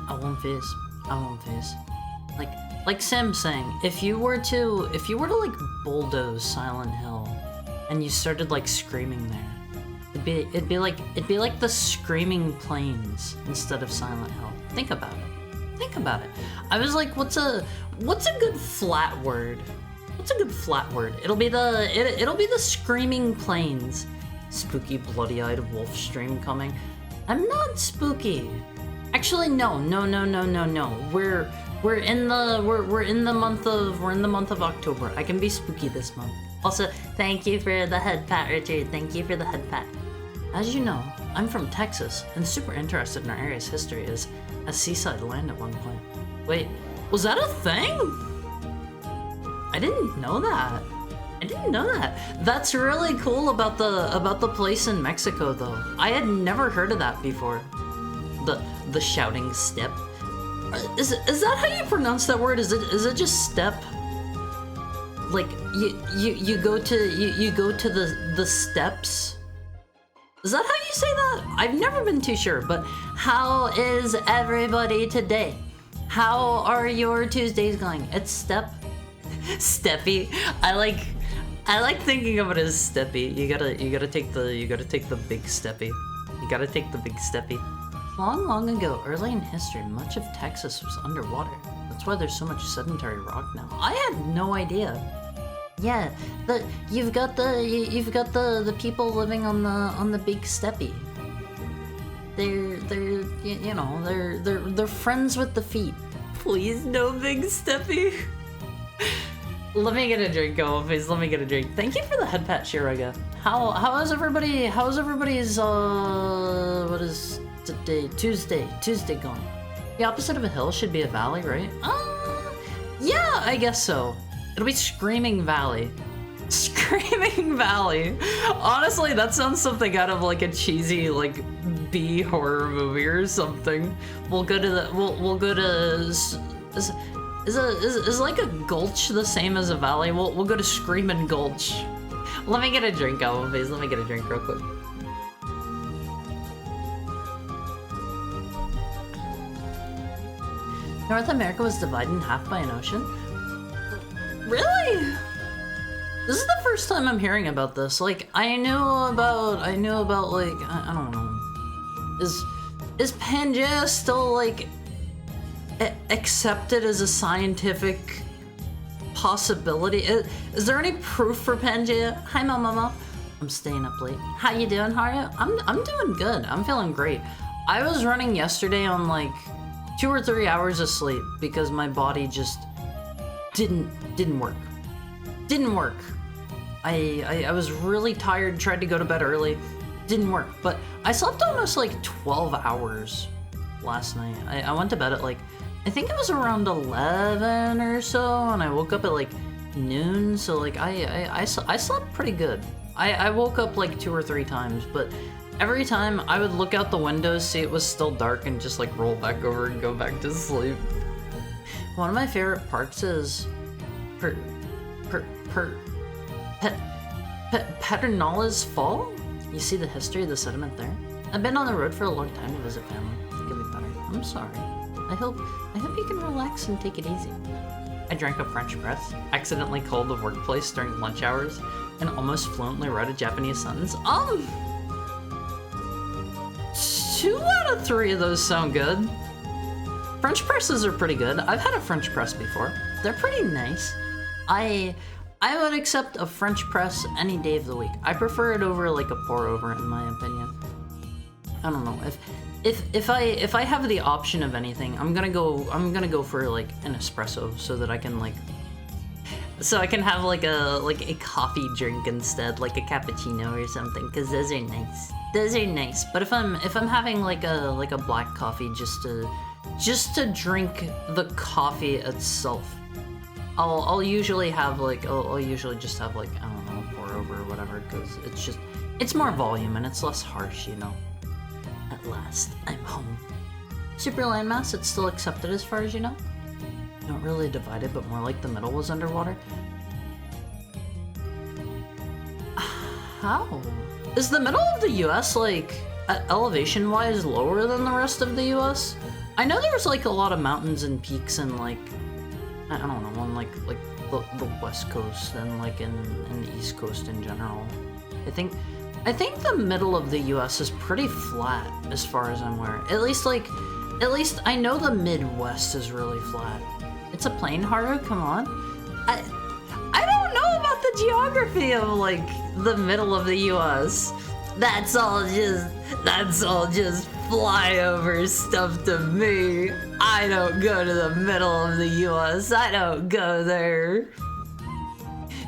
I won't face. I won't face. Like Sam saying, if you were to like bulldoze Silent Hill, and you started like screaming there, it'd be like the Screaming Plains instead of Silent Hill. Think about it. Think about it. I was like, what's a good flat word? What's a good flat word? It'll be the Screaming Plains. Spooky, bloody-eyed wolf stream coming. I'm not spooky. Actually, no. We're in the month of October. I can be spooky this month. Also, thank you for the head pat, Richard. Thank you for the head pat. As you know, I'm from Texas and super interested in our area's history as a seaside land at one point. Wait, was that a thing? I didn't know that. That's really cool about the place in Mexico, though. I had never heard of that before. The shouting step. Is that how you pronounce that word? Is it just step? Like you go to the steps? Is that how you say that? I've never been too sure, but how is everybody today? How are your Tuesdays going? It's Steppy. I like thinking of it as Steppy. You gotta take the big Steppy. You gotta take the big Steppy. Long ago, early in history, much of Texas was underwater. That's why there's so much sedentary rock now. I had no idea. Yeah, you've got the people living on the big steppy. They're friends with the feet. Please, no big steppy. Let me get a drink, please. Let me get a drink. Thank you for the head pat, Shiraga. How is everybody? How's everybody's what is today? Tuesday going? The opposite of a hill should be a valley, right? Yeah, I guess so. It'll be Screaming Valley. Screaming Valley. Honestly, that sounds something out of like a cheesy like B horror movie or something. We'll go to is like a gulch the same as a valley? We'll go to Screamin' Gulch. Let me get a drink, please. Let me get a drink real quick. North America was divided in half by an ocean? Really? This is the first time I'm hearing about this. Like, I knew about like, I don't know. Is Pangea still like, accept it as a scientific possibility. Is there any proof for Pangea? Hi, Mama. I'm staying up late. How you doing, Haru? I'm doing good. I'm feeling great. I was running yesterday on like 2 or 3 hours of sleep because my body just didn't work. Didn't work. I was really tired, tried to go to bed early. Didn't work, but I slept almost like 12 hours last night. I went to bed at like, I think it was around 11 or so, and I woke up at like noon, so like I slept pretty good. I woke up like 2 or 3 times, but every time I would look out the window, see it was still dark, and just like roll back over and go back to sleep. One of my favorite parks is Pedernales Fall? You see the history of the sediment there? I've been on the road for a long time to visit family. It could be better. I'm sorry. I hope you can relax and take it easy. I drank a French press, accidentally called the workplace during lunch hours, and almost fluently wrote a Japanese sentence. 2 out of 3 of those sound good. French presses are pretty good. I've had a French press before. They're pretty nice. I would accept a French press any day of the week. I prefer it over like a pour over, in my opinion. I don't know if I have the option of anything, I'm gonna go for like an espresso so that I can have like a coffee drink instead, like a cappuccino or something, because those are nice. Those are nice. But if I'm having like a black coffee just to drink the coffee itself, I'll usually have like I'll usually just have like, I don't know, pour over or whatever, because it's more volume and it's less harsh, you know. At last, I'm home. Super landmass, it's still accepted as far as you know? Not really divided, but more like the middle was underwater. How? Is the middle of the US, like, elevation-wise lower than the rest of the US? I know there's like a lot of mountains and peaks and like, I don't know, on like the West Coast and like in the East Coast in general. I think the middle of the US is pretty flat as far as I'm aware. At least I know the Midwest is really flat. It's a plain, Haru, come on. I don't know about the geography of like the middle of the US. That's all just flyover stuff to me. I don't go to the middle of the US. I don't go there.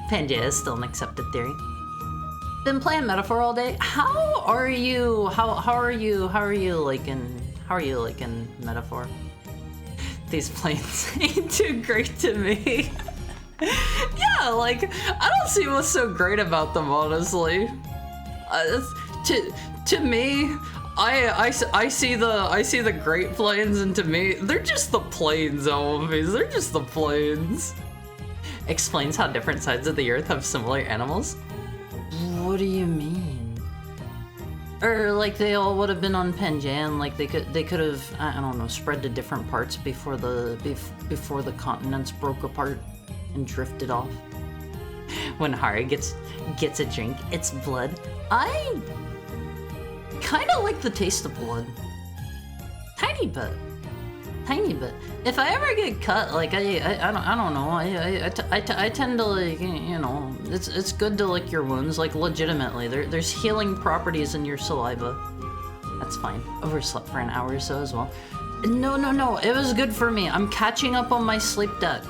Pangea is still an accepted theory. Been playing Metaphor all day. How are you like in Metaphor? These planes ain't too great to me. Yeah, like I don't see what's so great about them, honestly. To me, I see the Great Plains, and to me, they're just the plains, Always. They're just the plains. Explains how different sides of the Earth have similar animals. What do you mean? Or like they all would have been on Pangea, and like they could have, I don't know, spread to different parts before the continents broke apart and drifted off. When Haru gets a drink, it's blood. I kind of like the taste of blood. Tiny bit. If I ever get cut, like I don't know. I tend to like, you know, it's good to lick your wounds, like legitimately. There's healing properties in your saliva. That's fine. Overslept for an hour or so as well. No. It was good for me. I'm catching up on my sleep debt.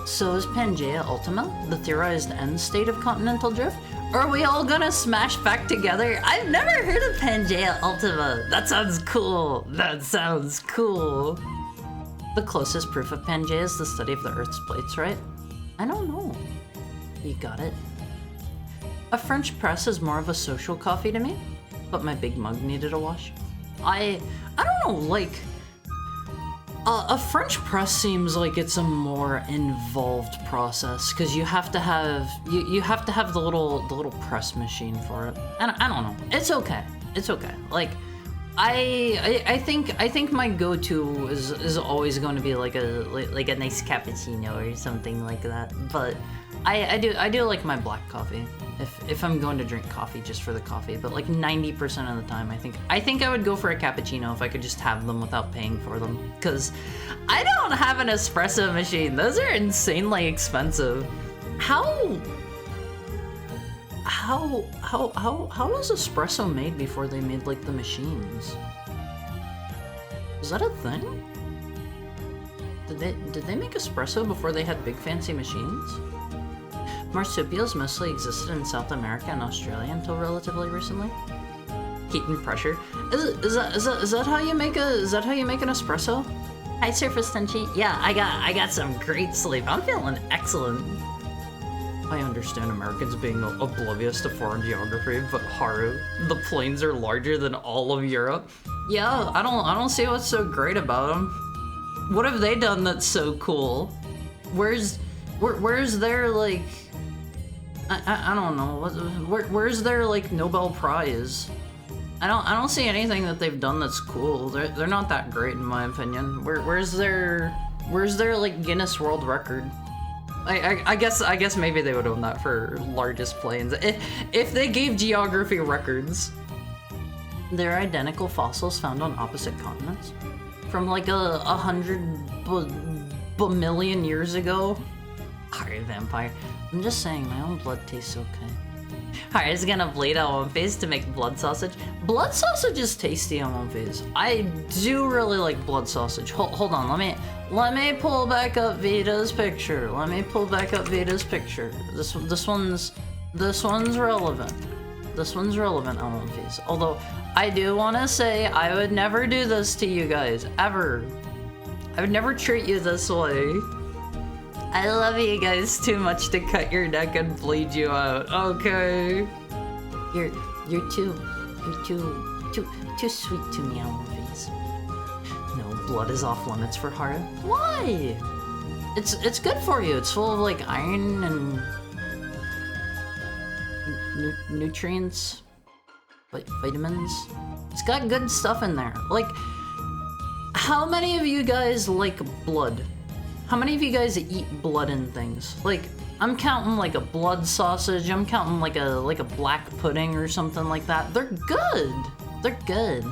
So is Pangea Ultima the theorized end state of continental drift? Or are we all gonna smash back together? I've never heard of Pangea Ultima. That sounds cool. The closest proof of Pangea is the study of the Earth's plates, right? I don't know. You got it. A French press is more of a social coffee to me, but my big mug needed a wash. I don't know, like, a French press seems like it's a more involved process because you have to have the little press machine for it. And I don't know. It's okay. Like I think my go-to is always going to be like a nice cappuccino or something like that. But I do like my black coffee if I'm going to drink coffee just for the coffee. But like 90% of the time, I think I would go for a cappuccino if I could just have them without paying for them. Because I don't have an espresso machine. Those are insanely expensive. How was espresso made before they made like the machines? Is that a thing? Did they make espresso before they had big fancy machines? Marsupials mostly existed in South America and Australia until relatively recently. Heat and pressure. Is that how you make an espresso? Hi Surface Tenchi. Yeah, I got some great sleep. I'm feeling excellent. I understand Americans being oblivious to foreign geography, but Haru, the plains are larger than all of Europe. Yeah, I don't see what's so great about them. What have they done that's so cool? Where's their like? I don't know. Where's their like Nobel Prize? I don't see anything that they've done that's cool. They're not that great in my opinion. Where's their like Guinness World Record? I guess maybe they would own that for largest plains if they gave geography records. They're identical fossils found on opposite continents from like 100 million years ago. Sorry, vampire. I'm just saying, my own blood tastes okay. Alright, it's gonna bleed on One Piece to make blood sausage. Blood sausage is tasty on One Piece. I do really like blood sausage. Hold on, let me pull back up Vita's picture. This one's relevant. This one's relevant on One Piece. Although, I do want to say, I would never do this to you guys, ever. I would never treat you this way. I love you guys too much to cut your neck and bleed you out. Okay. You're too sweet to me on One Piece. No, blood is off limits for Haru. Why? It's good for you. It's full of like iron and nutrients, vitamins. It's got good stuff in there. Like, how many of you guys like blood? How many of you guys eat blood and things? Like, I'm counting like a blood sausage. I'm counting like a black pudding or something like that. They're good. They're good.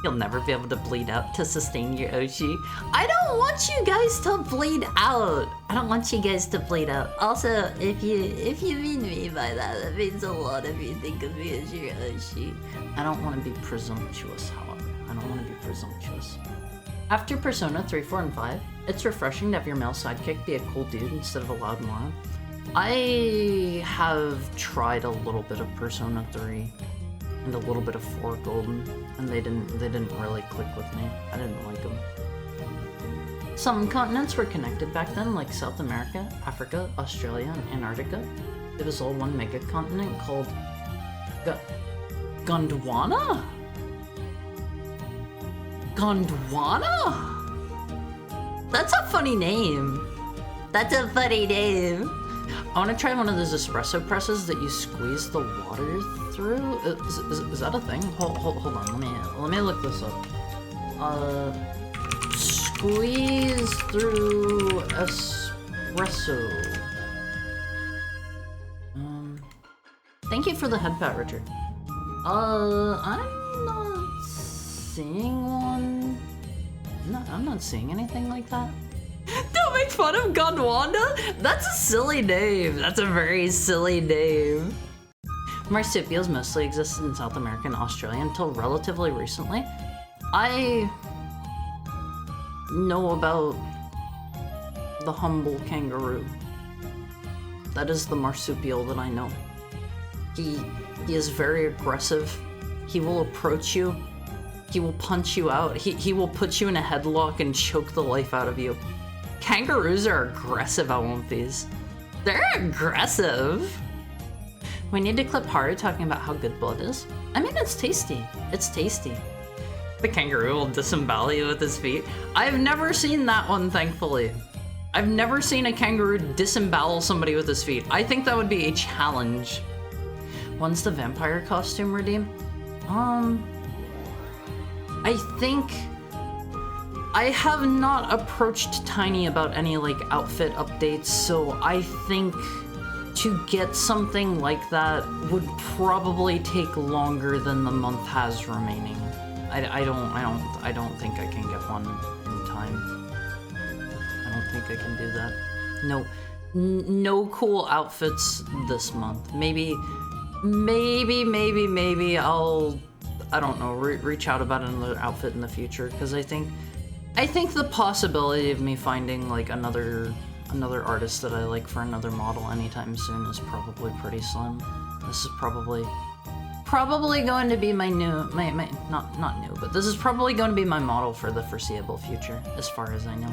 You'll never be able to bleed out to sustain your Oshi. I don't want you guys to bleed out. I don't want you guys to bleed out. Also, if you mean me by that, that means a lot if you think of me as your Oshi. I don't want to be presumptuous, however. I don't want to be presumptuous. After Persona 3, 4, and 5, it's refreshing to have your male sidekick be a cool dude instead of a loud moron. I have tried a little bit of Persona 3 and a little bit of 4 Golden, and they didn't really click with me. I didn't like them. Some continents were connected back then, like South America, Africa, Australia, and Antarctica. It was all one mega continent called Gondwana? Gondwana? That's a funny name. That's a funny name. I want to try one of those espresso presses that you squeeze the water through. Is that a thing? Hold on. Let me look this up. Squeeze through espresso. Thank you for the head pat, Richard. I'm not seeing one. I'm not seeing anything like that. Don't make fun of Gondwana? That's a silly name. That's a very silly name. Marsupials mostly existed in South America and Australia until relatively recently. I know about the humble kangaroo. That is the marsupial that I know. He is very aggressive. He will approach you. He will punch you out. He will put you in a headlock and choke the life out of you. Kangaroos are aggressive at One Piece. They're aggressive. We need to clip Haru talking about how good blood is. I mean, it's tasty. It's tasty. The kangaroo will disembowel you with his feet. I've never seen that one, thankfully. I've never seen a kangaroo disembowel somebody with his feet. I think that would be a challenge. When's the vampire costume redeem? I think I have not approached Tiny about any like outfit updates, so I think to get something like that would probably take longer than the month has remaining. I don't think I can get one in time. I don't think I can do that. No, no cool outfits this month. Maybe I'll, I don't know, reach out about another outfit in the future, because I think the possibility of me finding like another artist that I like for another model anytime soon is probably pretty slim. This is probably going to be my new, not new, but this is probably going to be my model for the foreseeable future, as far as I know.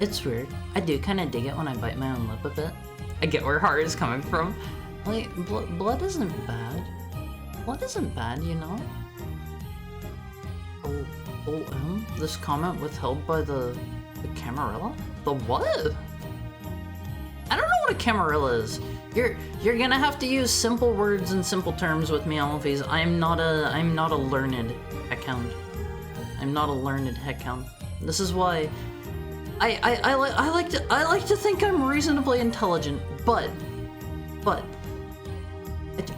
It's weird. I do kind of dig it when I bite my own lip a bit. I get where Haru is coming from. Like, blood isn't bad. Blood isn't bad, you know? This comment withheld by the Camarilla? The what? I don't know what a Camarilla is. You're gonna have to use simple words and simple terms with me, Alphys. I'm not a learned heckhound. I'm not a learned heckhound. This is why I like to think I'm reasonably intelligent, but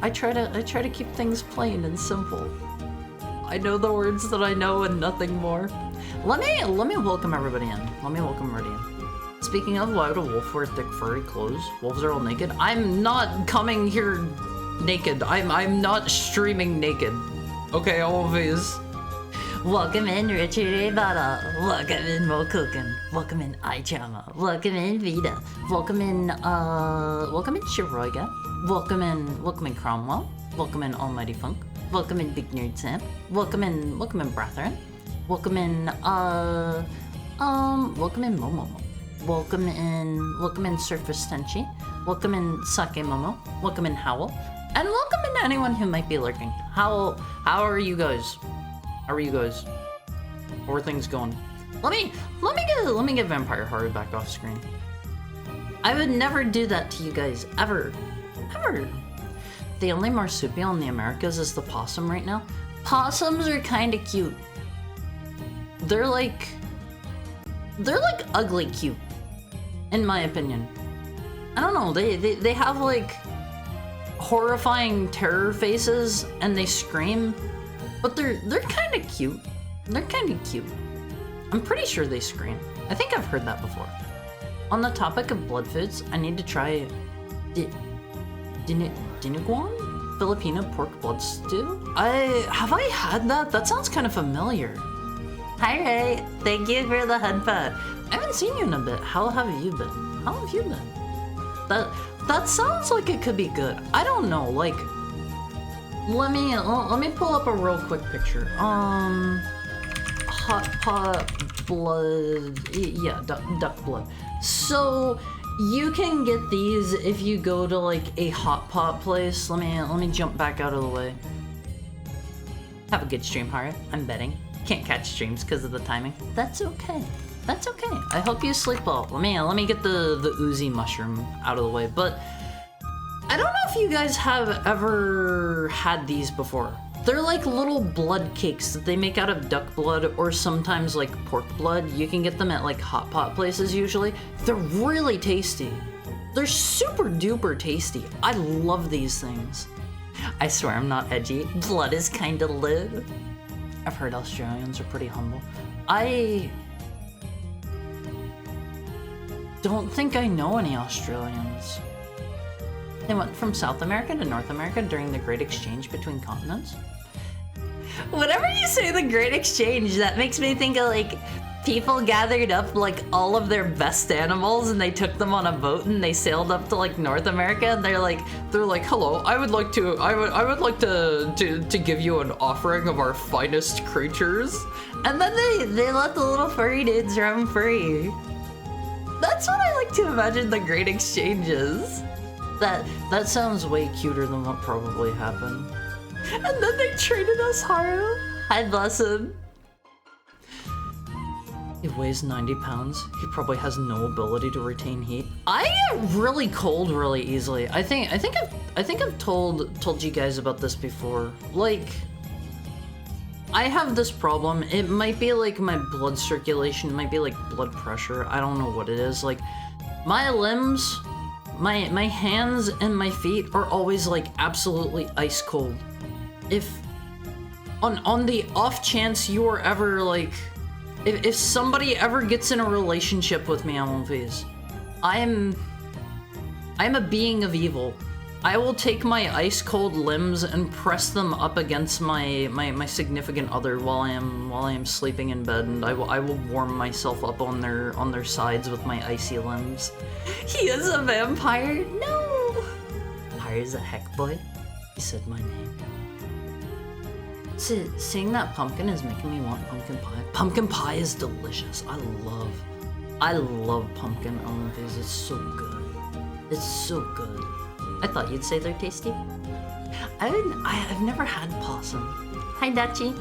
I try to keep things plain and simple. I know the words that I know and nothing more. Let me welcome everybody in. Let me welcome everybody in. Speaking of, why would a wolf wear thick furry clothes? Wolves are all naked. I'm not coming here naked. I'm not streaming naked. Okay, Alphys. Welcome in Richard Ibata. Welcome in Mokuken. Welcome in Aichama. Welcome in Vita. Welcome in Shiroiga. Welcome in Cromwell. Welcome in Almighty Funk. Welcome in Big Nerd Sam. Welcome in Brethren. Welcome in Momo. Welcome in Surface Tenchi. Welcome in Sake Momo. Welcome in Howl. And welcome in anyone who might be lurking. How are you guys? How are you guys? How are things going? Let me get Vampire Haru back off screen. I would never do that to you guys, ever. Ever. The only marsupial in the Americas is the possum right now. Possums are kinda cute. They're like ugly cute, in my opinion. I don't know, they have like horrifying terror faces and they scream, but they're kinda cute. They're kinda cute. I'm pretty sure they scream. I think I've heard that before. On the topic of blood foods, I need to try Dinuguan? Filipino pork blood stew? Have I had that? That sounds kind of familiar. Hi Ray, thank you for the headbutt. I haven't seen you in a bit. How have you been? How have you been? That sounds like it could be good. I don't know, like, let me pull up a real quick picture. Hot pot blood, yeah, duck blood. So you can get these if you go to like a hot pot place. Let me jump back out of the way. Have a good stream, Haru. I'm betting. Can't catch streams because of the timing. That's okay. That's okay. I hope you sleep well. Let me get the Uzi mushroom out of the way. But I don't know if you guys have ever had these before. They're like little blood cakes that they make out of duck blood or sometimes like pork blood. You can get them at like hot pot places usually. They're really tasty. They're super duper tasty. I love these things. I swear I'm not edgy. Blood is kinda lit. I've heard Australians are pretty humble. I don't think I know any Australians. They went from South America to North America during the Great Exchange between continents. Whenever you say the Great Exchange, that makes me think of like people gathered up like all of their best animals and they took them on a boat and they sailed up to like North America and they're like, hello, I would like to give you an offering of our finest creatures. And then they let the little furry dudes roam free. That's what I like to imagine the Great Exchange is. That sounds way cuter than what probably happened. And then they traded us Haru. I bless him. He weighs 90 pounds. He probably has no ability to retain heat. I get really cold really easily. I think I've told you guys about this before. Like, I have this problem. It might be like my blood circulation, might be like blood pressure. I don't know what it is. Like, my limbs, my hands and my feet are always like absolutely ice cold. If on the off chance you are ever like, if somebody ever gets in a relationship with me on One Piece, I'm a being of evil. I will take my ice cold limbs and press them up against my significant other while I am sleeping in bed, and I will warm myself up on their sides with my icy limbs. He is a vampire? No! Hires a heck boy? He said my name. Seeing that pumpkin is making me want pumpkin pie. Pumpkin pie is delicious. I love pumpkin on these. It's so good. It's so good. I thought you'd say they're tasty. I've never had possum. Hi, Dachi.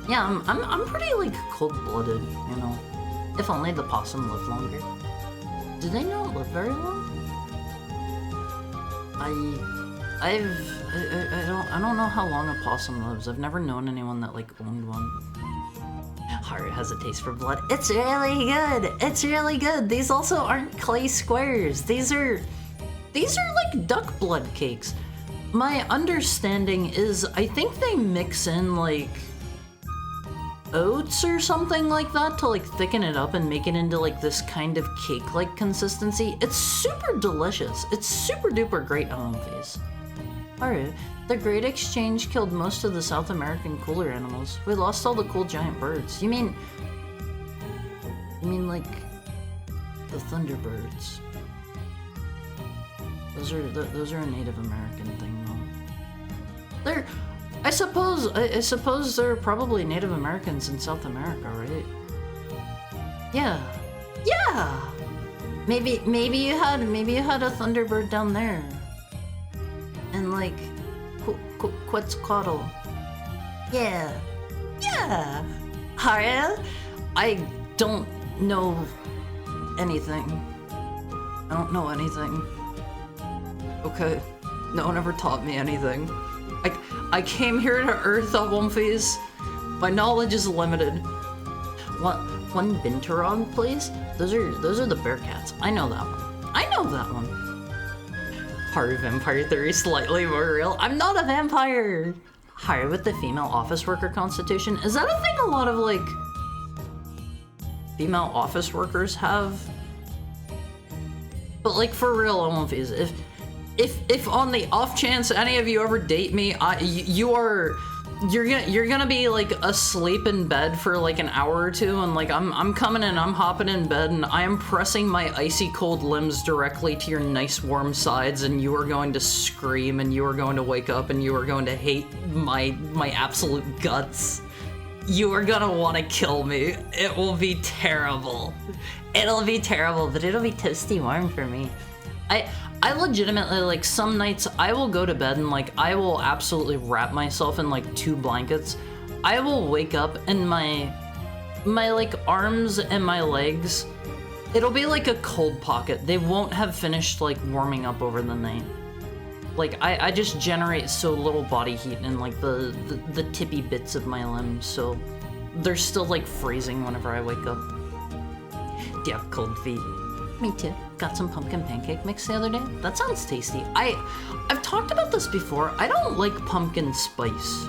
Yeah, I'm pretty like cold-blooded, you know. If only the possum lived longer. Do they not live very long? I don't know how long a possum lives. I've never known anyone that like owned one. Haru has a taste for blood. It's really good. It's really good. These also aren't clay squares. These are like duck blood cakes. My understanding is I think they mix in like oats or something like that to like thicken it up and make it into like this kind of cake-like consistency. It's super delicious. It's super duper great on face. Haru, the Great Exchange killed most of the South American cooler animals. We lost all the cool giant birds. You mean like the Thunderbirds? Those are a Native American thing, though. I suppose there are probably Native Americans in South America, right? Yeah. Maybe you had a Thunderbird down there. And like Quetzalcoatl. Yeah. Haru, I don't know anything. I don't know anything. Okay, no one ever taught me anything. I came here to Earth on One Piece. My knowledge is limited. One Binturong, please? Those are the Bearcats. I know that one. Haru vampire theory slightly more real. I'm not a vampire! Haru with the female office worker constitution. Is that a thing a lot of like female office workers have? But like for real on One Piece, if on the off chance any of you ever date me, you're gonna be like asleep in bed for like an hour or two, and like I'm coming in, I'm hopping in bed, and I am pressing my icy cold limbs directly to your nice warm sides, and you are going to scream, and you are going to wake up, and you are going to hate my absolute guts. You are gonna want to kill me. It will be terrible. It'll be terrible, but it'll be toasty warm for me. I legitimately, like, some nights I will go to bed and, like, I will absolutely wrap myself in, like, 2 blankets. I will wake up and my like, arms and my legs, it'll be like a cold pocket. They won't have finished, like, warming up over the night. Like, I just generate so little body heat in, like, the tippy bits of my limbs, so they're still, like, freezing whenever I wake up. Do you have cold feet? Me too. Got some pumpkin pancake mix the other day. That sounds tasty. I've talked about this before. I don't like pumpkin spice.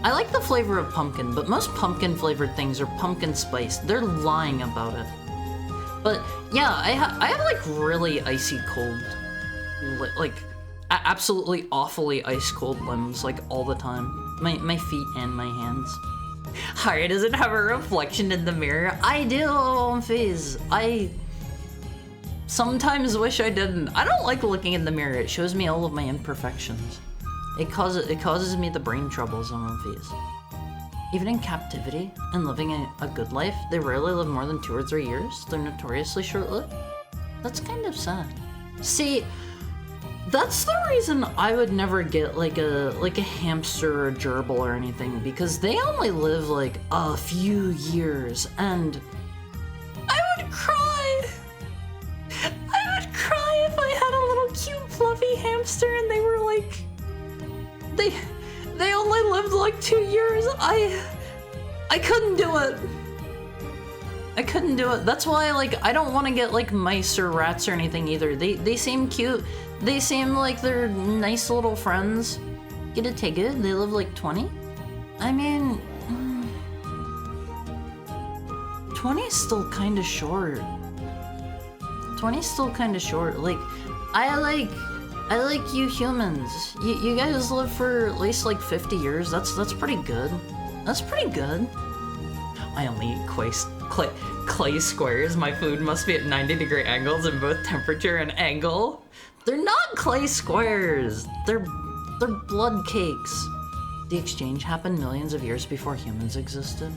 I like the flavor of pumpkin, but most pumpkin flavored things are pumpkin spice. They're lying about it. But yeah, I have like really icy cold, like absolutely awfully ice cold limbs like all the time. My feet and my hands. Haru doesn't have a reflection in the mirror. I do, Fizz. I sometimes wish I didn't. I don't like looking in the mirror. It shows me all of my imperfections. It causes me the brain troubles on One Piece. Even in captivity and living a good life, they rarely live more than 2 or 3 years. They're notoriously short-lived. That's kind of sad. See, that's the reason I would never get like a hamster or a gerbil or anything, because they only live like a few years, and I would cry. I would cry if I had a little cute fluffy hamster and they were like, they only lived like 2 years. I couldn't do it. I couldn't do it. That's why, like, I don't want to get, like, mice or rats or anything either. They seem cute. They seem like they're nice little friends. Get it, take it. They live, like, 20? I mean... 20 is still kind of short. 20 is still kind of short. Like, I like you humans. You guys live for at least, like, 50 years. That's pretty good. That's pretty good. I only eat clay squares. My food must be at 90-degree angles in both temperature and angle. They're not clay squares. They're blood cakes. The exchange happened millions of years before humans existed.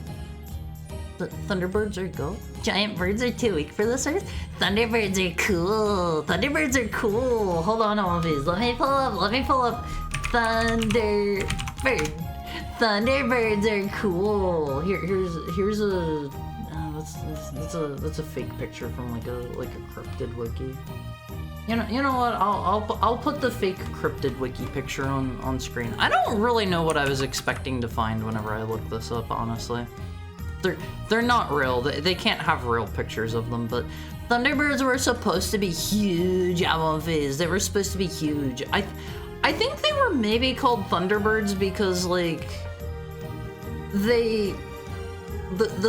The Thunderbirds are go. Giant birds are too weak for this earth. Thunderbirds are cool. Thunderbirds are cool. Hold on, all of these. Let me pull up. Thunderbird. Thunderbirds are cool. Here's a that's a fake picture from like a cryptid wiki. You know what? I'll put the fake cryptid wiki picture on screen. I don't really know what I was expecting to find whenever I looked this up, honestly. They're not real. They can't have real pictures of them, but Thunderbirds were supposed to be huge, Almonfiz. They were supposed to be huge. I think they were maybe called Thunderbirds because, like, the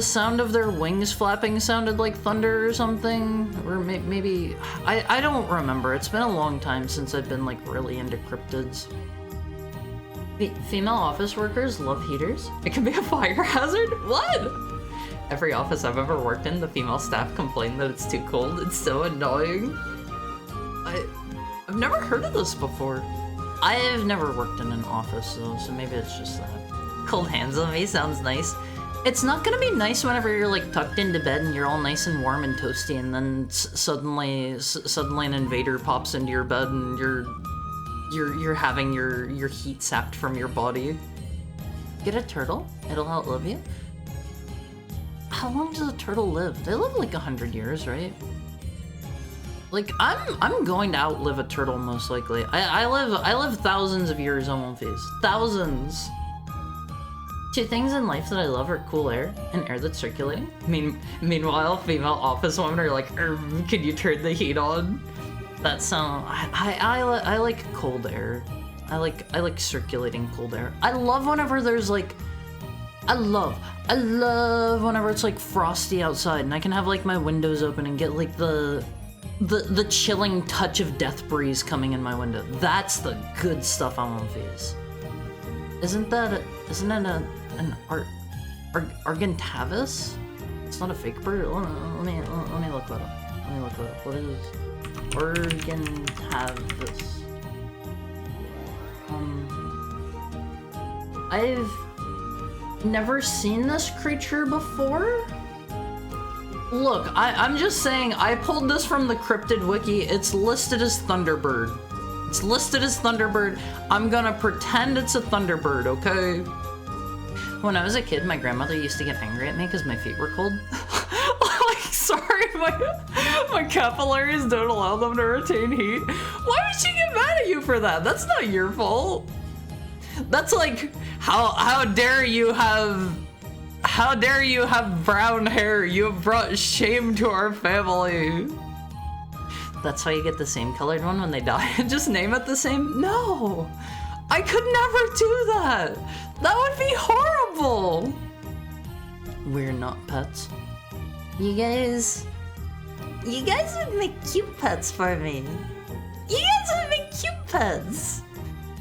sound of their wings flapping sounded like thunder or something, or maybe I don't remember. It's been a long time since I've been, like, really into cryptids. Female office workers love heaters. It can be a fire hazard? What? Every office I've ever worked in, the female staff complain that it's too cold. It's so annoying. I've never heard of this before. I have never worked in an office, though, so maybe it's just that. Cold hands on me sounds nice. It's not gonna be nice whenever you're, like, tucked into bed and you're all nice and warm and toasty, and then suddenly an invader pops into your bed and you're having your heat sapped from your body. Get a turtle. It'll outlive you. How long does a turtle live? They live like 100 years, right? Like, I'm going to outlive a turtle most likely. I live thousands of years on one face. Thousands. Two things in life that I love are cool air and air that's circulating. Meanwhile, female office women are like, can you turn the heat on? That sound. I like cold air. I like circulating cold air. I love whenever there's like, I love whenever it's like frosty outside and I can have like my windows open and get like the chilling touch of death breeze coming in my window. That's the good stuff on One Piece. Isn't it an Argentavis? It's not a fake bird. Let me look that up. What is Argentavis? I've never seen this creature before. Look, I'm just saying, I pulled this from the Cryptid Wiki. It's listed as Thunderbird. I'm gonna pretend it's a Thunderbird, okay? When I was a kid, my grandmother used to get angry at me because my feet were cold. Like, sorry, my capillaries don't allow them to retain heat. Why would she get mad at you for that? That's not your fault. That's like, how dare you have brown hair? You have brought shame to our family. That's why you get the same colored one when they die and just name it the same? No, I could never do that. That would be horrible. We're not pets. You guys would make cute pets for me. You guys would make cute pets.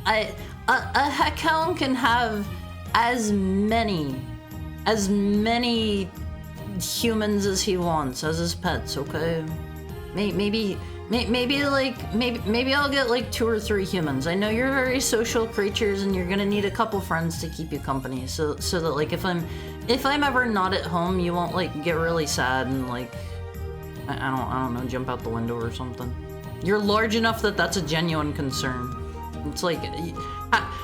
A heckhound can have as many humans as he wants as his pets, okay? Maybe I'll get like 2 or 3 humans. I know you're very social creatures and you're gonna need a couple friends to keep you company, so that like if I'm ever not at home, you won't like get really sad and like I don't know, jump out the window or something. You're large enough that that's a genuine concern. It's like,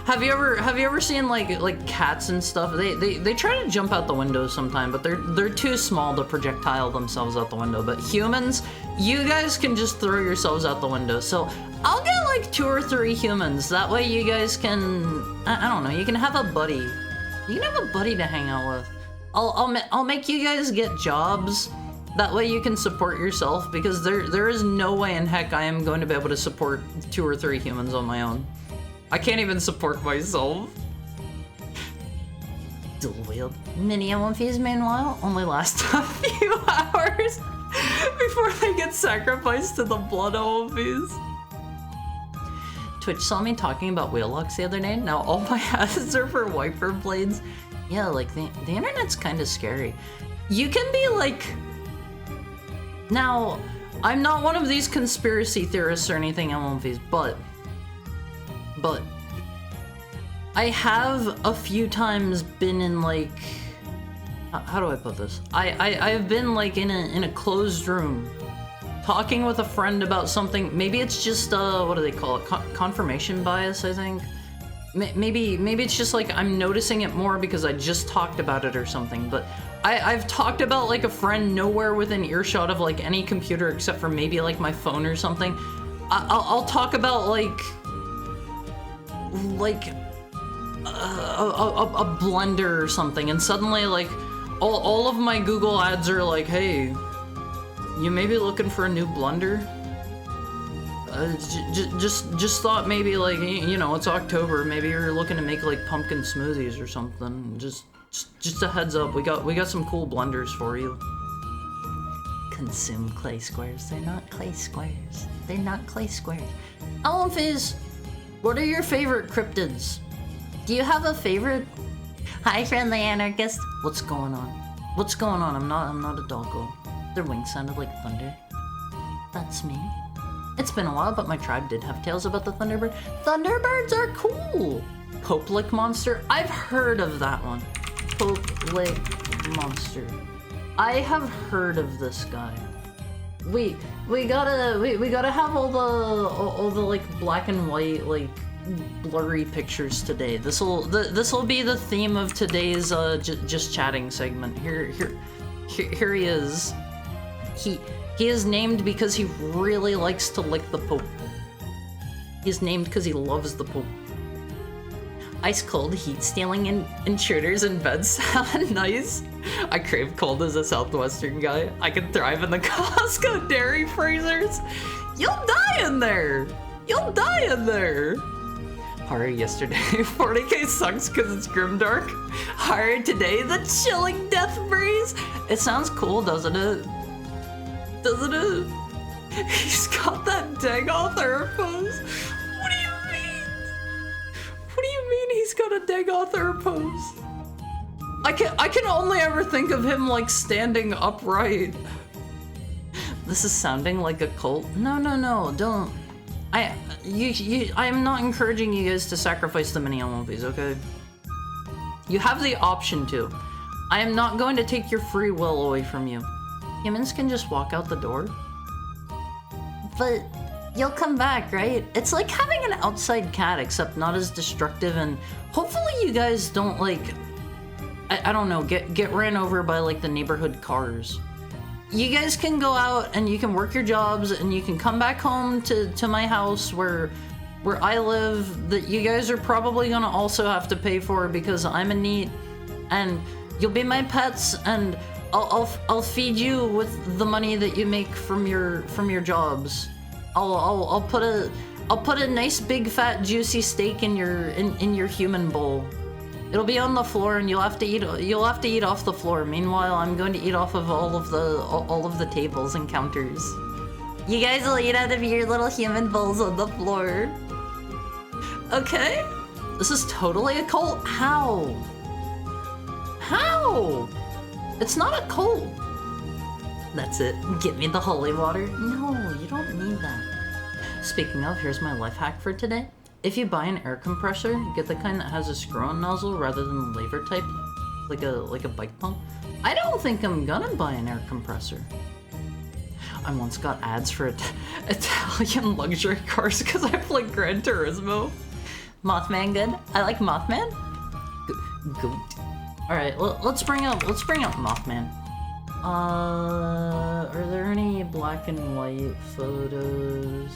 have you ever seen like cats and stuff? They try to jump out the window sometime, but they're too small to projectile themselves out the window. But humans, you guys can just throw yourselves out the window. So I'll get like 2 or 3 humans. That way you guys can, I don't know, you can have a buddy. You can have a buddy to hang out with. I'll make you guys get jobs. That way you can support yourself, because there is no way in heck I am going to be able to support 2 or 3 humans on my own. I can't even support myself. Dual wield. Mini MLPs, meanwhile, only last a few hours before they get sacrificed to the blood MLPs. Twitch saw me talking about wheel locks the other day. Now all my ads are for wiper blades. Yeah, like the internet's kind of scary. You can be like... Now, I'm not one of these conspiracy theorists or anything, MLPs, but I have a few times been in like, how do I put this? I've been like in a closed room, talking with a friend about something. Maybe it's just what do they call it? Confirmation bias, I think. Maybe it's just like I'm noticing it more because I just talked about it or something. But I've talked about like a friend nowhere within earshot of like any computer except for maybe like my phone or something. I'll talk about like a blender or something, and suddenly like all of my Google ads are like, hey, you may be looking for a new blender. Just thought maybe like, you know, it's October, maybe you're looking to make like pumpkin smoothies or something. Just a heads up, we got some cool blenders for you. Consume clay squares. They're not clay squares. They're not clay squares. Fizz, what are your favorite cryptids? Do you have a favorite? Hi, friendly anarchist. What's going on? What's going on? I'm not a doggo. Their wings sounded like thunder. That's me. It's been a while, but my tribe did have tales about the Thunderbird. Thunderbirds are cool! Pope Lick Monster? I've heard of that one. Pope Lick Monster. I have heard of this guy. We gotta have all the like black and white, like blurry pictures today. This'll be the theme of today's just chatting segment. Here he is. He is named because he really likes to lick the Pope. He's named because he loves the Pope. Ice cold heat stealing intruders in bed sound nice. I crave cold as a Southwestern guy. I can thrive in the Costco dairy freezers. You'll die in there. You'll die in there. Horror yesterday, 40k sucks because it's grimdark. Horror today, the chilling death breeze. It sounds cool, doesn't it? Doesn't it? He's got that Dagoth air pose. What do you mean? What do you mean he's got a Dagoth air pose? I can only ever think of him like standing upright. This is sounding like a cult. No, don't. I am not encouraging you guys to sacrifice the mini MLPs, okay? You have the option to. I am not going to take your free will away from you. Humans can just walk out the door. But you'll come back, right? It's like having an outside cat, except not as destructive, and hopefully you guys don't like, I don't know, get ran over by like the neighborhood cars. You guys can go out and you can work your jobs and you can come back home to my house where I live, that you guys are probably gonna also have to pay for because I'm a NEET, and you'll be my pets, and I'll feed you with the money that you make from your jobs. I'll put a nice big fat juicy steak in your human bowl. It'll be on the floor and you'll have to eat off the floor. Meanwhile, I'm going to eat off of all of the tables and counters. You guys will eat out of your little human bowls on the floor. Okay? This is totally a cult. How? How? It's not a cult. That's it. Give me the holy water. No, you don't need that. Speaking of, here's my life hack for today. If you buy an air compressor, get the kind that has a screw-on nozzle rather than the lever type, like a bike pump. I don't think I'm gonna buy an air compressor. I once got ads for Italian luxury cars because I played Gran Turismo. Mothman good? I like Mothman. Goat. All right, let's bring up Mothman. Are there any black and white photos?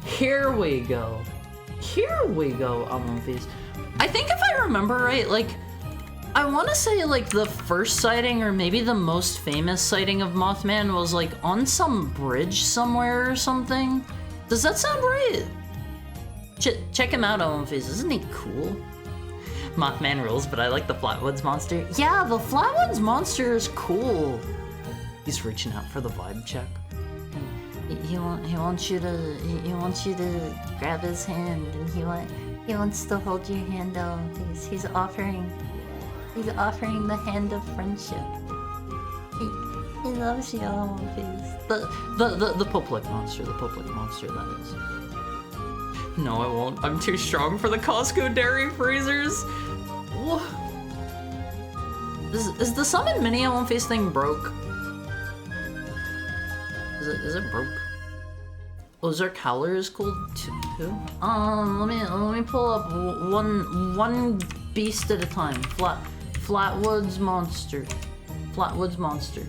Here we go. Here we go, These. I think if I remember right, like, I want to say like the first sighting or maybe the most famous sighting of Mothman was like on some bridge somewhere or something. Does that sound right? Check him out, Owenface. Isn't he cool? Mothman rules, but I like the Flatwoods monster. Yeah, the Flatwoods monster is cool. He's reaching out for the vibe check. He wants you to grab his hand, and he wants to hold your hand out. He's offering the hand of friendship. He loves you, Owenface. The Poplick monster, that is. No, I won't. I'm too strong for the Costco dairy freezers. Is the summon mini Owenface thing broke? Is it broke? Ozark Howler is cool too. Let me pull up one beast at a time. Flatwoods monster. Flatwoods monster.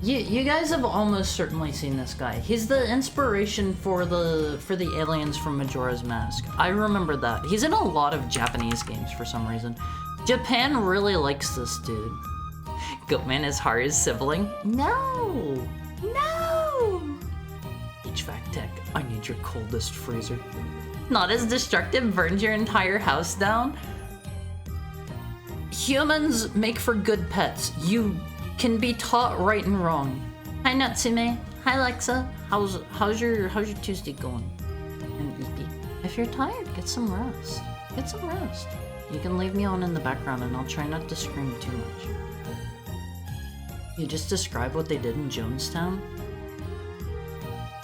You guys have almost certainly seen this guy. He's the inspiration for the aliens from Majora's Mask. I remember that. He's in a lot of Japanese games for some reason. Japan really likes this dude. Goatman is Haru's sibling? No! HVAC tech, I need your coldest freezer. Not as destructive, burns your entire house down. Humans make for good pets. You can be taught right and wrong. Hi Natsume. Hi Lexa. How's your Tuesday going? And EP. If you're tired, get some rest. You can leave me on in the background and I'll try not to scream too much. You just described what they did in Jonestown?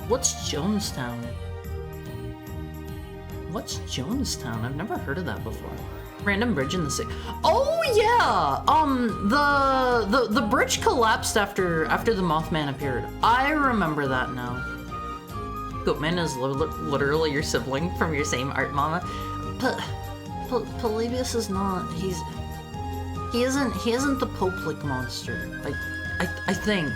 What's Jonestown? I've never heard of that before. Random bridge in the city. Oh yeah! The bridge collapsed after the Mothman appeared. I remember that now. Goatman is literally your sibling from your same art mama. But Polybius is not. He isn't the Poplick monster. I think.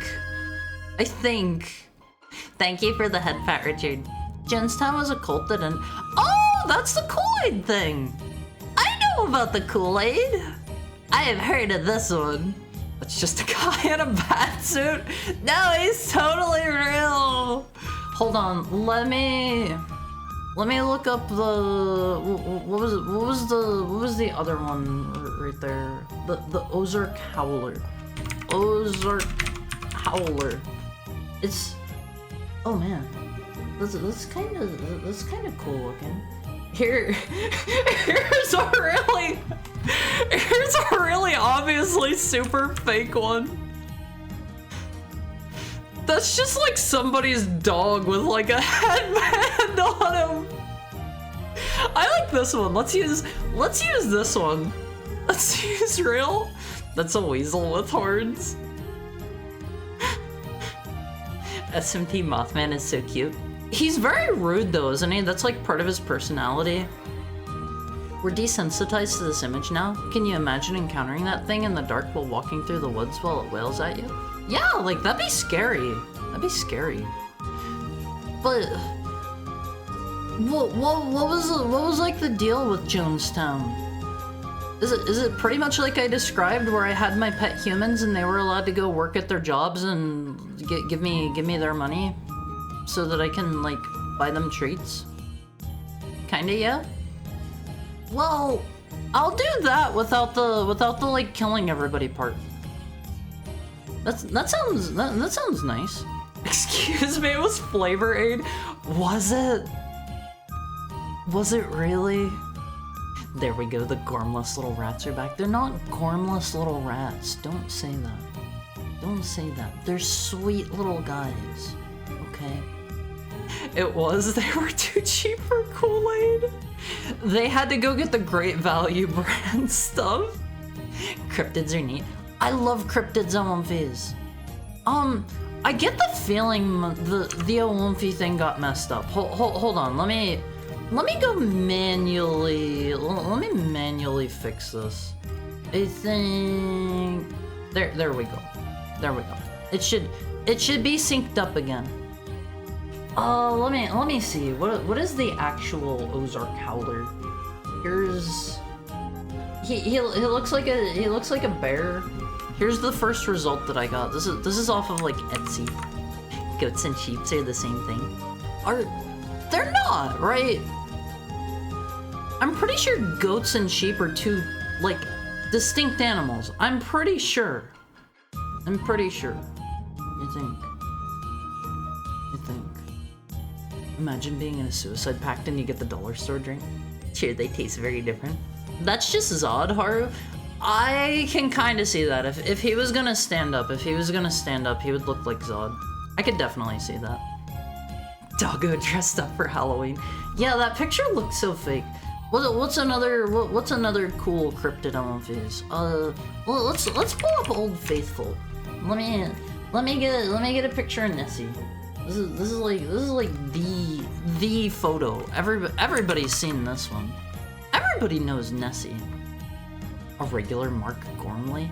Thank you for the head pat, Richard. Jonestown was a cult that didn't. Oh, that's the Kool-Aid thing. I know about the Kool-Aid. I have heard of this one. It's just a guy in a bat suit. No, he's totally real. Hold on, let me look up the what was the other one right there? The Ozark Howler. It's, oh man, that's kind of cool looking. Here's a really obviously super fake one. That's just like somebody's dog with like a headband on him. I like this one. Let's use this one. Let's use real. That's a weasel with horns. SMT Mothman is so cute. He's very rude though, isn't he? That's like part of his personality. We're desensitized to this image now. Can you imagine encountering that thing in the dark while walking through the woods while it wails at you? Yeah, like that'd be scary. But what was like the deal with Jonestown? Is it pretty much like I described, where I had my pet humans and they were allowed to go work at their jobs and give me their money so that I can like buy them treats? Kinda, yeah. Well, I'll do that without the like killing everybody part. That sounds nice. Excuse me, it was Flavor Aid. Was it really? There we go, the gormless little rats are back. They're not gormless little rats. Don't say that. They're sweet little guys, okay? They were too cheap for Kool-Aid. They had to go get the Great Value brand stuff. Cryptids are neat. I love cryptids on Fizz. I get the feeling the Olumphy thing got messed up. Hold on, let me go manually. Let me manually fix this. I think there we go. It should be synced up again. Let me see. What is the actual Ozark Howler? Here's He looks like a bear. Here's the first result that I got. This is off of like Etsy. Goats and sheep are the same thing. They're not, right? I'm pretty sure goats and sheep are two like distinct animals. I'm pretty sure. You think? Imagine being in a suicide pact and you get the dollar store drink. Sure, they taste very different. That's just Zod, Haru. I can kind of see that. If he was gonna stand up, he would look like Zod. I could definitely see that. Doggo dressed up for Halloween. Yeah, that picture looks so fake. What's another cool cryptid MLPs? Well, let's pull up Old Faithful. Let me get a picture of Nessie. This is like the photo. Everybody's seen this one. Everybody knows Nessie. A regular Mark Gormley?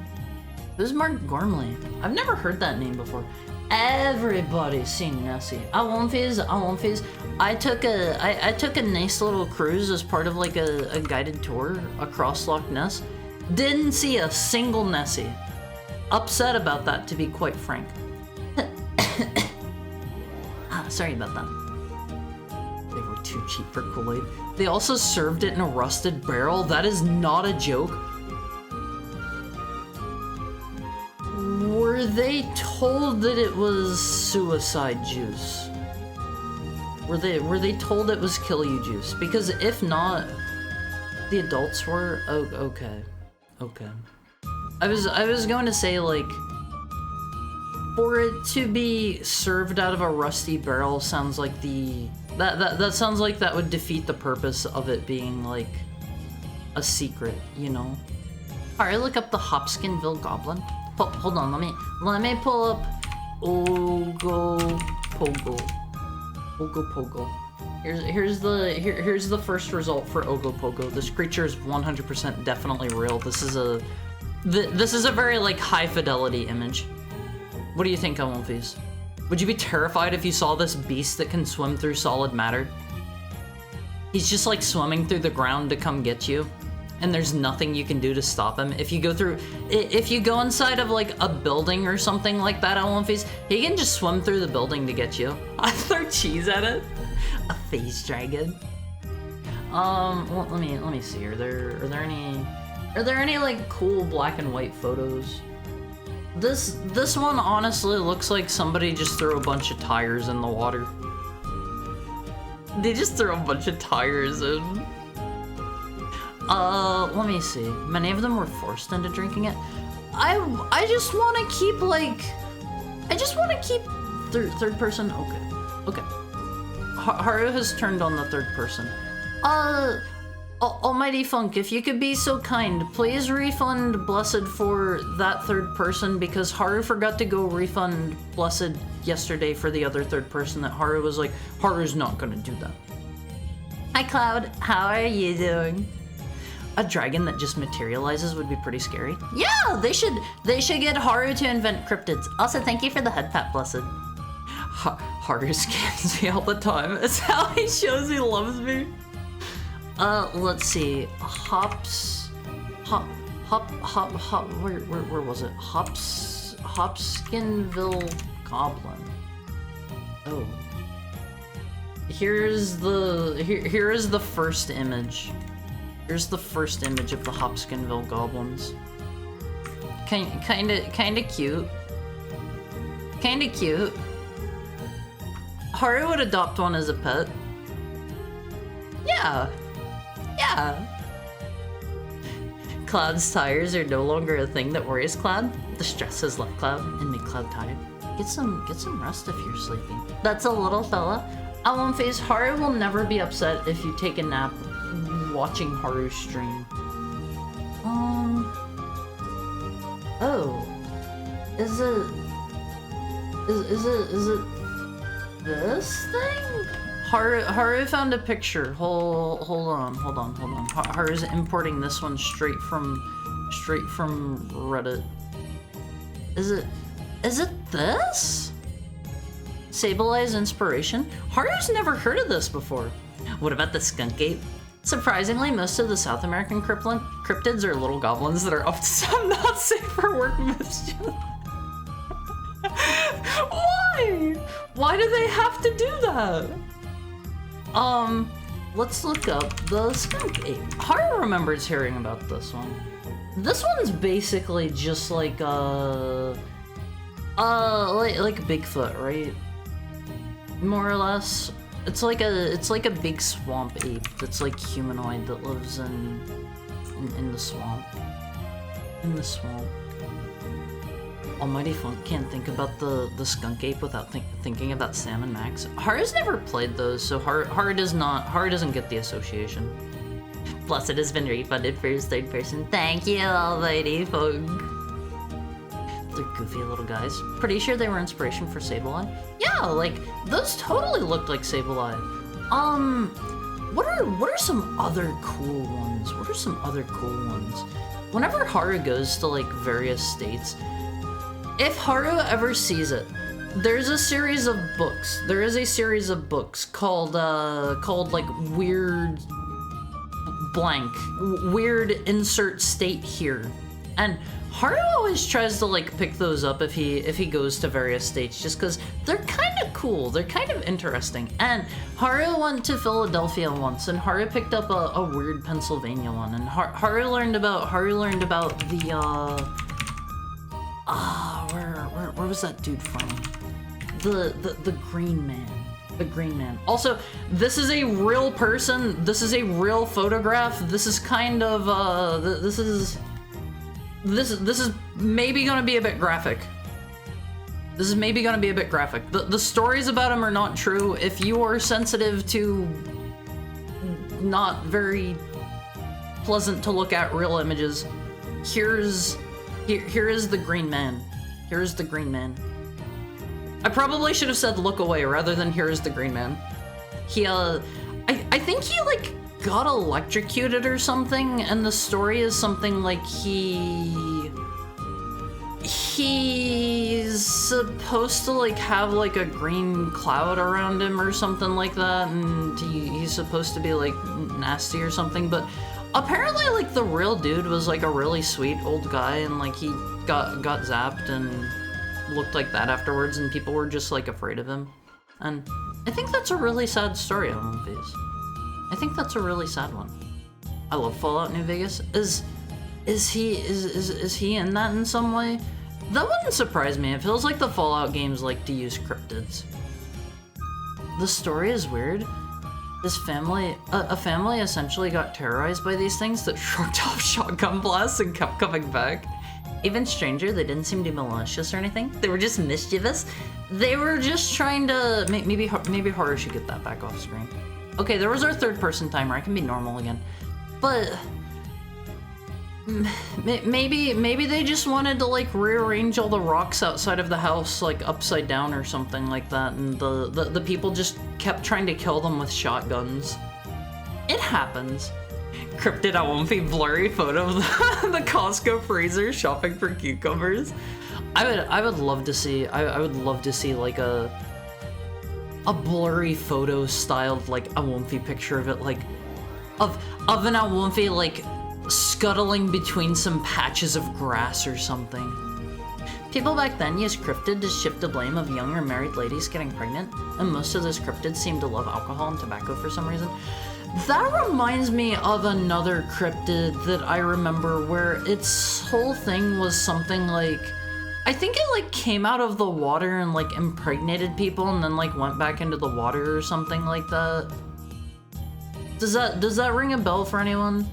Who's Mark Gormley? I've never heard that name before. Everybody's seen Nessie. I won't phase. I took a nice little cruise as part of like a guided tour across Loch Ness. Didn't see a single Nessie. Upset about that, to be quite frank. Sorry about that. They were too cheap for Kool-Aid. They also served it in a rusted barrel. That is not a joke. Were they told that it was suicide juice? Were they told it was kill you juice? Because if not, the adults were. Oh, okay. I was going to say like, for it to be served out of a rusty barrel sounds like that sounds like that would defeat the purpose of it being like a secret, you know. All right, look up the Hopkinsville Goblin. Hold on, let me pull up Ogopogo. Here's the first result for Ogopogo. This creature is 100% definitely real. This is a very like high fidelity image. What do you think, Elmolfies? Would you be terrified if you saw this beast that can swim through solid matter? He's just like swimming through the ground to come get you, and there's nothing you can do to stop him. If you go inside of like a building or something like that, Elmolfies, he can just swim through the building to get you. I throw cheese at it. A phase dragon. Well, let me see. Are there any like cool black and white photos? This one honestly looks like somebody just threw a bunch of tires in the water. They just threw a bunch of tires in. Let me see. Many of them were forced into drinking it. I just want to keep like, third person. Okay. Haru has turned on the third person. Almighty Funk, if you could be so kind, please refund Blessed for that third person, because Haru forgot to go refund Blessed yesterday for the other third person that Haru was like, Haru's not gonna do that. Hi Cloud, how are you doing? A dragon that just materializes would be pretty scary. Yeah, they should get Haru to invent cryptids. Also, thank you for the head pat, Blessed. Haru scans me all the time. It's how he shows he loves me. Let's see. Where was it? Hopkinsville Goblin. Oh. Here is the first image. Here's the first image of the Hopkinsville Goblins. Kinda cute. Haru would adopt one as a pet. Yeah. Cloud's tires are no longer a thing that worries Cloud. The stress has left Cloud and made Cloud tired. Get some rest if you're sleeping. That's a little fella. I won't phase. Haru will never be upset if you take a nap watching Haru stream. Oh. Is it this thing? Haru found a picture. Hold on. Haru's importing this one straight from Reddit. Is it this? Sableye Inspiration? Haru's never heard of this before. What about the skunk ape? Surprisingly, most of the South American cryptids are little goblins that are up to some not safe for work mischief. Why? Why do they have to do that? Let's look up the skunk ape. Haru remembers hearing about this one. This one's basically just like like Bigfoot, right? More or less. It's like a big swamp ape that's like humanoid that lives in the swamp. In the swamp. Almighty Funk can't think about the skunk ape without thinking about Sam and Max. Haru's never played those, so Haru doesn't get the association. Blessed has been refunded for his third person. Thank you, Almighty Funk. They're goofy little guys. Pretty sure they were inspiration for Sableye. Yeah, like those totally looked like Sableye. What are some other cool ones? Whenever Haru goes to like various states, if Haru ever sees it, there's a series of books. There is a series of books called like Weird Blank, Weird Insert State Here, and Haru always tries to like pick those up if he goes to various states, just because they're kind of cool, they're kind of interesting. And Haru went to Philadelphia once, and Haru picked up a weird Pennsylvania one, and Haru learned about the where was that dude from? The Green Man. The Green Man. Also, this is a real person. This is a real photograph. This is kind of this is maybe gonna be a bit graphic. The stories about him are not true. If you are sensitive to not very pleasant to look at real images, here is the Green Man. Here is the Green Man. I probably should have said look away rather than here is the Green Man. He I think he like got electrocuted or something, and the story is something like he's supposed to like have like a green cloud around him or something like that, and he's supposed to be like nasty or something, but apparently like the real dude was like a really sweet old guy, and like he got zapped and looked like that afterwards, and people were just like afraid of him. And I think that's a really sad story on One Piece. I think that's a really sad one. I love Fallout New Vegas. Is he in that in some way? That wouldn't surprise me. It feels like the Fallout games like to use cryptids. The story is weird. This family, a family essentially got terrorized by these things that shrugged off shotgun blasts and kept coming back. Even stranger, they didn't seem to be malicious or anything. They were just mischievous. They were just trying to, maybe Haru should get that back off screen. Okay, there was our third person timer. I can be normal again. But maybe they just wanted to like rearrange all the rocks outside of the house like upside down or something like that, and the people just kept trying to kill them with shotguns. It happens. Cryptid, I won't be blurry photo of the Costco freezer shopping for cucumbers. I would love to see like a blurry photo styled like a Awomfi picture of it, like of an Awomfi like scuttling between some patches of grass or something. People back then used cryptid to shift the blame of younger married ladies getting pregnant, and most of those cryptids seem to love alcohol and tobacco for some reason. That reminds me of another cryptid that I remember where its whole thing was something like, I think it like came out of the water and like impregnated people and then like went back into the water or something like that. Does that ring a bell for anyone?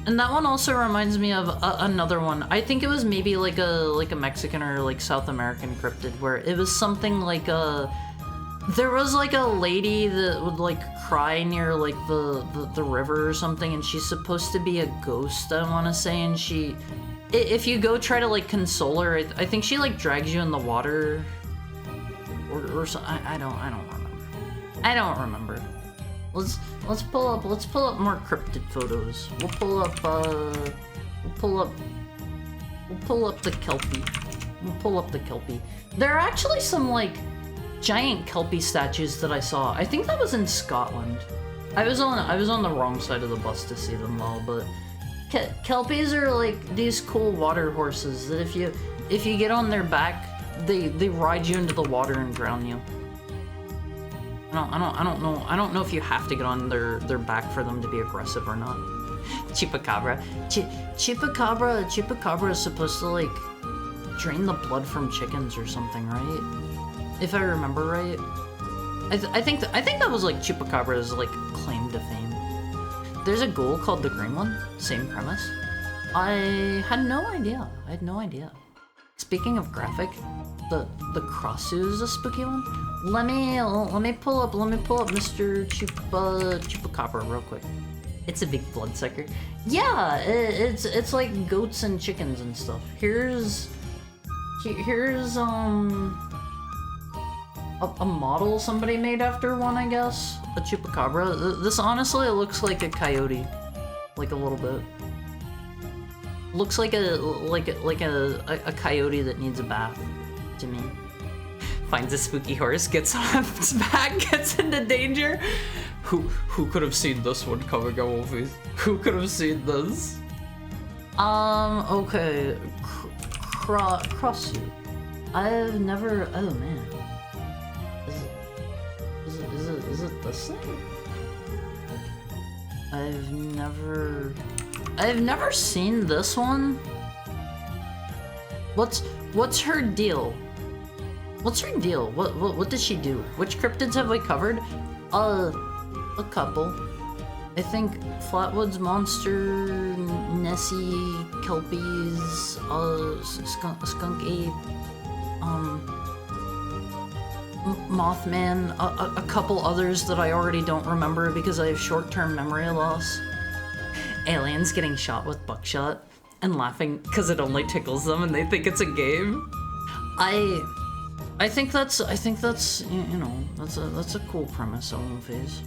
And that one also reminds me of another one. I think it was maybe like a Mexican or like South American cryptid where it was something like there was like a lady that would like cry near like the river or something, and she's supposed to be a ghost, I want to say, and if you go try to like console her, I think she like drags you in the water or something. I don't remember. Let's pull up more cryptid photos. We'll pull up the Kelpie. We'll pull up the Kelpie. There are actually some like giant Kelpie statues that I saw. I think that was in Scotland. I was on the wrong side of the bus to see them all, but Kelpies are like these cool water horses that if you get on their back, they ride you into the water and drown you. I don't know if you have to get on their back for them to be aggressive or not. Chupacabra. Chupacabra is supposed to like drain the blood from chickens or something, right? If I remember right. I think that was like Chupacabra's like claim to fame. There's a ghoul called the Green One. Same premise. I had no idea. Speaking of graphic, the Crossu is a spooky one. Let me pull up Mr. Chupacabra real quick. It's a big bloodsucker. Yeah, it's like goats and chickens and stuff. Here's a model somebody made after one, I guess. A Chupacabra. This honestly looks like a coyote, like a little bit. Looks like a coyote that needs a bath, to me. Finds a spooky horse, gets on its back, gets into danger. Who could have seen this one coming, Wolfies? Who could have seen this? Okay. Crossu. I've never. Oh man. Is it this thing? I've never seen this one. What's her deal? What's her deal? What does she do? Which cryptids have we covered? A couple. I think Flatwoods Monster, Nessie, Kelpies, Skunk Ape, Mothman, a couple others that I already don't remember because I have short-term memory loss. Aliens getting shot with buckshot and laughing because it only tickles them and they think it's a game. I think that's you know that's a cool premise on Phase.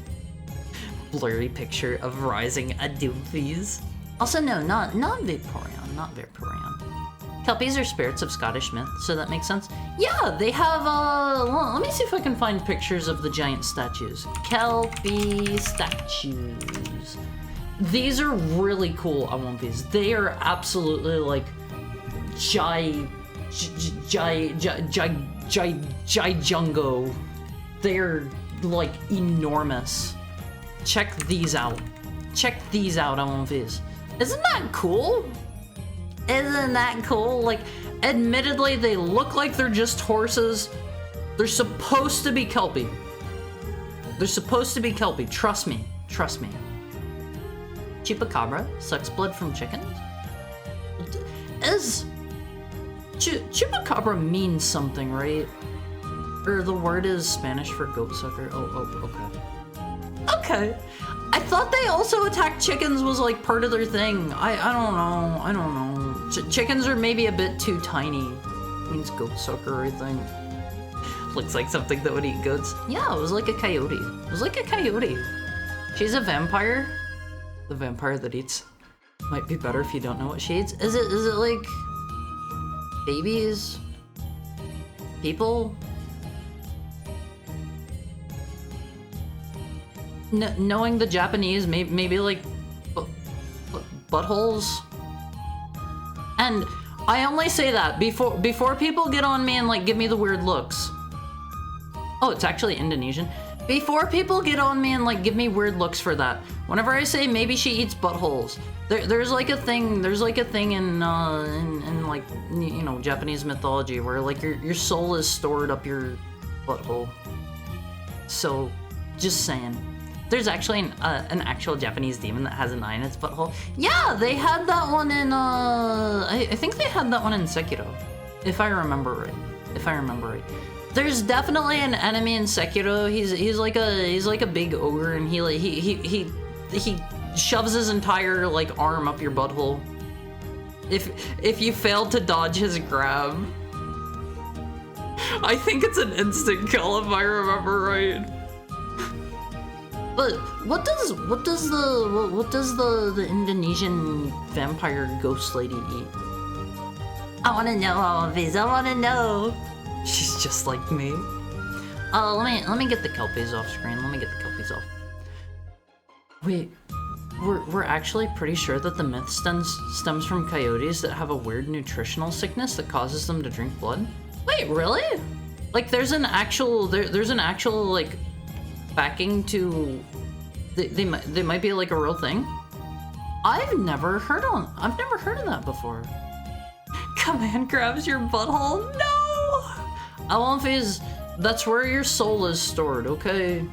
Blurry picture of rising Adoomfies. Also no, not Vaporeon, not Vaporeon. Kelpies are spirits of Scottish myth, so that makes sense. Yeah, they have, well, let me see if I can find pictures of the giant statues. Kelpie statues. These are really cool, I want these. They are absolutely, like, Jungo. They're, like, enormous. Check these out. Check these out, I want these. Isn't that cool? Isn't that cool? Like, admittedly, they look like they're just horses. They're supposed to be Kelpie. They're supposed to be Kelpie. Trust me. Trust me. Chupacabra sucks blood from chickens? Chupacabra means something, right? Or the word is Spanish for goat sucker. Oh, okay. Okay. I thought they also attacked chickens was like part of their thing. I don't know. Chickens are maybe a bit too tiny. Means goat sucker, I think. Looks like something that would eat goats. Yeah, it was like a coyote. It was like a coyote. She's a vampire. The vampire that eats. Might be better if you don't know what she eats. Is it like babies? People? Knowing the Japanese, maybe like buttholes. And I only say that before people get on me and like give me the weird looks. Oh, it's actually Indonesian. Before people get on me and like give me weird looks for that. Whenever I say maybe she eats buttholes, there's like a thing in like, you know, Japanese mythology where like your soul is stored up your butthole. So, just saying. There's actually an actual Japanese demon that has an eye in its butthole. Yeah, they had that one in, I think they had that one in Sekiro. If I remember right. There's definitely an enemy in Sekiro. He's like a big ogre, and he shoves his entire like arm up your butthole. If you fail to dodge his grab. I think it's an instant kill if I remember right. But what does the Indonesian vampire ghost lady eat? I wanna know, Alvis. I wanna know. She's just like me. Let me get the Kelpies off screen. Let me get the Kelpies off. Wait, we're actually pretty sure that the myth stems from coyotes that have a weird nutritional sickness that causes them to drink blood? Wait, really? Like, there's an actual like backing to they might be like a real thing. I've never heard of that before. Command grabs your butthole. No. Alonphase, that's where your soul is stored. Okay.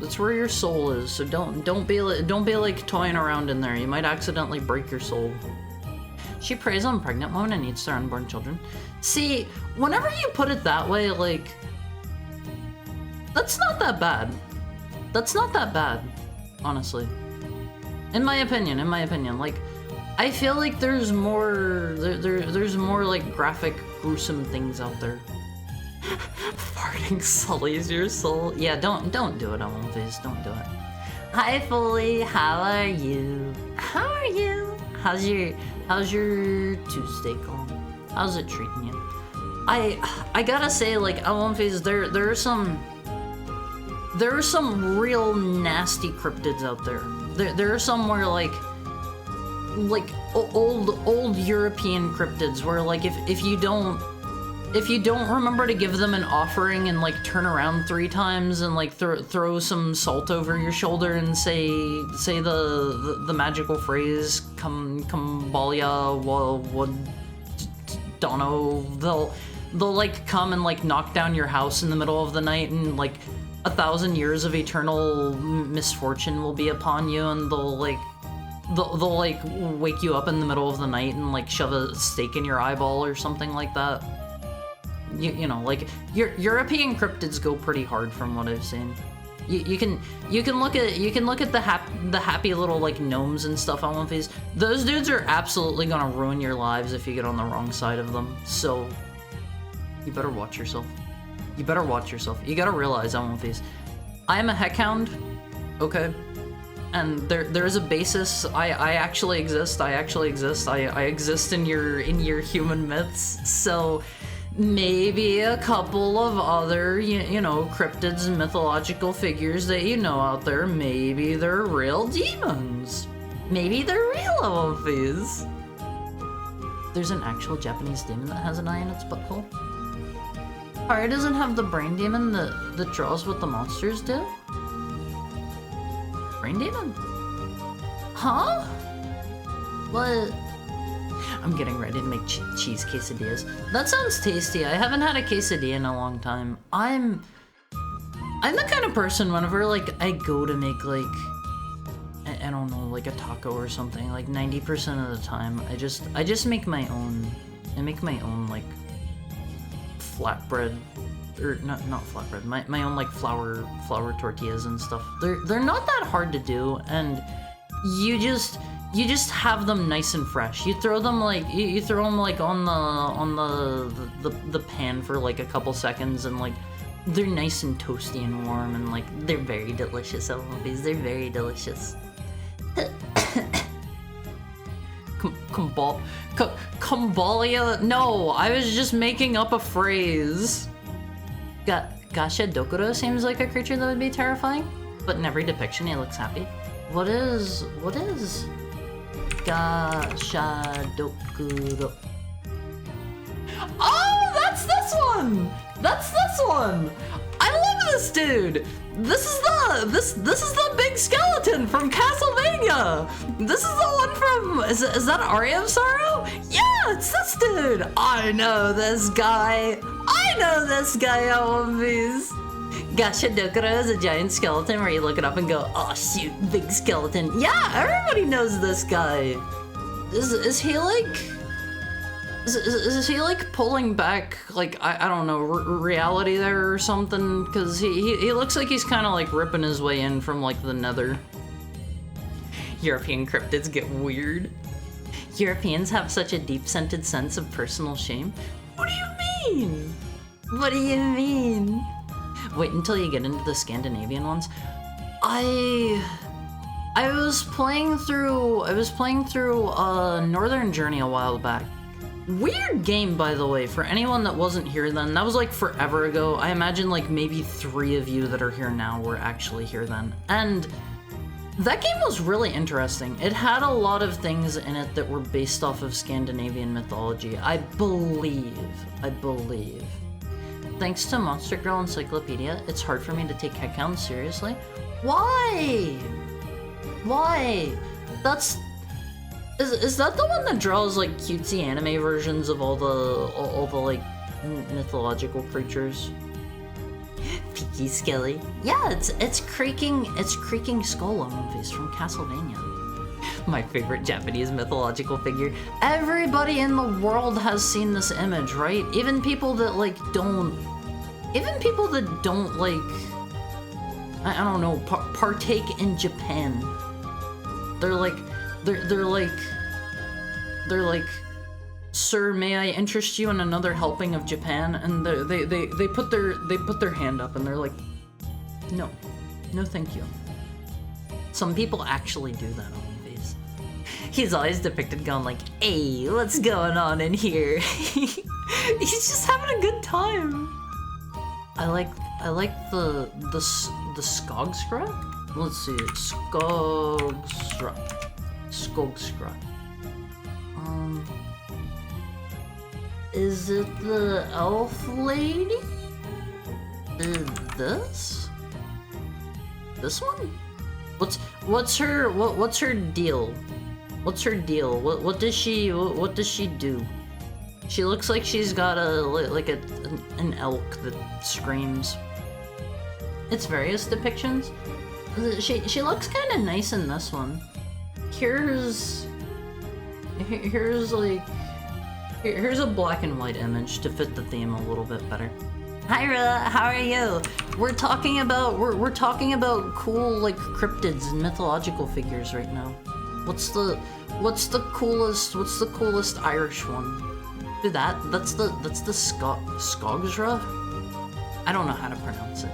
That's where your soul is. So don't be like toying around in there. You might accidentally break your soul. She preys on pregnant women and eats their unborn children. See, whenever you put it that way, like, that's not that bad. That's not that bad, honestly. In my opinion, like, I feel like there's more, there's more like graphic, gruesome things out there. Farting sullies your soul. Yeah, don't do it, Alonphase. Don't do it. Hi, Foley. How are you? How are you? How's your Tuesday going? How's it treating you? I gotta say, like, Alonphase, there are some real nasty cryptids out there. There are some where like old European cryptids where like if you don't remember to give them an offering and like turn around 3 times and like throw some salt over your shoulder and say the magical phrase Kambalia Dono, they'll like come and like knock down your house in the middle of the night, and like 1,000 years of eternal misfortune will be upon you, and they'll like wake you up in the middle of the night and like shove a stake in your eyeball or something like that. You know, like European cryptids go pretty hard from what I've seen. You can look at the happy little like gnomes and stuff on Alonphase. Those dudes are absolutely gonna ruin your lives if you get on the wrong side of them. So you better watch yourself. You better watch yourself. You gotta realize, Alonphase, I am a heckhound, okay? And there is a basis. I actually exist. I exist in your human myths. So maybe a couple of other, you know, cryptids and mythological figures that you know out there, maybe they're real demons. Maybe they're real, Alonphase. There's an actual Japanese demon that has an eye in its butthole. Hari doesn't have the brain demon that draws what the monsters do? Brain demon? Huh? What? I'm getting ready to make cheese quesadillas. That sounds tasty. I haven't had a quesadilla in a long time. I'm the kind of person, whenever like I go to make like, I don't know, like a taco or something, like 90% of the time, I just make my own. I make my own like flatbread, or not flatbread, my own like flour tortillas and stuff. They're not that hard to do, and you just have them nice and fresh. You throw them like you throw them like on the pan for like a couple seconds, and like they're nice and toasty and warm, and like they're very delicious. Alonphase, they're very delicious. Kambalia? No, I was just making up a phrase. Gasha Dokuro seems like a creature that would be terrifying, but in every depiction he looks happy. What is Gasha Dokuro? Oh, that's this one! That's this one! I love this dude! This is the big skeleton from Castlevania! This is the one from, is that Aria of Sorrow? Yeah, it's this dude! I know this guy, Alonphase. Gasha Dokuro is a giant skeleton where you look it up and go, oh shoot, big skeleton. Yeah, everybody knows this guy. Is he like... Is he like pulling back, like, I don't know, reality there or something? Because he looks like he's kind of like ripping his way in from like the nether. European cryptids get weird. Europeans have such a deep-scented sense of personal shame. What do you mean? What do you mean? Wait until you get into the Scandinavian ones. I was playing through Northern Journey a while back. Weird game, by the way, for anyone that wasn't here then. That was like forever ago. I imagine like maybe 3 of you that are here now were actually here then. And That game was really interesting. It had a lot of things in it that were based off of Scandinavian mythology. I believe. Thanks to Monster Girl Encyclopedia, it's hard for me to take headcounts seriously. Why? Is that the one that draws like cutesy anime versions of all the like mythological creatures? Peaky Skelly. Yeah, it's creaking skull movies from Castlevania. My favorite Japanese mythological figure. Everybody in the world has seen this image, right? Even people that don't like, I don't know, partake in Japan. They're like, sir, may I interest you in another helping of Japan? And they put their hand up and they're like, no, thank you. Some people actually do that on movies. He's always depicted going like, hey, what's going on in here? He's just having a good time. I like the Skogsra? Let's see, Skogsra. Is it the elf lady? This one? What's her deal? What does she do? She looks like she's got an elk that screams. It's various depictions. She looks kind of nice in this one. Here's a black and white image to fit the theme a little bit better. Hi Rilla, how are you? We're talking about cool like cryptids and mythological figures right now. What's the coolest Irish one? Do that. That's the Skogsra? I don't know how to pronounce it.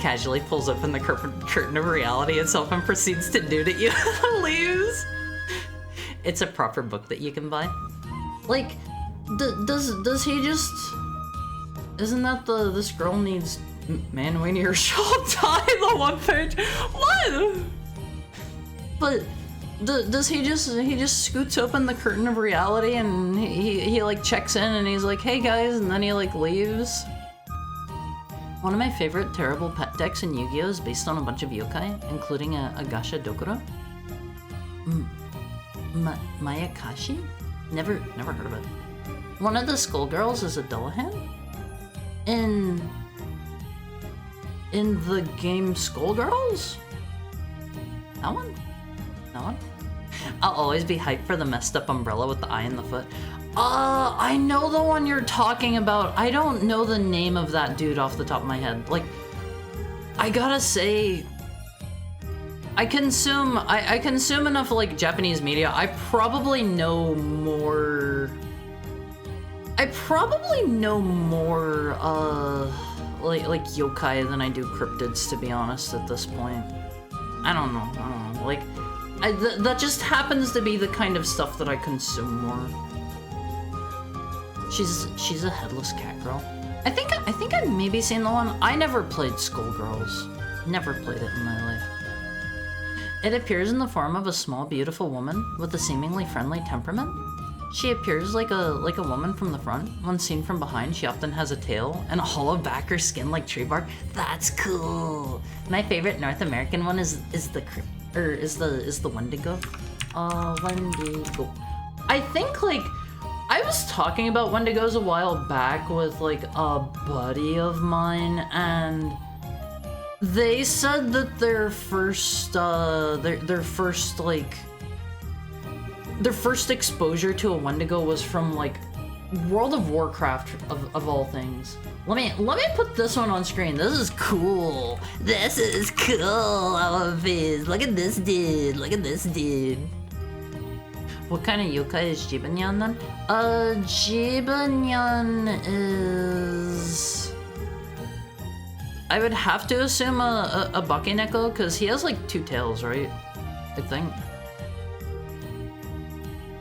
Casually pulls open the curtain of reality itself and proceeds to nude at you. Leaves. It's a proper book that you can buy. Like, does he just? Isn't that this girl needs man we near shall die? The one page. What? But does he just scoots open the curtain of reality and he like checks in and he's like, hey guys, and then he like leaves. One of my favorite terrible pet decks in Yu-Gi-Oh! Is based on a bunch of yokai, including a Gasha Dokuro. Mayakashi? Never heard of it. One of the Skullgirls is a Dullahan. In the game Skullgirls? That one? I'll always be hyped for the messed up umbrella with the eye in the foot. I know the one you're talking about. I don't know the name of that dude off the top of my head. Like, I gotta say, I consume enough like Japanese media. I probably know more like yokai than I do cryptids, to be honest, at this point. I don't know. Like, that just happens to be the kind of stuff that I consume more. She's a headless cat girl. I think I've maybe seen the one. I never played Skullgirls. Never played it in my life. It appears in the form of a small, beautiful woman with a seemingly friendly temperament. She appears like a woman from the front. When seen from behind, she often has a tail and a hollow back or skin like tree bark. That's cool. My favorite North American one is the Wendigo. Wendigo. I think like I was talking about Wendigos a while back with like a buddy of mine, and they said that their first exposure to a Wendigo was from like World of Warcraft of all things. Let me put this one on screen. This is cool. I love this. Look at this dude. What kind of yokai is Jibanyan then? Jibanyan is... I would have to assume a Bakeneko, because he has like 2 tails, right? I think.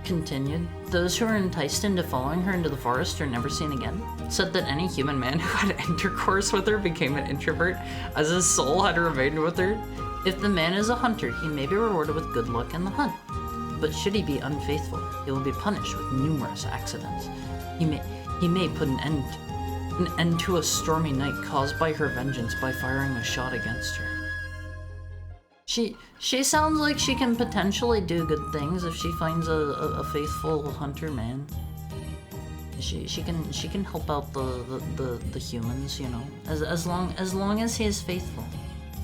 Continued. Those who are enticed into following her into the forest are never seen again. Said that any human man who had intercourse with her became an introvert, as his soul had remained with her. If the man is a hunter, he may be rewarded with good luck in the hunt. But should he be unfaithful, he will be punished with numerous accidents. He may put an end to a stormy night caused by her vengeance by firing a shot against her. She sounds like she can potentially do good things if she finds a faithful hunter man. She can help out the humans, you know, as long as he is faithful.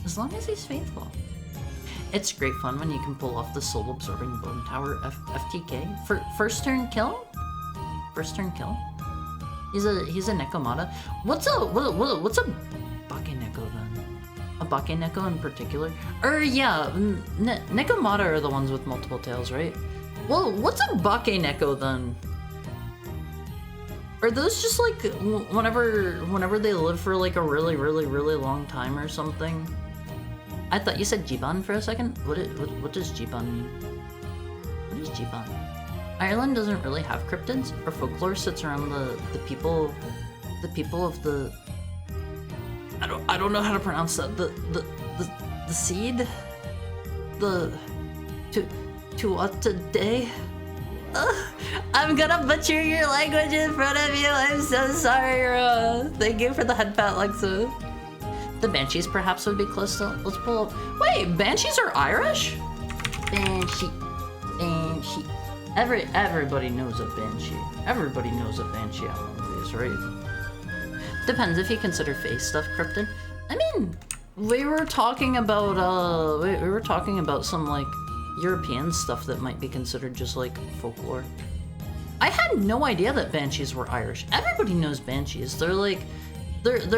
As long as he's faithful. It's great fun when you can pull off the soul-absorbing bone tower FTK. First turn kill? First turn kill? He's a Nekomata. What's a Bakeneko then? A Bakeneko in particular? Yeah, Nekomata are the ones with multiple tails, right? Well, what's a Bakeneko then? Are those just like whenever they live for like a really long time or something? I thought you said Jiban for a second. What does Jiban mean? What is Jiban? Ireland doesn't really have cryptids. Our folklore sits around the people of the. I don't know how to pronounce that. The seed. The Tuatha. I'm gonna butcher your language in front of you. I'm so sorry. Thank you for the head pat, Lexa. The Banshees perhaps would be close to. Let's pull up. Wait, Banshees are Irish? Banshee. Everybody knows a Banshee. Everybody knows a Banshee out of these, right? Depends if you consider face stuff cryptid. I mean, we were talking about some like European stuff that might be considered just like folklore. I had no idea that Banshees were Irish. Everybody knows Banshees. They're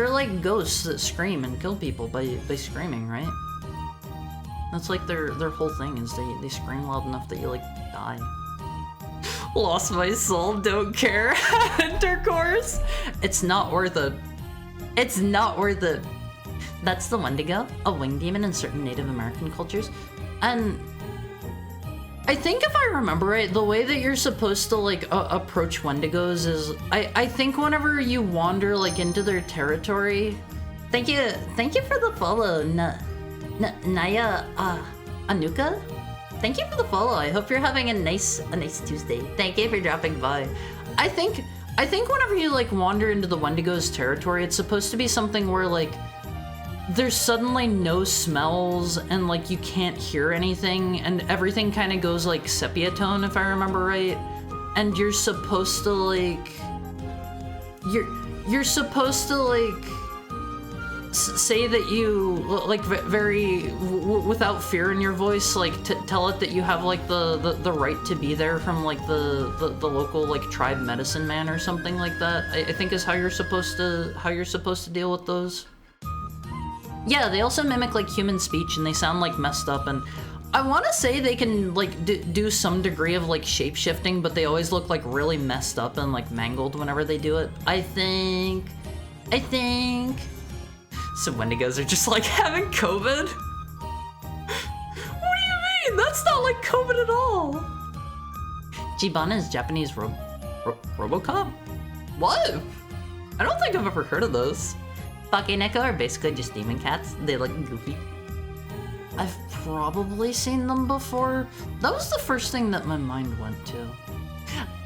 like ghosts that scream and kill people by screaming, right? That's like their whole thing is they scream loud enough that you like die. Lost my soul, don't care. Intercourse. It's not worth it. It's not worth it. That's the Wendigo, a winged demon in certain Native American cultures. And I think if I remember right, the way that you're supposed to like approach Wendigos is, I think whenever you wander like into their territory. Thank you for the follow, Naya Anuka. Thank you for the follow. I hope you're having a nice Tuesday. Thank you for dropping by. I think whenever you like wander into the Wendigo's territory, it's supposed to be something where like there's suddenly no smells and like you can't hear anything and everything kind of goes like sepia tone if I remember right, and you're supposed to like you're supposed to like say that you like very without fear in your voice, like tell it that you have like the right to be there from like the local like tribe medicine man or something like that. I think is how you're supposed to deal with those. Yeah, they also mimic like human speech and they sound like messed up, and I want to say they can like do some degree of like shape shifting, but they always look like really messed up and like mangled whenever they do it. I think so Wendigos are just like having COVID? What do you mean? That's not like COVID at all. Jibana is Japanese Robocop? What? I don't think I've ever heard of those. Bakeneko are basically just demon cats. They look goofy. I've probably seen them before. That was the first thing that my mind went to.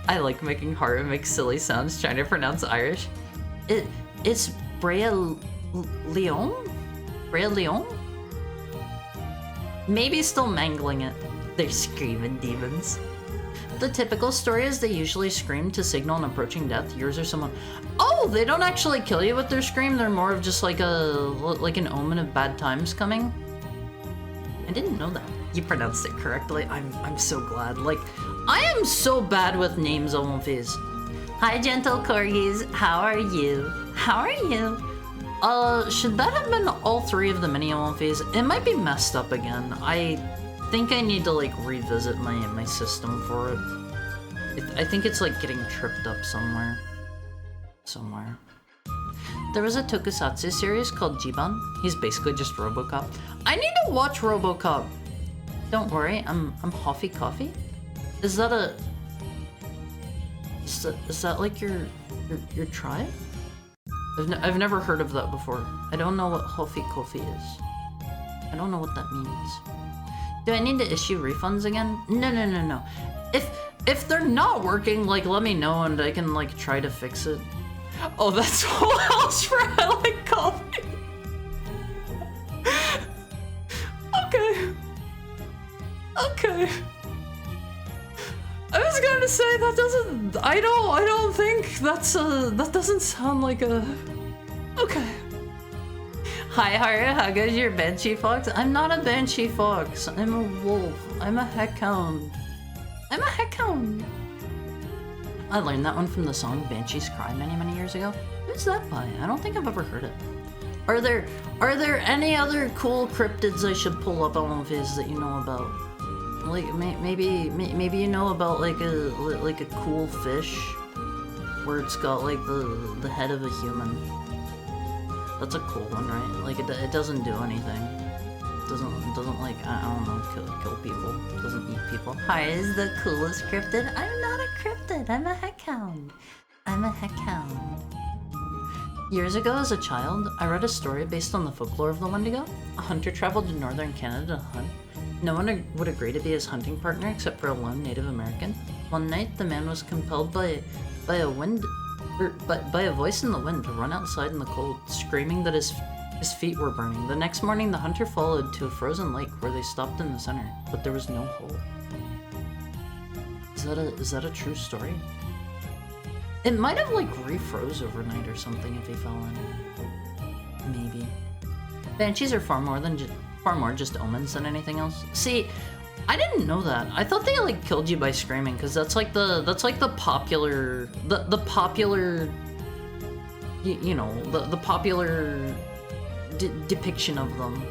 I like making Haru make silly sounds trying to pronounce Irish. It's Brea Leon? Brea Leon? Maybe still mangling it. They're screaming demons. The typical story is they usually scream to signal an approaching death. Yours or someone. Oh, they don't actually kill you with their scream. They're more of just like an omen of bad times coming. I didn't know that. You pronounced it correctly. I'm so glad. Like, I am so bad with names, Omofis. Hi, gentle corgis. How are you? How are you? Should that have been all three of the mini Omofis? It might be messed up again. I think I need to like revisit my system for it. I think it's like getting tripped up somewhere. There was a tokusatsu series called Jiban. He's basically just RoboCop. I need to watch RoboCop. Don't worry, I'm Hoffy Coffee. Is that like your tribe? I've never heard of that before. I don't know what Hoffy Coffee is. I don't know what that means. Do I need to issue refunds again? No. If they're not working, like, let me know and I can, like, try to fix it. Oh, that's Welsh for I like coffee. Okay. I was going to say that doesn't. I don't think that's that doesn't sound like a. Okay. Hi, Haru. How goes your Banshee Fox? I'm not a Banshee Fox. I'm a wolf. I'm a heckhound. I learned that one from the song Banshees Cry many years ago. Who's that by? I don't think I've ever heard it. Are there any other cool cryptids I should pull up on Viz that you know about? Like maybe you know about like a cool fish where it's got like the head of a human. That's a cool one, right? Like it doesn't do anything. It doesn't like I don't know kill people. It doesn't eat people. Hi, is the coolest cryptid? I'm not a cryptid. I'm a heckhound. Years ago, as a child, I read a story based on the folklore of the Wendigo. A hunter traveled to northern Canada to hunt. No one would agree to be his hunting partner except for a lone Native American. One night, the man was compelled by a voice in the wind to run outside in the cold, screaming that his feet were burning. The next morning, the hunter followed to a frozen lake where they stopped in the center, but there was no hole. Is that a true story? It might have like refroze overnight or something if he fell in. Maybe. Banshees are far more just omens than anything else. See, I didn't know that. I thought they like killed you by screaming because that's like the popular you know the popular depiction of them.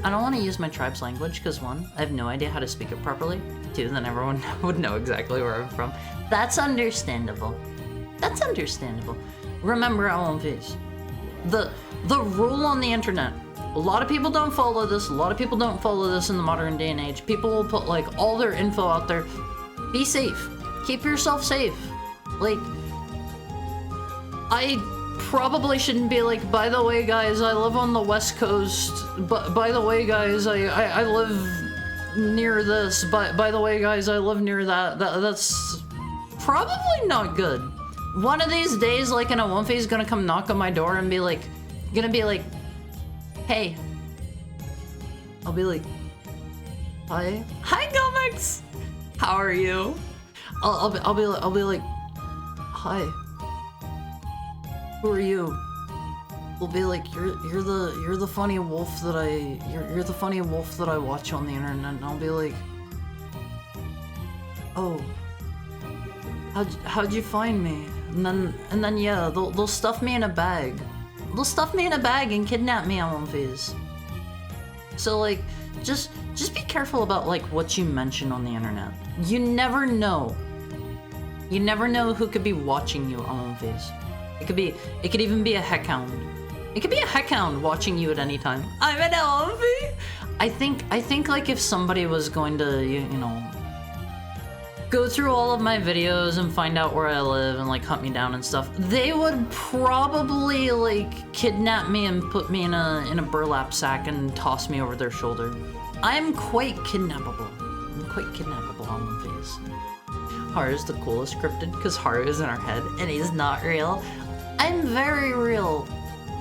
I don't want to use my tribe's language because 1, I have no idea how to speak it properly. 2, then everyone would know exactly where I'm from. That's understandable. Remember, Alonvis, the rule on the internet. A lot of people don't follow this. A lot of people don't follow this in the modern day and age. People will put like all their info out there. Be safe. Keep yourself safe. Like, I probably shouldn't be like, by the way, guys, I live on the West Coast. But by the way, guys, I live near this. But by the way, guys, I live near that. That's probably not good. One of these days, like, an Awumfi is gonna come knock on my door and be like, hey. I'll be like, hi, Gomix. How are you? I'll be like, hi. Who are you? We'll be like, you're the funny wolf that you're the funny wolf that I watch on the internet. And I'll be like, oh, how'd you find me? And then yeah, they'll stuff me in a bag. They'll stuff me in a bag and kidnap me on Phase. So like, just be careful about like what you mention on the internet. You never know. You never know who could be watching you on Phase. It could even be a heckhound. It could be a heckhound watching you at any time. I'm an LMV. I think like if somebody was going to, you know, go through all of my videos and find out where I live and like hunt me down and stuff, they would probably like kidnap me and put me in a burlap sack and toss me over their shoulder. I'm quite kidnappable. On the face. Haru's the coolest cryptid because Haru is in our head and he's not real. I'm very real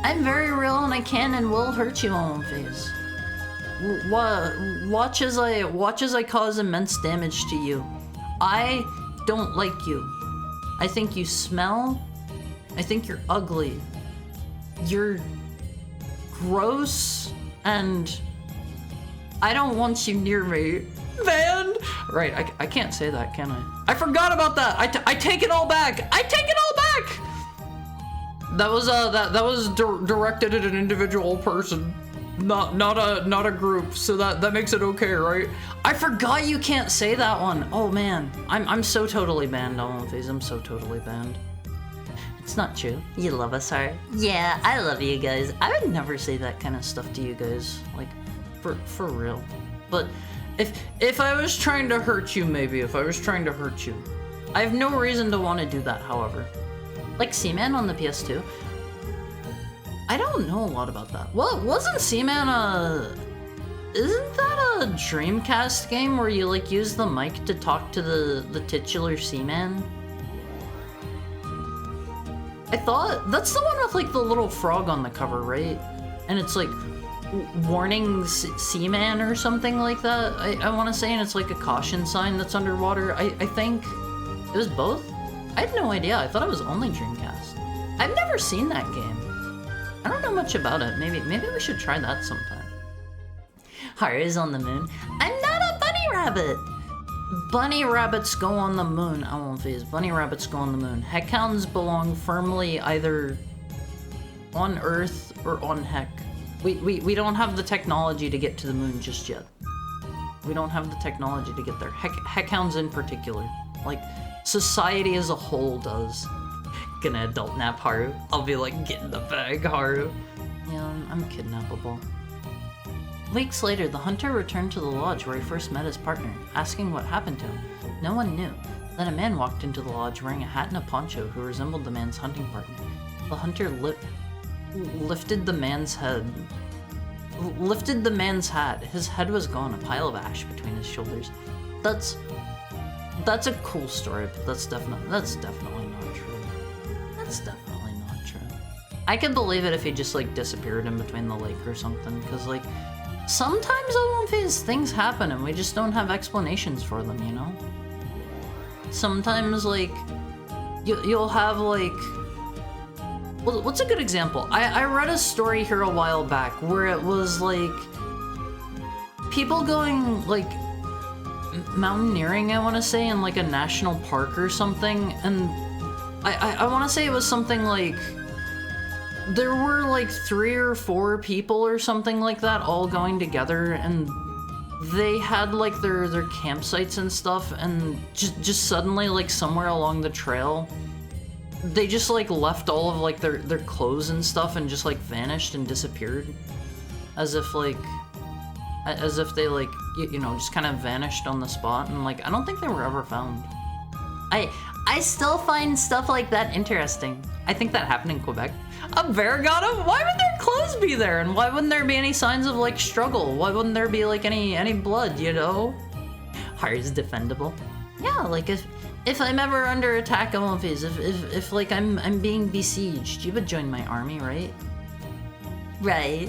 and I can and will hurt you on face. Watch as I cause immense damage to you. I don't like you. I think you smell. I think you're ugly. You're gross, and I don't want you near me. Man! Right, I can't say that, can I? I forgot about that! I take it all back! I take it all back! That was directed at an individual person. Not a group, so that makes it okay, right? I forgot you can't say that one. Oh man, I'm so totally banned on Phase. I'm so totally banned. It's not true. You love us, Haru. Yeah, I love you guys. I would never say that kind of stuff to you guys, like for real. But if I was trying to hurt you, maybe if I was trying to hurt you, I have no reason to want to do that. However, like Seaman on the PS2. I don't know a lot about that. Well, wasn't Seaman isn't that a Dreamcast game where you like use the mic to talk to the titular Seaman? I thought that's the one with like the little frog on the cover, right? And it's like warning Seaman or something like that. I want to say, and it's like a caution sign that's underwater. I think it was both. I had no idea. I thought it was only Dreamcast. I've never seen that game. I don't know much about it. Maybe we should try that sometime. Haru's on the moon. I'm not a bunny rabbit. Bunny rabbits go on the moon. I won't phase. Bunny rabbits go on the moon. Heckhounds belong firmly either on Earth or on Heck. We don't have the technology to get to the moon just yet. We don't have the technology to get there. Heckhounds in particular. Like, society as a whole does. Gonna adult nap Haru. I'll be like, get in the bag, Haru. Yeah, I'm kidnappable. Weeks later, the hunter returned to the lodge where he first met his partner, asking what happened to him. No one knew. Then a man walked into the lodge wearing a hat and a poncho who resembled the man's hunting partner. The hunter lifted the man's head. Lifted the man's hat. His head was gone, a pile of ash between his shoulders. That's a cool story, but that's definitely not true. That's definitely not true. I could believe it if he just like disappeared in between the lake or something, because like sometimes things happen and we just don't have explanations for them, you know? Sometimes like you'll have like, well, what's a good example? I read a story here a while back where it was like people going like mountaineering, I want to say, in like a national park or something, and I want to say it was something like there were like 3 or 4 people or something like that all going together, and they had like their campsites and stuff, and just suddenly like somewhere along the trail they just like left all of like their clothes and stuff and just like vanished and disappeared, as if they like you know just kind of vanished on the spot, and like I don't think they were ever found. I still find stuff like that interesting. I think that happened in Quebec. A bear got him? Why would their clothes be there? And why wouldn't there be any signs of like struggle? Why wouldn't there be like any blood, you know? Haru's defendable. Yeah, like if I'm ever under attack, I won't phase. If like I'm being besieged, you would join my army, right? Right.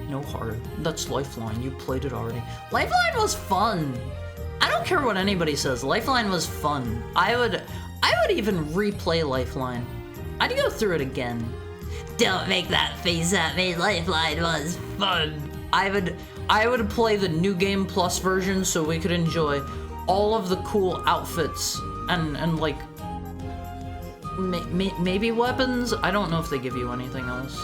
No, Haru. That's Lifeline. You played it already. Lifeline was fun. I don't care what anybody says. Lifeline was fun. I would even replay Lifeline. I'd go through it again. Don't make that face at me. Lifeline was fun. I would play the New Game Plus version so we could enjoy all of the cool outfits and like maybe weapons. I don't know if they give you anything else.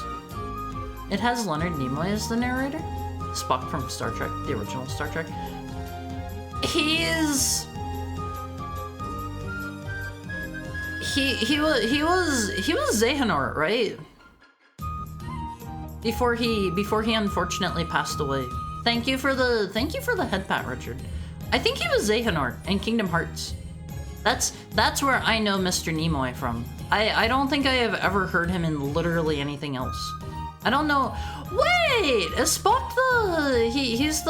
It has Leonard Nimoy as the narrator. Spock from Star Trek, the original Star Trek. He was Xehanort, right? Before he unfortunately passed away. Thank you for the head pat, Richard. I think he was Xehanort in Kingdom Hearts. That's where I know Mr. Nimoy from. I don't think I have ever heard him in literally anything else. I don't know. Wait, is Spock he's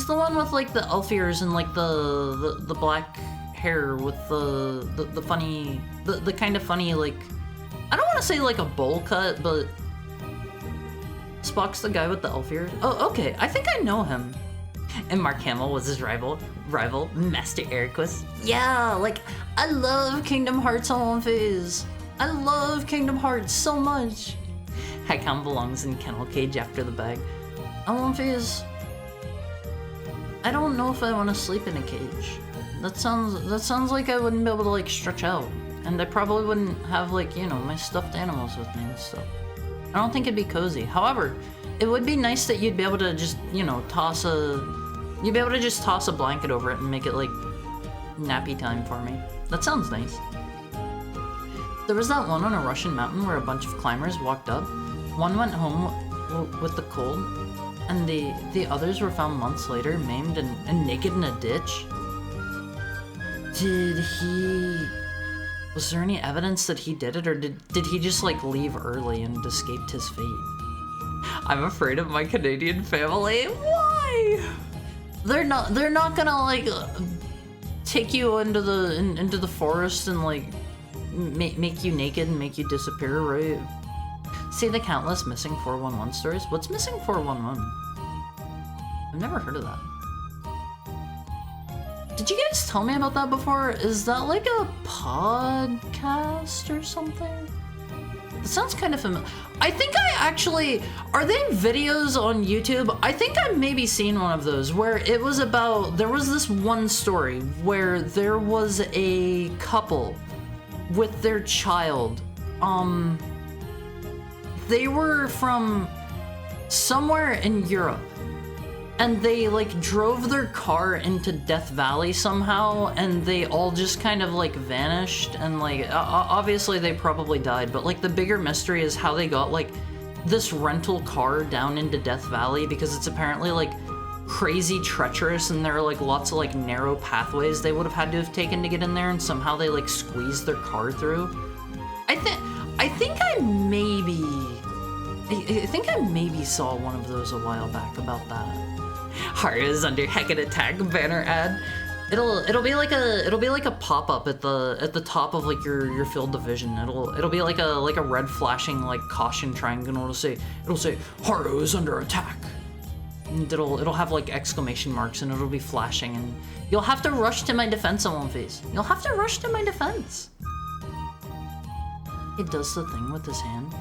the one with like the elf ears and like the black hair with the funny the kind of funny, like, I don't want to say like a bowl cut, but Spock's the guy with the elf ears. Oh, okay. I think I know him. And Mark Hamill was his rival, Master Erquist. Yeah, like, I love Kingdom Hearts on Phase. I love Kingdom Hearts so much. Heckhound belongs in kennel cage after the bag. On Phase, I don't know if I want to sleep in a cage. That sounds like I wouldn't be able to like stretch out, and I probably wouldn't have like, you know, my stuffed animals with me and stuff. I don't think it'd be cozy. However, it would be nice that you'd be able to just, you know, toss a blanket over it and make it like nappy time for me. That sounds nice. There was that one on a Russian mountain where a bunch of climbers walked up. One went home with the cold, and the others were found months later, maimed and naked in a ditch. Was there any evidence that he did it, or did he just like leave early and escaped his fate? I'm afraid of my Canadian family. Why? They're not gonna like take you into the forest and like make you naked and make you disappear, right? See the countless missing 411 stories? What's missing 411? I've never heard of that. Did you guys tell me about that before? Is that like a podcast or something? It sounds kind of familiar. I think I actually... Are they videos on YouTube? I think I've maybe seen one of those where it was about... There was this one story where there was a couple with their child. They were from somewhere in Europe. And they like drove their car into Death Valley somehow, and they all just kind of like vanished, and like obviously they probably died, but like the bigger mystery is how they got like this rental car down into Death Valley, because it's apparently like crazy treacherous and there are like lots of like narrow pathways they would have had to have taken to get in there, and somehow they like squeezed their car through. I think I maybe saw one of those a while back about that. Haru's under Heckin' Attack banner ad. It'll be like a pop-up at the top of like your field of vision. It'll be like a red flashing like caution triangle. It'll say Haru is under attack. And it'll have like exclamation marks, and it'll be flashing, and you'll have to rush to my defense on One Piece. You'll have to rush to my defense. It does the thing with his hand.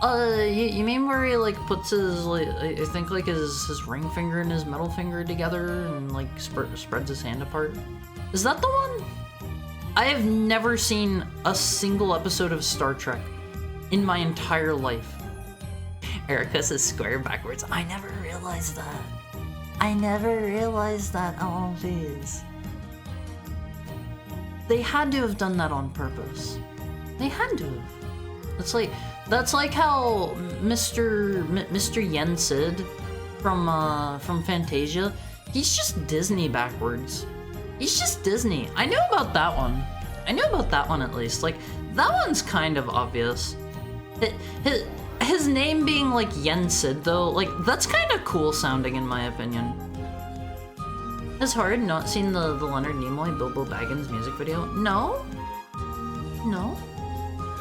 You mean where he like puts his like I think like his ring finger and his middle finger together and like spreads his hand apart? Is that the one? I have never seen a single episode of Star Trek in my entire life. Erica says square backwards. I never realized that. Oh, jeez. They had to have done that on purpose. They had to have. That's like how Mr. Yen Sid from Fantasia, he's just Disney backwards. He's just Disney. I know about that one. At least. Like, that one's kind of obvious. His name being like Yen Sid though, like, that's kind of cool sounding in my opinion. Has Hard not seen the Leonard Nimoy Bilbo Baggins music video? No?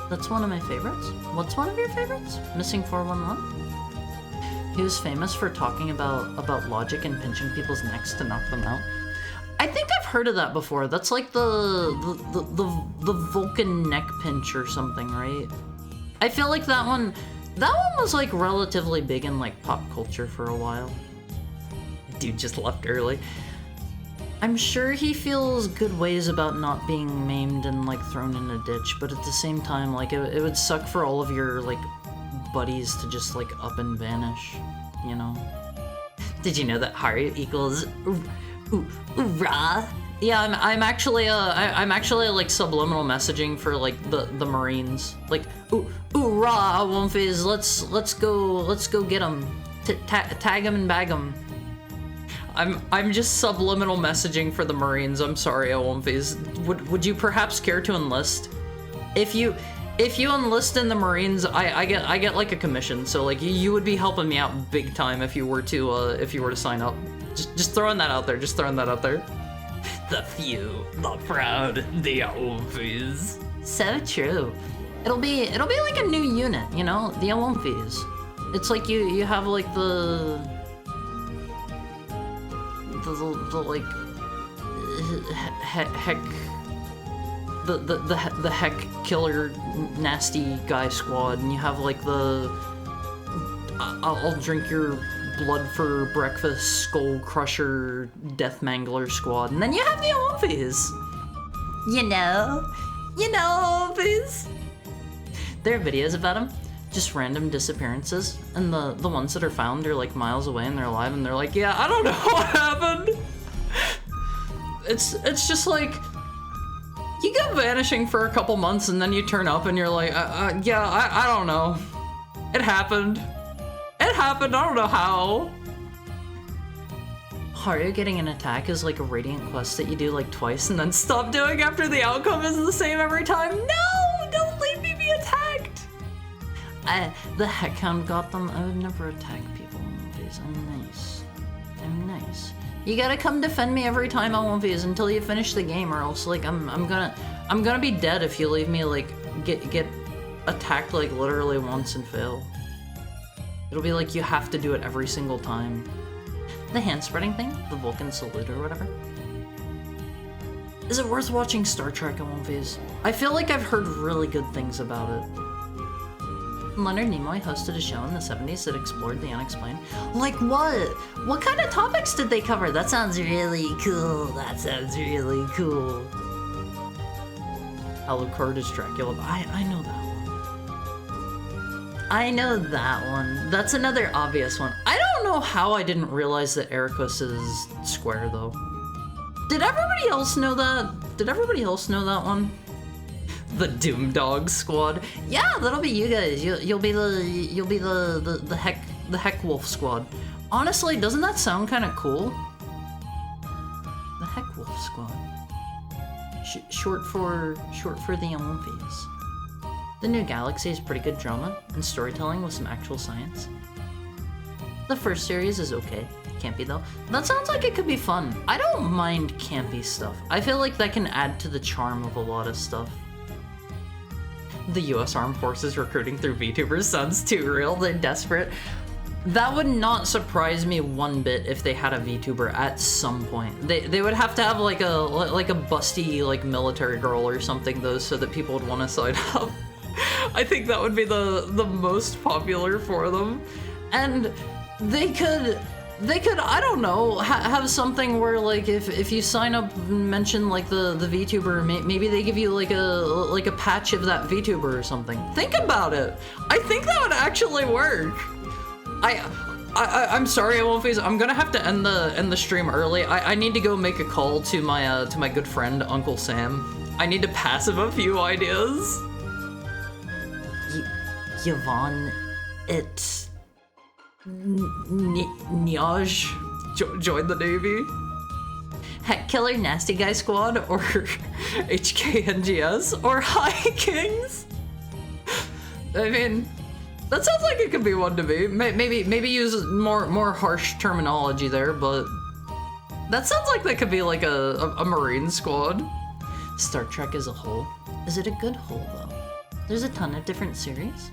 That's one of my favorites. What's one of your favorites? Missing 411? He was famous for talking about logic and pinching people's necks to knock them out. I think I've heard of that before. That's like the Vulcan neck pinch or something, right? I feel like that one was like relatively big in like pop culture for a while. Dude just left early. I'm sure he feels good ways about not being maimed and like thrown in a ditch, but at the same time, like it would suck for all of your like buddies to just like up and vanish, you know? Did you know that Haru equals Ra? Yeah, I'm actually like subliminal messaging for like the Marines. Like Ra, One Piece, let's go get him. Tag him and bag him. I'm just subliminal messaging for the Marines. I'm sorry, One Piece. Would you perhaps care to enlist? If you enlist in the Marines, I get like a commission. So like you would be helping me out big time if you were to sign up. Just throwing that out there. The few, the proud, the One Piece. So true. It'll be like a new unit, you know, the One Piece. It's like you have like the like heck the heck killer nasty guy squad, and you have like the I'll drink your blood for breakfast skull crusher death mangler squad, and then you have the One Piece. You know One Piece. There are videos about him. Just random disappearances, and the ones that are found are like miles away and they're alive, and they're like, yeah, I don't know what happened. It's just like you go vanishing for a couple months and then you turn up and you're like, yeah, I don't know. It happened. I don't know how. Haru getting an attack is like a radiant quest that you do like twice and then stop doing after the outcome is the same every time. No! Don't leave me be attacked! The Heckhound got them. I would never attack people on One Piece. I'm nice. I'm nice. You gotta come defend me every time on One Piece until you finish the game, or else like I'm gonna be dead if you leave me like get attacked like literally once and fail. It'll be like you have to do it every single time. The hand spreading thing? The Vulcan salute or whatever? Is it worth watching Star Trek in One Piece? I feel like I've heard really good things about it. Leonard Nimoy hosted a show in the 70s that explored the unexplained. Like what? What kind of topics did they cover? That sounds really cool. That sounds really cool. Alucard is Dracula. I know that one. I know that one. That's another obvious one. I don't know how I didn't realize that Ericus is square though. Did everybody else know that? Did everybody else know that one? The Doom Dog Squad. Yeah, that'll be you guys. You'll be the Heck Wolf Squad. Honestly, doesn't that sound kind of cool? The Heck Wolf Squad. Short for the Olympians. The New Galaxy is pretty good drama and storytelling with some actual science. The first series is okay. Campy though. That sounds like it could be fun. I don't mind campy stuff. I feel like that can add to the charm of a lot of stuff. The US Armed Forces recruiting through VTubers sounds too real. They're desperate. That would not surprise me one bit if they had a VTuber at some point. They would have to have like a busty like military girl or something though, so that people would want to sign up. I think that would be the most popular for them, and they could I don't know have something where like if you sign up and mention like the VTuber, maybe they give you like a patch of that VTuber or something. Think about it. I think that would actually work. I'm sorry, I won't face. I'm gonna have to end the stream early. I need to go make a call to my good friend Uncle Sam. I need to pass him a few ideas. Yvonne, it's Niaj join the Navy. Heck Killer Nasty Guy Squad or HKNGS or High Kings. I mean, that sounds like it could be one to me. Maybe use more harsh terminology there, but that sounds like that could be like a Marine squad. Star Trek as a whole. Is it a good whole though? There's a ton of different series.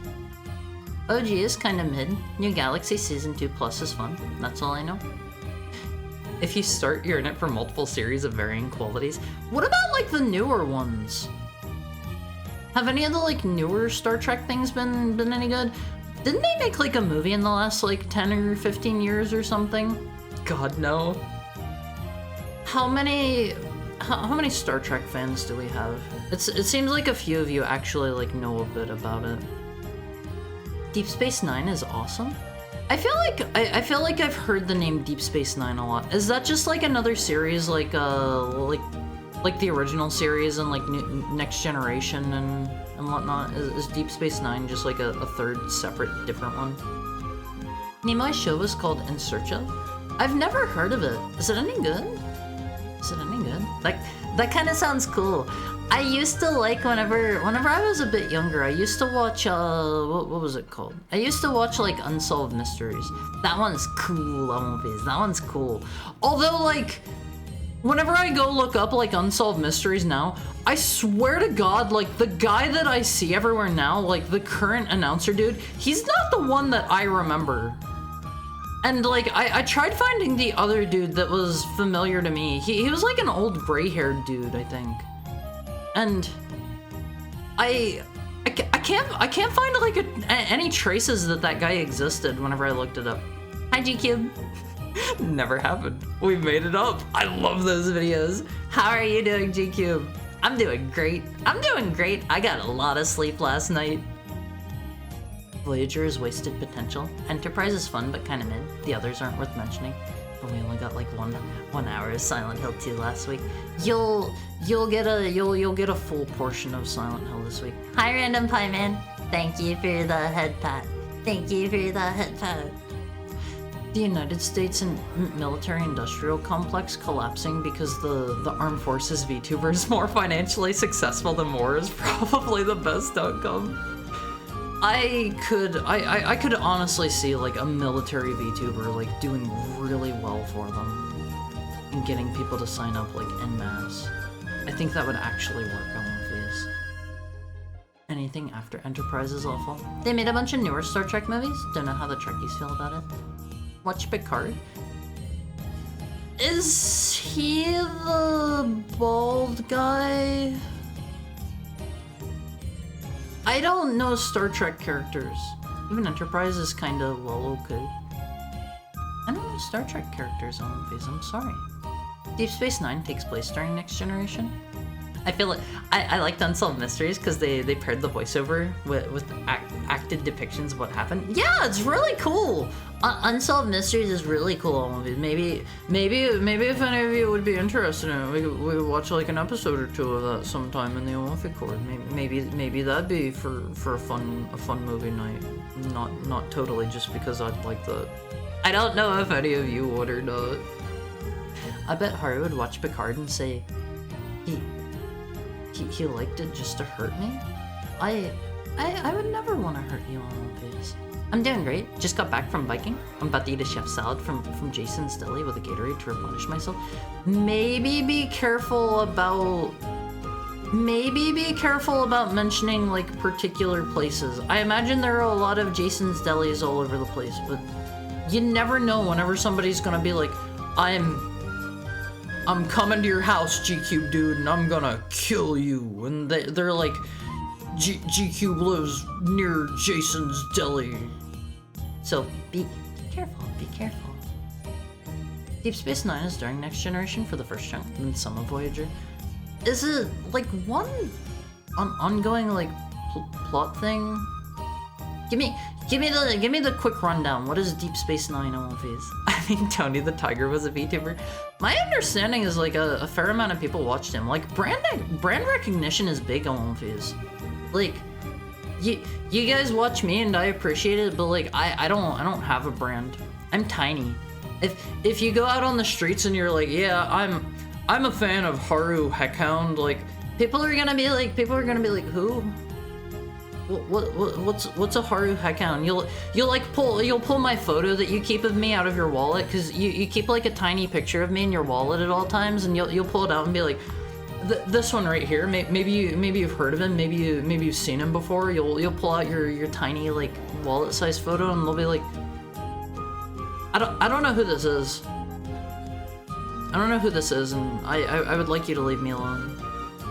OG is kinda mid. New Galaxy Season 2 Plus is fun. That's all I know. If you start, you're in it for multiple series of varying qualities. What about like the newer ones? Have any of the like newer Star Trek things been any good? Didn't they make like a movie in the last like 10 or 15 years or something? God, no. How many Star Trek fans do we have? It seems like a few of you actually like know a bit about it. Deep Space Nine is awesome. I feel like I've heard the name Deep Space Nine a lot. Is that just like another series like the original series and like Next Generation and whatnot? Is Deep Space Nine just like a third separate different one? Nimoy's show was called In Search Of. I've never heard of it. Is it any good? Is it any good? That kind of sounds cool. I used to like whenever I was a bit younger, I used to watch what was it called? I used to watch like Unsolved Mysteries. That one's cool, that one's cool. Although like whenever I go look up like Unsolved Mysteries now, I swear to God, like the guy that I see everywhere now, like the current announcer dude, he's not the one that I remember. And like I tried finding the other dude that was familiar to me. He was like an old gray-haired dude, I think. And I can't find like any traces that guy existed whenever I looked it up. Hi G-Cube. Never happened. We made it up. I love those videos. How are you doing, G-Cube? I'm doing great. I got a lot of sleep last night. Voyager is wasted potential. Enterprise is fun but kind of mid. The others aren't worth mentioning. But we only got like one hour of Silent Hill 2 last week. You'll get a full portion of Silent Hill this week. Hi Random Pie Man. Thank you for the head pat. the United States and military-industrial complex collapsing because the armed forces VTuber is more financially successful than war is probably the best outcome. I could honestly see like a military VTuber like doing really well for them and getting people to sign up like en masse. I think that would actually work on one of these. Anything after Enterprise is awful. They made a bunch of newer Star Trek movies. Don't know how the Trekkies feel about it. Watch Picard. Is he the bald guy? I don't know Star Trek characters. Even Enterprise is kind of, well, okay. I don't know Star Trek characters on One Piece, I'm sorry. Deep Space Nine takes place during Next Generation. I feel like I liked Unsolved Mysteries because they paired the voiceover with acted depictions of what happened. Yeah, it's really cool. Unsolved Mysteries is really cool. Maybe if any of you would be interested in it, we could watch like an episode or two of that sometime in the Amalfi Accord. Maybe that'd be for a fun movie night. Not totally just because I'd like that. I don't know if any of you would or not. I bet Haru would watch Picard and say, he liked it just to hurt me? I would never want to hurt you on One Piece. I'm doing great. Just got back from biking. I'm about to eat a chef salad from Jason's Deli with a Gatorade to replenish myself. Maybe be careful about mentioning like particular places. I imagine there are a lot of Jason's Delis all over the place, but you never know whenever somebody's gonna be like, I'm coming to your house, GQ dude, and I'm gonna kill you. And they're like, GQ lives near Jason's Deli. So be careful, be careful. Deep Space Nine is during Next Generation for the first chunk, and some of Voyager. Is it like one ongoing like plot thing? Give me the quick rundown. What is Deep Space Nine on One Piece? I mean, Tony the Tiger was a VTuber. My understanding is like a fair amount of people watched him. Like brand recognition is big on One Piece. Like you guys watch me and I appreciate it, but like I don't have a brand. I'm tiny. If you go out on the streets and you're like, yeah, I'm a fan of Haru Heckhound, like people are gonna be like, who? What's a Haru Heckhound? You'll pull my photo that you keep of me out of your wallet, because you keep like a tiny picture of me in your wallet at all times, and you'll pull it out and be like, this one right here. Maybe you've heard of him. Maybe you've seen him before. You'll pull out your tiny like wallet size photo, and they'll be like, I don't know who this is. I don't know who this is, and I would like you to leave me alone.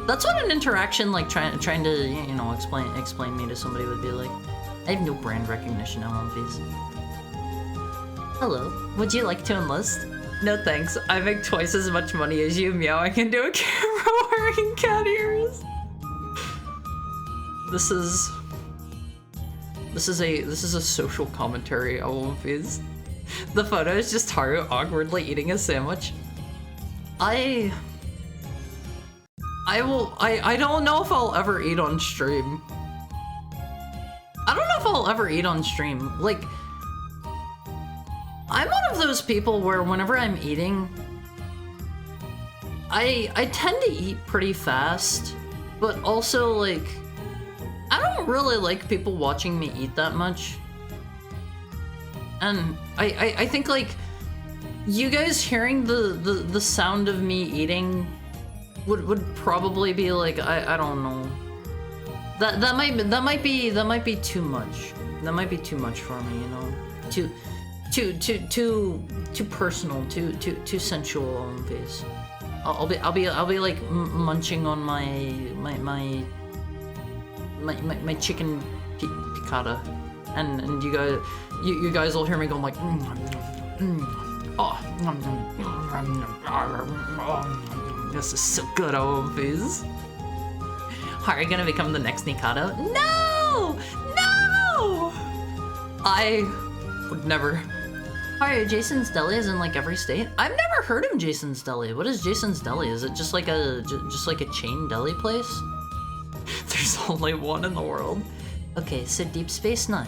That's what an interaction like trying to, you know, explain me to somebody would be like. I have no brand recognition on One Piece. Hello, would you like to enlist? No thanks, I make twice as much money as you meowing into a camera wearing cat ears. This is a social commentary on One Piece. The photo is just Haru awkwardly eating a sandwich. I don't know if I'll ever eat on stream. I don't know if I'll ever eat on stream. Like, I'm one of those people where whenever I'm eating, I tend to eat pretty fast, but also like, I don't really like people watching me eat that much. And I think like, you guys hearing the sound of me eating would probably be like, I don't know. That might be too much. That might be too much for me, you know. Too personal, too sensual on face. I'll be like munching on my chicken piccata, and you guys will hear me going like, oh, this is so good, One Piece. Are you gonna become the next Nikado? No! I would never. Alright, Jason's Deli is in like every state. I've never heard of Jason's Deli. What is Jason's Deli? Is it just like a chain deli place? There's only one in the world. Okay, so Deep Space Nine.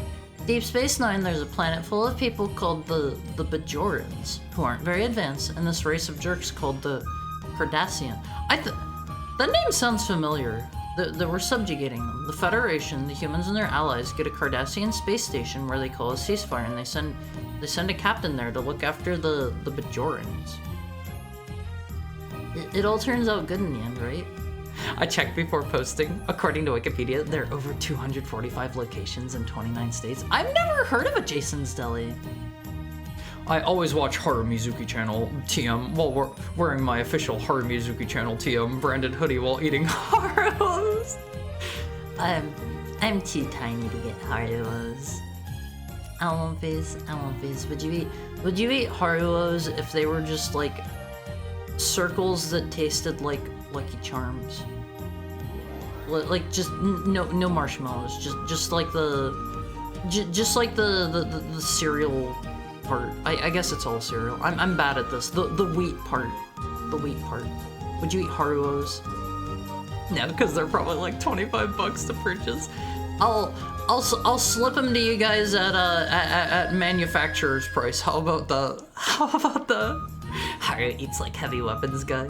Deep Space Nine, there's a planet full of people called the Bajorans, who aren't very advanced, and this race of jerks called the Cardassian. That name sounds familiar. That we're subjugating them. The Federation, the humans and their allies, get a Cardassian space station where they call a ceasefire, and they send a captain there to look after the Bajorans. It all turns out good in the end, right? I checked before posting. According to Wikipedia, there are over 245 locations in 29 states. I've never heard of a Jason's Deli. I always watch Haru Mizuki Channel TM while wearing my official Haru Mizuki Channel TM branded hoodie while eating Haruos. I'm too tiny to get Haruos. Almonfizz, would you eat Haruos if they were just like circles that tasted like Lucky Charms? Like just no marshmallows, just like the cereal part. I guess it's all cereal. I'm bad at this. The wheat part. The wheat part. Would you eat Haruos? No, because they're probably like $25 to purchase. I'll slip them to you guys at manufacturer's price. How about that? Haru eats like heavy weapons guy.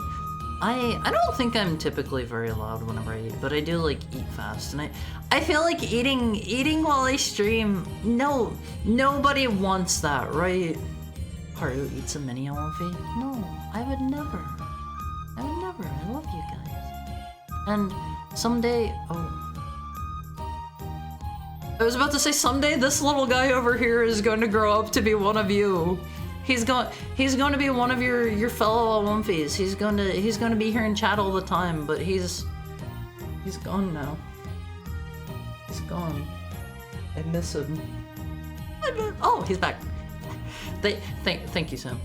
I don't think I'm typically very loud whenever I eat, but I do like eat fast, and I feel like eating while I stream. No, nobody wants that, right? Haru eats a mini Almonfizz? No, I would never. I love you guys. And someday, I was about to say someday this little guy over here is going to grow up to be one of you. He's going to be one of your fellow Almonfizz. He's going to be here in chat all the time, but he's gone now. He's gone. I miss him. Oh, he's back. Thank you, Sam.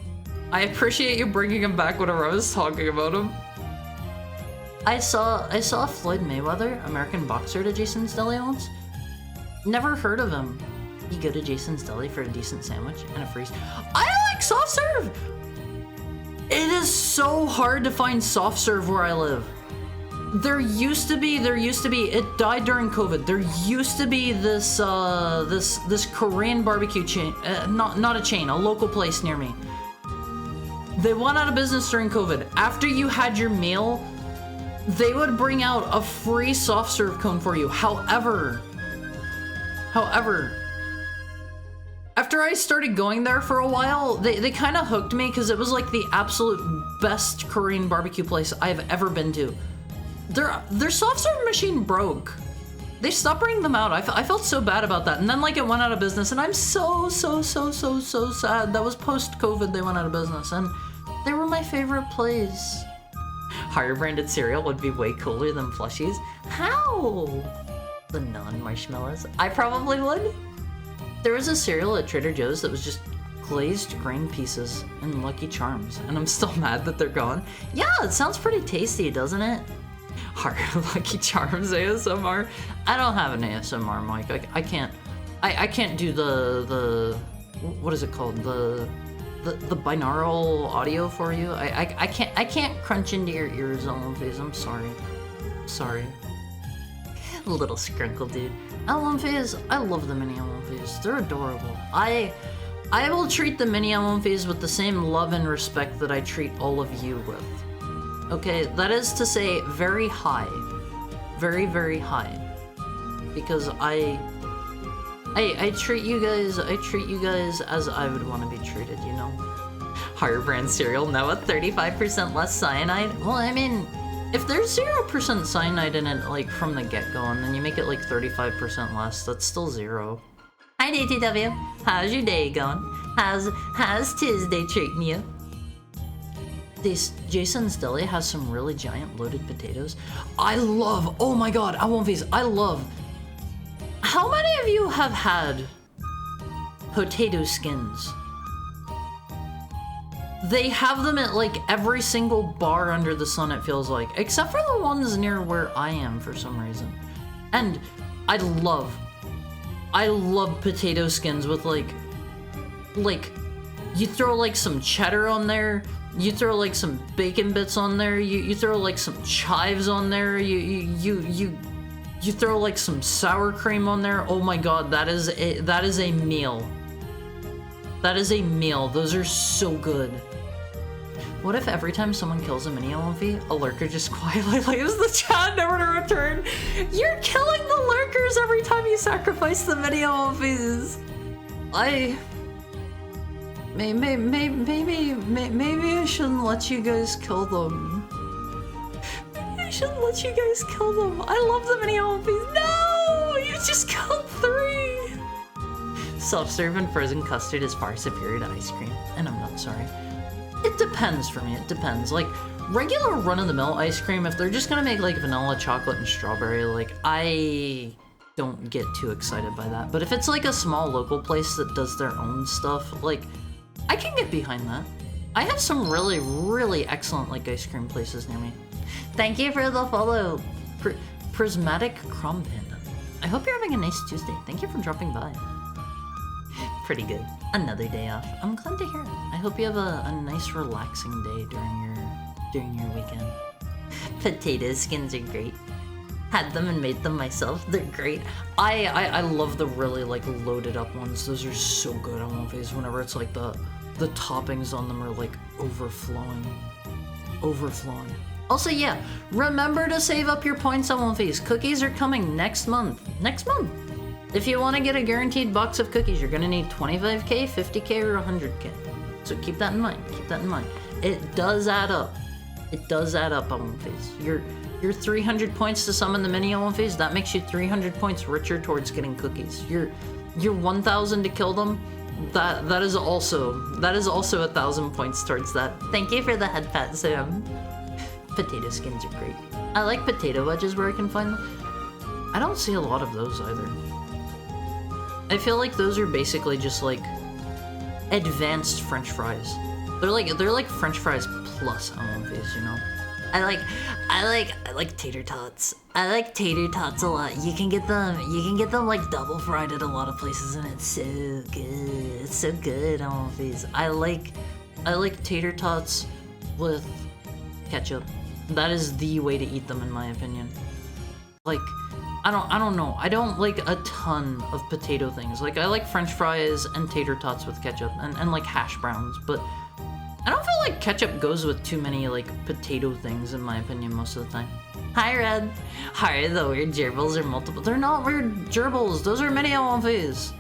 I appreciate you bringing him back whenever I was talking about him. I saw Floyd Mayweather, American boxer, to Jason's Deli once. Never heard of him. You go to Jason's Deli for a decent sandwich and a free. I like soft serve. It is so hard to find soft serve where I live. There used to be. It died during COVID. There used to be this this Korean barbecue chain. Not a chain, a local place near me. They went out of business during COVID. After you had your meal, they would bring out a free soft serve cone for you. However, after I started going there for a while, they kind of hooked me because it was like the absolute best Korean barbecue place I've ever been to. Their soft serve machine broke. They stopped bringing them out. I felt so bad about that. And then like it went out of business, and I'm so sad. That was post-COVID they went out of business, and they were my favorite place. Higher branded cereal would be way cooler than plushies. How? The non-marshmallows. I probably would. There was a cereal at Trader Joe's that was just glazed grain pieces and Lucky Charms, and I'm still mad that they're gone. Yeah, it sounds pretty tasty, doesn't it? Hard Lucky Charms ASMR. I don't have an ASMR mic. I can't do the what is it called? The binaural audio for you. I can't crunch into your ears, Almonfizz. I'm sorry. Little Skrunkle dude. Almonfizz, I love the mini Almonfizz. They're adorable. I will treat the mini Almonfizz with the same love and respect that I treat all of you with. Okay, that is to say, very high. Very, very high. Because I treat you guys as I would want to be treated, you know? Higher brand cereal now at 35% less cyanide? Well, I mean, if there's 0% cyanide in it, like, from the get-go, and then you make it, like, 35% less, that's still 0. Hi, DTW. How's your day going? How's Tuesday treating you? Jason's Deli has some really giant loaded potatoes. Oh my god, Almonfizz, I love. How many of you have had potato skins? They have them at like every single bar under the sun, it feels like. Except for the ones near where I am for some reason. And I love potato skins with like, you throw like some cheddar on there, you throw like some bacon bits on there, you throw like some chives on there, you You throw like some sour cream on there. Oh my god, that is a meal. That is a meal. Those are so good. What if every time someone kills a mini Omphie, a lurker just quietly leaves the chat never to return? You're killing the lurkers every time you sacrifice the mini Omphies. Maybe I shouldn't let you guys kill them. Maybe I shouldn't let you guys kill them. I love the mini Omphie. No! You just killed 3! Self-serve and frozen custard is far superior to ice cream, and I'm not sorry. It depends for me, it depends. Like, regular run-of-the-mill ice cream, if they're just gonna make like vanilla, chocolate, and strawberry, like, I don't get too excited by that. But if it's like a small local place that does their own stuff, like, I can get behind that. I have some really, really excellent like ice cream places near me. Thank you for the follow, Prismatic Crumb Panda. I hope you're having a nice Tuesday. Thank you for dropping by. Pretty good. Another day off. I'm glad to hear it. I hope you have a nice relaxing day during your weekend. Potato skins are great. Had them and made them myself. They're great. I love the really like loaded up ones. Those are so good on Omphis whenever it's like the toppings on them are like overflowing. Also, yeah, remember to save up your points on Omphis. Cookies are coming next month. If you want to get a guaranteed box of cookies, you're gonna need 25k, 50k, or 100k. So keep that in mind. It does add up. It does add up on Omphis. Your 300 points to summon the mini Omphis, that makes you 300 points richer towards getting cookies. Your 1,000 to kill them, that is also 1,000 points towards that. Thank you for the head pat, Sam. Potato skins are great. I like potato wedges where I can find them. I don't see a lot of those either. I feel like those are basically just like advanced French fries. They're like French fries plus Omphis, you know. I like tater tots. I like tater tots a lot. You can get them like double fried at a lot of places, and it's so good. It's so good on Omphis. I like tater tots with ketchup. That is the way to eat them, in my opinion. Like, I don't know. I don't like a ton of potato things. Like, I like French fries and tater tots with ketchup and like hash browns, but I don't feel like ketchup goes with too many like potato things, in my opinion, most of the time. Hi, Red. Hi, the weird gerbils are multiple. They're not weird gerbils. Those are mini Omphis.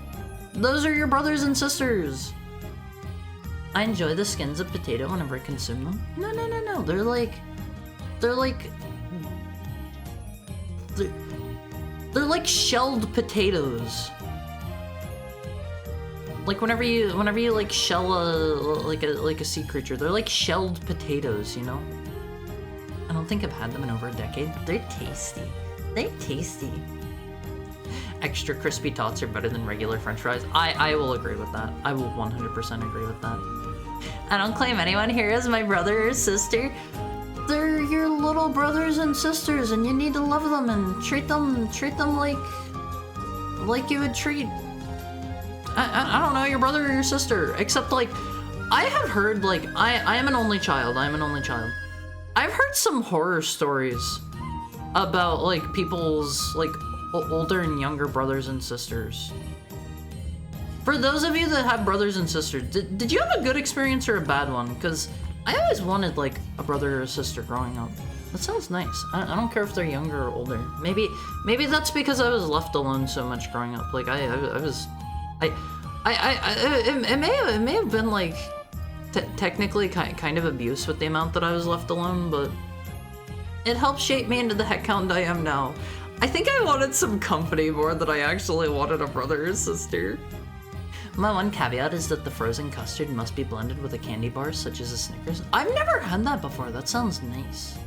Those are your brothers and sisters. I enjoy the skins of potato whenever I consume them. No. They're like shelled potatoes. Like whenever you like shell a sea creature, they're like shelled potatoes, you know? I don't think I've had them in over a decade. They're tasty. Extra crispy tots are better than regular French fries. I will agree with that. I will 100% agree with that. I don't claim anyone here as my brother or sister. They're your little brothers and sisters, and you need to love them and treat them like you would treat, I don't know, your brother or your sister. Except like, I have heard, like, I am an only child. I've heard some horror stories about like people's like older and younger brothers and sisters. For those of you that have brothers and sisters, did you have a good experience or a bad one? Because I always wanted like a brother or a sister growing up. That sounds nice. I don't care if they're younger or older. Maybe that's because I was left alone so much growing up. Like it may have been like technically kind of abuse with the amount that I was left alone, but it helped shape me into the heckhound I am now. I think I wanted some company more than I actually wanted a brother or sister. My one caveat is that the frozen custard must be blended with a candy bar, such as a Snickers. I've never had that before. That sounds nice.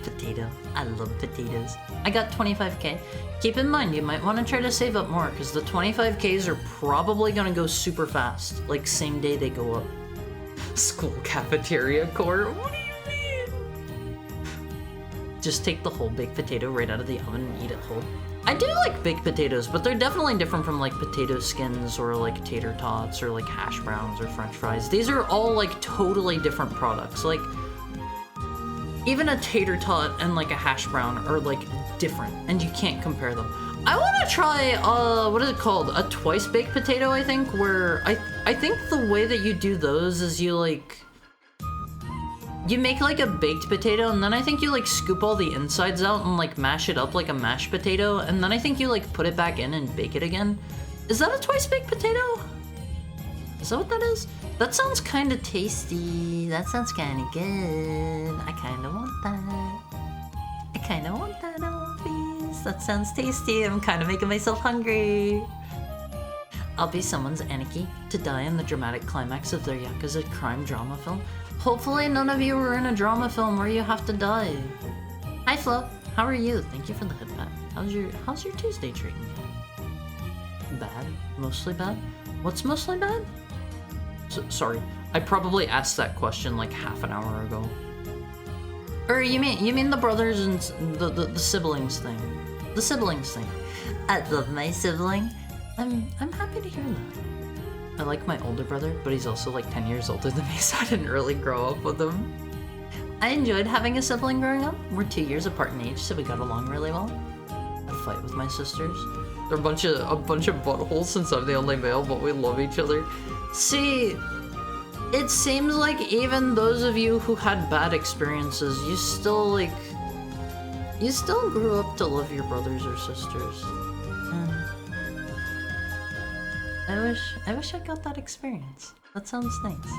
Potato. I love potatoes. I got 25k. Keep in mind, you might want to try to save up more, because the 25ks are probably going to go super fast. Like, same day they go up. School cafeteria core? What do you mean? Just take the whole baked potato right out of the oven and eat it whole. I do like baked potatoes, but they're definitely different from like potato skins or like tater tots or like hash browns or French fries. These are all like totally different products. Like even a tater tot and like a hash brown are like different, and you can't compare them. I want to try what is it called? A twice baked potato, I think, where I think the way that you do those is you make like a baked potato, and then I think you like scoop all the insides out and like mash it up like a mashed potato, and then I think you like put it back in and bake it again. Is that a twice baked potato? Is that what that is? That sounds kind of tasty. That sounds kind of good. I kind of want that. I kind of want that, Alphys. That sounds tasty. I'm kind of making myself hungry. I'll be someone's Aniki to die in the dramatic climax of their Yakuza crime drama film. Hopefully none of you were in a drama film where you have to die. Hi Flo, how are you? Thank you for the headband. How's your Tuesday treating you? Bad? Mostly bad? What's mostly bad? Sorry, I probably asked that question like half an hour ago. Or you mean the brothers and the siblings thing? The siblings thing. I love my sibling. I'm happy to hear that. I like my older brother, but he's also like 10 years older than me, so I didn't really grow up with him. I enjoyed having a sibling growing up. We're 2 years apart in age, so we got along really well. I fight with my sisters. They're a bunch of buttholes since I'm the only male, but we love each other. See, it seems like even those of you who had bad experiences, you still grew up to love your brothers or sisters. I wish I got that experience. That sounds nice.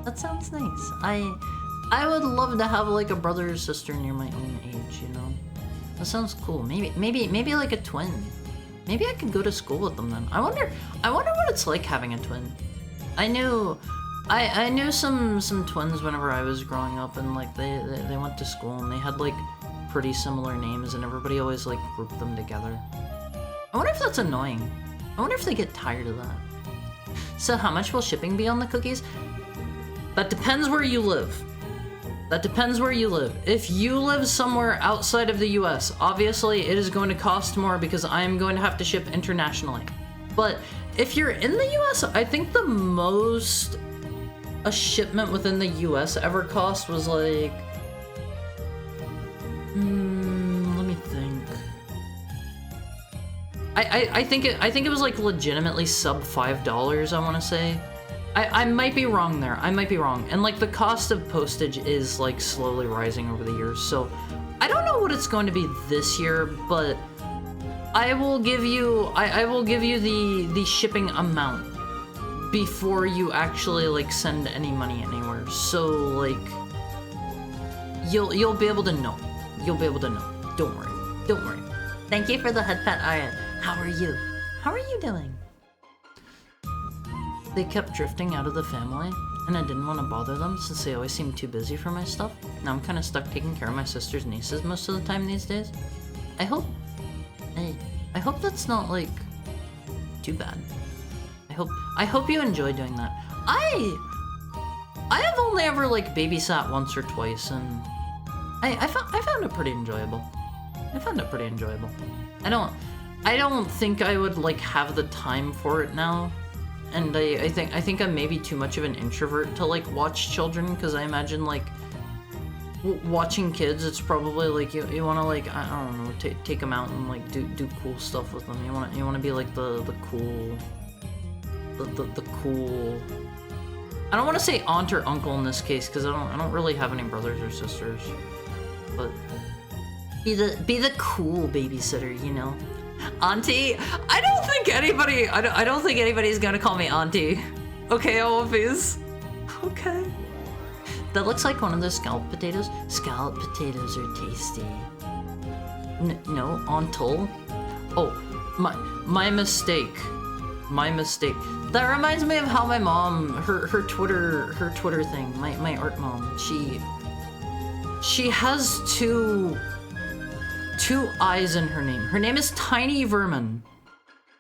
That sounds nice. I would love to have like a brother or sister near my own age, you know? That sounds cool. Maybe like a twin. Maybe I could go to school with them then. I wonder what it's like having a twin. I knew some twins whenever I was growing up, and like they went to school and they had like pretty similar names, and everybody always like grouped them together. I wonder if that's annoying. I wonder if they get tired of that. So how much will shipping be on the cookies? That depends where you live. That depends where you live. If you live somewhere outside of the US, obviously it is going to cost more because I am going to have to ship internationally. But if you're in the US, I think the most a shipment within the US ever cost was like... let me think. I think it was like legitimately sub $5, I want to say. I might be wrong there. I might be wrong. And like the cost of postage is like slowly rising over the years. So I don't know what it's going to be this year, but I will give you the shipping amount before you actually like send any money anywhere. So like you'll be able to know. You'll be able to know. Don't worry. Don't worry. Thank you for the head pat, Aya. How are you? How are you doing? They kept drifting out of the family, and I didn't want to bother them since they always seemed too busy for my stuff. Now I'm kind of stuck taking care of my sister's nieces most of the time these days. I hope that's not like too bad. I hope you enjoy doing that. I have only ever like babysat once or twice, and I found it pretty enjoyable. I found it pretty enjoyable. I don't think I would like have the time for it now. And I think I'm maybe too much of an introvert to like watch children, because I imagine like watching kids, it's probably like you want to like I don't know, take them out and like do cool stuff with them. You want to be like the cool. I don't want to say aunt or uncle in this case, because I don't really have any brothers or sisters. But be the cool babysitter, you know. Auntie? I don't think anybody's gonna call me auntie. Okay, Alphys. Okay. That looks like one of those scalloped potatoes. Scalloped potatoes are tasty. No, Auntle. Oh, my mistake. My mistake. That reminds me of how my mom, her Twitter thing, my art mom, she has two I's in her name. Her name is Tiny Vermin.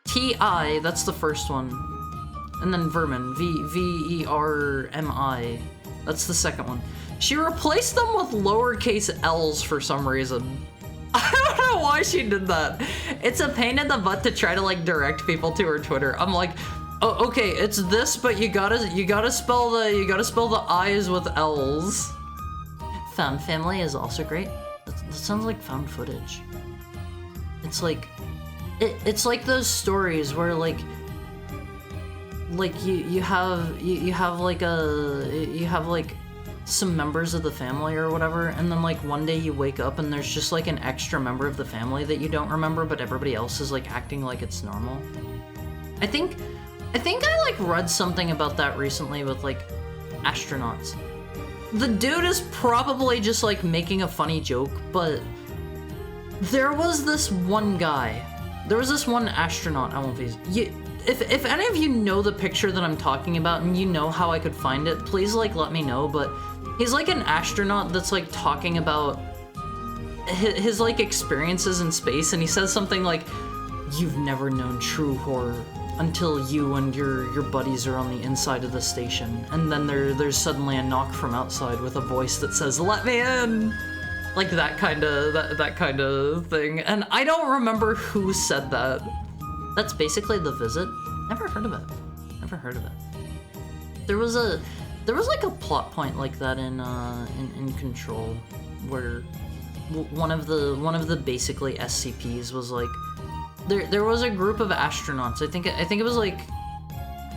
T-I, that's the first one. And then Vermin, V-E-R-M-I. That's the second one. She replaced them with lowercase L's for some reason. I don't know why she did that. It's a pain in the butt to try to like direct people to her Twitter. I'm like, oh, okay, it's this, but you gotta spell the I's with L's. Found family is also great. That sounds like found footage. It's like, it's like those stories where like you have like some members of the family or whatever, and then like one day you wake up and there's just like an extra member of the family that you don't remember, but everybody else is like acting like it's normal. I think I like read something about that recently with like astronauts. The dude is probably just like making a funny joke, but there was this one guy. There was this one astronaut, I won't be. If any of you know the picture that I'm talking about and you know how I could find it, please like let me know, but he's like an astronaut that's like talking about his like experiences in space, and he says something like, "You've never known true horror until you and your buddies are on the inside of the station, and then there's suddenly a knock from outside with a voice that says, 'Let me in!'" Like that kind of thing. And I don't remember who said that. That's basically The Visit. Never heard of it. Never heard of it. There was like a plot point like that in Control, where one of the basically SCPs was like, there was a group of astronauts. I think it was like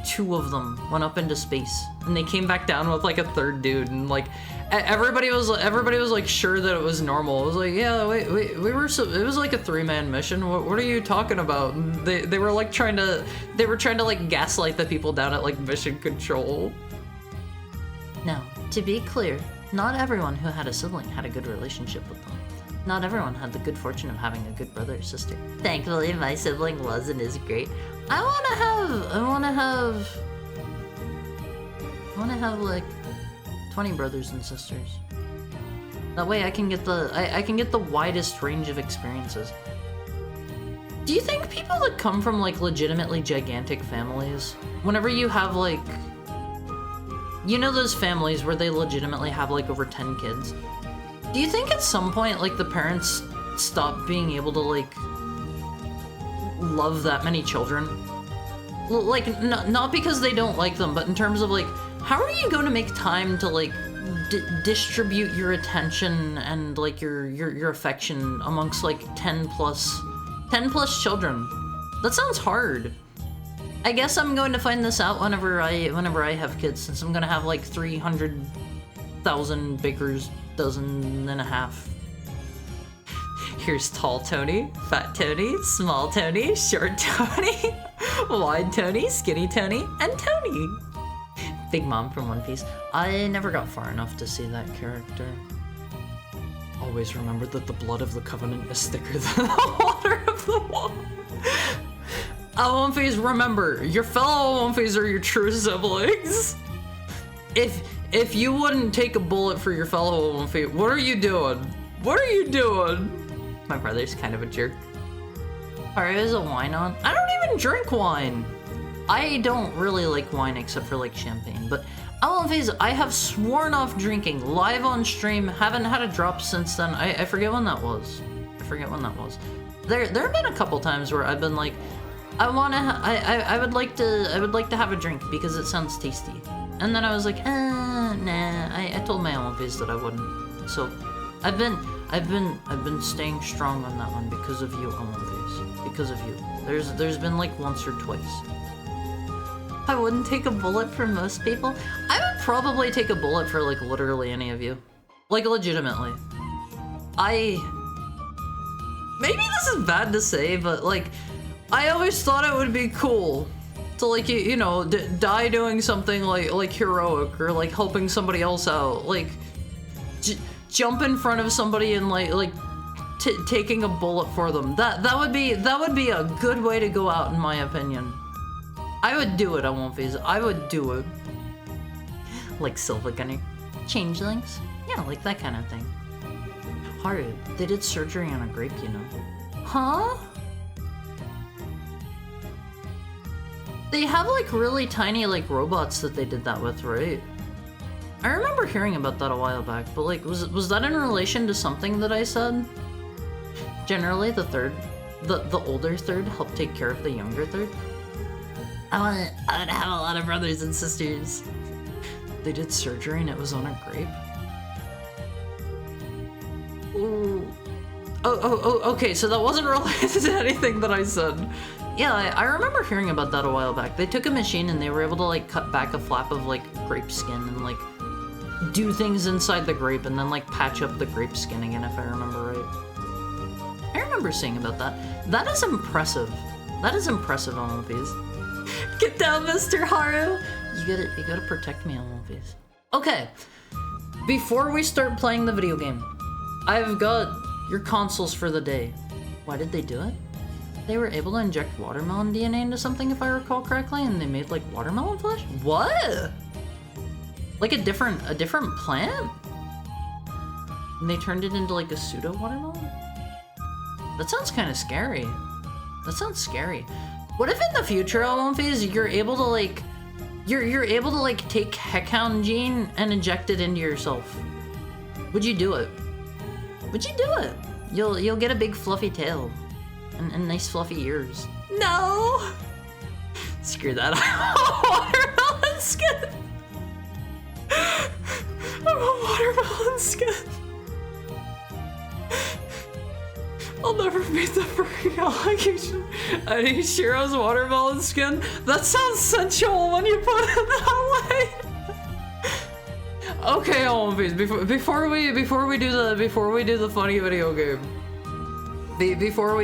2 of them went up into space, and they came back down with like a 3rd dude, and like everybody was like sure that it was normal. It was like, yeah, we were it was like a 3-man mission. What are you talking about? And they were like trying to like gaslight the people down at like Mission Control. Now, to be clear, not everyone who had a sibling had a good relationship with them. Not everyone had the good fortune of having a good brother or sister. Thankfully, my sibling was and is great. I wanna have like 20 brothers and sisters. That way I can get the widest range of experiences. Do you think people that come from like legitimately gigantic families, whenever you have like, you know those families where they legitimately have like over 10 kids? Do you think at some point like the parents stop being able to like love that many children? Like not because they don't like them, but in terms of like, how are you going to make time to like distribute your attention and like your affection amongst like 10 plus children? That sounds hard. I guess I'm going to find this out whenever I have kids, since I'm gonna have like 300,000 baker's dozen and a half. Here's tall Tony, fat Tony, small Tony, short Tony, wide Tony, skinny Tony, and Tony. Big Mom from One Piece. I never got far enough to see that character. Always remember that the blood of the Covenant is thicker than the water of the wall. One Piece, remember, your fellow One Piece are your true siblings. If you wouldn't take a bullet for your fellow One Piece, what are you doing? What are you doing? My brother's kind of a jerk. Alright, is a wine on? I don't even drink wine. I don't really like wine except for like champagne, but I have sworn off drinking live on stream. Haven't had a drop since then. I forget when that was. There have been a couple times where I've been like, I would like to have a drink because it sounds tasty. And then I was like, nah. I told my One Piece that I wouldn't. So I've been staying strong on that one because of you, One Piece. Because of you. There's been like once or twice. I wouldn't take a bullet for most people. I would probably take a bullet for like literally any of you. Like legitimately. Maybe this is bad to say, but like, I always thought it would be cool to like, you know, die doing something like heroic or like helping somebody else out. Like, jump in front of somebody and like taking a bullet for them. That would be a good way to go out, in my opinion. I would do it, I won't face it. I would do it. Like Silva Gunner. Changelings? Yeah, like that kind of thing. Haru, they did surgery on a grape, you know. Huh? They have like really tiny like robots that they did that with, right? I remember hearing about that a while back, but like, was that in relation to something that I said? Generally, the older third helped take care of the younger third. I want to have a lot of brothers and sisters. They did surgery and it was on a grape. Okay, so that wasn't related to anything that I said. Yeah, I remember hearing about that a while back. They took a machine and they were able to like cut back a flap of like grape skin and like do things inside the grape and then like patch up the grape skin again, if I remember right. I remember seeing about that. That is impressive. That is impressive on One Piece. Get down, Mr. Haru! You gotta protect me on One Piece. Okay, before we start playing the video game, I've got your consoles for the day. Why did they do it? They were able to inject watermelon DNA into something, if I recall correctly, and they made like watermelon flesh? What? Like a different plant? And they turned it into like a pseudo watermelon? That sounds kind of scary. That sounds scary. What if in the future, One Piece, you're able to like, you're able to like take Heckhound gene and inject it into yourself? Would you do it? Would you do it? You'll get a big fluffy tail and nice fluffy ears. No! Screw that. Watermelon skin. I want watermelon skin. I'll never meet the freaking allegation. I need Shiro's watermelon skin. That sounds sensual when you put it that way. Okay, One Piece. Before we do the funny video game. Before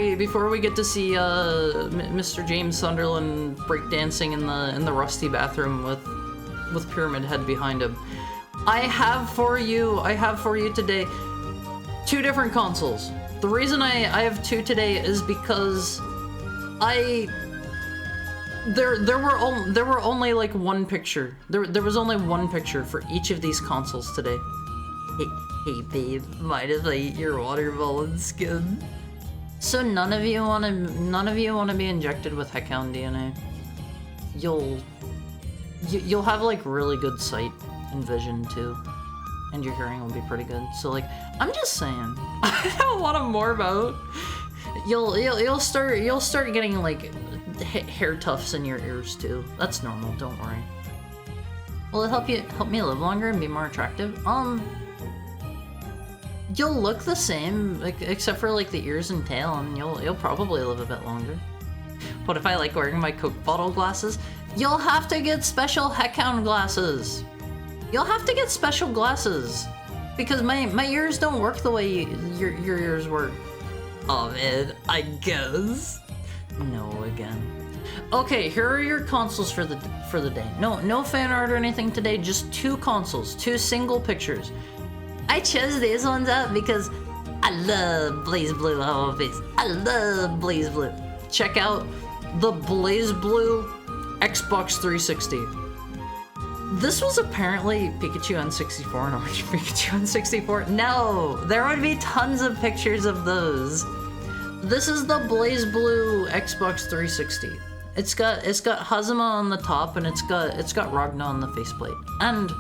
we get to see Mr. James Sunderland breakdancing in the rusty bathroom with Pyramid Head behind him, I have for you today 2 different consoles. The reason I have 2 today is because there were only like one picture. There was only one picture for each of these consoles today. Hey babe, mind if I eat your watermelon skin? So none of you want to be injected with Heckhound DNA. You'll have like really good sight and vision too, and your hearing will be pretty good. So like, I'm just saying, I don't want to morph out. You'll start getting like hair tufts in your ears too. That's normal. Don't worry. Will it help me live longer and be more attractive? You'll look the same, except for like the ears and tail, and you'll probably live a bit longer. What if I like wearing my Coke bottle glasses? You'll have to get special Heckhound glasses. You'll have to get special glasses because my ears don't work the way your ears work. Oh man, I guess. No again. Okay, here are your consoles for the day. No fan art or anything today. Just 2 consoles, 2 single pictures. I chose these ones up because I love BlazBlue One Piece. I love BlazBlue. Check out the BlazBlue Xbox 360. This was apparently Pikachu N64 and Orange Pikachu N64. No, there would be tons of pictures of those. This is the BlazBlue Xbox 360. It's got Hazama on the top and it's got Ragna on the faceplate. And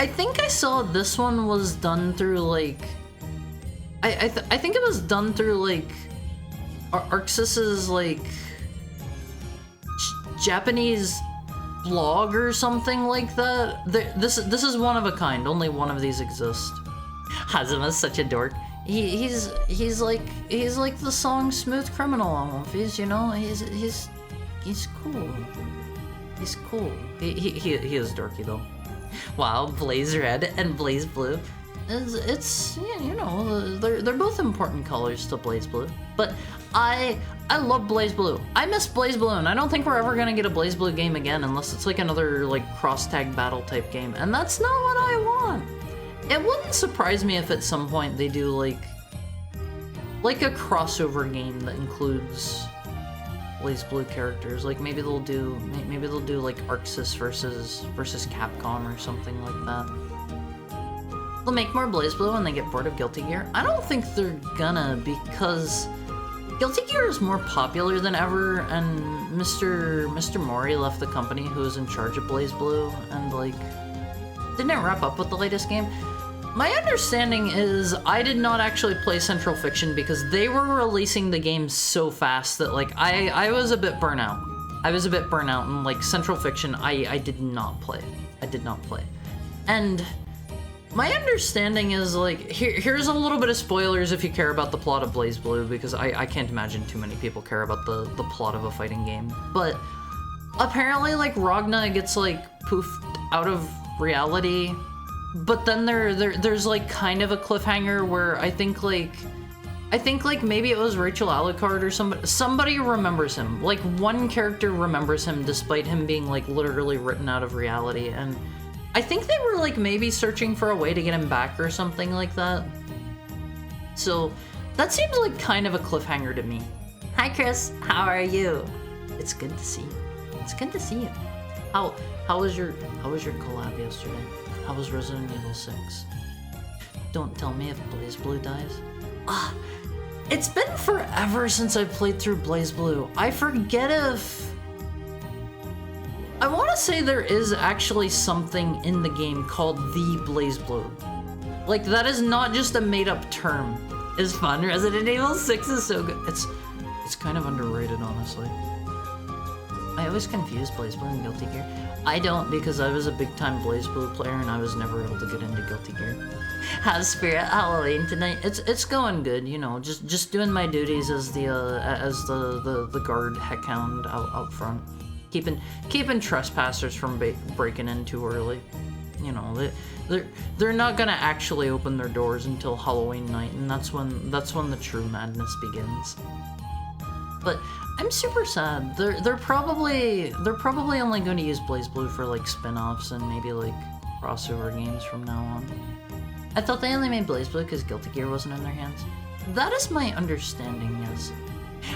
I think I saw this one was done through like I think it was done through like Arxis's like Japanese blog or something like that. This is one of a kind. Only one of these exists. Hazama's such a dork. He's like the song "Smooth Criminal" on One Piece. You know, he's cool. He's cool. He is dorky though. Wow, Blaze Red and Blaze Blue. It's you know, they're both important colors to BlazBlue. But I love BlazBlue. I miss BlazBlue, and I don't think we're ever gonna get a BlazBlue game again unless it's like another like cross-tag battle type game, and that's not what I want. It wouldn't surprise me if at some point they do like a crossover game that includes BlazBlue characters. Like maybe they'll do like Arxis versus Capcom or something like that. They'll make more BlazBlue when they get bored of Guilty Gear. I don't think they're gonna, because Guilty Gear is more popular than ever, and Mr. Mori left the company who was in charge of BlazBlue and like didn't wrap up with the latest game. My understanding is I did not actually play Central Fiction because they were releasing the game so fast that like I was a bit burnout. And like Central Fiction I did not play. And My understanding is, like, here's a little bit of spoilers if you care about the plot of BlazBlue, because I can't imagine too many people care about the plot of a fighting game. But apparently, like, Ragna gets, like, poofed out of reality, but then there's, like, kind of a cliffhanger where I think, like, maybe it was Rachel Alucard or somebody remembers him. Like, one character remembers him despite him being, like, literally written out of reality, and I think they were, like, maybe searching for a way to get him back or something like that. So, that seems like kind of a cliffhanger to me. Hi, Chris. How are you? It's good to see you. It's good to see you. How was your collab yesterday? How was Resident Evil 6? Don't tell me if BlazBlue dies. It's been forever since I played through BlazBlue. I forget if... I want to say there is actually something in the game called the BlazBlue. Like, that is not just a made-up term. It's fun. Resident Evil 6 is so good. It's kind of underrated, honestly. I always confuse BlazBlue and Guilty Gear. I don't, because I was a big-time BlazBlue player and I was never able to get into Guilty Gear. How's Spirit Halloween tonight? It's going good, you know. Just doing my duties as the guard heckhound out front. Keeping trespassers from breaking in too early. You know, they're not gonna actually open their doors until Halloween night, and that's when the true madness begins. But I'm super sad. They're probably only going to use BlazBlue for, like, spin-offs and maybe, like, crossover games from now on. I thought they only made BlazBlue because Guilty Gear wasn't in their hands. That is my understanding, yes.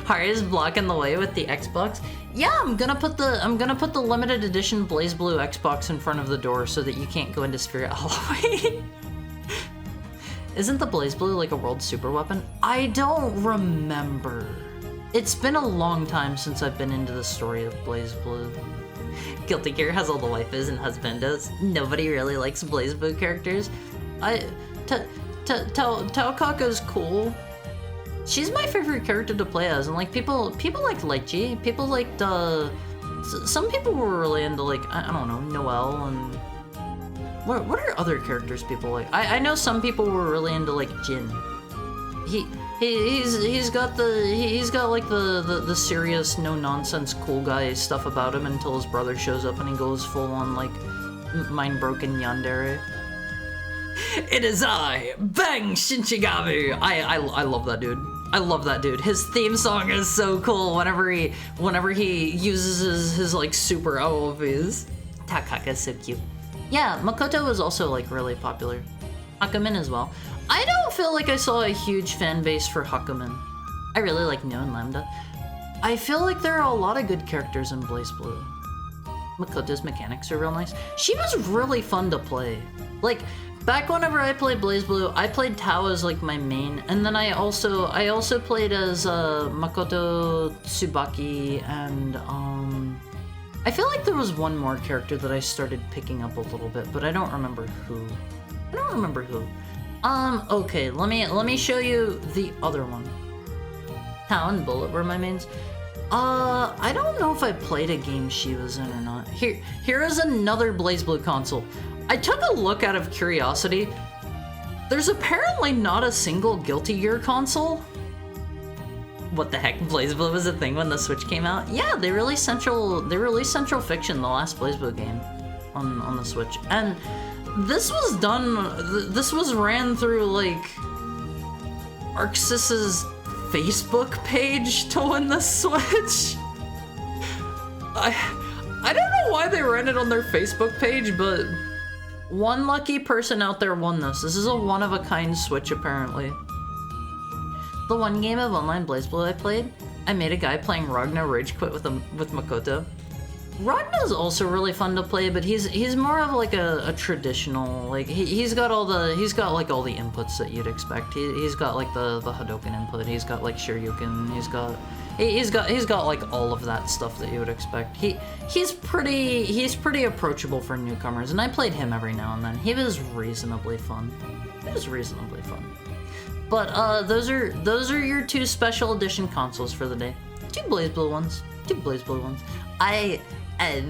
Hari is blocking the way with the Xbox. Yeah, I'm gonna put the limited edition BlazBlue Xbox in front of the door so that you can't go into Spirit Halloween. Isn't the BlazBlue like a world super weapon? I don't remember. It's been a long time since I've been into the story of BlazBlue. Guilty Gear has all the waifus and husbandos. Nobody really likes BlazBlue characters. Taokaka's cool. She's my favorite character to play as, and, like, people like Lychee. People liked, some people were really into, like, I don't know, Noelle, and what are other characters people like? I know some people were really into, like, Jin. He's got like the serious, no nonsense cool guy stuff about him until his brother shows up and he goes full on, like, mind broken yandere. It is I, Bang Shinchigami. I love that dude. I love that dude. His theme song is so cool whenever he uses his like super OOVs. Takaka's so cute. Yeah, Makoto was also, like, really popular. Hakumen as well. I don't feel like I saw a huge fan base for Hakumen. I really like Neo and Lambda. I feel like there are a lot of good characters in BlazBlue. Makoto's mechanics are real nice. She was really fun to play. Like, back whenever I played BlazBlue, I played Tao as, like, my main, and then I also played as Makoto Tsubaki, and I feel like there was one more character that I started picking up a little bit, but I don't remember who. Okay, let me show you the other one. Tao and Bullet were my mains. I don't know if I played a game she was in or not. Here is another BlazBlue console. I took a look out of curiosity. There's apparently not a single Guilty Gear console. What the heck? BlazBlue was a thing when the Switch came out? Yeah, they released Central Fiction, the last BlazBlue game, on the Switch. And this was ran through, like, ArcSys's Facebook page to win the Switch. I don't know why they ran it on their Facebook page, but one lucky person out there won this. This is a one-of-a-kind Switch, apparently. The one game of online BlazBlue I played, I made a guy playing Ragna rage quit with Makoto. Ragna's also really fun to play, but he's more of like a traditional, like, he's got like all the inputs that you'd expect. He's got like the Hadouken input, he's got like Shoryuken, he's got like all of that stuff that you would expect. He's pretty approachable for newcomers, and I played him every now and then. He was reasonably fun. But those are your two special edition consoles for the day. Two BlazBlue ones. I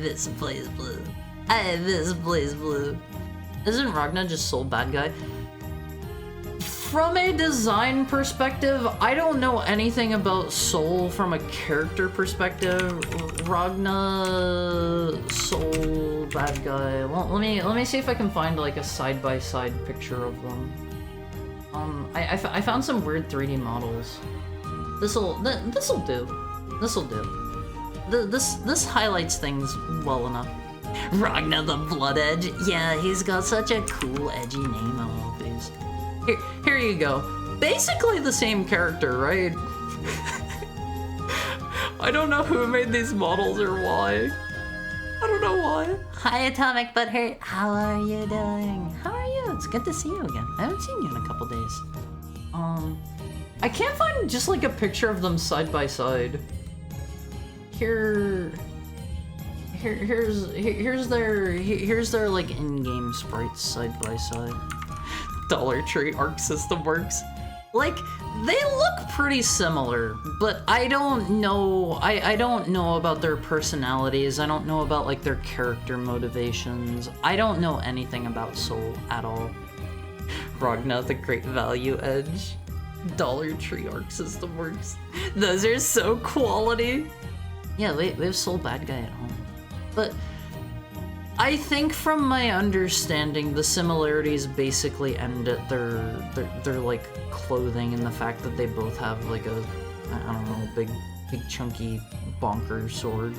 miss BlazBlue. Isn't Ragna just Soul bad guy? From a design perspective, I don't know anything about Soul from a character perspective. Ragna, Soul, bad guy. Well, let me see if I can find like a side-by-side picture of them. I found some weird 3D models. This'll do. This'll do. This highlights things well enough. Ragna the Blood Edge. Yeah, he's got such a cool, edgy name. I love these. Here you go. Basically the same character, right? I don't know who made these models or why. I don't know why. Hi, Atomic Butthurt. How are you doing? How are you? It's good to see you again. I haven't seen you in a couple days. I can't find just like a picture of them side by side. Here's their like in-game sprites side by side. Dollar Tree Arc System Works. Like, they look pretty similar, but I don't know. I don't know about their personalities. I don't know about like their character motivations. I don't know anything about Soul at all. Ragna the Great Value Edge. Dollar Tree Arc System Works. Those are so quality. Yeah, we have Soul bad guy at home. But I think from my understanding, the similarities basically end at their like clothing and the fact that they both have like a, I don't know, big chunky bonker sword.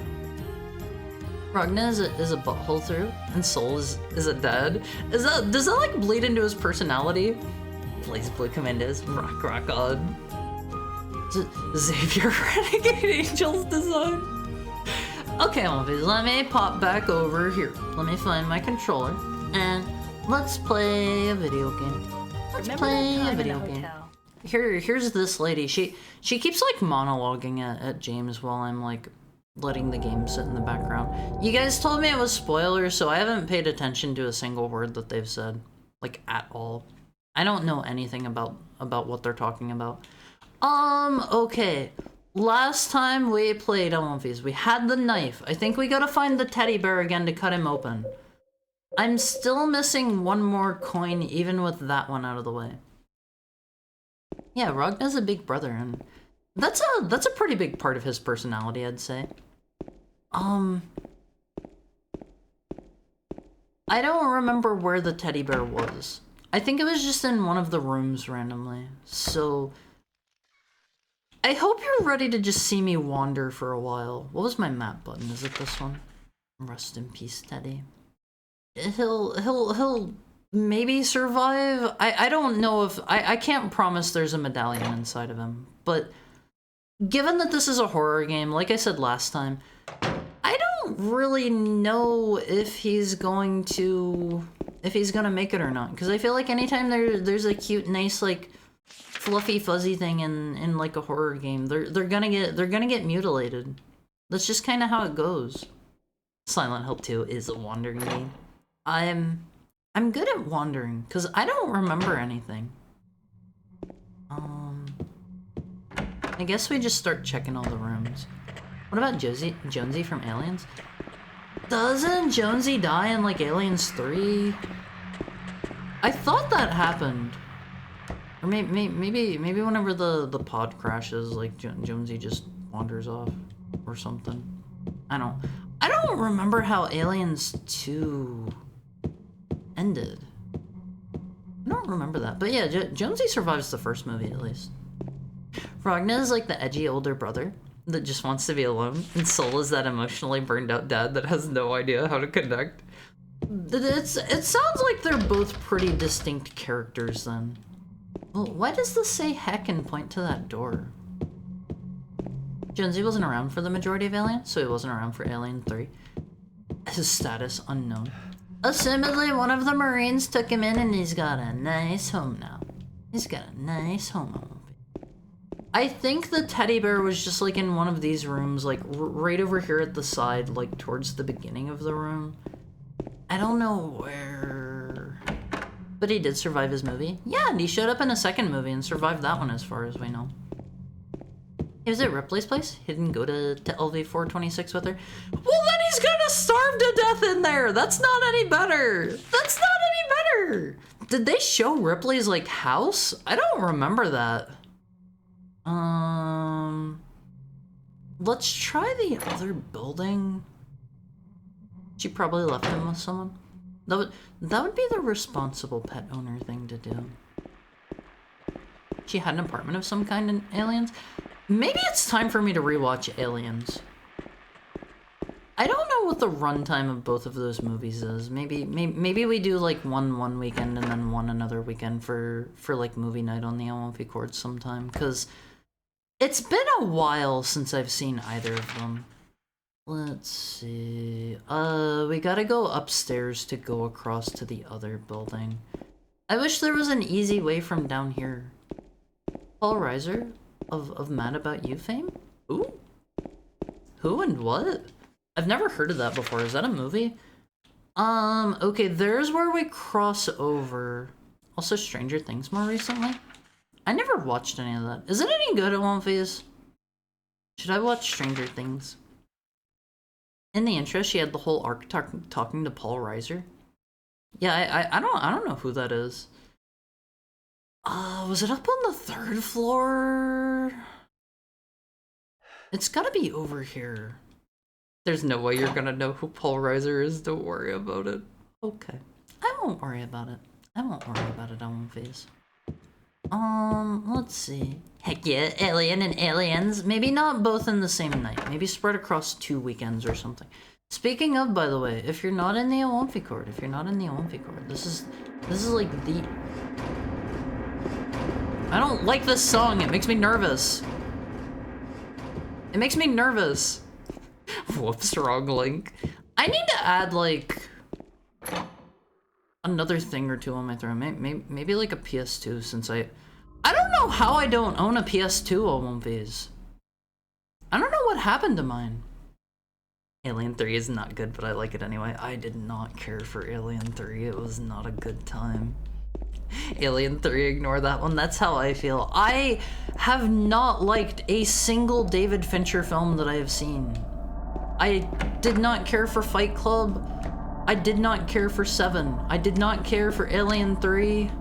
Ragna is a butthole through, and Soul is a dad. Does that like bleed into his personality? Blaze Blue Commandos, rock on. Xavier Renegade Angels design. Okay, Olvies, let me pop back over here. Let me find my controller, and let's play a video game. Let's play a video game. Here's this lady. She keeps like monologuing at James while I'm like letting the game sit in the background. You guys told me it was spoilers, so I haven't paid attention to a single word that they've said, like at all. I don't know anything about what they're talking about. Okay. Last time we played Olympies, we had the knife. I think we gotta find the teddy bear again to cut him open. I'm still missing one more coin, even with that one out of the way. Yeah, Ragna's a big brother, and that's a pretty big part of his personality, I'd say. I don't remember where the teddy bear was. I think it was just in one of the rooms randomly, so I hope you're ready to just see me wander for a while. What was my map button? Is it this one? Rest in peace, Teddy. He'll maybe survive. I don't know if I can't promise there's a medallion inside of him, but given that this is a horror game, like I said last time, I don't really know if he's gonna make it or not, because I feel like anytime there's a cute, nice, like fluffy fuzzy thing in like a horror game, they're gonna get mutilated. That's just kind of how it goes. Silent Hill 2 is a wandering game. I'm good at wandering because I don't remember anything. I guess we just start checking all the rooms. What about Jonesy from Aliens? Doesn't Jonesy die in like Aliens 3? I thought that happened. Or maybe whenever the pod crashes, like Jonesy just wanders off or something. I don't remember how Aliens 2 ended. I don't remember that, but yeah, Jonesy survives the first movie at least. Ragna is like the edgy older brother that just wants to be alone, and Soul is that emotionally burned out dad that has no idea how to connect. It sounds like they're both pretty distinct characters then. Well, why does this say heck and point to that door? Jonesy wasn't around for the majority of Alien, so he wasn't around for Alien 3. His status unknown. Assumedly, one of the Marines took him in and he's got a nice home now. He's got a nice home. I think the teddy bear was just like in one of these rooms, like right over here at the side, like towards the beginning of the room. I don't know where, but he did survive his movie. Yeah, and he showed up in a second movie and survived that one as far as we know. He was at Ripley's place. He didn't go to LV-426 with her. Well, then he's gonna starve to death in there. That's not any better. That's not any wonder, did they show Ripley's, like, house? I don't remember that. Let's try the other building. She probably left him with someone. That would be the responsible pet owner thing to do. She had an apartment of some kind in Aliens. Maybe it's time for me to rewatch Aliens. I don't know what the runtime of both of those movies is. Maybe we do like one weekend and then one another weekend for like movie night on the LMV Chords sometime, because it's been a while since I've seen either of them. Let's see. We gotta go upstairs to go across to the other building. I wish there was an easy way from down here. Paul Reiser of Mad About You fame? Ooh. Who and what? I've never heard of that before. Is that a movie? Okay, there's where we cross over. Also Stranger Things more recently. I never watched any of that. Is it any good at One Face? Should I watch Stranger Things? In the intro, she had the whole arc talking to Paul Reiser. Yeah, I don't know who that is. Was it up on the 3rd floor? It's gotta be over here. There's no way you're gonna know who Paul Reiser is. Don't worry about it. Okay. I won't worry about it. I won't worry about it on One Face. Let's see. Heck yeah, Alien and Aliens. Maybe not both in the same night. Maybe spread across 2 weekends or something. Speaking of, by the way, if you're not in the Olympic Court, this is like the... I don't like this song. It makes me nervous. It makes me nervous. Whoops, wrong link. I need to add, like, another thing or two on my throat. Maybe like a PS2, since I don't know how I don't own a PS2 on One Piece. I don't know what happened to mine. Alien 3 is not good, but I like it anyway. I did not care for Alien 3. It was not a good time. Alien 3, ignore that one. That's how I feel. I have not liked a single David Fincher film that I have seen. I did not care for Fight Club. I did not care for Seven. I did not care for Alien 3.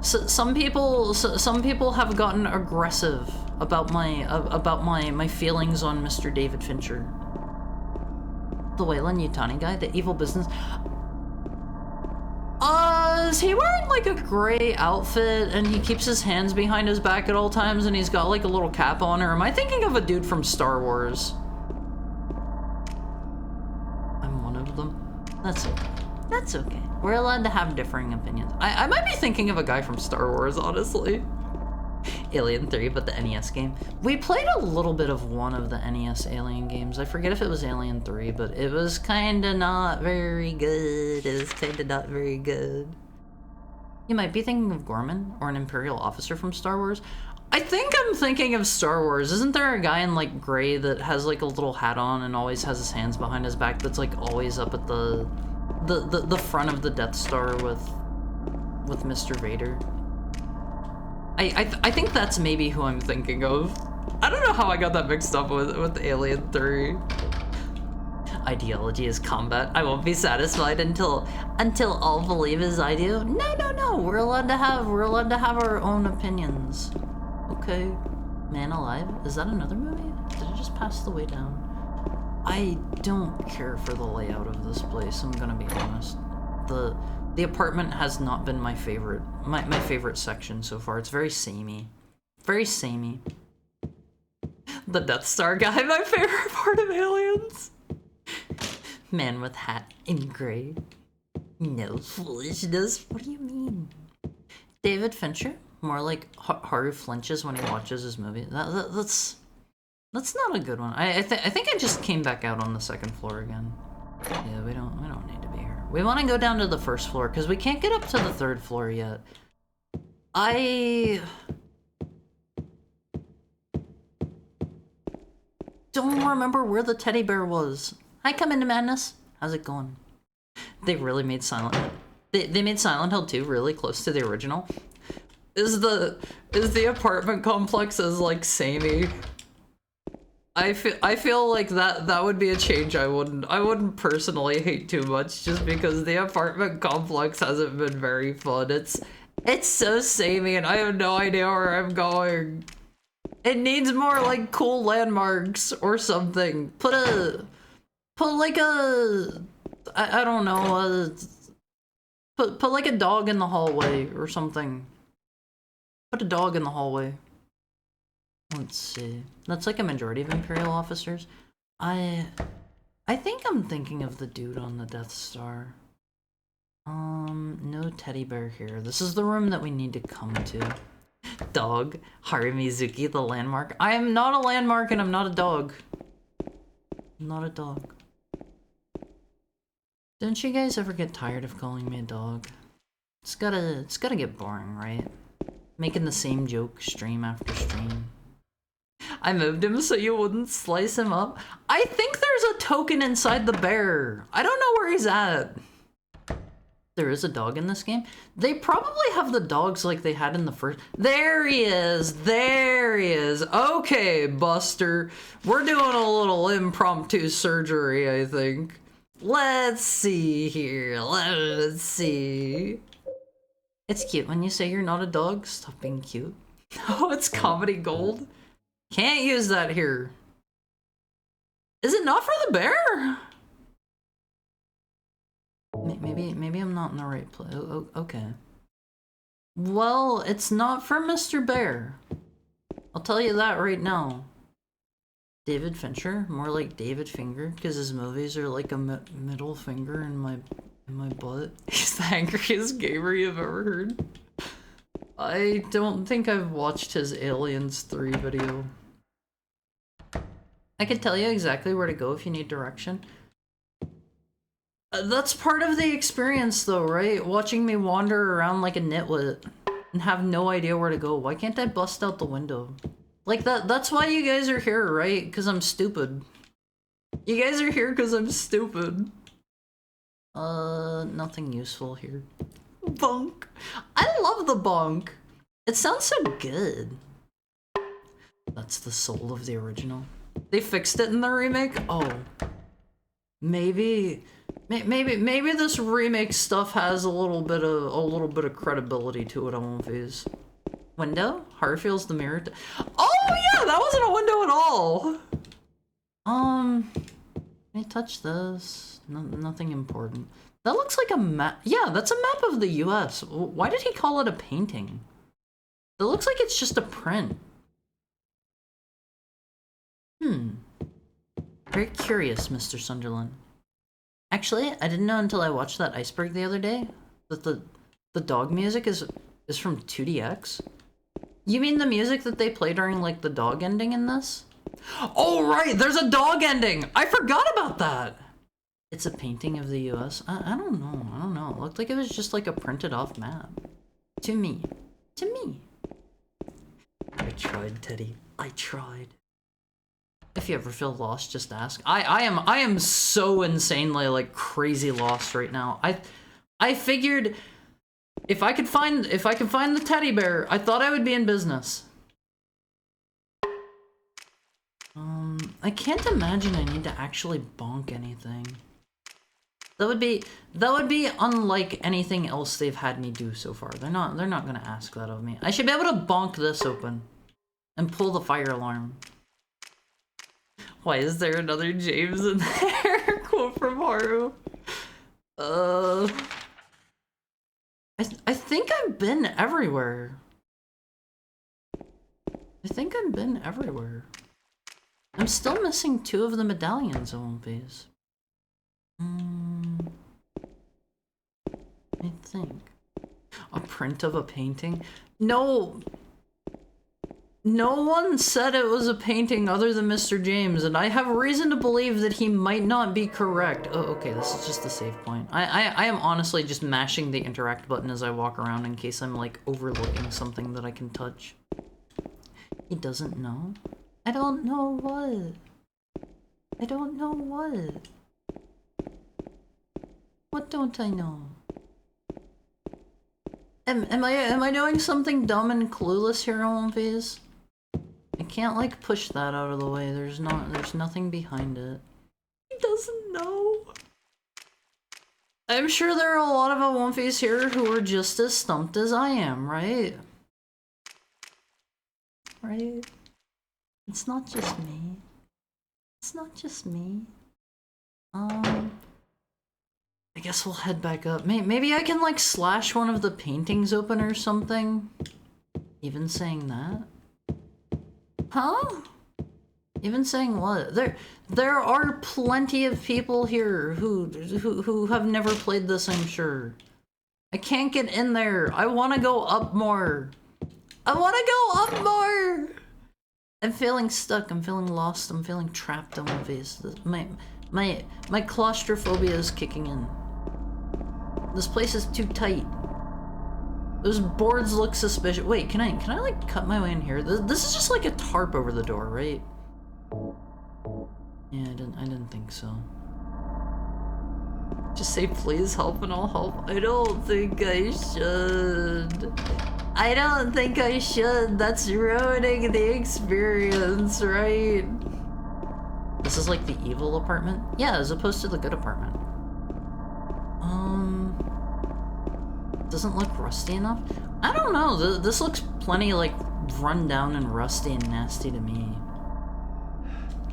Some people have gotten aggressive about my feelings on Mr. David Fincher. The Weyland-Yutani guy, the evil business. Is he wearing like a gray outfit and he keeps his hands behind his back at all times and he's got like a little cap on, or am I thinking of a dude from Star Wars? I'm one of them. That's okay. That's okay. We're allowed to have differing opinions. I might be thinking of a guy from Star Wars, honestly. Alien 3, but the NES game. We played a little bit of one of the NES Alien games. I forget if it was Alien 3, but it was kinda not very good. It was kinda not very good. You might be thinking of Gorman, or an Imperial officer from Star Wars. I think I'm thinking of Star Wars. Isn't there a guy in like gray that has like a little hat on and always has his hands behind his back that's like always up at the front of the Death Star with Mr. Vader? I think that's maybe who I'm thinking of. I don't know how I got that mixed up with Alien 3. Ideology is combat. I won't be satisfied until all believe as I do. No. We're allowed to have our own opinions. Okay. Man Alive? Is that another movie? Did I just pass the way down? I don't care for the layout of this place, I'm gonna be honest. The apartment has not been my favorite section so far. It's very samey. Very samey. The Death Star guy, my favorite part of Aliens. Man with hat in gray. No foolishness. What do you mean? David Fincher? More like Haru flinches when he watches his movie. That's not a good one. I think I just came back out on the 2nd floor again. Yeah, we don't need to be here. We want to go down to the 1st floor because we can't get up to the 3rd floor yet. I don't remember where the teddy bear was. Hi, Come Into Madness. How's it going? They really made Silent Hill. They made Silent Hill 2 really close to the original. Is the apartment complex as like samey? I feel like that would be a change I wouldn't personally hate too much, just because the apartment complex hasn't been very fun. It's so samey and I have no idea where I'm going. It needs more like cool landmarks or something. Put like a I don't know, put like a dog in the hallway or something. Put a dog in the hallway. Let's see. That's like a majority of Imperial officers. I think I'm thinking of the dude on the Death Star. No teddy bear here. This is the room that we need to come to. Dog. Harimizuki, the landmark. I am not a landmark and I'm not a dog. I'm not a dog. Don't you guys ever get tired of calling me a dog? It's gotta get boring, right? Making the same joke stream after stream. I moved him so you wouldn't slice him up. I think there's a token inside the bear. I don't know where he's at. There is a dog in this game. They probably have the dogs like they had in the first. There he is. There he is. Okay, Buster. We're doing a little impromptu surgery, I think. Let's see here. Let's see. It's cute when you say you're not a dog. Stop being cute. Oh, it's comedy gold. Can't use that here. Is it not for the bear? Maybe I'm not in the right place. Oh, okay. Well, it's not for Mr. Bear. I'll tell you that right now. David Fincher, more like David Finger, because his movies are like a middle finger in my butt. He's the angriest gamer you've ever heard. I don't think I've watched his Aliens 3 video. I can tell you exactly where to go if you need direction. That's part of the experience though, right? Watching me wander around like a nitwit and have no idea where to go. Why can't I bust out the window? Like that's why you guys are here, right? Because I'm stupid. You guys are here because I'm stupid. Nothing useful here. Bonk. I love the bonk. It sounds so good. That's the soul of the original. They fixed it in the remake? Oh. Maybe this remake stuff has a little bit of credibility to it on movies. Window? Harfield's the mirror. Oh yeah, that wasn't a window at all. Let me touch this. Nothing important. That looks like a map. Yeah, that's a map of the US. Why did he call it a painting? It looks like it's just a print. Very curious, Mr. Sunderland. Actually, I didn't know until I watched that iceberg the other day that the dog music is from 2DX. You mean the music that they play during like the dog ending in this? Oh right, there's a dog ending! I forgot about that! It's a painting of the US? I don't know. It looked like it was just like a printed off map. To me. I tried, Teddy. I tried. If you ever feel lost, just ask. I am so insanely like crazy lost right now. I figured if I could find the teddy bear, I thought I would be in business. I can't imagine I need to actually bonk anything. That would be unlike anything else they've had me do so far. They're not gonna ask that of me. I should be able to bonk this open and pull the fire alarm. Why is there another James in there? Quote from Haru. I think I've been everywhere. I'm still missing 2 of the medallions in One Piece. I think. A print of a painting? No one said it was a painting other than Mr. James, and I have reason to believe that he might not be correct. Oh, okay, this is just the save point. I am honestly just mashing the interact button as I walk around in case I'm like overlooking something that I can touch. He doesn't know? I don't know what? I don't know what? What don't I know? Am I doing something dumb and clueless here on One Piece? can't like push that out of the way. There's nothing behind it. He doesn't know. I'm sure there are a lot of Awomfis here who are just as stumped as I am, right? Right? It's not just me. It's not just me. I guess we'll head back up. Maybe I can like slash one of the paintings open or something. Even saying that? Huh? Even saying what? There are plenty of people here who have never played this, I'm sure. I can't get in there. I want to go up more. I want to go up more. I'm feeling stuck. I'm feeling lost. I'm feeling trapped on my face. My claustrophobia is kicking in. This place is too tight. Those boards look suspicious. Wait, can I like cut my way in here? This is just like a tarp over the door, right? Yeah, I didn't think so. Just say please help and I'll help. I don't think I should. I don't think I should. That's ruining the experience, right? This is like the evil apartment? Yeah, as opposed to the good apartment. Doesn't look rusty enough? I don't know. This looks plenty like run down and rusty and nasty to me.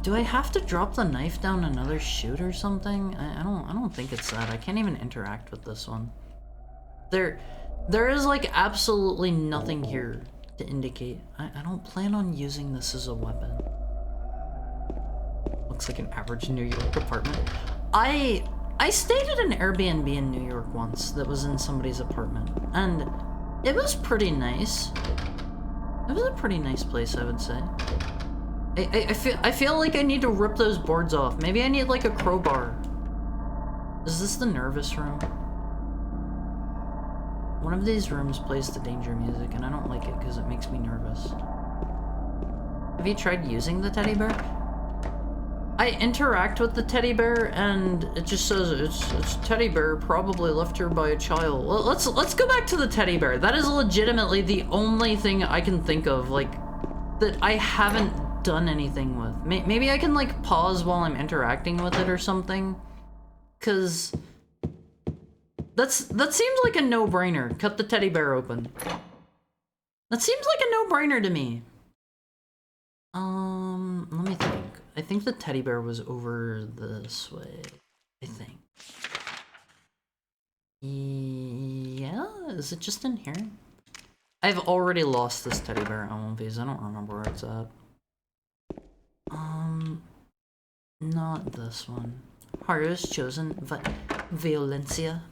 Do I have to drop the knife down another chute or something? I don't think it's that. I can't even interact with this one. There is like absolutely nothing here to indicate. I don't plan on using this as a weapon. Looks like an average New York apartment. I stayed at an Airbnb in New York once that was in somebody's apartment, and it was pretty nice. It was a pretty nice place, I would say. I feel like I need to rip those boards off. Maybe I need like a crowbar. Is this the nervous room? One of these rooms plays the danger music, and I don't like it because it makes me nervous. Have you tried using the teddy bear? I interact with the teddy bear, and it just says it's teddy bear probably left here by a child. Well, let's go back to the teddy bear. That is legitimately the only thing I can think of, like, that I haven't done anything with. Maybe I can like pause while I'm interacting with it or something, cause that seems like a no-brainer. Cut the teddy bear open. That seems like a no-brainer to me. Let me think. I think the teddy bear was over this way. I think. Yeah, is it just in here? I've already lost this teddy bear at Awomfis. I don't remember where it's at. Not this one. Haru's chosen Violencia.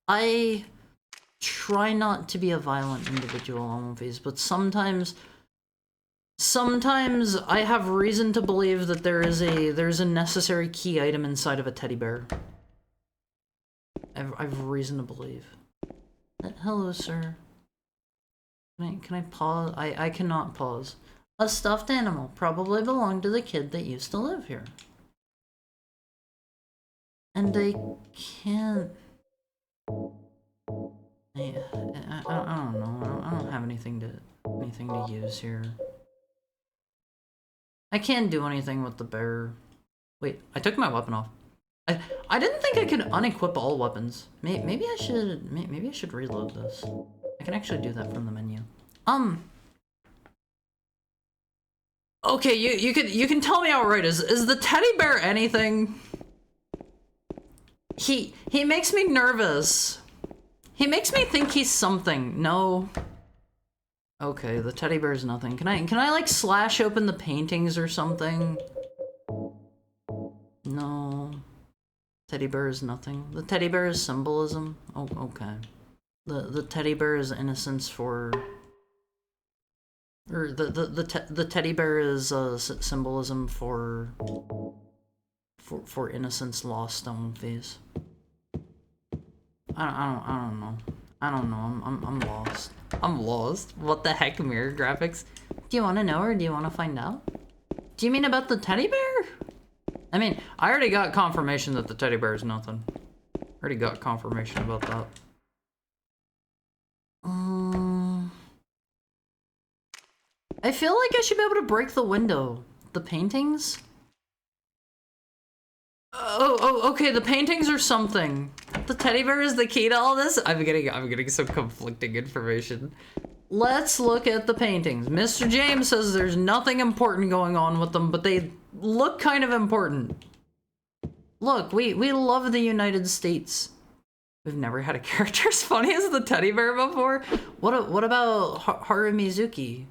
I try not to be a violent individual on Awomfis, but sometimes I have reason to believe that there's a necessary key item inside of a teddy bear. I've reason to believe. Hello, sir. Can I pause? I cannot pause. A stuffed animal probably belonged to the kid that used to live here. And I can't... I don't know. I don't have anything to use here. I can't do anything with the bear. Wait, I took my weapon off. I didn't think I could unequip all weapons. Maybe I should reload this. I can actually do that from the menu. Okay, you can tell me outright. Is the teddy bear anything? He makes me nervous. He makes me think he's something. No. Okay, the teddy bear is nothing. Can I like slash open the paintings or something? No. Teddy bear is nothing. The teddy bear is symbolism. Oh, okay. The teddy bear is innocence for... Or the teddy bear is symbolism for innocence lost on Phase. I don't know. I don't know. I'm lost. I'm lost. What the heck, mirror graphics? Do you want to know or do you want to find out? Do you mean about the teddy bear? I mean, I already got confirmation that the teddy bear is nothing. Already got confirmation about that. I feel like I should be able to break the window. The paintings? Okay, the paintings are something. The teddy bear is the key to all this? I'm getting some conflicting information. Let's look at the paintings. Mr. James says there's nothing important going on with them, but they look kind of important. Look, we love the United States. We've never had a character as funny as the teddy bear before. What about Haru Mizuki?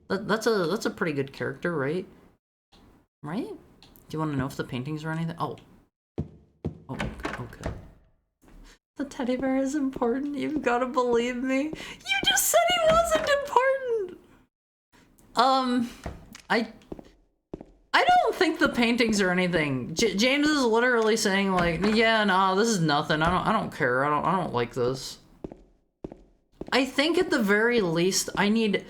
That's a pretty good character, right? Right? Do you want to know if the paintings are anything? Oh, okay. The teddy bear is important. You've got to believe me. You just said he wasn't important. I don't think the paintings are anything. James is literally saying like, yeah, nah, this is nothing. I don't care. I don't like this. I think at the very least, I need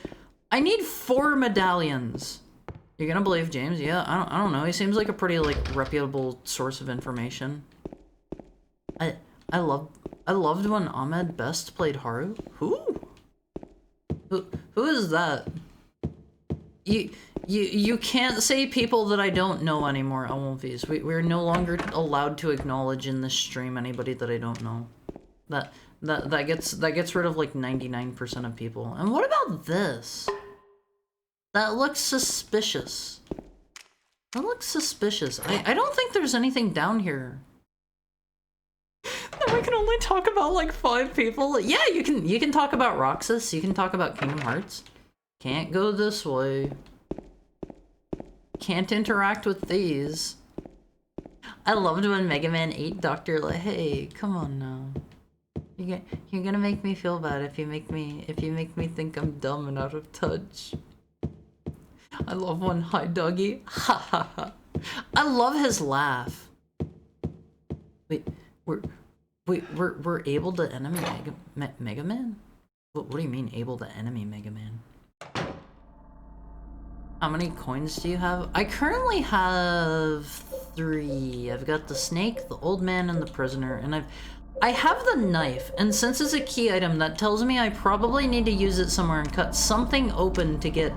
4 medallions. You're gonna believe James? Yeah, I don't know. He seems like a pretty like reputable source of information. I loved when Ahmed Best played Haru. Who is that? You can't say people that I don't know anymore, Elmonfees. We're no longer allowed to acknowledge in this stream anybody that I don't know. That gets rid of like 99% of people. And what about this? That looks suspicious. That looks suspicious. I don't think there's anything down here. Then we can only talk about like 5 people. Yeah, you can talk about Roxas. You can talk about Kingdom Hearts. Can't go this way. Can't interact with these. I loved when Mega Man 8 Doctor like, hey, come on now. You're gonna make me feel bad if you make me think I'm dumb and out of touch. I love when hi doggy. Ha ha ha. I love his laugh. Wait, we're able to enemy Mega Man? What do you mean able to enemy Mega Man? How many coins do you have? I currently have 3. I've got the snake, the old man, and the prisoner, and I have the knife, and since it's a key item, that tells me I probably need to use it somewhere and cut something open to get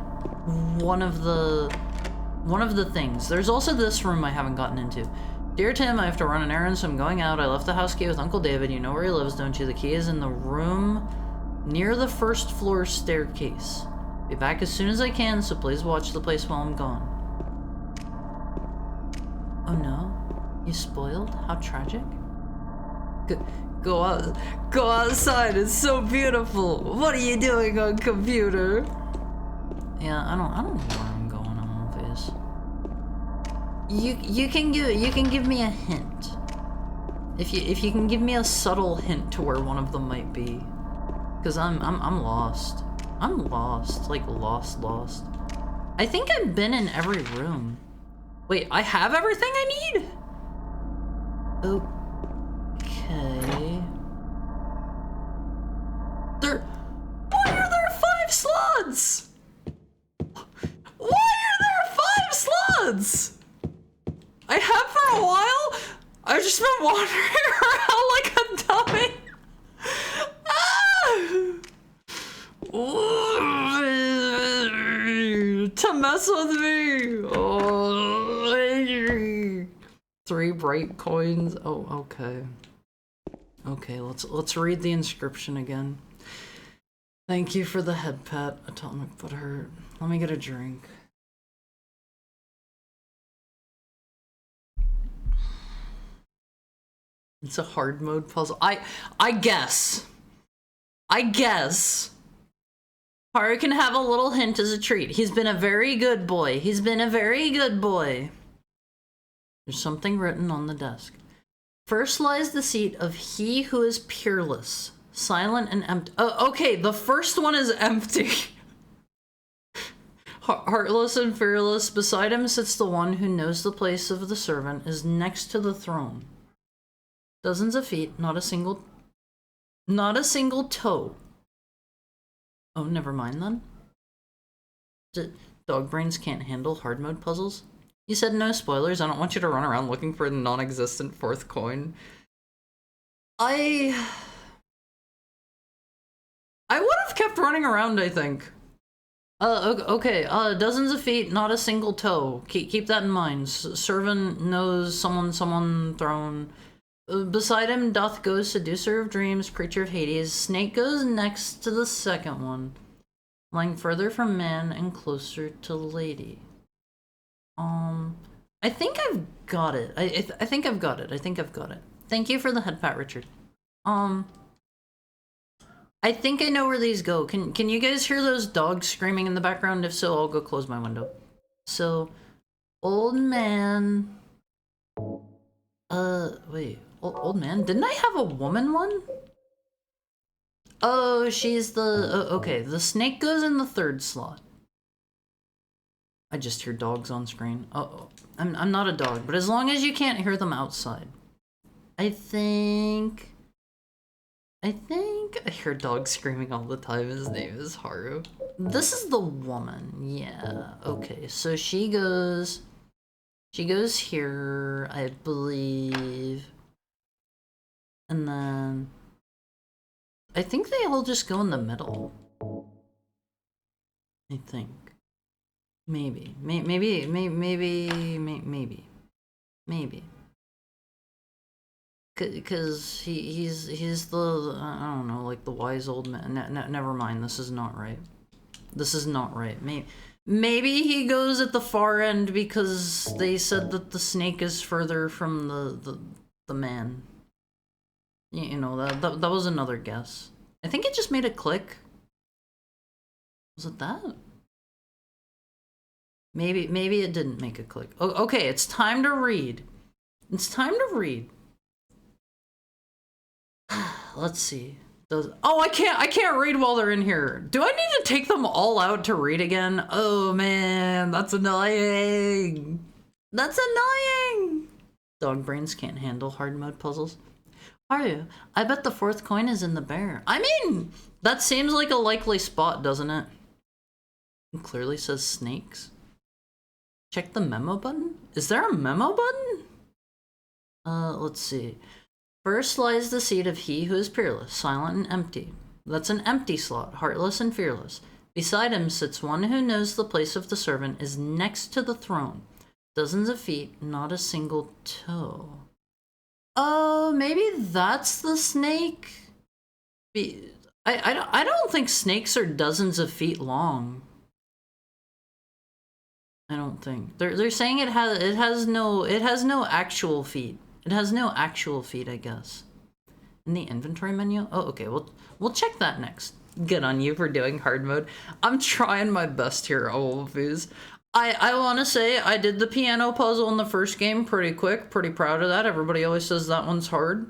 one of the things. There's also this room I haven't gotten into. Dear Tim, I have to run an errand, so I'm going out. I left the house key with Uncle David. You know where he lives, don't you? The key is in the room near the first floor staircase. Be back as soon as I can, so please watch the place while I'm gone. Oh no? You spoiled? How tragic? Go outside, it's so beautiful. What are you doing on computer? Yeah, I don't know where I'm going on this. You can give me a hint. If you can give me a subtle hint to where one of them might be. Cause I'm lost. I'm lost. Like lost. I think I've been in every room. Wait, I have everything I need? Okay. Why are there 5 slots? Why are there 5 slots? I have for a while. I've just been wandering around like a dummy. To mess with me. Oh. 3 bright coins. Oh, okay. Okay, let's read the inscription again. Thank you for the head pat, Atomic Butthurt. Let me get a drink. It's a hard mode puzzle. I guess. Haru can have a little hint as a treat. He's been a very good boy. There's something written on the desk. First lies the seat of he who is peerless, silent and empty. Oh, okay, the first one is empty. Heartless and fearless. Beside him sits the one who knows the place of the servant, is next to the throne. Dozens of feet, not a single toe. Oh, never mind then. Dog brains can't handle hard mode puzzles. You said no spoilers. I don't want you to run around looking for a non-existent 4th coin. I would have kept running around, I think. Okay, dozens of feet, not a single toe. Keep that in mind. Servant knows someone thrown. Beside him doth go seducer of dreams, preacher of Hades. Snake goes next to the second one, lying further from man and closer to lady. I think I've got it. I think I've got it. I think I've got it. Thank you for the head pat, Richard. I think I know where these go. Can you guys hear those dogs screaming in the background? If so, I'll go close my window. So, old man. Wait. Old man? Didn't I have a woman one? Oh, she's the... okay, the snake goes in the third slot. I just hear dogs on screen. Uh-oh. I'm not a dog, but as long as you can't hear them outside. I think I hear dogs screaming all the time. His name is Haru. This is the woman. Yeah. Okay. So she goes here, I believe. And then I think they all just go in the middle. I think. Maybe. Because he's the, I don't know, like the wise old man. Never mind, this is not right. This is not right. Maybe he goes at the far end because they said that the snake is further from the man. You know, that was another guess. I think it just made a click. Was it that? Maybe it didn't make a click. Oh, okay, it's time to read. It's time to read. Let's see. Oh, I can't read while they're in here. Do I need to take them all out to read again? Oh man, that's annoying. That's annoying. Dog brains can't handle hard mode puzzles. Are you? I bet the fourth coin is in the bear. I mean, that seems like a likely spot, doesn't it? It clearly says snakes. Check the memo button? Is there a memo button? Let's see. First lies the seat of he who is peerless, silent and empty. That's an empty slot, heartless and fearless. Beside him sits one who knows the place of the servant is next to the throne. Dozens of feet, not a single toe. Oh, maybe that's the snake? I don't think snakes are dozens of feet long. I don't think. They're saying it has no actual feet. It has no actual feet, I guess. In the inventory menu? Oh, okay, we'll check that next. Good on you for doing hard mode. I'm trying my best here, Olafus. I want to say I did the piano puzzle in the first game pretty quick. Pretty proud of that. Everybody always says that one's hard.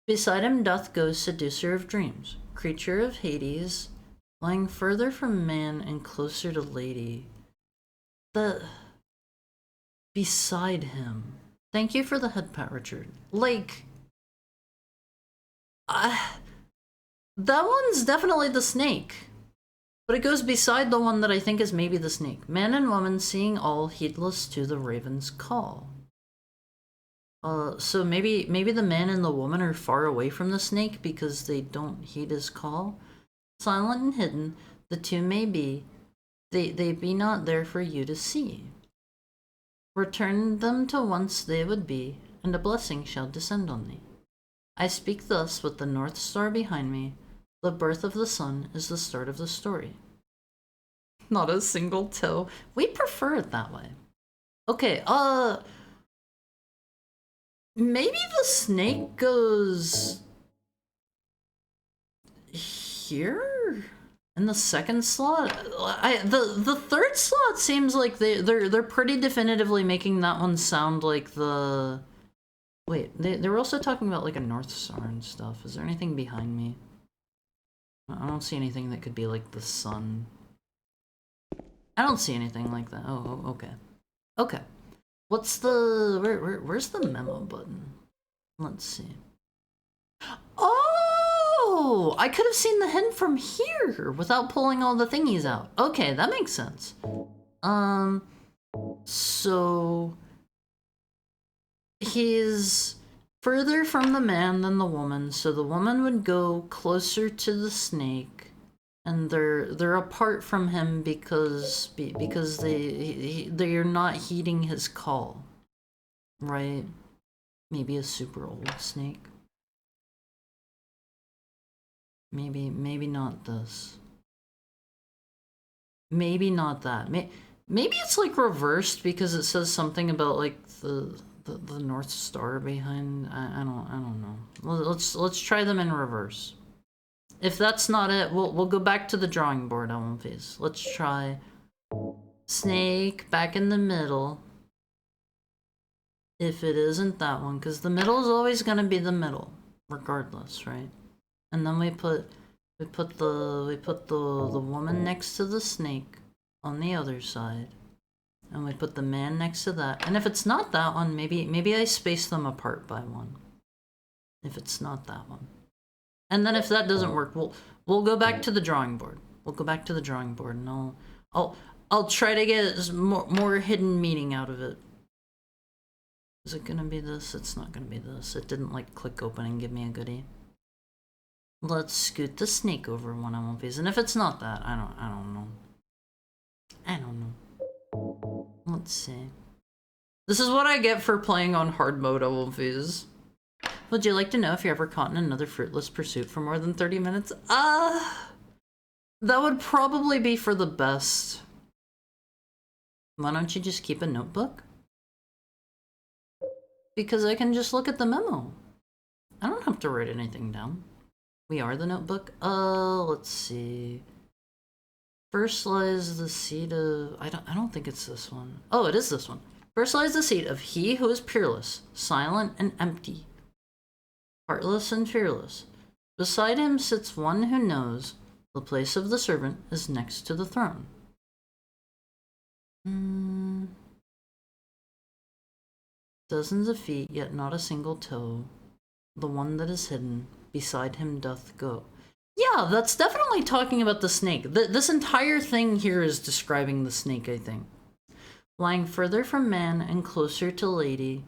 Beside him doth go seducer of dreams, creature of Hades, lying further from man and closer to lady. Beside him. Thank you for the head pat, Richard. Like, that one's definitely the snake. But it goes beside the one that I think is maybe the snake. Man and woman seeing all, heedless to the raven's call. So maybe the man and the woman are far away from the snake because they don't heed his call. Silent and hidden, the two may be. They be not there for you to see. Return them to whence they would be, and a blessing shall descend on thee. I speak thus with the North Star behind me. The birth of the sun is the start of the story. Not a single toe. We prefer it that way. Okay, maybe the snake goes here in the second slot. The third slot seems like they're pretty definitively making that one sound like the. Wait, they were also talking about like a North Star and stuff. Is there anything behind me? I don't see anything that could be like the sun. I don't see anything like that. Oh, okay. Okay. What's the... Where's the memo button? Let's see. Oh! I could have seen the hint from here without pulling all the thingies out. Okay, that makes sense. So... He's further from the man than the woman, so the woman would go closer to the snake, and they're apart from him because they're not heeding his call, right? Maybe a super old snake. Maybe not this. Maybe not that. Maybe it's like reversed because it says something about like the North Star behind. I don't know. Let's try them in reverse. If that's not it, we'll go back to the drawing board, Elmphase. Let's try snake back in the middle. If it isn't that one, because the middle is always gonna be the middle, regardless, right? And then we put the woman next to the snake on the other side, and we put the man next to that. And if it's not that one, maybe I space them apart by one. If it's not that one, and then if that doesn't work, we'll go back to the drawing board. We'll go back to the drawing board, and I'll try to get more hidden meaning out of it. Is it gonna be this? It's not gonna be this. It didn't like click open and give me a goodie. Let's scoot the snake over one on one piece, and if it's not that, I don't know. I don't know. Let's see. This is what I get for playing on hard mode, Elmphase. Would you like to know if you ever caught in another fruitless pursuit for more than 30 minutes? That would probably be for the best. Why don't you just keep a notebook? Because I can just look at the memo. I don't have to write anything down. We are the notebook. Let's see. First lies the seed of... I don't think it's this one. Oh, it is this one. First lies the seed of he who is peerless, silent and empty, heartless and fearless. Beside him sits one who knows the place of the servant is next to the throne. Dozens of feet, yet not a single toe. The one that is hidden beside him doth go. Yeah, that's definitely talking about the snake. This entire thing here is describing the snake, I think. Lying further from man and closer to lady,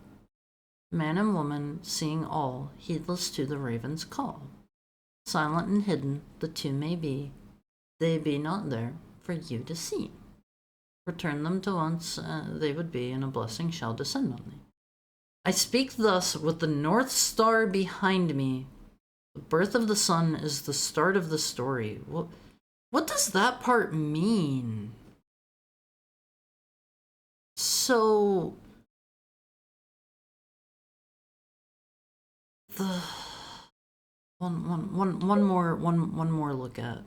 man and woman seeing all, heedless to the raven's call. Silent and hidden the two may be, they be not there for you to see. Return them to once they would be, and a blessing shall descend on thee. I speak thus with the North Star behind me. The birth of the sun is the start of the story. What does that part mean? So... the... One more look at.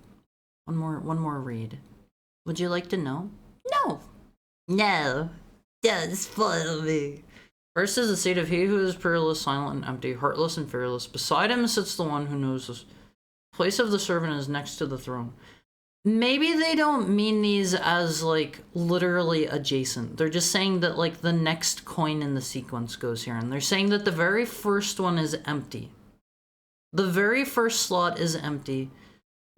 One more read. Would you like to know? No. No. Don't spoil me. First is the seed of he who is peerless, silent, and empty, heartless and fearless. Beside him sits the one who knows the place of the servant is next to the throne. Maybe they don't mean these as, like, literally adjacent. They're just saying that, like, the next coin in the sequence goes here. And they're saying that the very first one is empty. The very first slot is empty.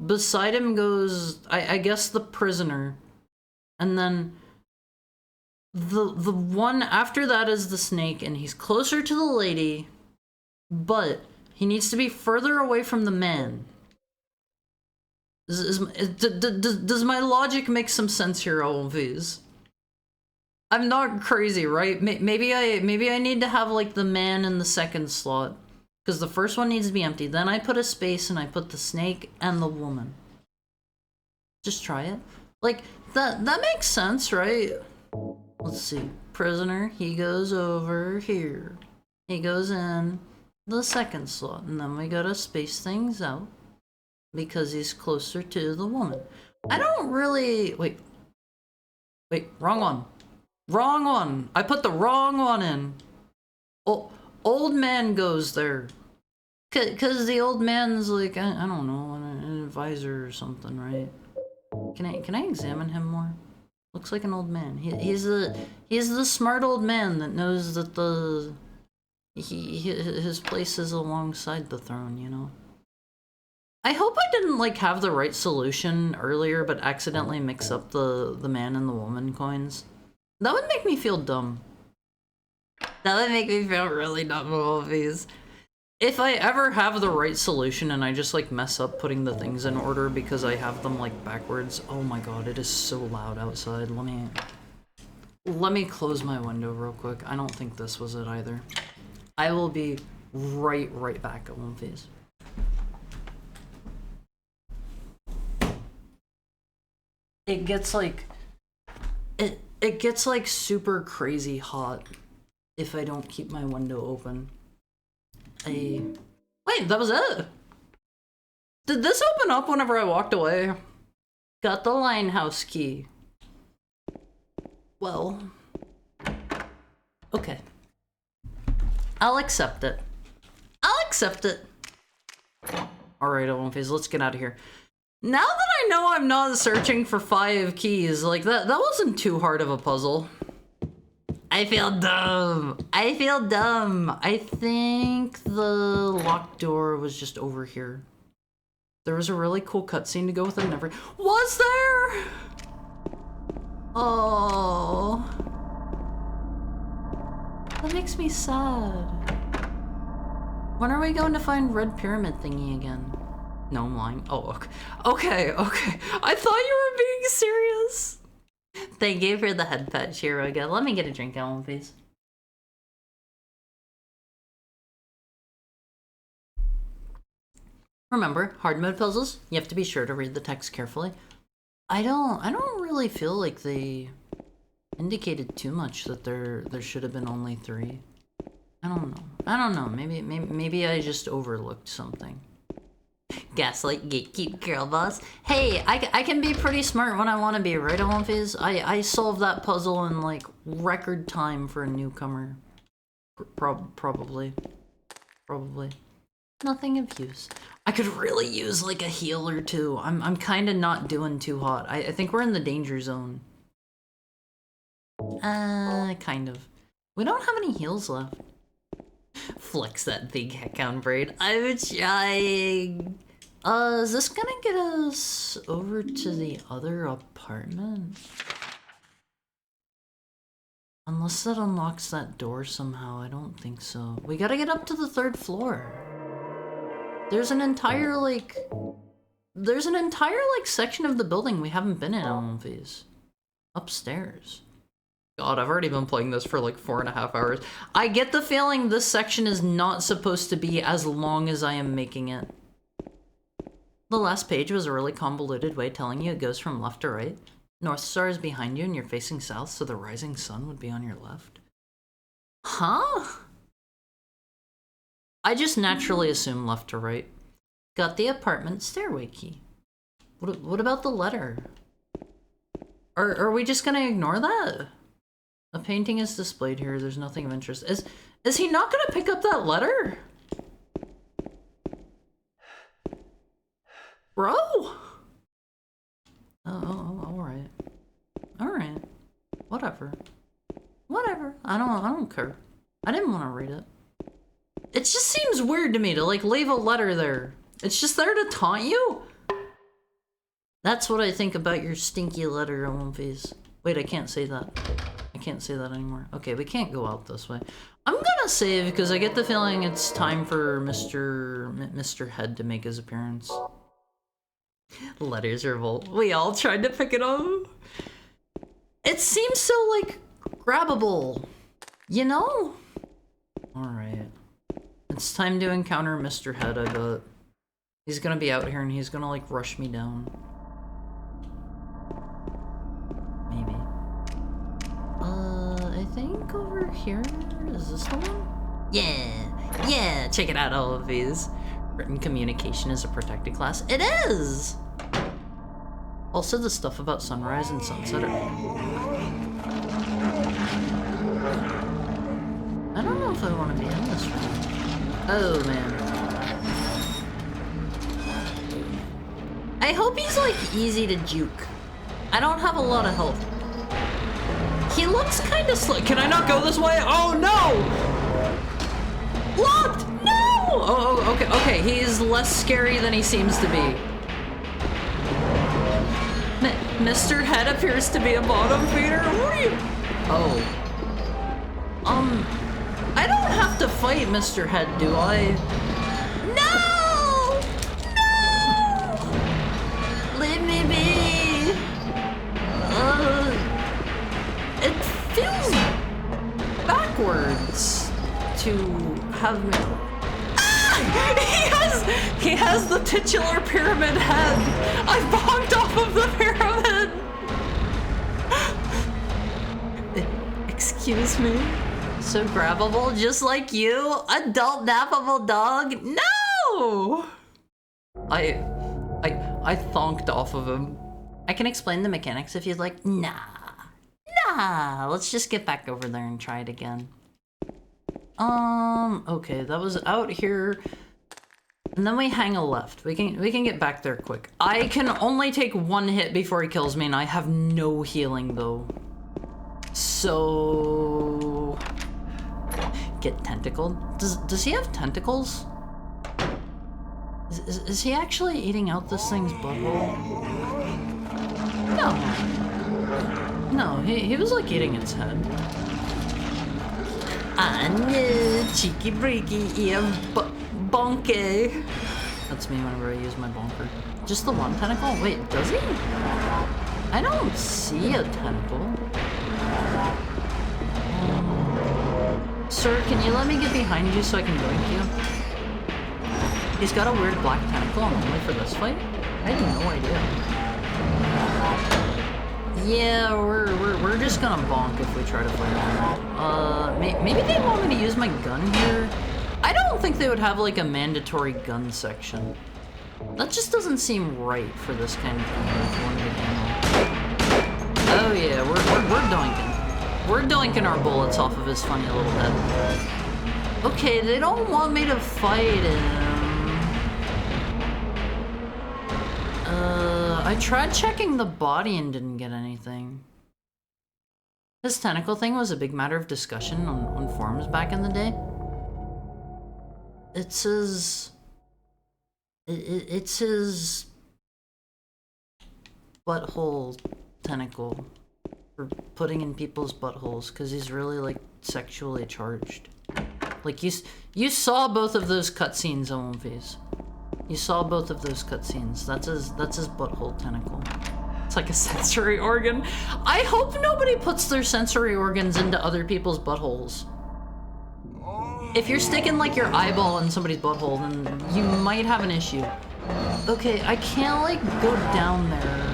Beside him goes, I guess, the prisoner. And then... The one after that is the snake, and he's closer to the lady, but he needs to be further away from the man. Does my logic make some sense here, Elmphase? I'm not crazy, right? Maybe I need to have like the man in the second slot, because the first one needs to be empty. Then I put a space and I put the snake and the woman. Just try it. Like that makes sense, right? Let's see. Prisoner, he goes over here. He goes in the second slot, and then we gotta space things out because he's closer to the woman. I don't really... Wait, wrong one. Wrong one. I put the wrong one in. Oh, old man goes there. Cause the old man's like, I don't know, an advisor or something, right? Can I examine him more? Looks like an old man. He's the smart old man that knows that his place is alongside the throne, you know? I hope I didn't like have the right solution earlier but accidentally mix up the man and the woman coins. That would make me feel dumb. That would make me feel really dumb of all these. If I ever have the right solution and I just like mess up putting the things in order because I have them like backwards, oh my god, it is so loud outside. Let me close my window real quick. I don't think this was it either. I will be right back at one phase. It gets like it gets like super crazy hot if I don't keep my window open. Wait, that was it? Did this open up whenever I walked away? Got the Linehouse key. Well, okay. I'll accept it. I'll accept it. Alright, One Phase, let's get out of here. Now that I know I'm not searching for 5 keys, like that wasn't too hard of a puzzle. I feel dumb. I feel dumb. I think the locked door was just over here. There was a really cool cutscene to go with it. Never was there. Oh, that makes me sad. When are we going to find Red Pyramid thingy again? No, I'm lying. Oh, okay. I thought you were being serious. Thank you for the head pet, Shiro again. Let me get a drink out, please. Remember, hard mode puzzles, you have to be sure to read the text carefully. I don't really feel like they indicated too much that there should have been only 3. I don't know. Maybe I just overlooked something. Gaslight gatekeep girl boss. Hey, I can be pretty smart when I want to be, right, One Phase? I solved that puzzle in like record time for a newcomer. Probably. Nothing of use. I could really use like a heal or 2. I'm kind of not doing too hot. I think we're in the danger zone. Kind of. We don't have any heals left. Flex that big heckhound braid. I'm trying. Is this gonna get us over to the other apartment? Unless that unlocks that door somehow, I don't think so. We gotta get up to the 3rd floor. There's an entire section of the building we haven't been in on these. Upstairs. God, I've already been playing this for like 4.5 hours. I get the feeling this section is not supposed to be as long as I am making it. The last page was a really convoluted way telling you it goes from left to right. North Star is behind you and you're facing south, so the rising sun would be on your left. Huh? I just naturally assume left to right. Got the apartment stairway key. What about the letter? Are we just gonna ignore that? A painting is displayed here. There's nothing of interest. Is he not gonna pick up that letter? Bro! Oh, alright. Whatever. I don't care. I didn't want to read it. It just seems weird to me to like leave a letter there. It's just there to taunt you? That's what I think about your stinky letter, One Phase. Wait, I can't say that. I can't say that anymore. Okay, we can't go out this way. I'm gonna save because I get the feeling it's time for Mr. Head to make his appearance. Letters revolt. We all tried to pick it up. It seems so like grabbable, you know? Alright. It's time to encounter Mr. Head, I bet. He's gonna be out here and he's gonna like rush me down. Maybe. I think over here, is this the one? Yeah, check it out, all of these. Written communication is a protected class. It is! Also the stuff about sunrise and sunset are... I don't know if I want to be in this room. Oh, man. I hope he's, like, easy to juke. I don't have a lot of health. He looks kind of slow. Can I not go this way? Oh, no! Locked! No! Oh, okay. He's less scary than he seems to be. Mr. Head appears to be a bottom feeder. What are you? Oh. I don't have to fight Mr. Head, do I? to have me. He has the titular pyramid head. I bonked off of the pyramid. Excuse me. So grabbable, just like you, adult nappable dog. No. I thonked off of him. I can explain the mechanics if you'd like. Nah. Let's just get back over there and try it again. Okay, that was out here. And then we hang a left. We can get back there quick. I can only take one hit before he kills me, and I have no healing though. So get tentacled. Does he have tentacles? Is he actually eating out this thing's butthole? No, he was like eating its head. Ah no, cheeky breaky, yeah, bonky. That's me whenever I use my bonker. Just the one tentacle? Wait, does he? I don't see a tentacle. Sir, can you let me get behind you so I can blink you? He's got a weird black tentacle only for this fight? I had no idea. Yeah, we're just gonna bonk if we try to fight him. Maybe they want me to use my gun here? I don't think they would have like a mandatory gun section. That just doesn't seem right for this kind of thing. Oh yeah, we're doinking. We're doinking our bullets off of his funny little head. Okay, they don't want me to fight him. I tried checking the body and didn't get anything. This tentacle thing was a big matter of discussion on forums back in the day. It says... It's his... butthole tentacle. For putting in people's buttholes, because he's really, like, sexually charged. Like, you saw both of those cutscenes on One Piece. You saw both of those cutscenes. That's his butthole tentacle. It's like a sensory organ. I hope nobody puts their sensory organs into other people's buttholes. If you're sticking like your eyeball in somebody's butthole, then you might have an issue. Okay, I can't like go down there.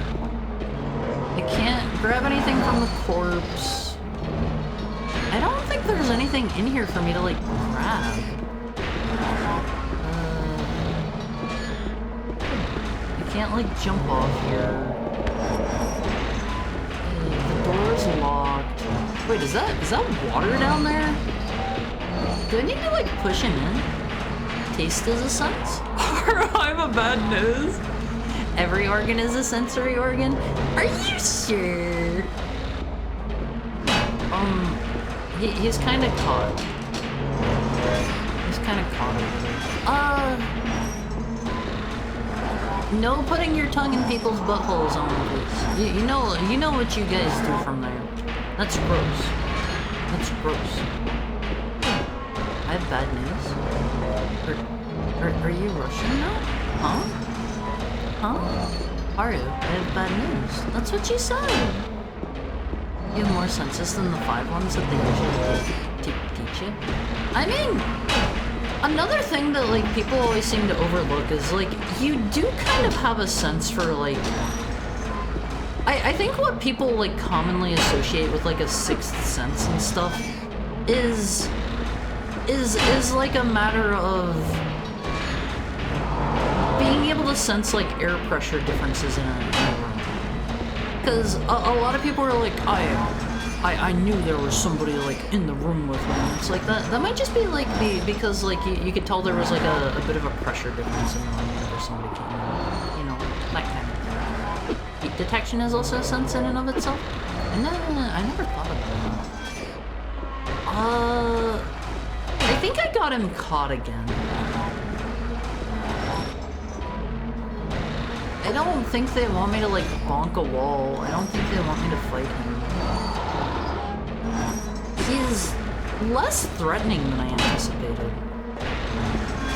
I can't grab anything from the corpse. I don't think there's anything in here for me to like grab. Can't like jump off here. The door's locked. Wait, is that water down there? Do I need to like push him in? Taste is a sense? I have a bad nose. Every organ is a sensory organ? Are you sure? He's kind of caught. He's kind of caught over there. No putting your tongue in people's buttholes on this. You know what you guys do from there. That's gross. That's gross. I have bad news. Are you Russian now? Huh? Are you? I have bad news. That's what you said. You have more senses than the 5 ones that they usually teach you. I mean, another thing that like people always seem to overlook is like you do kind of have a sense for like I think what people like commonly associate with like a sixth sense and stuff is like a matter of being able to sense like air pressure differences in a room. Because a lot of people are like, I knew there was somebody like in the room with me. It's like that might just be like because like you could tell there was like a bit of a pressure difference in the room whenever somebody came in. You know, that kind of thing. Heat detection is also a sense in and of itself. And I never thought of that. I think I got him caught again. I don't think they want me to like bonk a wall. I don't think they want me to fight him. He's less threatening than I anticipated.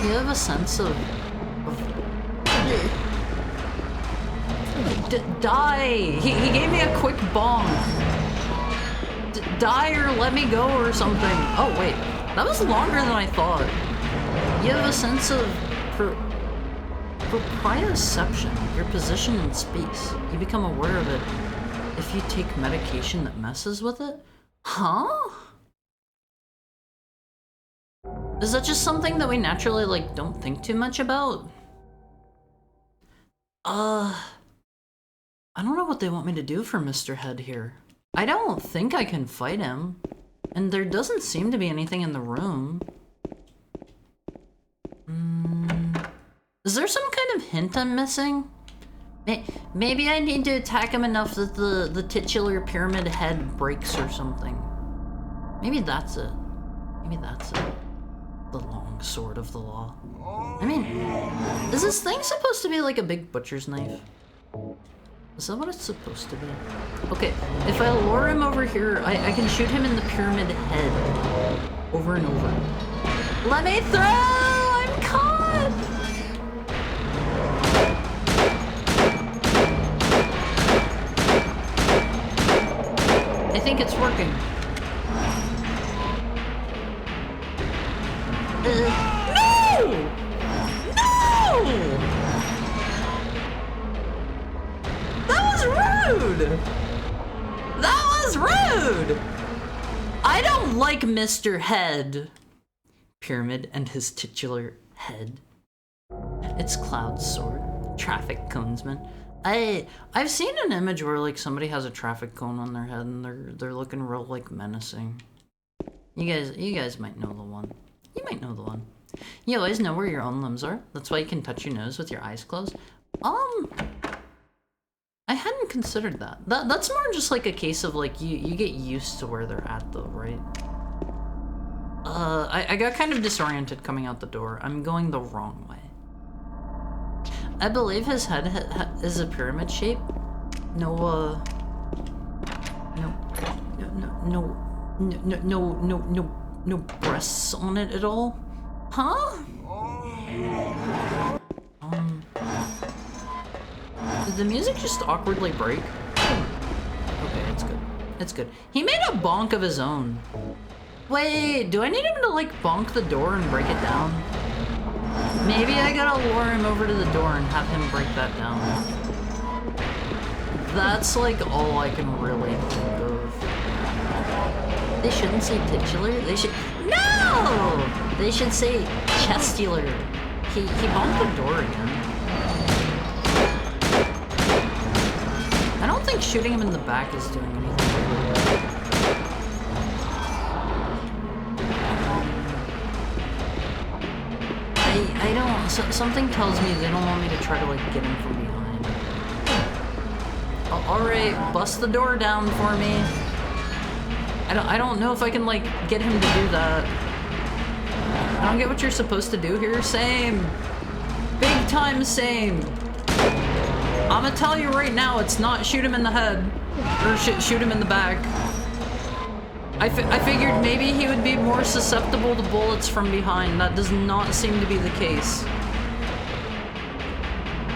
You have a sense of die! He gave me a quick bonk. Die or let me go or something. Oh wait, That was longer than I thought. You have a sense of proprioception, your position in space. You become aware of it if you take medication that messes with it? Huh? Is that just something that we naturally, like, don't think too much about? I don't know what they want me to do for Mr. Head here. I don't think I can fight him. And there doesn't seem to be anything in the room. Is there some kind of hint I'm missing? Maybe I need to attack him enough that the titular pyramid head breaks or something. Maybe that's it. Maybe that's it. The long sword of the law. I mean, is this thing supposed to be like a big butcher's knife? Is that what it's supposed to be? Okay, if I lure him over here, I can shoot him in the pyramid head. Over and over. Let me through! I'm caught! I think it's working. No! No! That was rude! That was rude! I don't like Mr. Head. Pyramid and his titular head. It's Cloud's sword. Traffic conesman. I've seen an image where like somebody has a traffic cone on their head and they're looking real like menacing. You guys might know the one. You might know the one. You always know where your own limbs are. That's why you can touch your nose with your eyes closed. I hadn't considered that. That's more just like a case of like you get used to where they're at though, right? I got kind of disoriented coming out the door. I'm going the wrong way. I believe his head is a pyramid shape. No breasts on it at all. Huh? Did the music just awkwardly break? Okay, it's good. It's good. He made a bonk of his own. Wait, do I need him to like bonk the door and break it down? Maybe I gotta lure him over to the door and have him break that down. That's like all I can really think of. They shouldn't say titular, they should— No! They should say chestular. He bonked the door again. I don't think shooting him in the back is doing anything. I don't— something tells me they don't want me to try to like get him from behind. Alright, bust the door down for me. I don't know if I can like get him to do that. I don't get what you're supposed to do here. Same. Big time same. I'm gonna tell you right now, it's not shoot him in the head. Or shoot him in the back. I figured maybe he would be more susceptible to bullets from behind. That does not seem to be the case.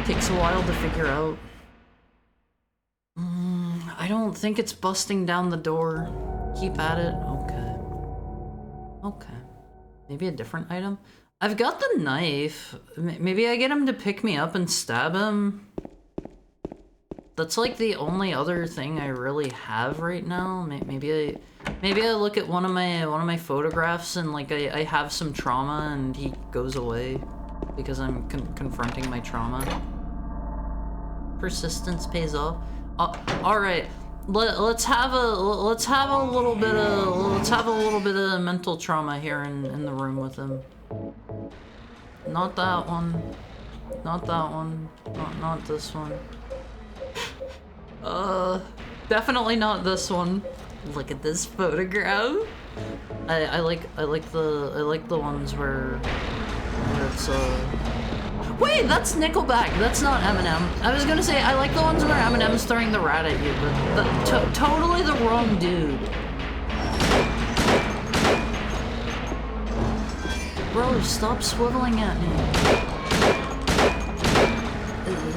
Takes a while to figure out. I don't think it's busting down the door. Keep at it. Okay. Okay. Maybe a different item? I've got the knife. Maybe I get him to pick me up and stab him. That's like the only other thing I really have right now. Maybe I look at one of my photographs and like I have some trauma and he goes away because I'm confronting my trauma. Persistence pays off. All right, let's have a little bit of mental trauma here in the room with him. Not that one. Not that one. Not this one. Definitely not this one. Look at this photograph. I like the ones where it's Wait, that's Nickelback. That's not Eminem. I was gonna say I like the ones where Eminem's throwing the rat at you, but totally the wrong dude. Bro, stop swiveling at me.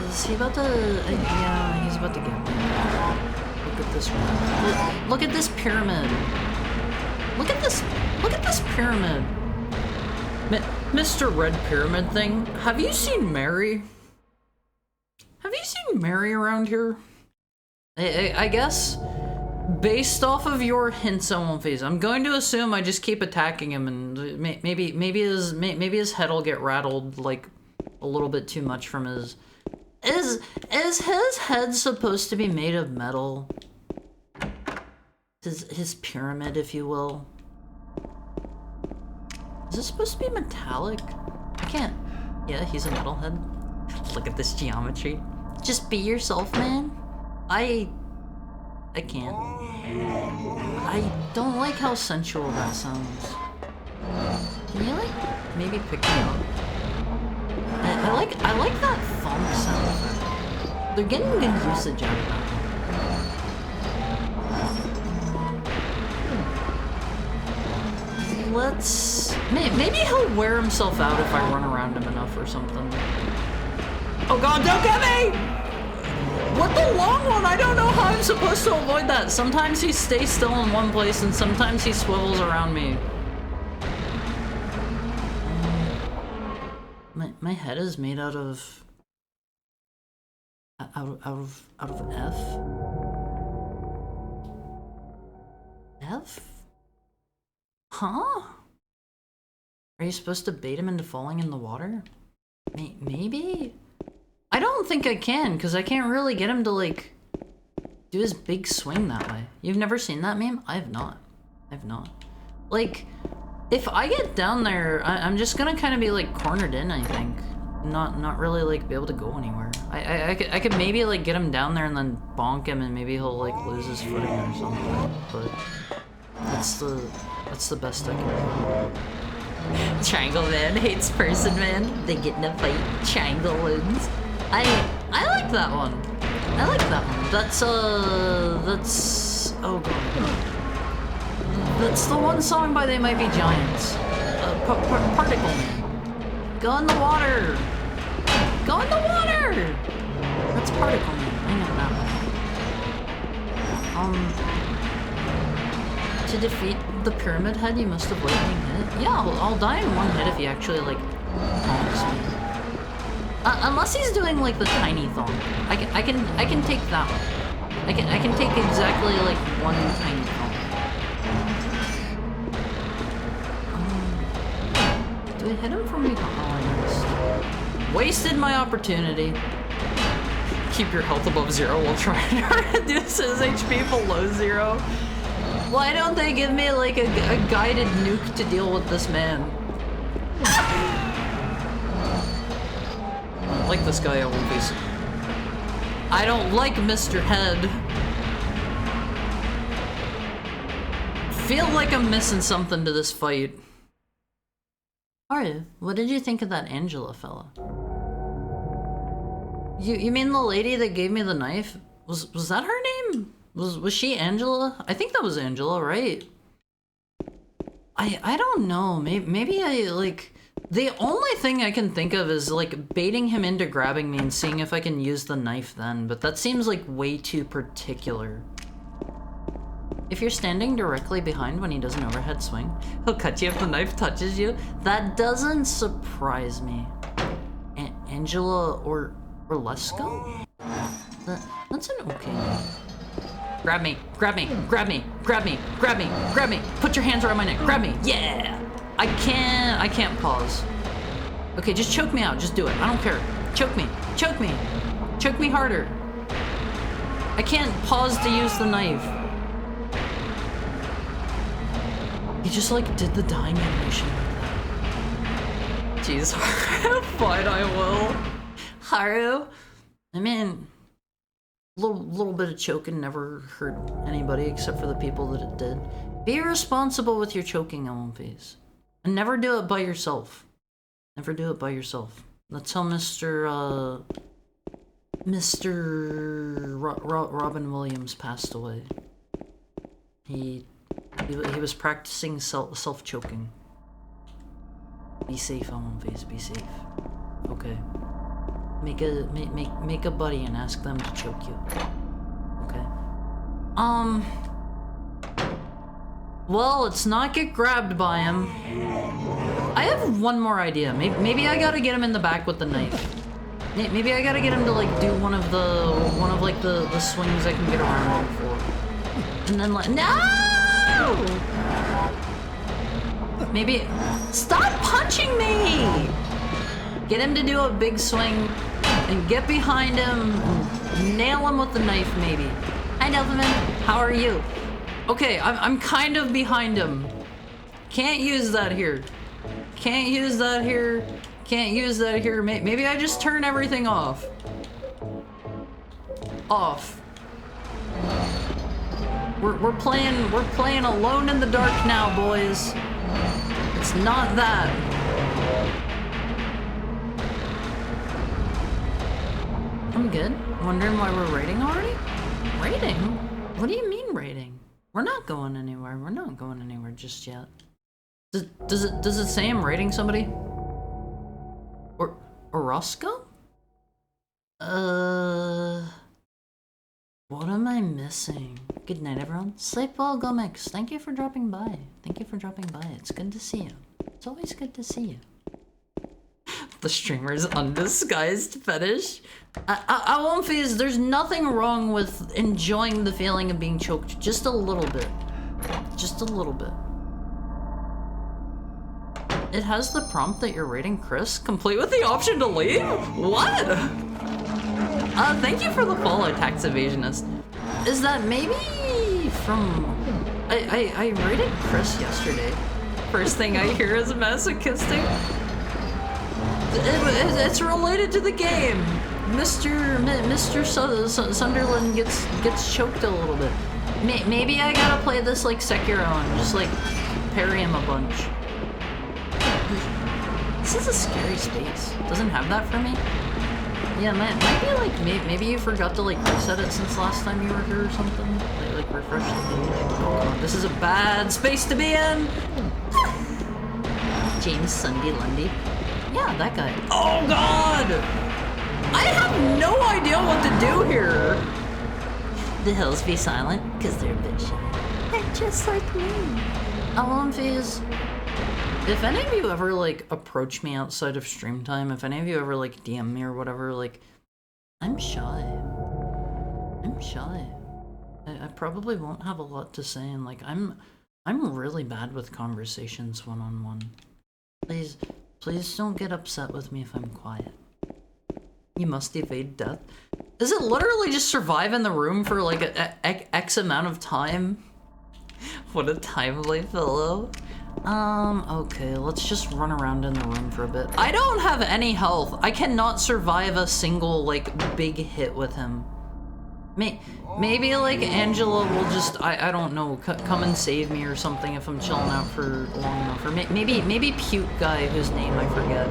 Is he about to? Yeah, he's about to get me. Look at this one. Look at this pyramid. Look at this. Look at this pyramid. Mr. Red Pyramid thing. Have you seen Mary? Have you seen Mary around here? I guess, based off of your hints on One Piece, I'm going to assume I just keep attacking him, and maybe his head will get rattled like a little bit too much from his. Is his head supposed to be made of metal? His pyramid, if you will. Is this supposed to be metallic? I can't. Yeah, he's a metalhead. Look at this geometry. Just be yourself, man. I can't. I don't like how sensual that sounds. Can you like maybe pick me up? I like that thump sound effect. They're getting good usage out of that. Maybe he'll wear himself out if I run around him enough or something. Oh god, don't get me! What, the long one? I don't know how I'm supposed to avoid that. Sometimes he stays still in one place and sometimes he swivels around me. My head is made out of F? F? Huh? Are you supposed to bait him into falling in the water? Maybe? I don't think I can, because I can't really get him to, like, do his big swing that way. You've never seen that meme? I have not. I've not. Like, if I get down there, I'm just gonna kind of be, like, cornered in, I think. Not really, like, be able to go anywhere. I could maybe, like, get him down there and then bonk him and maybe he'll, like, lose his footing or something. But that's the best I can do. Triangle Man hates person man. They get in a fight. Triangle wins. I like that one. I like that one. That's oh god. That's the one song by They Might Be Giants. Particle Man. Go in the water. Go in the water. That's Particle Man. I know that one. To defeat the Pyramid Head, you must avoid being hit. Yeah, I'll die in one hit if he actually, like, bonks me. Unless he's doing, like, the tiny thong. I can take that one. I can take exactly, like, one tiny thong. Do I hit him from behind? Oh, I missed. Wasted my opportunity. Keep your health above 0 while trying to reduce his HP below 0. Why don't they give me, like, a guided nuke to deal with this man? I don't like this guy at One Piece. I don't like Mr. Head. Feel like I'm missing something to this fight. Alright, what did you think of that Angela fella? You mean the lady that gave me the knife? Was that her name? Was she Angela? I think that was Angela, right? I don't know. Maybe I, like... The only thing I can think of is, like, baiting him into grabbing me and seeing if I can use the knife then, but that seems, like, way too particular. If you're standing directly behind when he does an overhead swing, he'll cut you if the knife touches you. That doesn't surprise me. Angela or Lesko? That's an okay name. Grab me, grab me, grab me, grab me, grab me, grab me. Put your hands around my neck, grab me, yeah! I can't pause. Okay, just choke me out, just do it, I don't care. Choke me, choke me, choke me harder. I can't pause to use the knife. He just like did the dying animation like that. Jeez, Haru, fine, I will. Haru, I mean, little bit of choking never hurt anybody except for the people that it did. Be responsible with your choking on One Piece. And never do it by yourself. Never do it by yourself. That's how Mr. Robin Williams passed away. He was practicing self-choking. Be safe on One Piece, be safe. Okay. Make a buddy and ask them to choke you. Okay. Well, let's not get grabbed by him. I have one more idea. Maybe I gotta get him in the back with the knife. Maybe I gotta get him to like do one of like the swings I can get around him for. And then like, no! Maybe, stop punching me! Get him to do a big swing and get behind him, nail him with the knife maybe. Hi Delphiman, how are you? Okay, I'm kind of behind him. Can't use that here. Can't use that here. Can't use that here. Maybe I just turn everything off. Off. We're playing Alone in the Dark now, boys. It's not that. I'm good. Wondering why we're raiding already? Raiding? What do you mean raiding? We're not going anywhere. We're not going anywhere just yet. Does it say I'm raiding somebody? Or Orozco? What am I missing? Good night, everyone. Sleep well, Gomix. Thank you for dropping by. Thank you for dropping by. It's good to see you. It's always good to see you. The streamer's undisguised fetish. I won't phase. There's nothing wrong with enjoying the feeling of being choked. Just a little bit. Just a little bit. It has the prompt that you're raiding Chris, complete with the option to leave? What? Thank you for the follow, Tax Evasionist. Is that maybe from... I raided Chris yesterday. First thing I hear is masochistic. It's related to the game. Mr. Sunderland gets choked a little bit. Maybe I gotta play this like Sekiro and just like parry him a bunch. This is a scary space. Doesn't have that for me. Yeah, might be like maybe you forgot to like reset it since last time you were here or something. Like refresh the page. Oh god, this is a bad space to be in. James Sunday Lundy. Yeah, that guy. Oh god! I have no idea what to do here. The hills be silent because they're a bit shy. They're just like me. Phase. If any of you ever, like, approach me outside of stream time, if any of you ever, like, DM me or whatever, like, I'm shy. I'm shy. I probably won't have a lot to say, and, like, I'm really bad with conversations one-on-one. Please don't get upset with me if I'm quiet. You must evade death. Is it literally just survive in the room for, like, X amount of time? What a timely fellow. Okay, let's just run around in the room for a bit. I don't have any health. I cannot survive a single, like, big hit with him. Maybe, like, Angela will just, I don't know, come and save me or something if I'm chilling out for long enough. Or maybe Puke Guy, whose name I forget.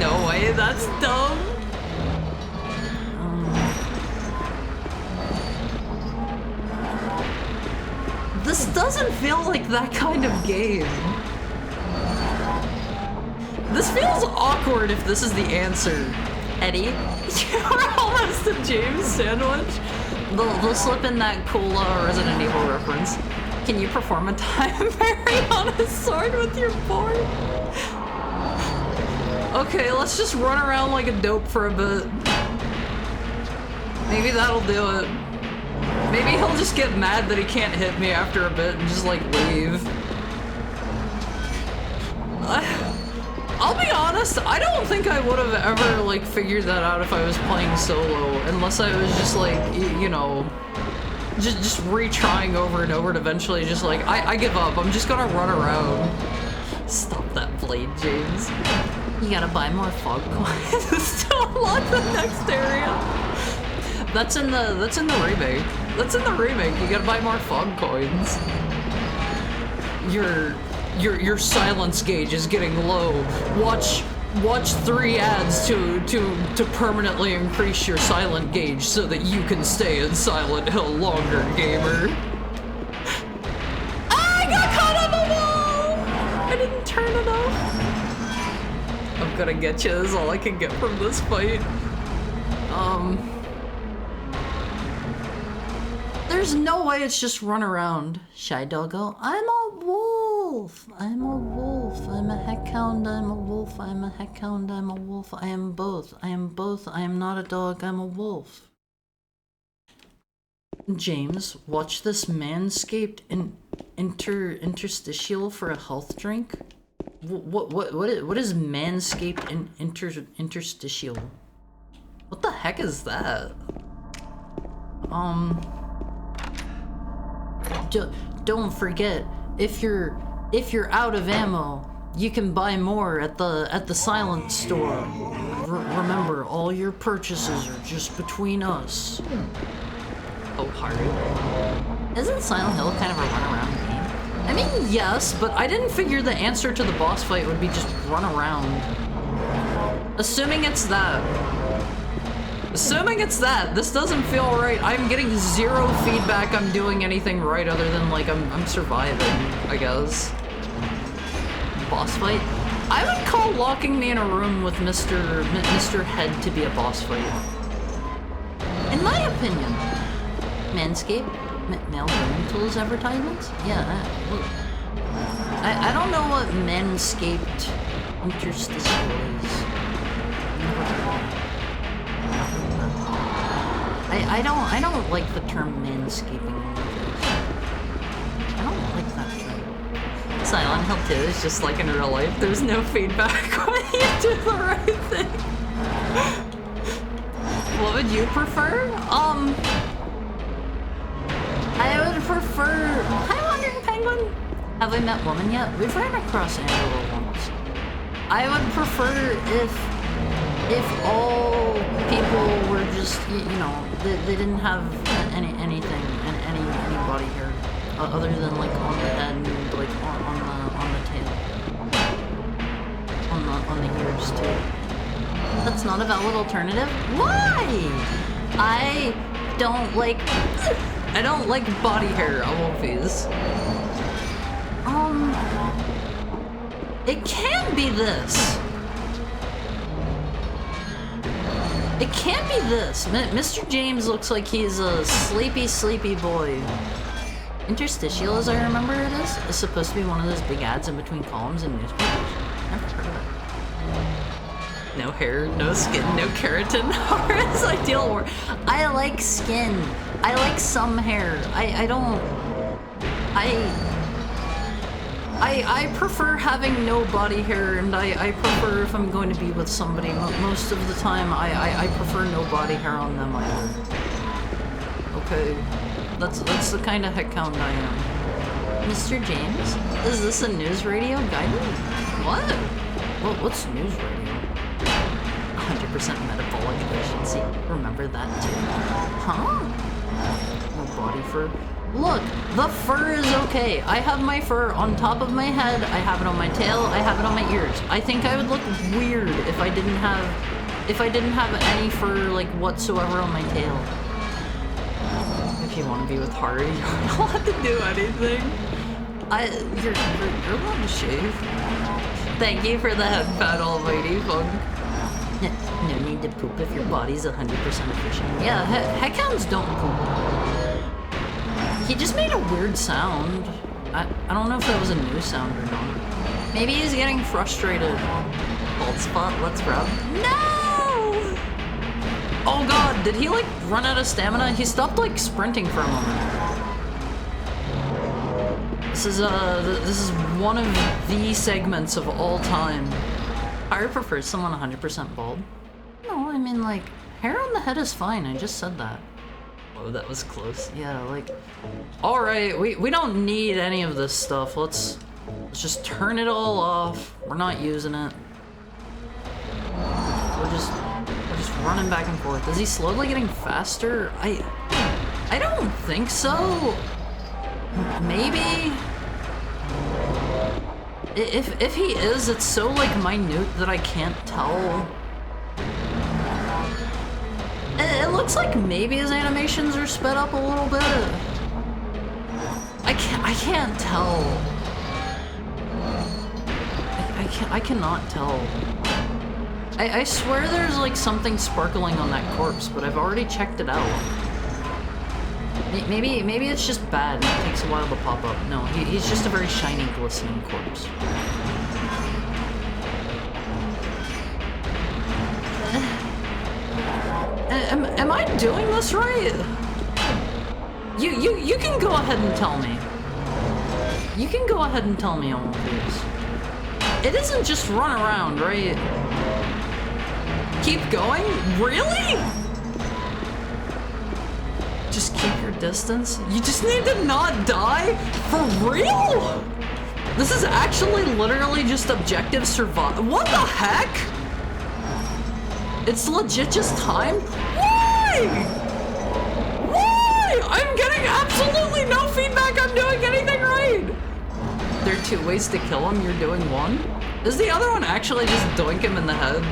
No way, that's dumb. This doesn't feel like that kind of game. This feels awkward if this is the answer. Eddie, you're almost a James sandwich. They'll slip in that Cola or Resident Evil reference. Can you perform a time parry on a sword with your board? Okay, let's just run around like a dope for a bit. Maybe that'll do it. Maybe he'll just get mad that he can't hit me after a bit and just, like, leave. I'll be honest, I don't think I would have ever, like, figured that out if I was playing solo, unless I was just, like, you know, just retrying over and over and eventually just, like, I give up, I'm just gonna run around. Stop that blade, James. You gotta buy more fog coins to unlock the next area. That's in the remake. That's in the remake. You gotta buy more fog coins. Your silence gauge is getting low. Watch 3 ads to permanently increase your silent gauge so that you can stay in Silent Hill longer, gamer. I got caught on the wall! I didn't turn it off. I'm gonna get you. That's all I can get from this fight. There's no way it's just run around. Shy Doggo, I'm all wolf. I'm a wolf. I'm a heckhound. I'm a wolf. I'm a heckhound. I'm a wolf. I am both. I am both. I am not a dog. I'm a wolf. James, watch this manscaped interstitial for a health drink. What is manscaped interstitial? What the heck is that? Don't forget, if you're out of ammo, you can buy more at the silent store. Remember, all your purchases are just between us. Oh, hard. Isn't Silent Hill kind of a run-around game? I mean, yes, but I didn't figure the answer to the boss fight would be just run around. Assuming it's that. Assuming it's that, this doesn't feel right. I'm getting zero feedback I'm doing anything right other than, like, I'm surviving, I guess. Boss fight? I would call locking me in a room with Mr. Head to be a boss fight. In my opinion. Manscaped? Male grooming tools advertisements? Yeah, I don't know what Manscaped interstitial is. I don't like the term manscaping. I don't like that term. Silent Hill 2 is just like in real life. There's no feedback when you do the right thing. What would you prefer? I would prefer... Hi, Wandering Penguin! Have we met woman yet? We've ran across Angela once. I would prefer if all people were just, you know, they didn't have anybody here other than like on the head and like on the tail, on the ears too. That's not a valid alternative. Why? I don't like body hair on Wolfies. It can be this. It can't be this. Mr. James looks like he's a sleepy boy. Interstitial, as I remember it is supposed to be one of those big ads in between columns in newspapers. Never heard of it. No hair, no skin, no keratin. Horus ideal war. I like skin. I like some hair. I prefer having no body hair, and I prefer if I'm going to be with somebody, most of the time, I prefer no body hair on them either. Okay, that's the kind of heckhound I am. Mr. James, is this a news radio guidance? What? What's news radio? 100% metabolic efficiency. Remember that too. Huh? No body fur. Look, the fur is okay. I have my fur on top of my head, I have it on my tail, I have it on my ears. I think I would look weird if I didn't have any fur like whatsoever on my tail. If you want to be with Hari, you don't have to do anything. You're allowed to shave. Thank you for the head pat, almighty funk. No need to poop if your body's 100% efficient. Yeah, heckhounds don't poop. He just made a weird sound. I don't know if that was a new sound or not. Maybe he's getting frustrated. Bald spot, let's rub. No! Oh god, did he like run out of stamina? He stopped like sprinting for a moment. This is one of the segments of all time. I prefer someone 100% bald. No, I mean like, hair on the head is fine, I just said that. Oh, that was close. Yeah, like... Alright, we don't need any of this stuff. Let's just turn it all off. We're not using it. We're just running back and forth. Is he slowly getting faster? I don't think so. Maybe? If he is, it's so like minute that I can't tell. It looks like maybe his animations are sped up a little bit. I can't tell. I cannot tell. I swear there's like something sparkling on that corpse, but I've already checked it out. Maybe it's just bad and it takes a while to pop up. No, he's just a very shiny, glistening corpse. Am I doing this right? You can go ahead and tell me. You can go ahead and tell me all of these. It isn't just run around, right? Keep going? Really? Just keep your distance? You just need to not die? For real? This is actually literally just objective survival. What the heck? It's legit just time? Why? Why? I'm getting absolutely no feedback I'm doing anything right. There are 2 ways to kill him, you're doing one? Is the other one actually just doink him in the head?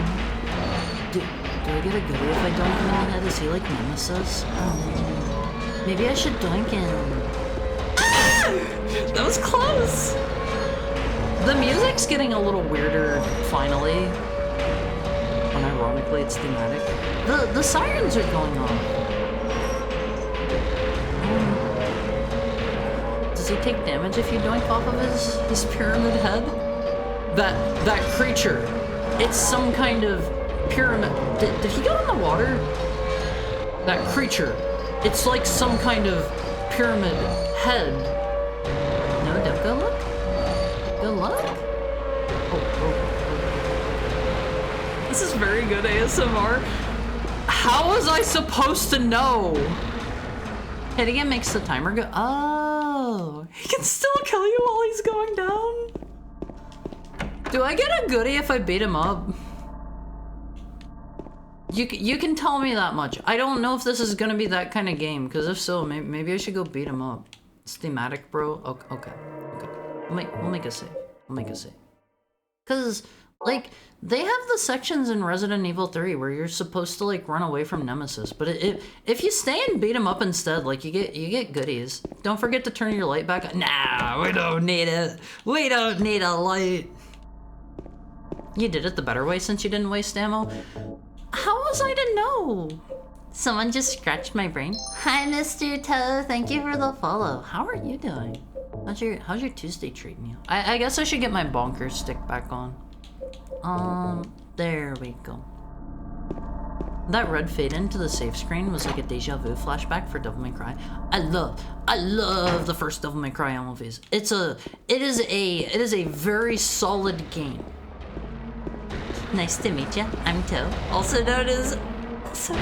Do I get a goodie if I doink him in the head? Is he like Nemesis? Oh, maybe I should doink him. Ah! That was close! The music's getting a little weirder, finally. Unironically, it's thematic. The sirens are going on. Does he take damage if you doink off of his pyramid head? That creature, it's some kind of pyramid. Did he go in the water? That creature, it's like some kind of pyramid head. No, don't go look. Go look. Oh. This is very good ASMR. How was I supposed to know? Hitting it makes the timer go. Oh, he can still kill you while he's going down. Do I get a goodie if I beat him up? You can tell me that much. I don't know if this is gonna be that kind of game, because if so, maybe I should go beat him up. It's thematic, bro. Okay. We'll make a save. Because, like, they have the sections in Resident Evil 3 where you're supposed to, like, run away from Nemesis, but if you stay and beat him up instead, like, you get goodies. Don't forget to turn your light back on. Nah, we don't need it. We don't need a light. You did it the better way since you didn't waste ammo. How was I to know? Someone just scratched my brain. Hi, Mr. Toe. Thank you for the follow. How are you doing? How's your Tuesday treating you? I guess I should get my bonker stick back on. There we go. That red fade into the save screen was like a deja vu flashback for Devil May Cry. I love the first Devil May Cry MLVs. It is a very solid game. Nice to meet you. I'm Toe, also known as Ho.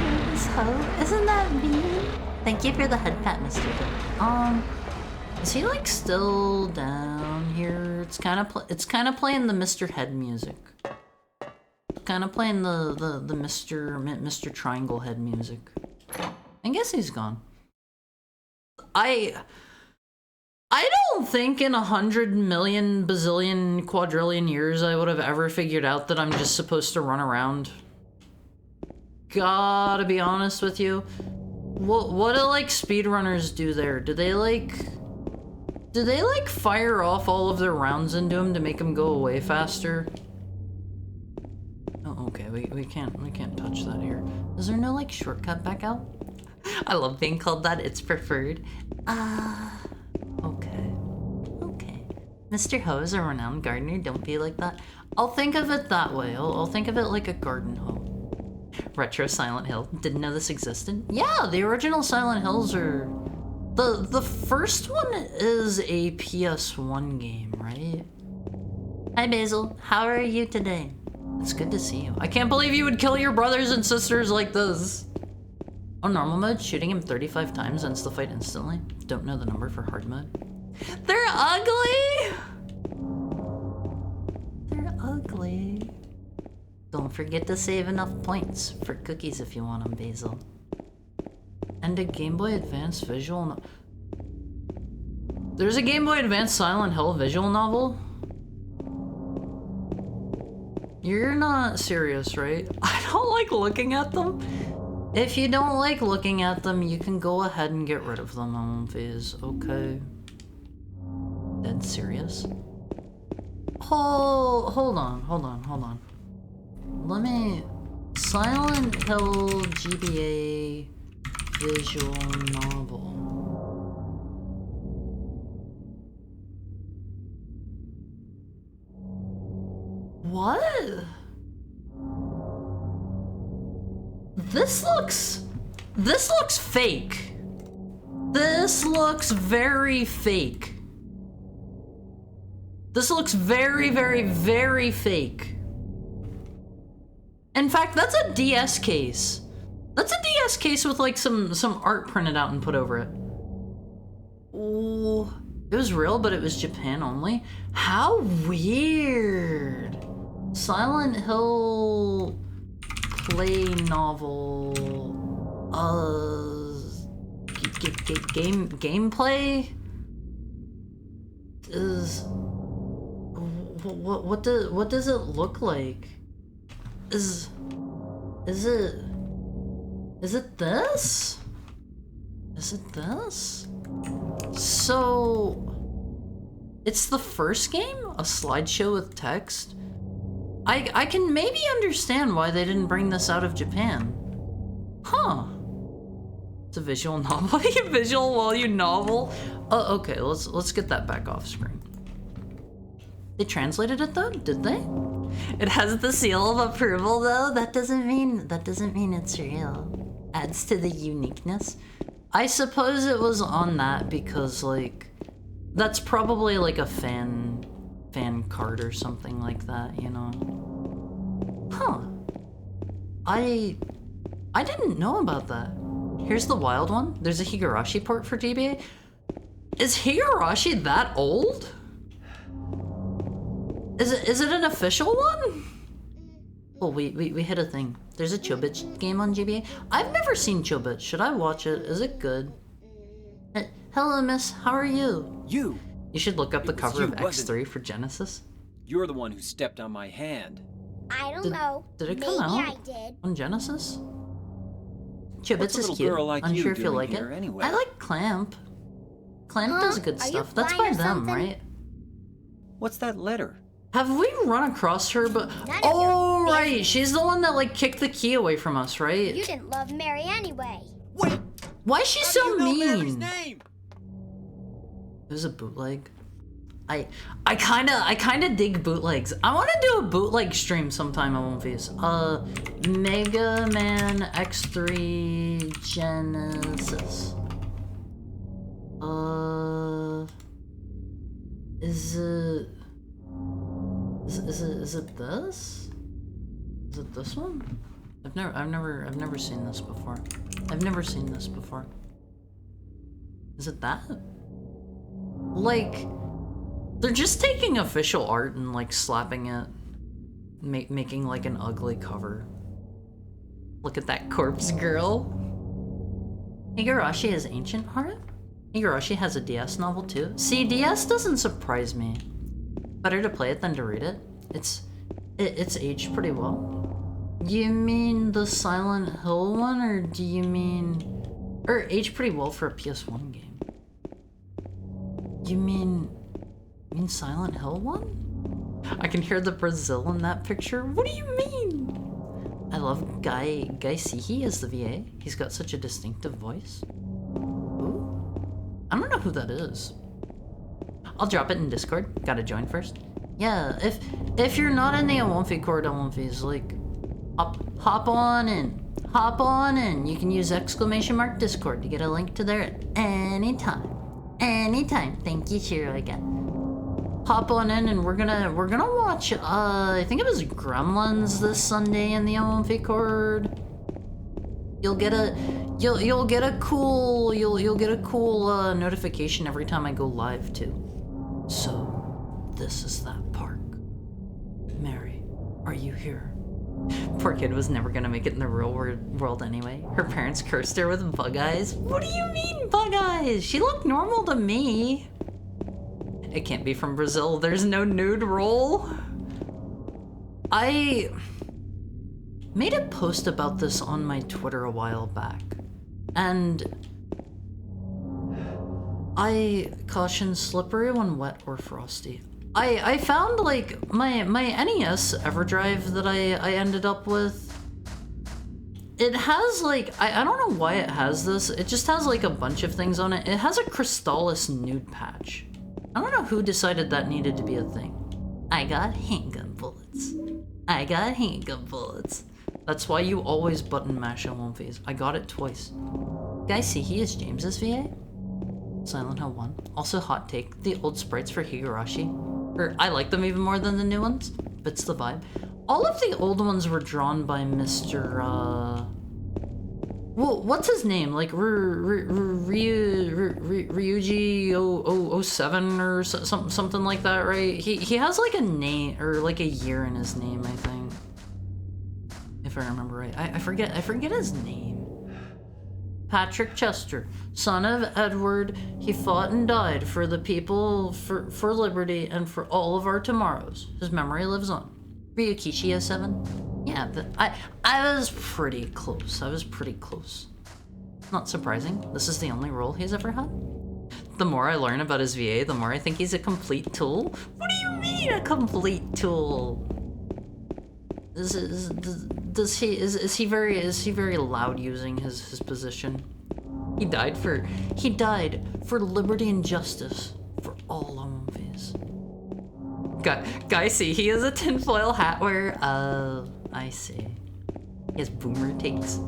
Isn't that mean? Thank you for the head pat, Mr. Toe. Is he like still down here? It's kind of playing the Mr. Head music. Kind of playing the Mr. Triangle Head music. I guess he's gone. I don't think in 100 million bazillion quadrillion years I would have ever figured out that I'm just supposed to run around. Gotta be honest with you. What do like speedrunners do there? Do they like fire off all of their rounds into him to make him go away faster? Oh, okay, we can't touch that here. Is there no like shortcut back out? I love being called that. It's preferred. Okay. Mr. Ho is a renowned gardener. Don't be like that. I'll think of it that way. I'll think of it like a garden hoe. Retro Silent Hill. Didn't know this existed. Yeah, the original Silent Hills are... The first one is a PS1 game, right? Hi, Basil. How are you today? It's good to see you. I can't believe you would kill your brothers and sisters like this. On normal mode, shooting him 35 times ends the fight instantly. Don't know the number for hard mode. They're ugly! They're ugly. Don't forget to save enough points for cookies if you want them, Basil. And a Game Boy Advance visual novel. There's a Game Boy Advance Silent Hill visual novel? You're not serious, right? I don't like looking at them. If you don't like looking at them, you can go ahead and get rid of them on phase, okay? Dead serious? Hold on. Let me... Silent Hill GBA visual novel. What? This looks fake. This looks very fake. This looks very, very, very fake. In fact, that's a DS case. That's a DS case with like some art printed out and put over it. Ooh, it was real, but it was Japan only. How weird. Silent Hill play novel. Gameplay is what does it look like? Is it this? Is it this? So it's the first game? A slideshow with text? I can maybe understand why they didn't bring this out of Japan. Huh. It's a visual novel. A visual while you novel? Oh, okay, let's get that back off screen. They translated it though, did they? It has the seal of approval though. That doesn't mean it's real. Adds to the uniqueness. I suppose it was on that because like that's probably like a fan card or something like that, you know. Huh. I didn't know about that. Here's the wild one. There's a Higurashi port for GBA. Is Higurashi that old? Is it an official one? Oh, we hit a thing. There's a Chobits game on GBA. I've never seen Chobits. Should I watch it? Is it good? Hello, miss. How are you? You should look up the cover of X3 for Genesis. You're the one who stepped on my hand. I don't know. Did it come out Maybe I did. on Genesis? Chobits is What's a little cute. girl like you Unsure if you doing like it. here anyway? I like Clamp. Clamp Huh? does good Are you stuff. That's by blind or them, something? right? What's that letter? Have we run across her? But None of oh, your right, business. she's the one that like kicked the key away from us, right? You didn't love Mary anyway. Wait! Why is she How so do you know Mary's mean? name? It was a bootleg. I kinda dig bootlegs. I want to do a bootleg stream sometime on One Piece. Mega Man X3 Genesis. Is it this? Is it this one? I've never seen this before. I've never seen this before. Is it that? Like, they're just taking official art and like slapping it, making like an ugly cover. Look at that corpse girl. Higurashi is ancient art? Higurashi has a DS novel too. See, DS doesn't surprise me. Better to play it than to read it. It's aged pretty well. You mean the Silent Hill one, or do you mean... Or aged pretty well for a PS1 game. You mean Silent Hill one? I can hear the Brazil in that picture. What do you mean? I love Guy Sihi as the VA. He's got such a distinctive voice. Who? I don't know who that is. I'll drop it in Discord. Gotta join first. Yeah, if you're not in the Awonfi Core Awonfis, like, hop on in. Hop on in. You can use !Discord to get a link to there at any time. Anytime. Thank you, Shiro, again. Hop on in and we're gonna watch I think it was Gremlins this Sunday in the Awonfi Core. You'll get a cool notification every time I go live too. So this is that park. Mary, are you here? Poor kid was never gonna make it in the real world anyway. Her parents cursed her with bug eyes. What do you mean bug eyes? She looked normal to me. It can't be from Brazil. There's no nude roll. I made a post about this on my Twitter a while back, and I caution slippery when wet or frosty. I found like my NES EverDrive that I ended up with. It has like, I don't know why it has this. It just has like a bunch of things on it. It has a Crystallis nude patch. I don't know who decided that needed to be a thing. I got handgun bullets. bullets. I got handgun bullets. That's why you always button mash on one phase. I got it twice. Guys, see, he is James's VA. Silent Hill 1. Also, hot take, the old sprites for Higurashi. I like them even more than the new ones. Fits the vibe. All of the old ones were drawn by Mr. Well, what's his name? Like Ryuji 07 or something like that, right? He has like a name or like a year in his name, I think. If I remember right. I forget his name. Patrick Chester, son of Edward, he fought and died for the people, for liberty, and for all of our tomorrows. His memory lives on. Ryukishi 07? Yeah, but I was pretty close. Not surprising. This is the only role he's ever had. The more I learn about his VA, the more I think he's a complete tool. What do you mean a complete tool? Is he very loud using his position? He died for liberty and justice for all Omphis. Guy, see, he has a tinfoil hat wearer. I see. He has boomer takes.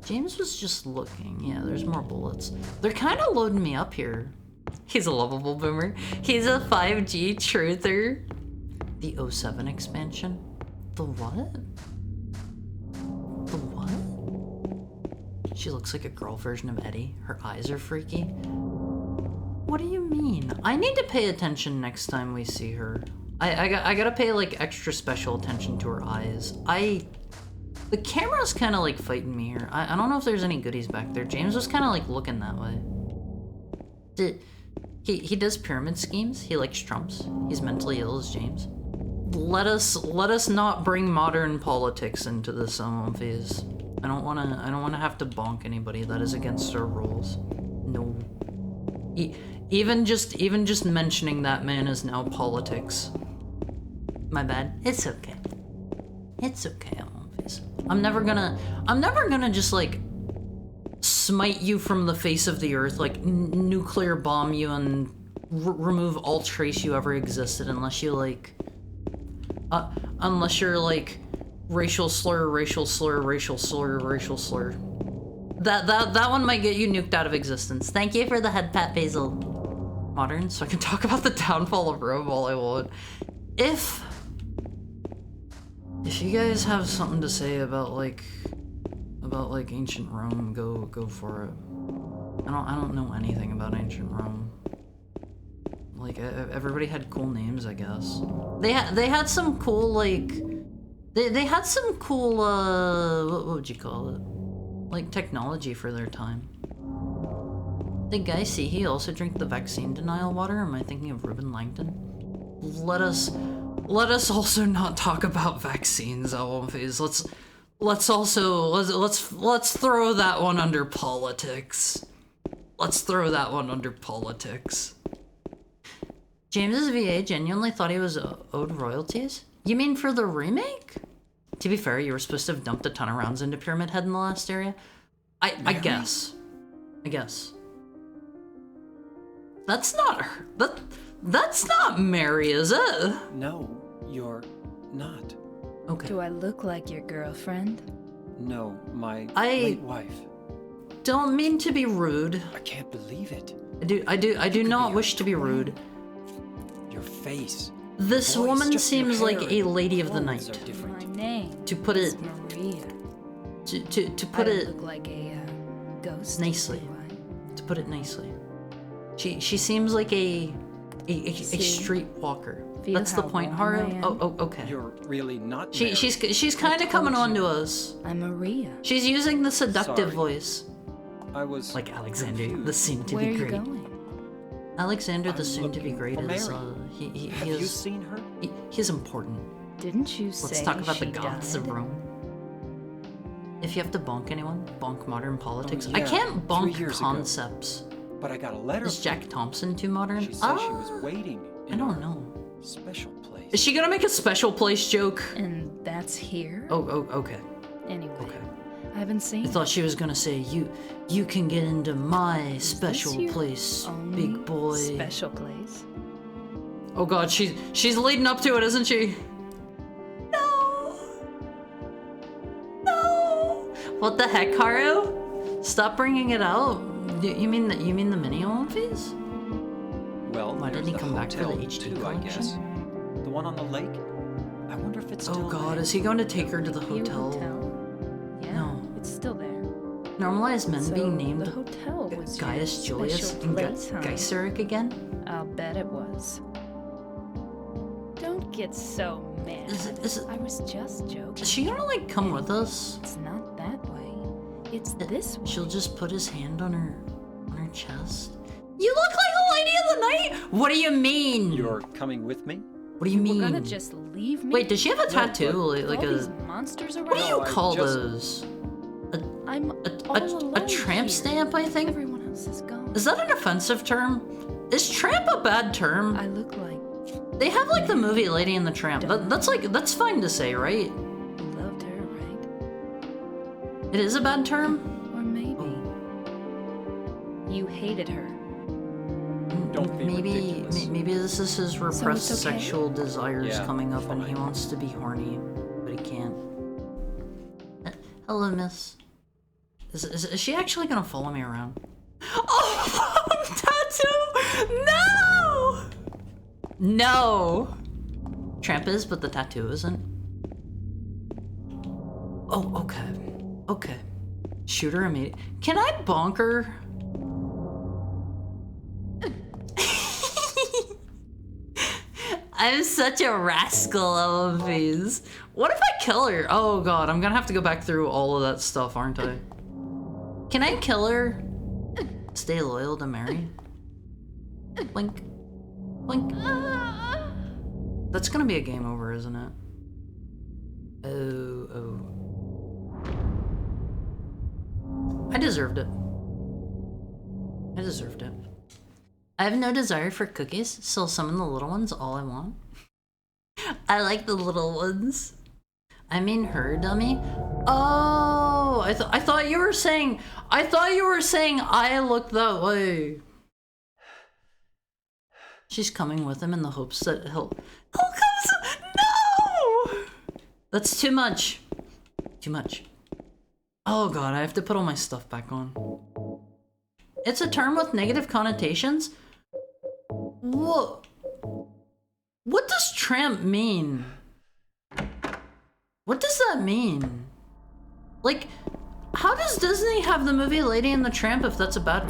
James was just looking. Yeah, there's more bullets. They're kind of loading me up here. He's a lovable boomer. He's a 5G truther. The 07 expansion? The what? The what? She looks like a girl version of Eddie. Her eyes are freaky. What do you mean? I need to pay attention next time we see her. I gotta pay like extra special attention to her eyes. The camera's kind of like fighting me here. I don't know if there's any goodies back there. James was kind of like looking that way. He does pyramid schemes. He likes trumps. He's mentally ill as James. Let us not bring modern politics into this phase. I don't wanna have to bonk anybody. That is against our rules. No. Even just mentioning that man is now politics. My bad. It's okay. It's okay, phase. I'm never gonna just like smite you from the face of the earth, like nuclear bomb you and remove all trace you ever existed, unless you're like racial slur. That one might get you nuked out of existence. Thank you for the head pat, Basil. Modern, so I can talk about the downfall of Rome all I want. If you guys have something to say about ancient Rome, go for it. I don't know anything about ancient Rome. Like everybody had cool names, I guess. They had some cool like they had some cool what would you call it? Like technology for their time. The guy see he also drank the vaccine denial water. Am I thinking of Reuben Langdon? Let us also not talk about vaccines, Phase. Let's throw that one under politics. James's VA genuinely thought he was owed royalties? You mean for the remake? To be fair, you were supposed to have dumped a ton of rounds into Pyramid Head in the last area. I guess. That's not her. That's not Mary, is it? No, you're not. Okay. Do I look like your girlfriend? No, my late wife. Don't mean to be rude. I can't believe it. I do not wish to be rude. Your face. This Voice, woman just your seems like hair a lady of the clothes night. are different. My name To put is it Maria. to put I it look like a ghost. nicely. do I? To put it nicely. She seems like a streetwalker. Feel That's the how point, warm I Haru. am? Oh, okay. You're really not She's kind of coming on to us. I'm Maria. She's using the seductive Sorry. voice, I was like Alexander, confused. the soon to Where be are you great. going? Alexander, the I'm soon to be looking great, for is Mary. he Have you is seen her? he's important. Didn't you say Let's talk about the she goths died? of Rome. If you have to bonk anyone, bonk modern politics. I yeah, can't 3 bonk years ago. concepts. But I got a letter. Is Jack Thompson too modern? She said she was waiting I in don't a know. special place. Is she gonna make a special place joke? And that's here? Oh, okay. Anyway, Okay. I haven't seen I thought she was gonna say you can get into my Is this special your place, only big boy. special place. Oh god, she's leading up to it, isn't she? No! No! What the heck, Haru? Stop bringing it out. You mean the mini Olympies? Well, Why there's didn't he the come back for the hotel, HD too, I collection? guess. The one on the lake? I wonder if it's still Oh god, there. is he going to take her to the Hugh hotel? Yeah, No. it's still there. Normalized men So being named the hotel was your Gaius Julius special and place, huh? Geiseric again? I'll bet it was. Don't get so mad. Is it- I was just joking. Is she gonna like come with us? It's not that way. It's this way. She'll just put his hand on her chest. You look like a lady of the night! What do you mean? You're coming with me? What do you mean? We're gonna just leave me? Wait, does she have a tattoo? but- Like All a these monsters around? what do you No, I call just- those? I'm all A alone tramp here. stamp, I think? Everyone else is gone. Is that an offensive term? Is tramp a bad term? I look like They have like the movie Lady and the Tramp. That's fine to say, right? you loved her, right? It is a bad term? Or maybe you hated her. Don't be ridiculous. Maybe this is his repressed it's okay? sexual desires Yeah, coming up and he fine. wants to be horny, but he can't. Hello, miss. Is she actually gonna follow me around? Oh, tattoo! No! No! Tramp is, but the tattoo isn't. Oh, okay. Okay. Shoot her immediately. Can I bonk her? I'm such a rascal, Eloise. What if I kill her? Oh god, I'm gonna have to go back through all of that stuff, aren't I? Can I kill her? Stay loyal to Mary? Blink. Blink. That's gonna be a game over, isn't it? Oh. I deserved it. I deserved it. I have no desire for cookies, so I'll summon the little ones all I want. I like the little ones. I mean her, dummy. Oh, I thought you were saying I look that way. She's coming with him in the hopes that he'll come. No! That's too much. Too much. Oh god, I have to put all my stuff back on. It's a term with negative connotations? What? What does tramp mean? What does that mean? Like, how does Disney have the movie Lady and the Tramp if that's a bad...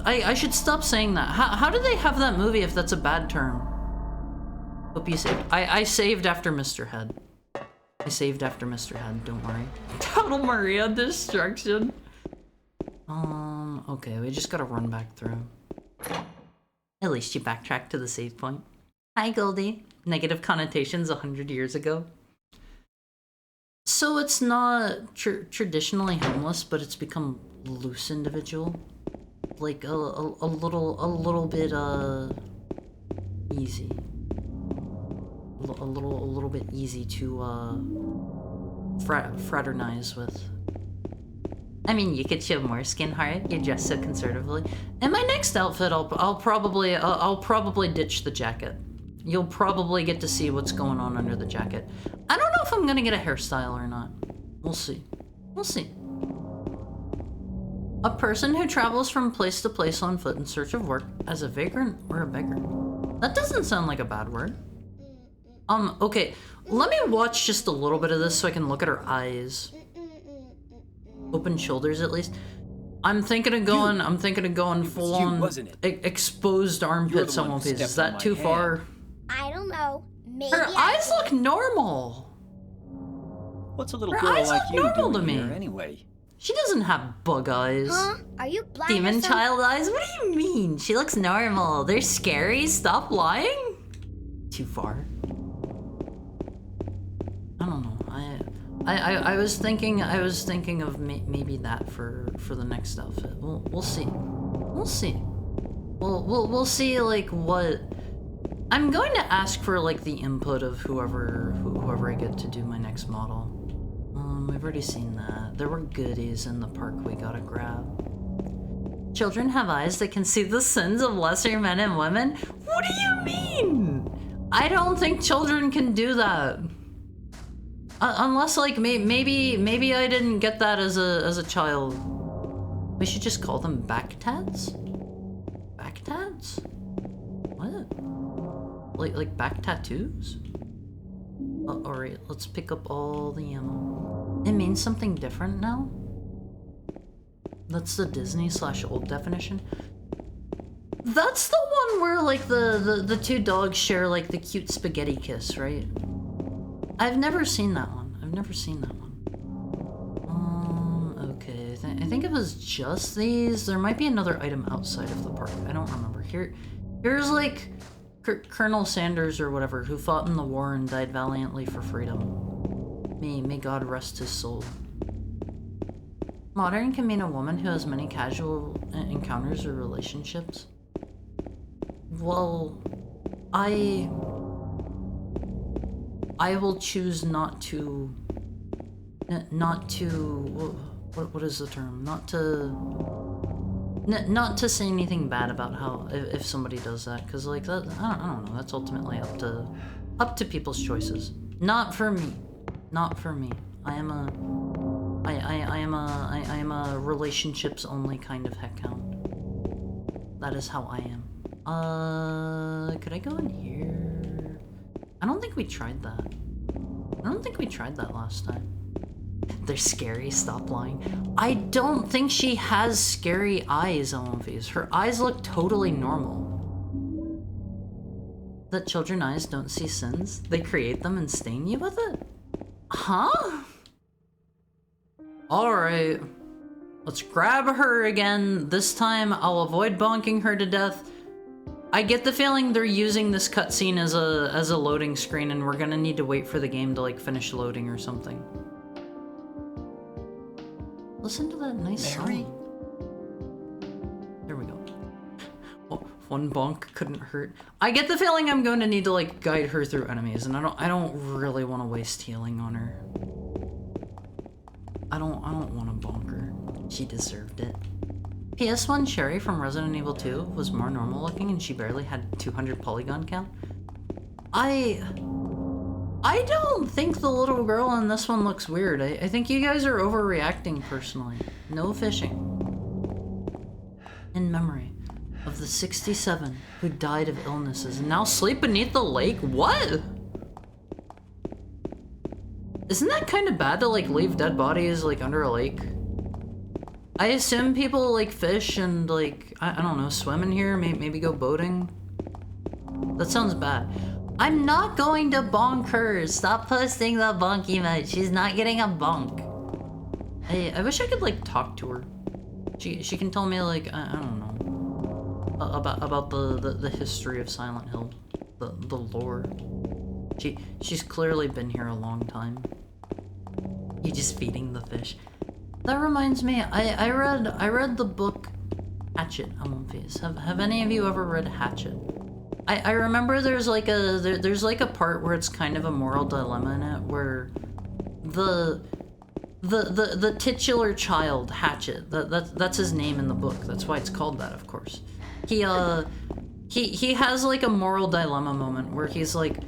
I should stop saying that. How do they have that movie if that's a bad term? Hope you saved. I saved after Mr. Head. I saved after Mr. Head, don't worry. Total Maria destruction. Okay, we just gotta run back through. At least you backtracked to the save point. Hi, Goldie. Negative connotations 100 years ago. So it's not traditionally homeless, but it's become loose individual. Like a little bit easy. A little bit easy to fraternize with. I mean, you could show more skin hard. You dress so conservatively. In my next outfit, I'll probably ditch the jacket. You'll probably get to see what's going on under the jacket. I don't know if I'm gonna get a hairstyle or not. We'll see. We'll see. A person who travels from place to place on foot in search of work as a vagrant or a beggar. That doesn't sound like a bad word. Okay. Let me watch just a little bit of this so I can look at her eyes. Open shoulders, at least. I'm thinking of going full you, on wasn't it? exposed You're armpits the on one one who piece. Is stepped on that my too hand. far? I don't know. Maybe Her I eyes did. look normal. What's a little Her girl eyes like look you normal doing to me. here anyway? She doesn't have bug eyes. Huh? Are you blind? or Demon something? child eyes? What do you mean? She looks normal. They're scary. Stop lying. Too far. I don't know. I was thinking of maybe that for the next outfit. We'll see. We'll see. We'll see like what. I'm going to ask for like the input of whoever I get to do my next model. We've already seen that. There were goodies in the park we gotta grab. Children have eyes that can see the sins of lesser men and women? What do you mean? I don't think children can do that. Unless, like, maybe I didn't get that as a child. We should just call them backtats? Backtats? What? Like back tattoos? Alright, let's pick up all the ammo. It means something different now? That's the Disney/old definition. That's the one where, like, the two dogs share, like, the cute spaghetti kiss, right? I've never seen that one. I've never seen that one. Okay. I think it was just these. There might be another item outside of the park. I don't remember. Here's, like, Colonel Sanders or whatever, who fought in the war and died valiantly for freedom. May God rest his soul. Modern can mean a woman who has many casual encounters or relationships. Well, I will choose not to, what is the term? Not to say anything bad about how, if somebody does that, because, like, that, I don't know, that's ultimately up to people's choices. Not for me. Not for me. I am a relationships only kind of heckhound. That is how I am. Could I go in here? I don't think we tried that. I don't think we tried that last time. They're scary, stop lying. I don't think she has scary eyes, Elmphys. Her eyes look totally normal. That children's eyes don't see sins? They create them and stain you with it? Huh? Alright. Let's grab her again. This time, I'll avoid bonking her to death. I get the feeling they're using this cutscene as a loading screen, and we're gonna need to wait for the game to, like, finish loading or something. Listen to that nice Mary? song. There we go. Well, one bonk couldn't hurt. I get the feeling I'm going to need to, like, guide her through enemies, and I don't really want to waste healing on her. I don't want to bonk her. She deserved it. PS1 Sherry from Resident Evil 2 was more normal looking and she barely had 200 polygon count. I don't think the little girl in this one looks weird. I think you guys are overreacting personally. No fishing. In memory of the 67 who died of illnesses and now sleep beneath the lake? What? Isn't that kind of bad to, like, leave dead bodies, like, under a lake? I assume people, like, fish and, like, I don't know, swim in here, maybe go boating. That sounds bad. I'm not going to bonk her. Stop posting the bonk emote. She's not getting a bonk. I wish I could, like, talk to her. She can tell me, like, I don't know, about the history of Silent Hill, the lore. She's clearly been here a long time. You just feeding the fish. That reminds me, I read the book Hatchet, Elmphys. Have any of you ever read Hatchet? I remember there's like a part where it's kind of a moral dilemma in it, where the titular child, Hatchet, that's his name in the book. That's why it's called that, of course. He has like a moral dilemma moment where he's like,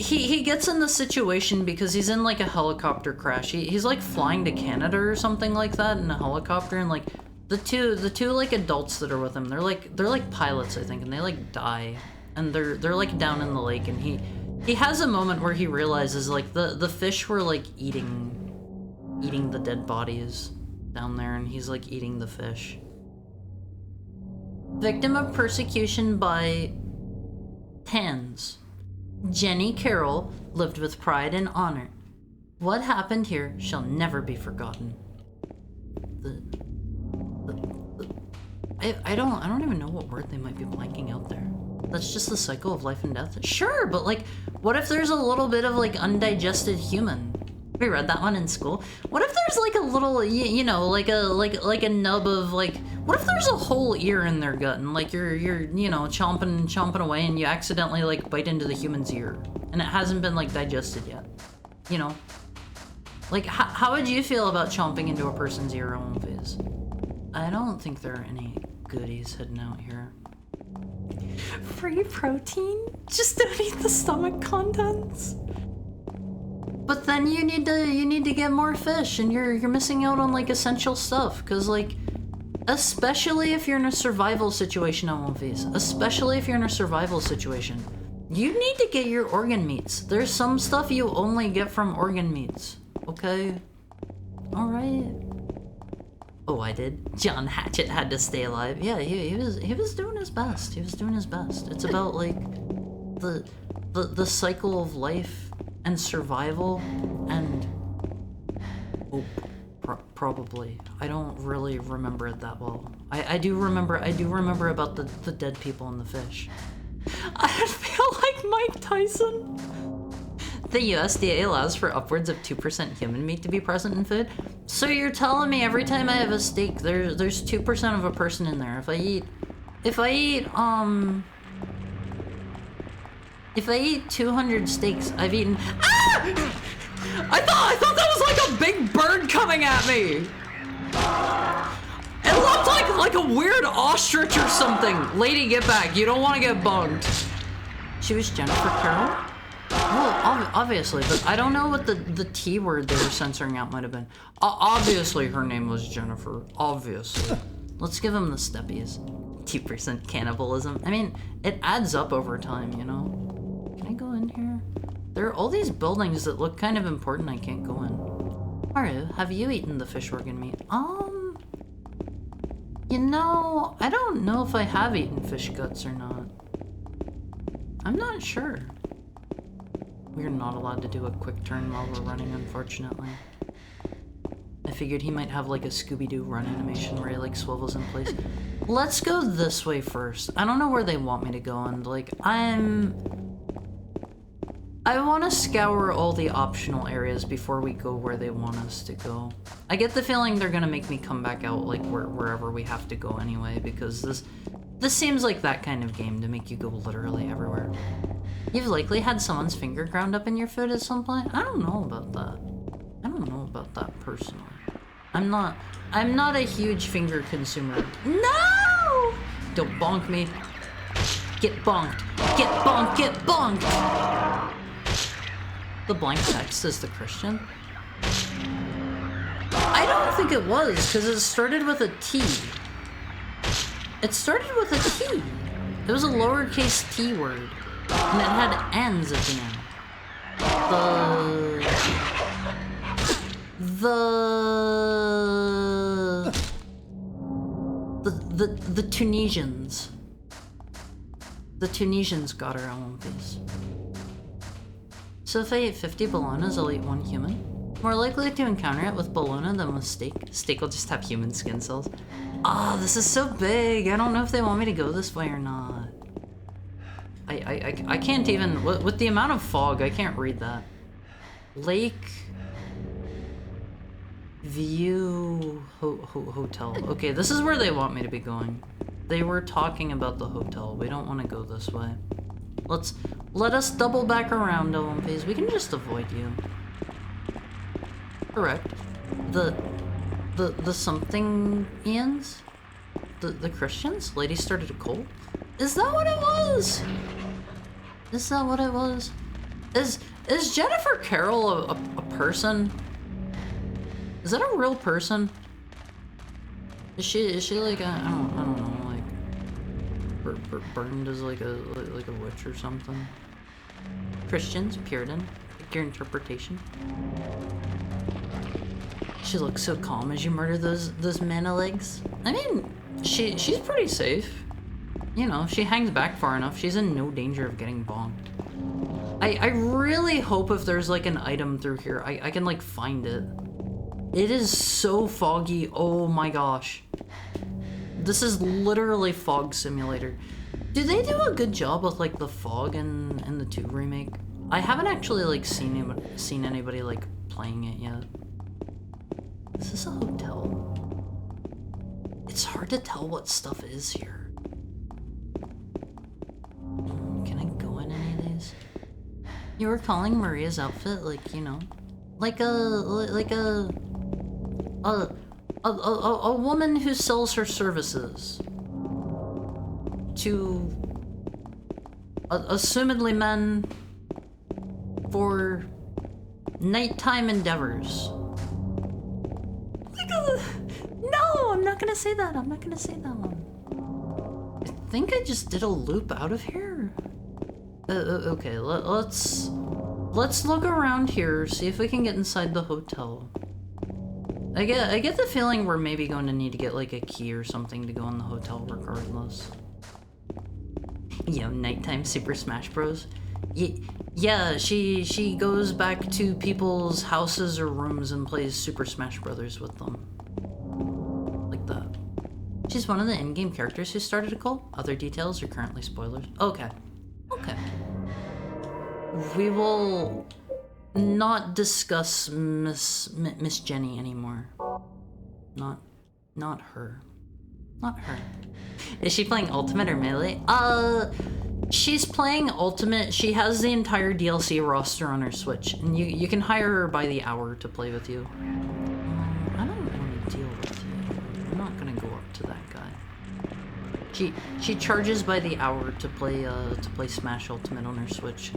he gets in the situation because he's in like a helicopter crash. He's like flying to Canada or something like that in a helicopter, and like the two like adults that are with him, they're like pilots, I think, and they like die, and they're like down in the lake, and he has a moment where he realizes like the fish were like eating the dead bodies down there, and he's like eating the fish. Victim of persecution by Tans. Jenny Carroll lived with pride and honor. What happened here shall never be forgotten. I don't even know what word they might be blanking out there. That's just the cycle of life and death. Sure, but like, what if there's a little bit of like undigested human? We read that one in school. What if there's like a little, you know, like a nub of like, what if there's a whole ear in their gut and like you're you know, chomping away and you accidentally like bite into the human's ear and it hasn't been like digested yet, you know? Like, how would you feel about chomping into a person's ear, Elmphys? I don't think there are any goodies hidden out here. Free protein? Just don't eat the stomach contents. But then you need to get more fish, and you're missing out on like essential stuff, cause like, especially if you're in a survival situation on One Piece, especially if you're in a survival situation, you need to get your organ meats. There's some stuff you only get from organ meats. Okay. All right. Oh, I did. John Hatchet had to stay alive. Yeah, he was doing his best. He was doing his best. It's about like the cycle of life and survival and hope. Probably. I don't really remember it that well. I do remember about the dead people and the fish. I feel like Mike Tyson. The USDA allows for upwards of 2% human meat to be present in food. So you're telling me every time I have a steak, there's 2% of a person in there. If I eat 200 steaks, I've eaten. Ah! I thought that was like a big bird coming at me. It looked like a weird ostrich or something. Lady, get back. You don't want to get bugged. She was Jennifer Carroll? Well, obviously, but I don't know what the T word they were censoring out might have been. Obviously, her name was Jennifer. Obviously. Let's give him the steppies. 2% cannibalism. I mean, it adds up over time, you know? Can I go in here? There are all these buildings that look kind of important I can't go in. Haru, have you eaten the fish organ meat? You know, I don't know if I have eaten fish guts or not. I'm not sure. We're not allowed to do a quick turn while we're running, unfortunately. I figured he might have like a Scooby-Doo run animation where he like swivels in place. Let's go this way first. I don't know where they want me to go, and like, I want to scour all the optional areas before we go where they want us to go. I get the feeling they're gonna make me come back out like wherever we have to go anyway, because this seems like that kind of game to make you go literally everywhere. You've likely had someone's finger ground up in your food at some point? I don't know about that. I don't know about that personally. I'm not a huge finger consumer. No! Don't bonk me. Get bonked. Get bonked. Get bonked. The blank text is the Christian? I don't think it was, because it started with a T. It started with a T. It was a lowercase T word. And it had ends at the end. The Tunisians. The Tunisians got our own piece. So if I eat 50 bolognas, I'll eat 1 human. More likely to encounter it with bologna than with steak. Steak will just have human skin cells. Ah, this is so big. I don't know if they want me to go this way or not. I can't even, with the amount of fog, I can't read that. Lake View Hotel. Okay, this is where they want me to be going. They were talking about the hotel. We don't want to go this way. Let us double back around, Olympies. We can just avoid you. Correct. The something Ians? The Christians? Lady started a cult? Is that what it was? Is that what it was? Is Jennifer Carroll a person? Is that a real person? Is she like I don't know, like burned as like a witch or something? Christians, Puritan, pick your interpretation. She looks so calm as you murder those mana legs. I mean, she's pretty safe. You know, if she hangs back far enough, she's in no danger of getting bonked. I really hope if there's like an item through here, I can like find it. It is so foggy, oh my gosh. This is literally Fog Simulator. Do they do a good job with like the fog in the 2 remake? I haven't actually like seen anybody like playing it yet. Is this a hotel? It's hard to tell what stuff is here. Can I go in any of these? You were calling Maria's outfit like, you know, like a woman who sells her services to assumedly men for nighttime endeavors. No, I'm not gonna say that. I'm not gonna say that one. I think I just did a loop out of here. Okay, let's look around here, see if we can get inside the hotel. I get the feeling we're maybe going to need to get like a key or something to go in the hotel regardless. Yo, nighttime Super Smash Bros. Yeah, she goes back to people's houses or rooms and plays Super Smash Brothers with them. Like that. She's one of the in-game characters who started a cult. Other details are currently spoilers. Okay. Okay. We will not discuss Miss Jenny anymore. Not her. Not her. Is she playing Ultimate or Melee? She's playing Ultimate. She has the entire DLC roster on her Switch, and you can hire her by the hour to play with you. I don't want to deal with you. I'm not gonna go up to that guy. She charges by the hour to play Smash Ultimate on her Switch.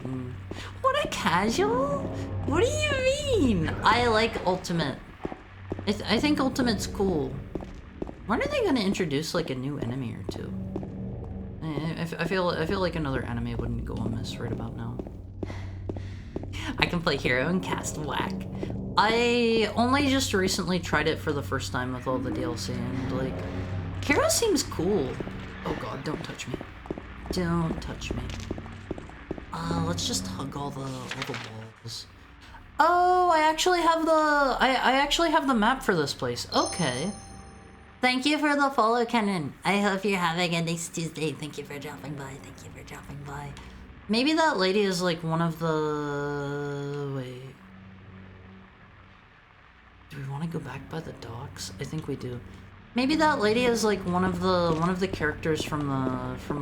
What a casual! What do you mean? I like Ultimate. I think Ultimate's cool. When are they gonna introduce like a new enemy or two? I feel like another anime wouldn't go amiss right about now. I can play Hero and cast Whack. I only just recently tried it for the first time with all the DLC, and like, Hero seems cool. Oh god, don't touch me. Don't touch me. Let's just hug all the walls. Oh, I actually have I actually have the map for this place. Okay. Thank you for the follow, Kenan. I hope you're having a nice Tuesday. Thank you for dropping by. Thank you for dropping by. Maybe that lady is like one of the... Wait. Do we want to go back by the docks? I think we do. Maybe that lady is like one of the characters from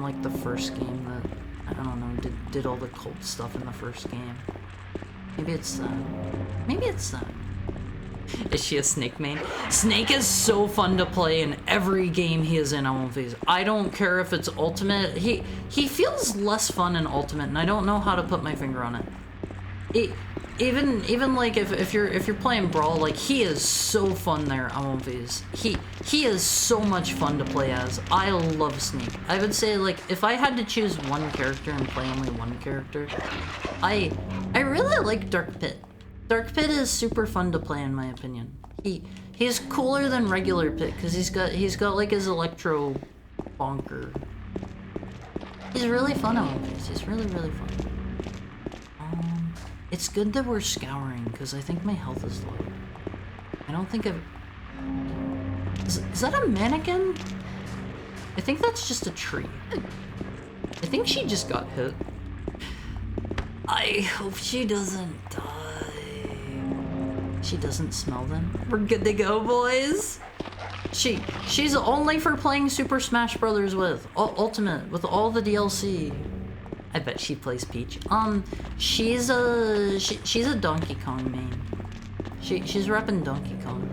like the first game that, I don't know, did all the cult stuff in the first game. Maybe it's that. Maybe it's that. Is she a Snake main? Snake is so fun to play in every game he is in on Phase. I don't care if it's Ultimate. He feels less fun in Ultimate, and I don't know how to put my finger on it. Even like if you're playing Brawl, like he is so fun there on Phase. He is so much fun to play as. I love Snake. I would say like if I had to choose one character and play only one character, I really like Dark Pit. Dark Pit is super fun to play in my opinion. He's cooler than regular Pit because he's got like his electro bonker. He's really fun on this. He's really fun. It's good that we're scouring because I think my health is low. I don't think I've... Is that a mannequin? I think that's just a tree. I think she just got hit. I hope she doesn't die. She doesn't smell them. We're good to go, boys. She's only for playing Super Smash Brothers with Ultimate with all the DLC. I bet she plays Peach. She's a Donkey Kong main. She's repping Donkey Kong.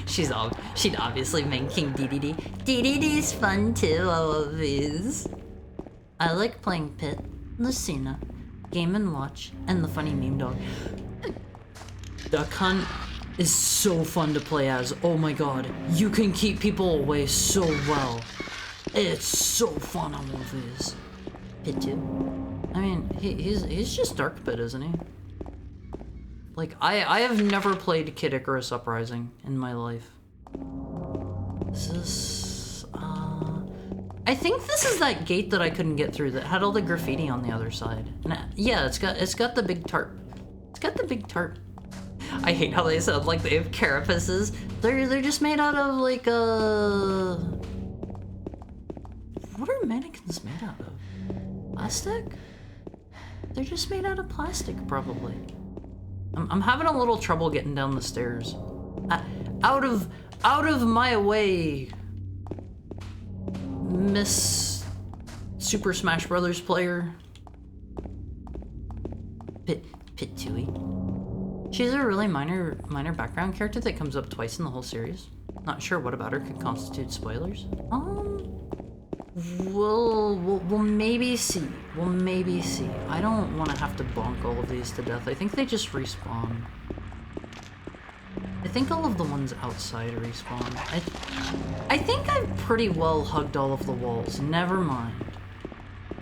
She'd obviously main King DDD. DDD's fun too. I love these. I like playing Pit, Lucina, Game & Watch, and the funny meme dog. Duck Hunt is so fun to play as. Oh my god. You can keep people away so well. It's so fun on one of these. Pit 2. I mean, he's just Dark Pit, isn't he? Like, I have never played Kid Icarus Uprising in my life. Is this... I think this is that gate that I couldn't get through that had all the graffiti on the other side. And yeah, it's got the big tarp. It's got the big tarp. I hate how they sound like they have carapaces. They're just made out of like what are mannequins made out of? Plastic? They're just made out of plastic, probably. I'm having a little trouble getting down the stairs. Out of my way, Miss Super Smash Brothers player. Pit Tui. She's a really minor background character that comes up twice in the whole series. Not sure what about her could constitute spoilers. We'll maybe see. We'll maybe see. I don't want to have to bonk all of these to death. I think they just respawn. I think all of the ones outside respawn. I think I've pretty well hugged all of the walls. Never mind.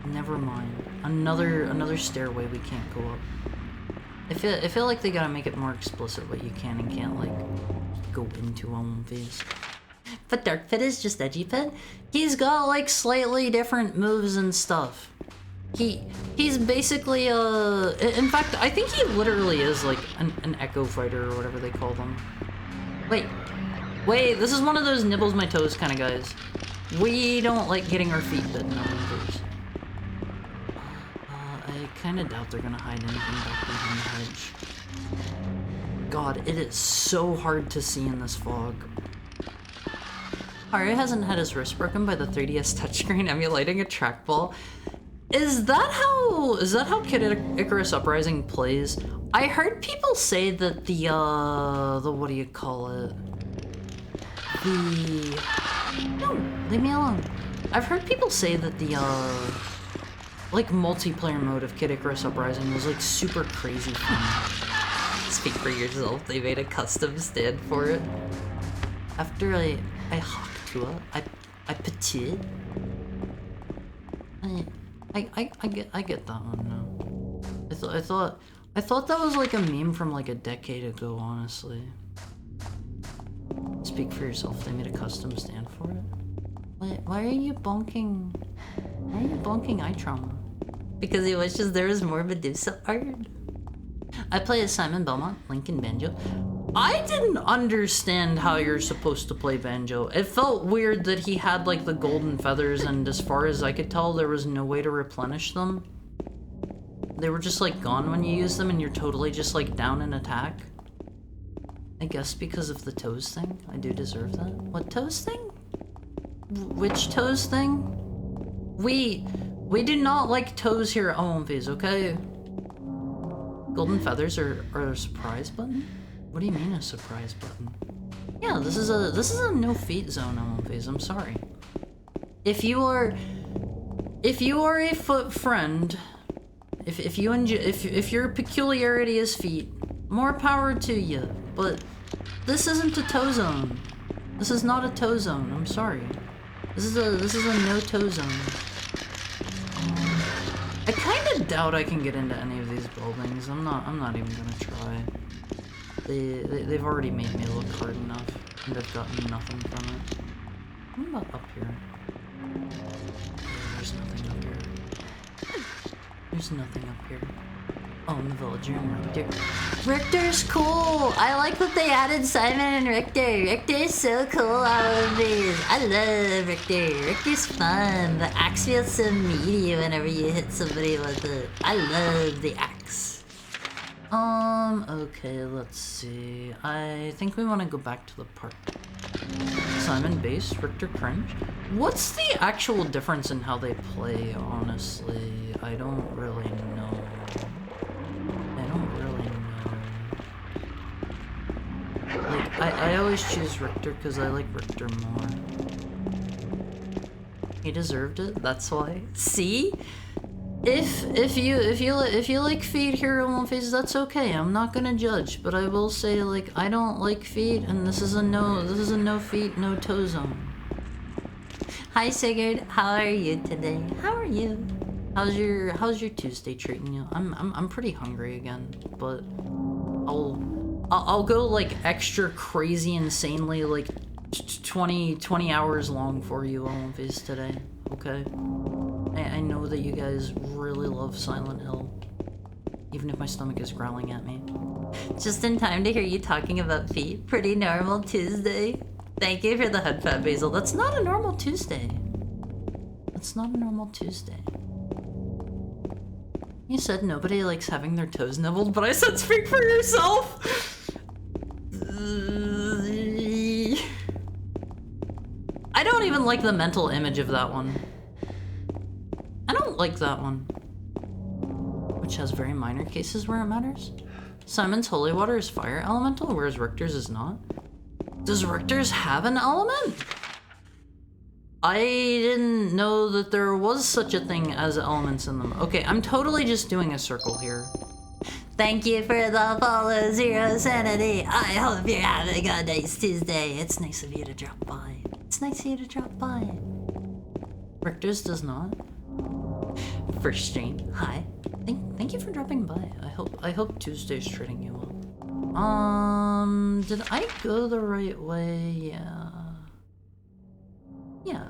Never mind. Another stairway we can't go up. I feel like they gotta make it more explicit what you can and can't, like, go into one of these. But Dark Pit is just Edgy Pit. He's got, like, slightly different moves and stuff. He's basically, in fact, I think he literally is, like, an Echo Fighter or whatever they call them. Wait, this is one of those nibbles my toes kind of guys. We don't like getting our feet bitten on these. I kind of doubt they're gonna hide anything back behind the hedge. God, it is so hard to see in this fog. Haru hasn't had his wrist broken by the 3DS touchscreen emulating a trackball. Is that how Kid Icarus Uprising plays? I heard people say that the what do you call it? No, leave me alone. I've heard people say that the like multiplayer mode of Kid Icarus Uprising was like super crazy fun. Speak for yourself, they made a custom stand for it. After I hocked to it, I petit. I get that one now. I thought that was like a meme from like a decade ago, honestly. Speak for yourself, they made a custom stand for it. Why are you bonking? Why are you bonking eye trauma? Because he wishes there was more Medusa art. I play as Simon Belmont, Link, and Banjo. I didn't understand how you're supposed to play Banjo. It felt weird that he had like the golden feathers, and as far as I could tell, there was no way to replenish them. They were just like gone when you use them, and you're totally just like down in attack. I guess because of the toes thing, I do deserve that. What toes thing? Which toes thing? We do not like toes here at OMVs, okay? Golden feathers are a surprise button? What do you mean a surprise button? Yeah, this is a no feet zone, OMVs. I'm sorry. If you are a foot friend, if your peculiarity is feet, more power to you. But this isn't a toe zone. This is not a toe zone. I'm sorry. This is a no toe zone. I kind of doubt I can get into any of these buildings. I'm not even gonna try. They've already made me look hard enough, and I've gotten nothing from it. What about up here? There's nothing up here. There's nothing up here. Oh, in the villager and Richter. Richter's cool! I like that they added Simon and Richter. Richter's so cool out of these. I love Richter. Richter's fun. The axe feels so meaty whenever you hit somebody with it. I love the axe. Okay, let's see. I think we want to go back to the park. Simon base, Richter cringe. What's the actual difference in how they play, honestly? I don't really know. Like, I always choose Richter because I like Richter more. He deserved it, that's why. See? If you like feet hero one phase, that's okay. I'm not gonna judge, but I will say, like, I don't like feet, and this is a no feet, no toe zone. Hi Sigurd, how are you today? How are you? How's your Tuesday treating you? I'm pretty hungry again, but I'll go like extra crazy insanely like 20 hours long for you on this today, okay? I know that you guys really love Silent Hill, even if my stomach is growling at me. Just in time to hear you talking about feet. Pretty normal Tuesday. Thank you for the head pat, Basil. That's not a normal Tuesday. That's not a normal Tuesday. You said nobody likes having their toes nibbled, but I said speak for yourself! I don't even like the mental image of that one. I don't like that one. Which has very minor cases where it matters. Simon's holy water is fire elemental, whereas Richter's is not. Does Richter's have an element? I didn't know that there was such a thing as elements in them. Okay, I'm totally just doing a circle here. Thank you for the follow, Zero Sanity. I hope you're having a nice Tuesday. It's nice of you to drop by. It's nice of you to drop by. Richter's does not. First stream. Hi. Thank you for dropping by. I hope Tuesday's treating you well. Did I go the right way? Yeah. Yeah.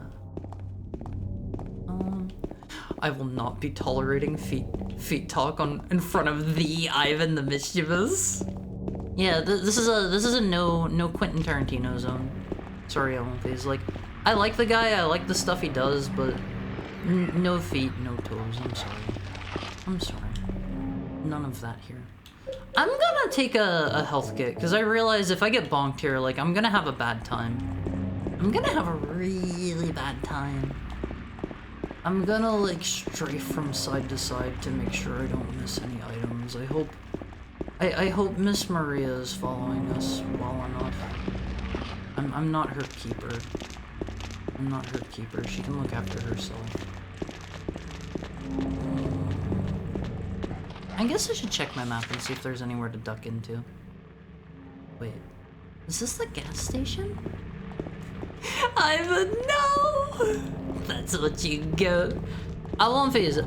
I will not be tolerating feet talk in front of the Ivan the Mischievous. Yeah, this is a no Quentin Tarantino zone. Sorry, Olympies. Like, I like the guy, I like the stuff he does, but no feet, no toes. I'm sorry. I'm sorry. None of that here. I'm gonna take a health kit because I realize if I get bonked here, like, I'm gonna have a bad time. I'm gonna have a really bad time. I'm gonna like strafe from side to side to make sure I don't miss any items. I hope Miss Maria is following us well enough. I'm not her keeper. I'm not her keeper. She can look after herself. I guess I should check my map and see if there's anywhere to duck into. Wait, is this the gas station? Ivan, no! That's what you go. I won't phase.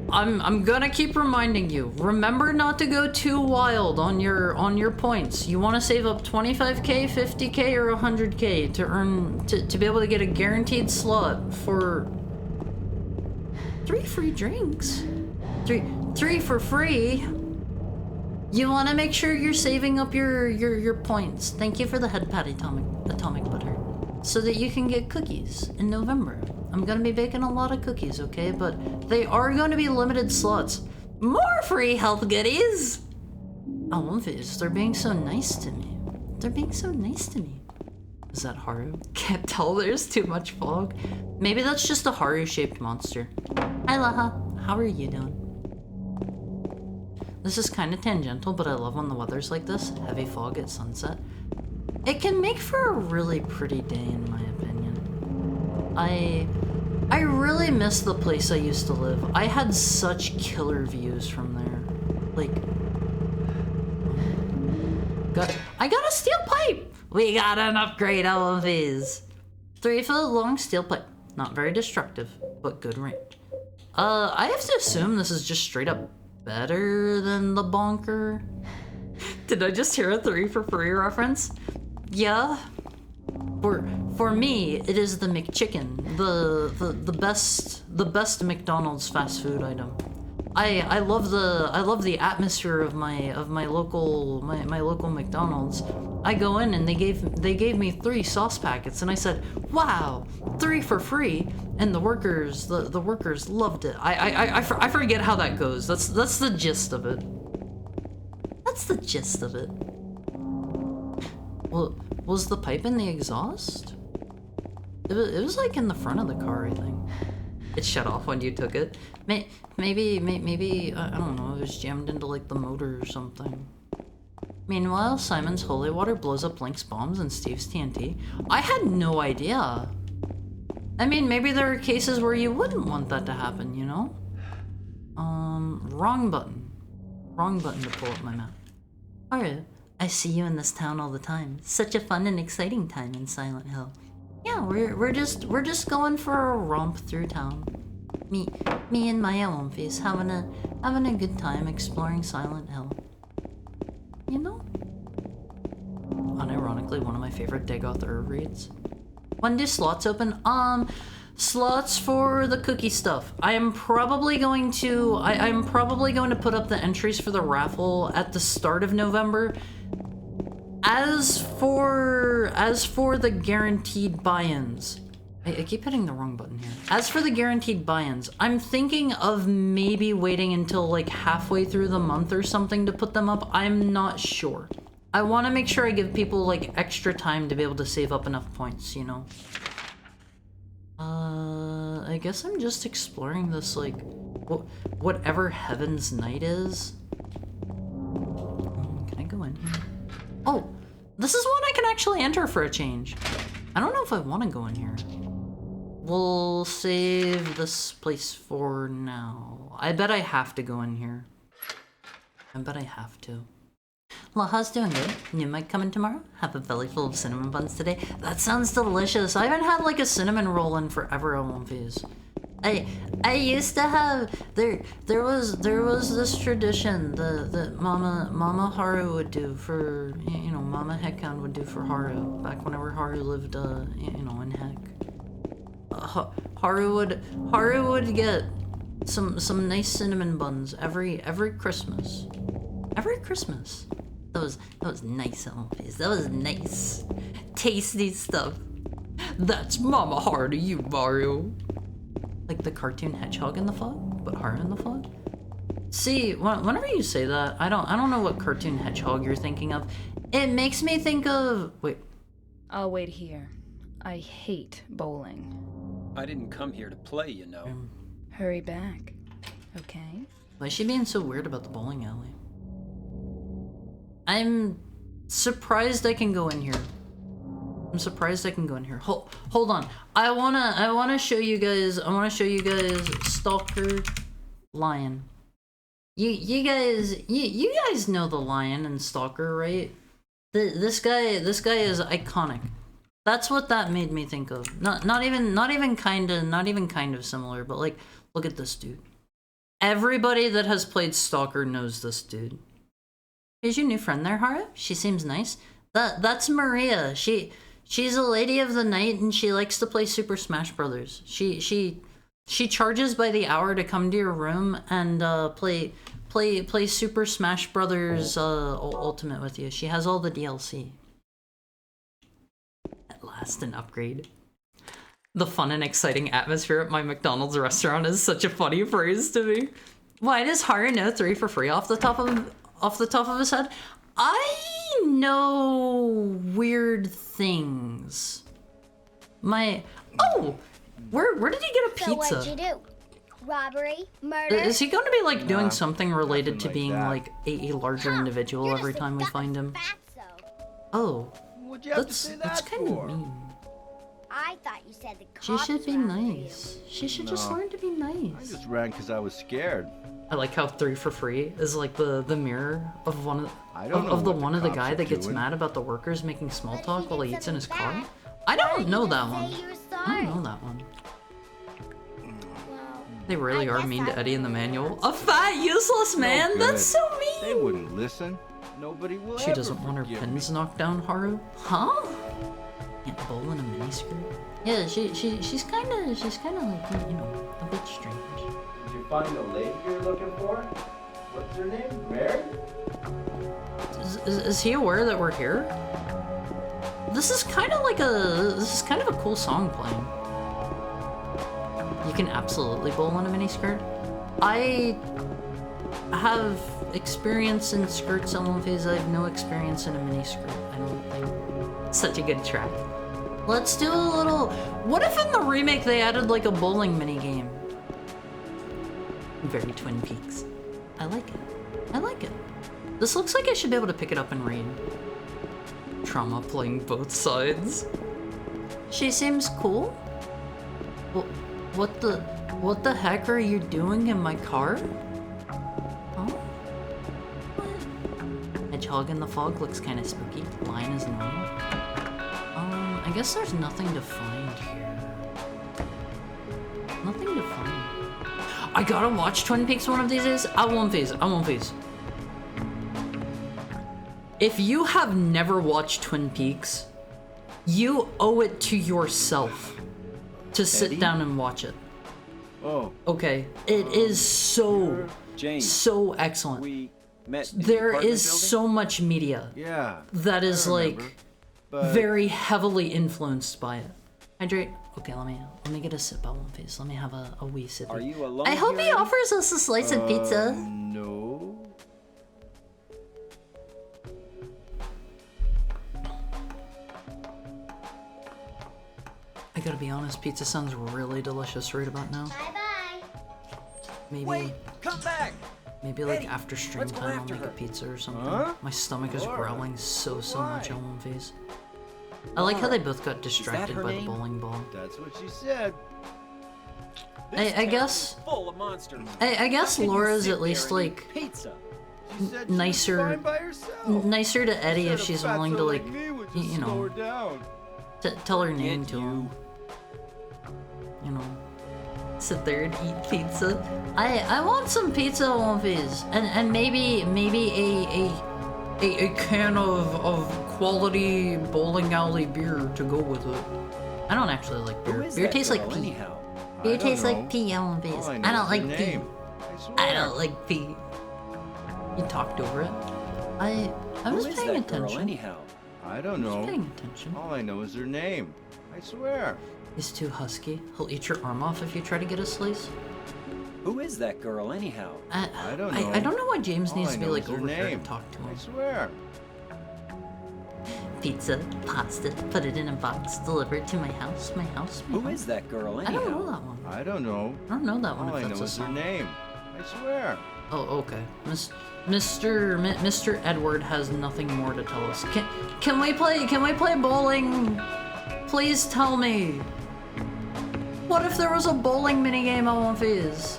I'm gonna keep reminding you. Remember not to go too wild on your points. You want to save up 25k, 50k, or 100k to earn to be able to get a guaranteed slot for 3 free drinks. Three for free. You want to make sure you're saving up your points. Thank you for the head pat, atomic butter, so that you can get cookies in November. I'm gonna be baking a lot of cookies, okay? But they are going to be limited slots. More free health goodies. Oh, they're being so nice to me. They're being so nice to me. Is that Haru? Can't tell. There's too much fog. Maybe that's just a Haru-shaped monster. Hi, Laha. How are you doing? This is kind of tangential, but I love when the weather's like this. Heavy fog at sunset. It can make for a really pretty day, in my opinion. I really miss the place I used to live. I had such killer views from there. Like, I got a steel pipe! We got an upgrade, LMVs. 3-foot long steel pipe. Not very destructive, but good range. I have to assume this is just straight up better than the bonker. Did I just hear a 3 for free reference? Yeah. For me, it is the McChicken, the best McDonald's fast food item. I love the atmosphere of my local McDonald's. I go in and they gave me 3 sauce packets and I said, wow, 3 for free, and the workers loved it. I forget how that goes. That's the gist of it. That's the gist of it. Well, was the pipe in the exhaust? It was like in the front of the car, I think. It shut off when you took it. Maybe I don't know, it was jammed into like the motor or something. Meanwhile, Simon's holy water blows up Link's bombs and Steve's TNT. I had no idea. I mean, maybe there are cases where you wouldn't want that to happen, you know? Wrong button. Wrong button to pull up my map. Alright, I see you in this town all the time. Such a fun and exciting time in Silent Hill. Yeah, we're just going for a romp through town. Me and my Omphis having a good time exploring Silent Hill. You know? Unironically, one of my favorite Dagoth reads. When do slots open? Slots for the cookie stuff. I'm probably going to put up the entries for the raffle at the start of November. As for the guaranteed buy-ins, I keep hitting the wrong button here. As for the guaranteed buy-ins, I'm thinking of maybe waiting until like halfway through the month or something to put them up. I'm not sure. I want to make sure I give people like extra time to be able to save up enough points, you know? I guess I'm just exploring this like, whatever Heaven's Night is. Can I go in here? Oh, this is one I can actually enter for a change. I don't know if I want to go in here. We'll save this place for now. I bet I have to go in here. I bet I have to. Laha's doing good. You might come in tomorrow? Have a belly full of cinnamon buns today? That sounds delicious. I haven't had like a cinnamon roll in forever on One Piece. I used to have there was this tradition that Mama Haru would do for Mama Hekkan would do for Haru back whenever Haru lived in Heck. Haru would get some nice cinnamon buns every Christmas. Every Christmas. That was nice on my face. That was nice. Tasty stuff. That's Mama Haru to you, Mario. Like the cartoon hedgehog in the fog, but Haru in the fog? See, whenever you say that, I don't know what cartoon hedgehog you're thinking of. It makes me think of... Wait. I'll wait here. I hate bowling. I didn't come here to play, you know. Hurry back, okay? Why is she being so weird about the bowling alley? I'm surprised I can go in here. I'm surprised I can go in here. Hold on. I wanna show you guys. I wanna show you guys Stalker Lion. You guys know the lion in Stalker, right? This guy is iconic. That's what that made me think of. Not even kind of similar, but like, look at this dude. Everybody that has played Stalker knows this dude. Here's your new friend there, Haru. She seems nice. That's Maria. She's a lady of the night and she likes to play Super Smash Brothers. She charges by the hour to come to your room and play Super Smash Brothers Ultimate with you. She has all the DLC. At last, an upgrade. The fun and exciting atmosphere at my McDonald's restaurant is such a funny phrase to me. Why does Haru know 3 for free off the top of his head? I know weird things. Oh, where did he get a pizza? So what'd you do? Robbery? Murder? Is he going to be like doing something related to being like a larger individual every time we find him? Oh, that's kind of mean. I thought you said the She cops should be were after nice. She should just learn to be I nice. just ran because I was scared. I like how 3 for free is like the mirror of one I don't know of the what the one of the cops guy are that gets doing. mad about the workers making small But talk he while did he eats in his something car. bad. I Why don't didn't know you that say one. you were I sorry? don't know that one. Well, They really I are guess mean to I Eddie in the wouldn't manual. know. A fat, useless man? good. That's so They mean! wouldn't listen. Nobody will She ever doesn't want her forgive pins me. knocked down, Haru? Huh? Can't bowl in a miniskirt? Yeah, she's kinda like, a bit strange. Did you find the lady you're looking for? What's her name? Mary? Is he aware that we're here? This is kind of a cool song playing. You can absolutely bowl in a miniskirt. I have experience in skirts on One Piece. I have no experience in a miniskirt. I don't think. Such a good track. Let's do a little. What if in the remake they added like a bowling mini game? Very Twin Peaks. I like it. I like it. This looks like I should be able to pick it up and read. Trauma playing both sides. She seems cool. What the heck are you doing in my car? Huh? What? Hedgehog in the fog looks kind of spooky. Lion is normal. I guess there's nothing to find here. Nothing to find. I gotta watch Twin Peaks one of these days. I won't phase. If you have never watched Twin Peaks, you owe it to yourself to sit Eddie? down and watch it. Oh, Okay, it is so excellent. we met. in the There apartment is building? so much media Yeah. that is I like remember, but very heavily influenced by it. Hydrate. Okay, let me get a sip out One Piece. Let me have a wee sip. Are you alone? I hope here, he Eddie? offers us a slice of pizza. No. I gotta be honest, pizza sounds really delicious right about now. Bye-bye. Maybe Wait, come back! maybe like Eddie, after stream let's go time I'll after make a her. pizza or something. Huh? My stomach is Alright. growling so much Why? on One Piece. I like how Laura. they both got distracted her by the name? bowling ball. That's what she said. I guess Full of monsters. I guess How can you Laura's sit at least there and like eat pizza. She said she nicer- was fine by herself. nicer to Eddie if Said a she's fatso willing to like me would just you slow know her down. tell her name Get to him. you. You know, sit there and eat pizza. I want some pizza, Womfies, and maybe a can of quality bowling alley beer to go with it. I don't actually like Who beer. is Beer that tastes like girl, pee. anyhow? Beer I don't tastes know. like pee, Womfies. All I I know don't is like her pee. name. I swear. I don't like pee. You talked over it. I Who was is paying that girl, attention. anyhow? I don't I was know. paying attention. All I know is her name. I swear. He's too husky. He'll eat your arm off if you try to get a slice. Who is that girl, anyhow? I don't know. I don't know why James All needs I to be know like is her over here to name. talk to him. I swear. Pizza, pasta, put it in a box, delivered to my house, my house, my Who house. is that girl, I anyhow? don't know that one. I don't know. I don't know that one All I if know that's a is her song. name. I swear. Oh, okay. Mr. Edward has nothing more to tell us. Can we play bowling? Please tell me. What if there was a bowling minigame on Fizz?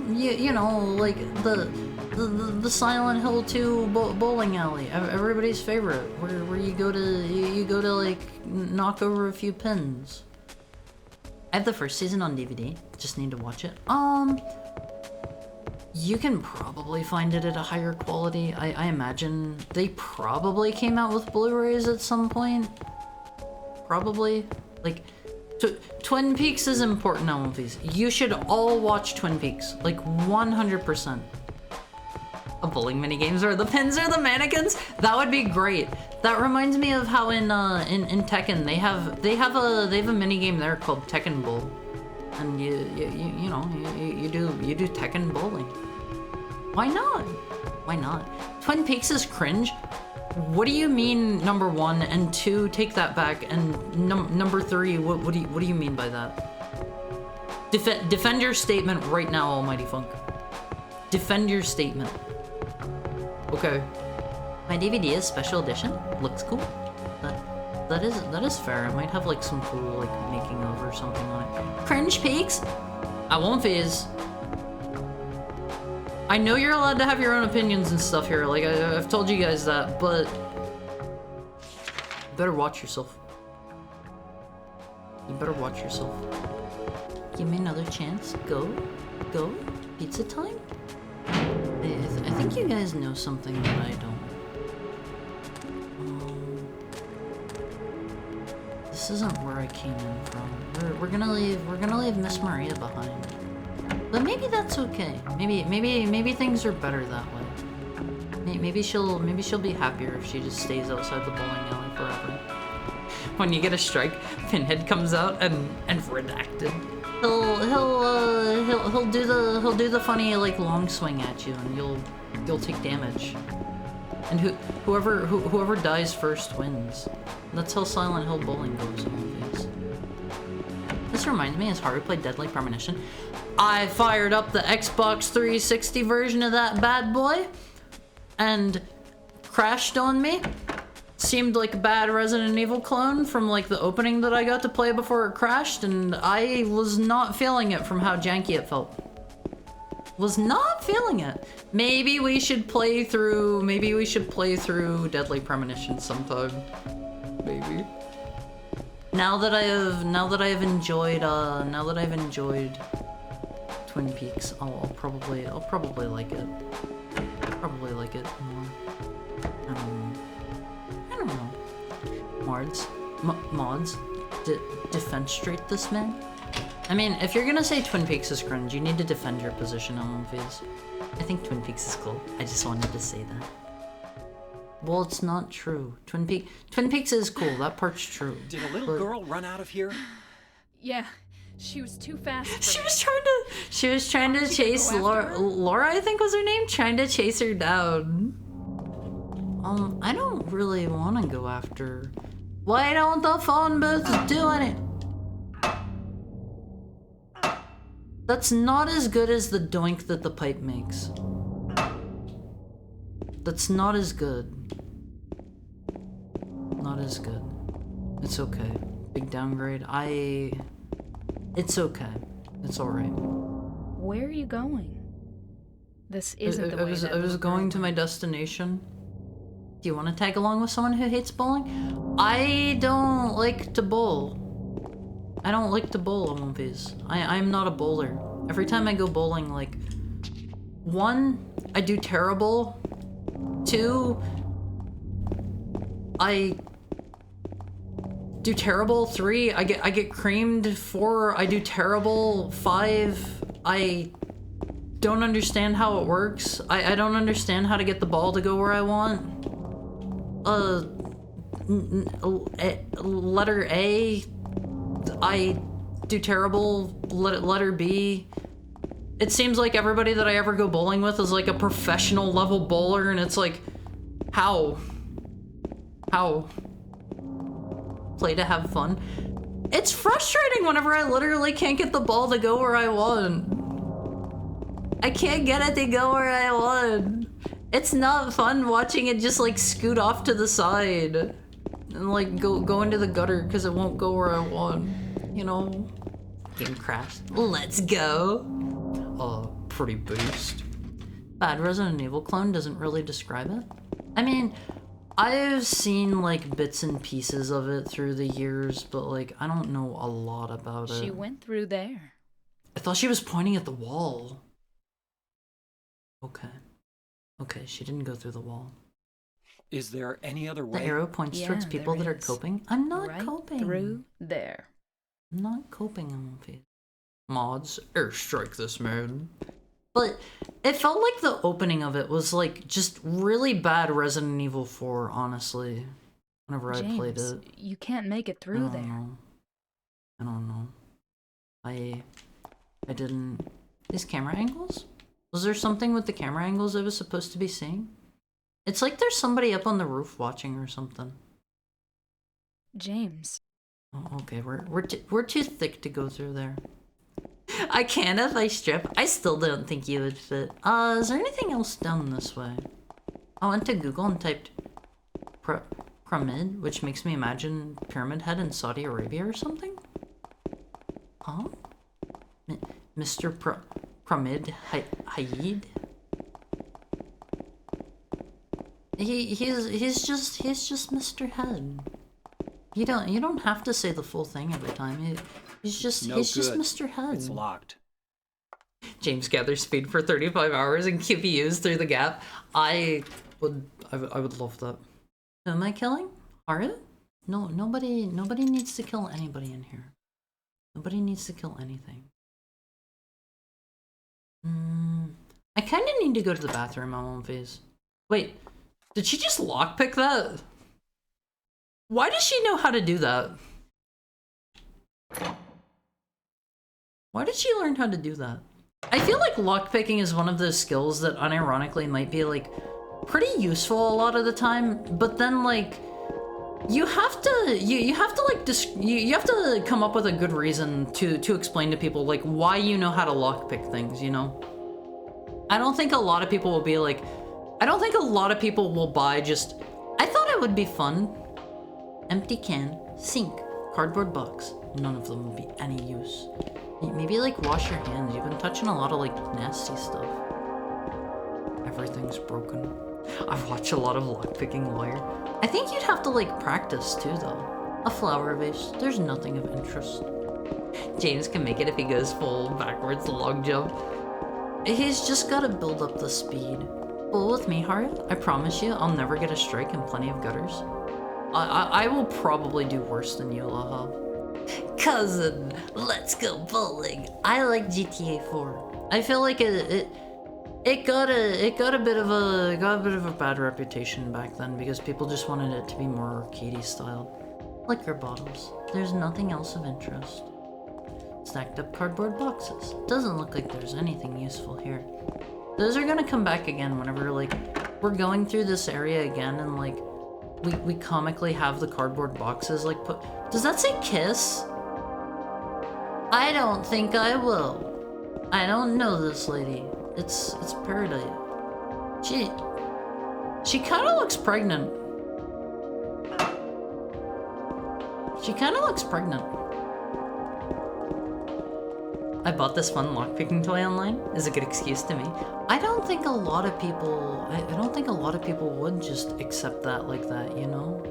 You know, like the Silent Hill 2 bowling alley, everybody's favorite, where you go to like knock over a few pins. I have the first season on DVD. Just need to watch it. You can probably find it at a higher quality. I imagine they probably came out with Blu-rays at some point. Probably. Like, Twin Peaks is important now, movies. You should all watch Twin Peaks. Like, 100%. A bowling minigames or the pins or the mannequins? That would be great. That reminds me of how in Tekken they have a minigame there called Tekken Bowl. And you do Tekken bowling. Why not? Why not? Twin Peaks is cringe. What do you mean, number 1, and 2, take that back, and number 3, what do you mean by that? Defend your statement right now, Almighty Funk. Defend your statement. Okay. My DVD is special edition. Looks cool. That is fair. It might have like some cool like making of or something on it. Cringe Peaks? I won't phase. I know you're allowed to have your own opinions and stuff here, like I've told you guys that, but you better watch yourself. You better watch yourself. Give me another chance. Go. Pizza time? I think you guys know something that I don't. This isn't where I came in from. We're gonna leave Miss Maria behind. But maybe that's okay. Maybe things are better that way. Maybe she'll be happier if she just stays outside the bowling alley forever. When you get a strike, Pinhead comes out and redacted. He'll do the funny like long swing at you, and you'll take damage. And whoever dies first wins. That's how Silent Hill bowling goes in movies. This reminds me, as Haru played Deadly Premonition, I fired up the Xbox 360 version of that bad boy and crashed on me. Seemed like a bad Resident Evil clone from like the opening that I got to play before it crashed, and I was not feeling it from how janky it felt. Was not feeling it. Maybe we should play through Deadly Premonition sometime. Maybe. Now that I've enjoyed Twin Peaks, I'll probably like it. Probably like it more. I don't know. Mods, defenstrate this man. I mean, if you're gonna say Twin Peaks is cringe, you need to defend your position on movies. I think Twin Peaks is cool. I just wanted to say that. Well, it's not true. Twin Peaks is cool. That part's true. Did a little girl run out of here? Yeah, she was too fast for She me. was trying to chase go after her? Laura, I think was her name, trying to chase her down. I don't really want to go after her. Why don't the phone booths do any? That's not as good as the doink that the pipe makes. That's not as good. Not is good. It's okay. Big downgrade. It's okay. It's alright. Where are you going? This isn't the way that I was little going girl to my went. destination. Do you want to tag along with someone who hates bowling? I don't like to bowl. I don't like to bowl on One Piece. I'm not a bowler. Every time I go bowling, like, 1, I do terrible. 2, I do terrible. 3, I get creamed. 4, I do terrible. 5, I don't understand how it works. I don't understand how to get the ball to go where I want. Letter A, I do terrible. Letter B, it seems like everybody that I ever go bowling with is like a professional level bowler, and it's like, how? Play to have fun. It's frustrating whenever I literally can't get the ball to go where I want. I can't get it to go where I want. It's not fun watching it just like scoot off to the side and like go into the gutter because it won't go where I want. You know? Game crashed. Let's go. Pretty boost. Bad Resident Evil clone doesn't really describe it. I mean, I've seen like bits and pieces of it through the years, but like I don't know a lot about it. She went through there. I thought she was pointing at the wall. Okay, she didn't go through the wall. Is there any other way? The arrow points towards Yeah, people there that are is. coping. I'm not Right coping. through there. I'm not coping on One Piece. Mods, airstrike this man. But it felt like the opening of it was like just really bad Resident Evil 4, honestly. Whenever I played James, it. you can't make it through there. I don't know. I didn't... These camera angles? Was there something with the camera angles I was supposed to be seeing? It's like there's somebody up on the roof watching or something. James. Oh, okay, we're too thick to go through there. I can if I strip. I still don't think you would fit. Is there anything else down this way? I went to Google and typed pyramid, which makes me imagine Pyramid Head in Saudi Arabia or something? Huh? Mr. Pyramid Hayid? He's just Mr. Head. You don't have to say the full thing every time. He's just Mr. Head. It's locked. James gathers speed for 35 hours and QPUs through the gap. I would love that. Who am I killing? Haru? No, nobody needs to kill anybody in here. Nobody needs to kill anything. I kind of need to go to the bathroom on One Piece. Wait, did she just lockpick that? Why does she know how to do that? Why did she learn how to do that? I feel like lockpicking is one of those skills that unironically might be like pretty useful a lot of the time, but then like you have to you have to like you have to come up with a good reason to explain to people like why you know how to lockpick things, you know? I don't think a lot of people will be like, I don't think a lot of people will buy just, I thought it would be fun. Empty can, sink, cardboard box. None of them will be any use. Maybe like wash your hands. You've been touching a lot of like nasty stuff. Everything's broken. I've watched a lot of lockpicking Lawyer. I think you'd have to like practice too though. A flower vase, there's nothing of interest. James can make it if he goes full backwards long jump. He's just gotta build up the speed. Bowl with me, Haru. I promise you, I'll never get a strike in plenty of gutters. I will probably do worse than you, Lahab. Cousin, let's go bowling. I like GTA 4. I feel like it got a bit of a bad reputation back then because people just wanted it to be more arcadey styled. Liquor bottles. There's nothing else of interest. Stacked up cardboard boxes. Doesn't look like there's anything useful here. Those are gonna come back again whenever like we're going through this area again and like we comically have the cardboard boxes like put. Does that say kiss? I don't think I will. I don't know this lady. It's Paradise. She kind of looks pregnant. She kind of looks pregnant. I bought this fun lockpicking toy online is a good excuse to me. I don't think a lot of people, I don't think a lot of people would just accept that like that, you know?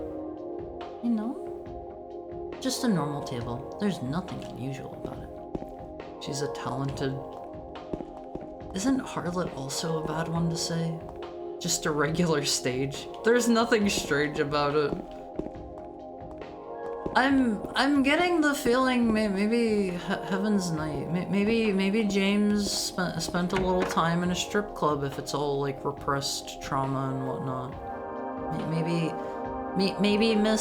You know? Just a normal table. There's nothing unusual about it. She's a talented... Isn't harlot also a bad one to say? Just a regular stage. There's nothing strange about it. I'm getting the feeling maybe Heaven's Night, maybe James spent a little time in a strip club if it's all like repressed trauma and whatnot. Maybe Miss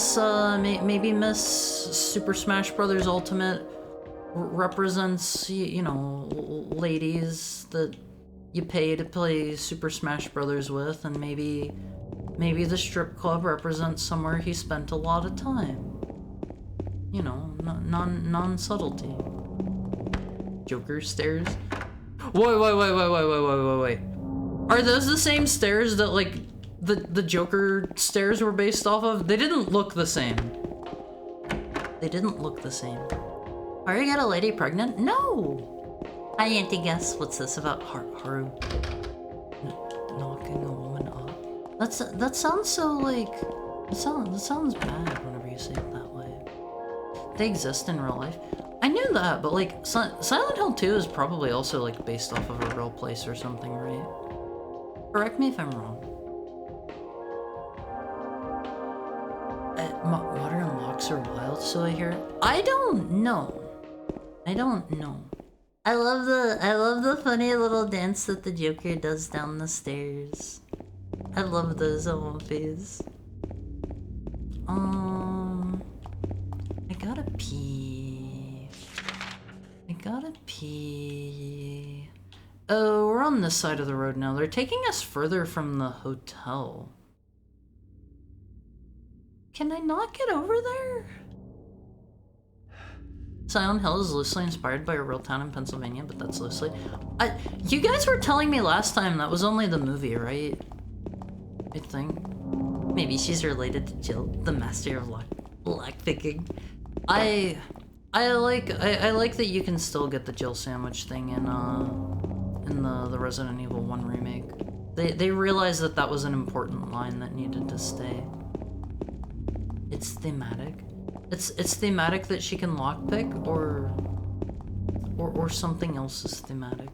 Super Smash Bros. Ultimate represents, you know, ladies that you pay to play Super Smash Bros. With, and maybe the strip club represents somewhere he spent a lot of time. You know, non-subtlety. Joker stairs. Wait. Are those the same stairs that, like, the Joker stairs were based off of? They didn't look the same. They didn't look the same. Are you got a lady pregnant? No! Hi, Auntie Guess. What's this about Haru knocking a woman up? That sounds so, like... That sounds bad whenever you say it that way. They exist in real life. I knew that, but like Silent Hill 2 is probably also like based off of a real place or something, right? Correct me if I'm wrong. Modern locks are wild, so I hear. I don't know. I love the funny little dance that the Joker does down the stairs. I love those emojis. I gotta pee. Oh, we're on this side of the road now. They're taking us further from the hotel. Can I not get over there? Silent Hill is loosely inspired by a real town in Pennsylvania, but that's loosely... you guys were telling me last time that was only the movie, right? I think. Maybe she's related to Jill, the master of lockpicking. I like that you can still get the Jill sandwich thing in the Resident Evil 1 remake. They realized that was an important line that needed to stay. It's thematic. It's thematic that she can lockpick, or something else is thematic.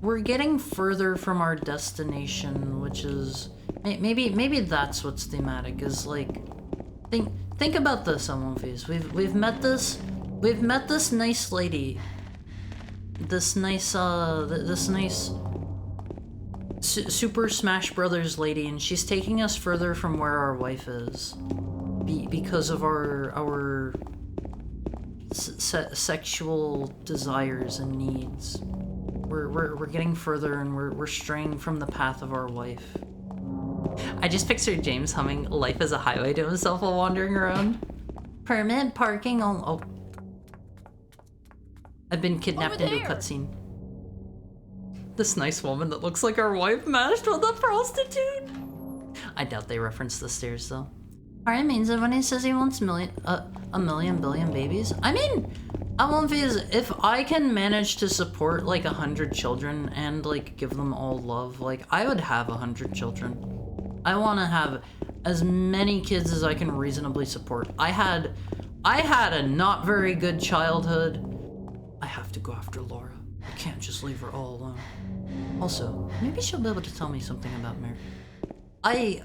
We're getting further from our destination, which is maybe that's what's thematic. Is like think about this, Elmonfees. We've met this nice lady, this nice Super Smash Brothers lady, and she's taking us further from where our wife is, because of our sexual desires and needs. We're getting further, and we're straying from the path of our wife. I just pictured James humming "Life is a Highway" to himself while wandering around. Permit parking on. Oh, I've been kidnapped into a cutscene. This nice woman that looks like our wife matched with a prostitute. I doubt they reference the stairs though. Alright, means that when he says he wants a million billion babies, I mean, if I can manage to support like 100 children and like give them all love, like I would have 100 children. I want to have as many kids as I can reasonably support. I had a not very good childhood. I have to go after Laura. I can't just leave her all alone. Also, maybe she'll be able to tell me something about Mary. I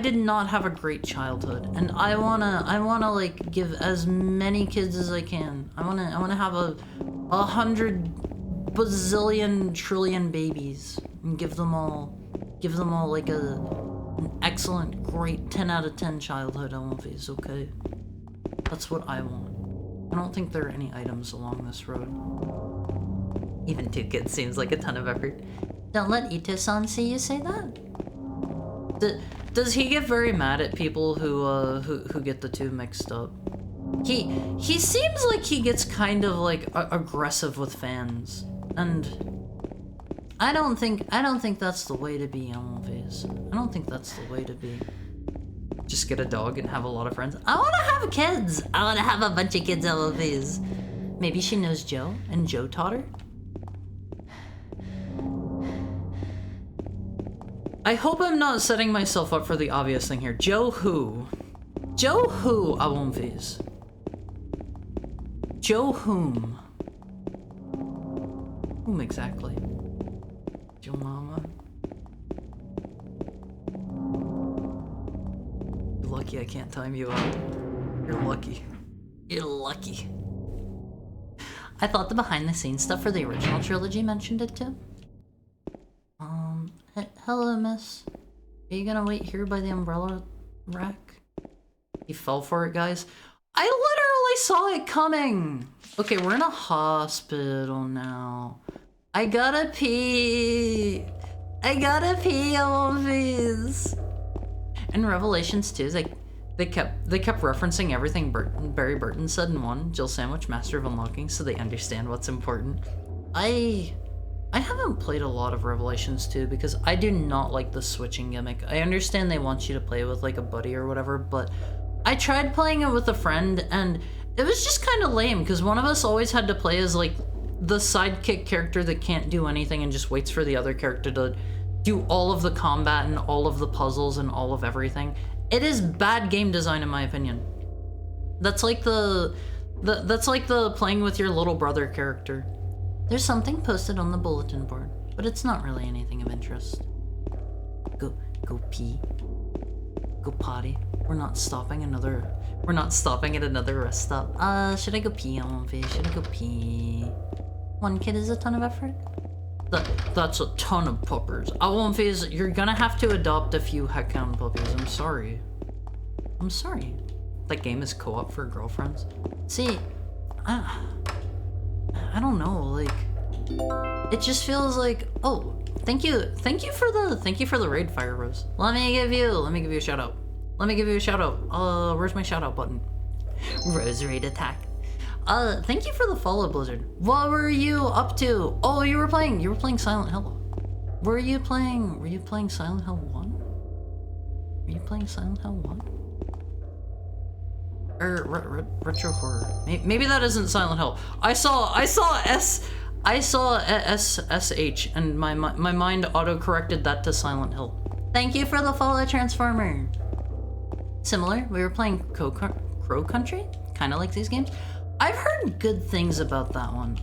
did not have a great childhood, and I wanna like give as many kids as I can. I wanna have 100 bazillion trillion babies and give them all like an excellent, great 10 out of 10 childhood. Elmonfees, okay? That's what I want. I don't think there are any items along this road. Even 2 kids seems like a ton of effort. Don't let Ito-san see you say that. Does he get very mad at people who get the 2 mixed up? He seems like he gets kind of like aggressive with fans, and I don't think that's the way to be, Elmonfees. I don't think that's the way to be. Just get a dog and have a lot of friends. I want to have kids. I want to have a bunch of kids, LOVs. Maybe she knows Joe and Joe taught her. I hope I'm not setting myself up for the obvious thing here. Joe who? Joe who, LOVs? Joe whom? Whom exactly? Joe Mama? You're lucky I can't time you out. You're lucky. You're lucky. I thought the behind the scenes stuff for the original trilogy mentioned it too. Hello, miss. Are you gonna wait here by the umbrella rack? He fell for it, guys. I literally saw it coming! Okay, we're in a hospital now. I gotta pee! I gotta pee, LOVs! In Revelations 2, they kept referencing everything Barry Burton said in 1, Jill Sandwich, Master of Unlocking, so they understand what's important. I haven't played a lot of Revelations 2 because I do not like the switching gimmick. I understand they want you to play with like a buddy or whatever, but I tried playing it with a friend and it was just kind of lame because one of us always had to play as like the sidekick character that can't do anything and just waits for the other character to do all of the combat and all of the puzzles and all of everything. It is bad game design in my opinion. That's like the playing with your little brother character. There's something posted on the bulletin board, but it's not really anything of interest. Go pee. Go potty. We're not stopping at another rest stop. Should I go pee on one face? Should I go pee? One kid is a ton of effort? That's a ton of puppers. One face, you're gonna have to adopt a few heckhound puppies. I'm sorry. That game is co-op for girlfriends. See, I don't know, like, it just feels like, oh, thank you for the raid, Fire Rose. Let me give you a shout out. Where's my shout out button? Rose raid attack. Thank you for the follow, Blizzard. What were you up to? Oh, you were playing Silent Hill. Were you playing Silent Hill 1? Were you playing Silent Hill 1? Or retro horror. Maybe that isn't Silent Hill. I saw SSH and my mind auto-corrected that to Silent Hill. Thank you for the follow, Transformer. Similar, we were playing Crow Country, kind of like these games. I've heard good things about that one.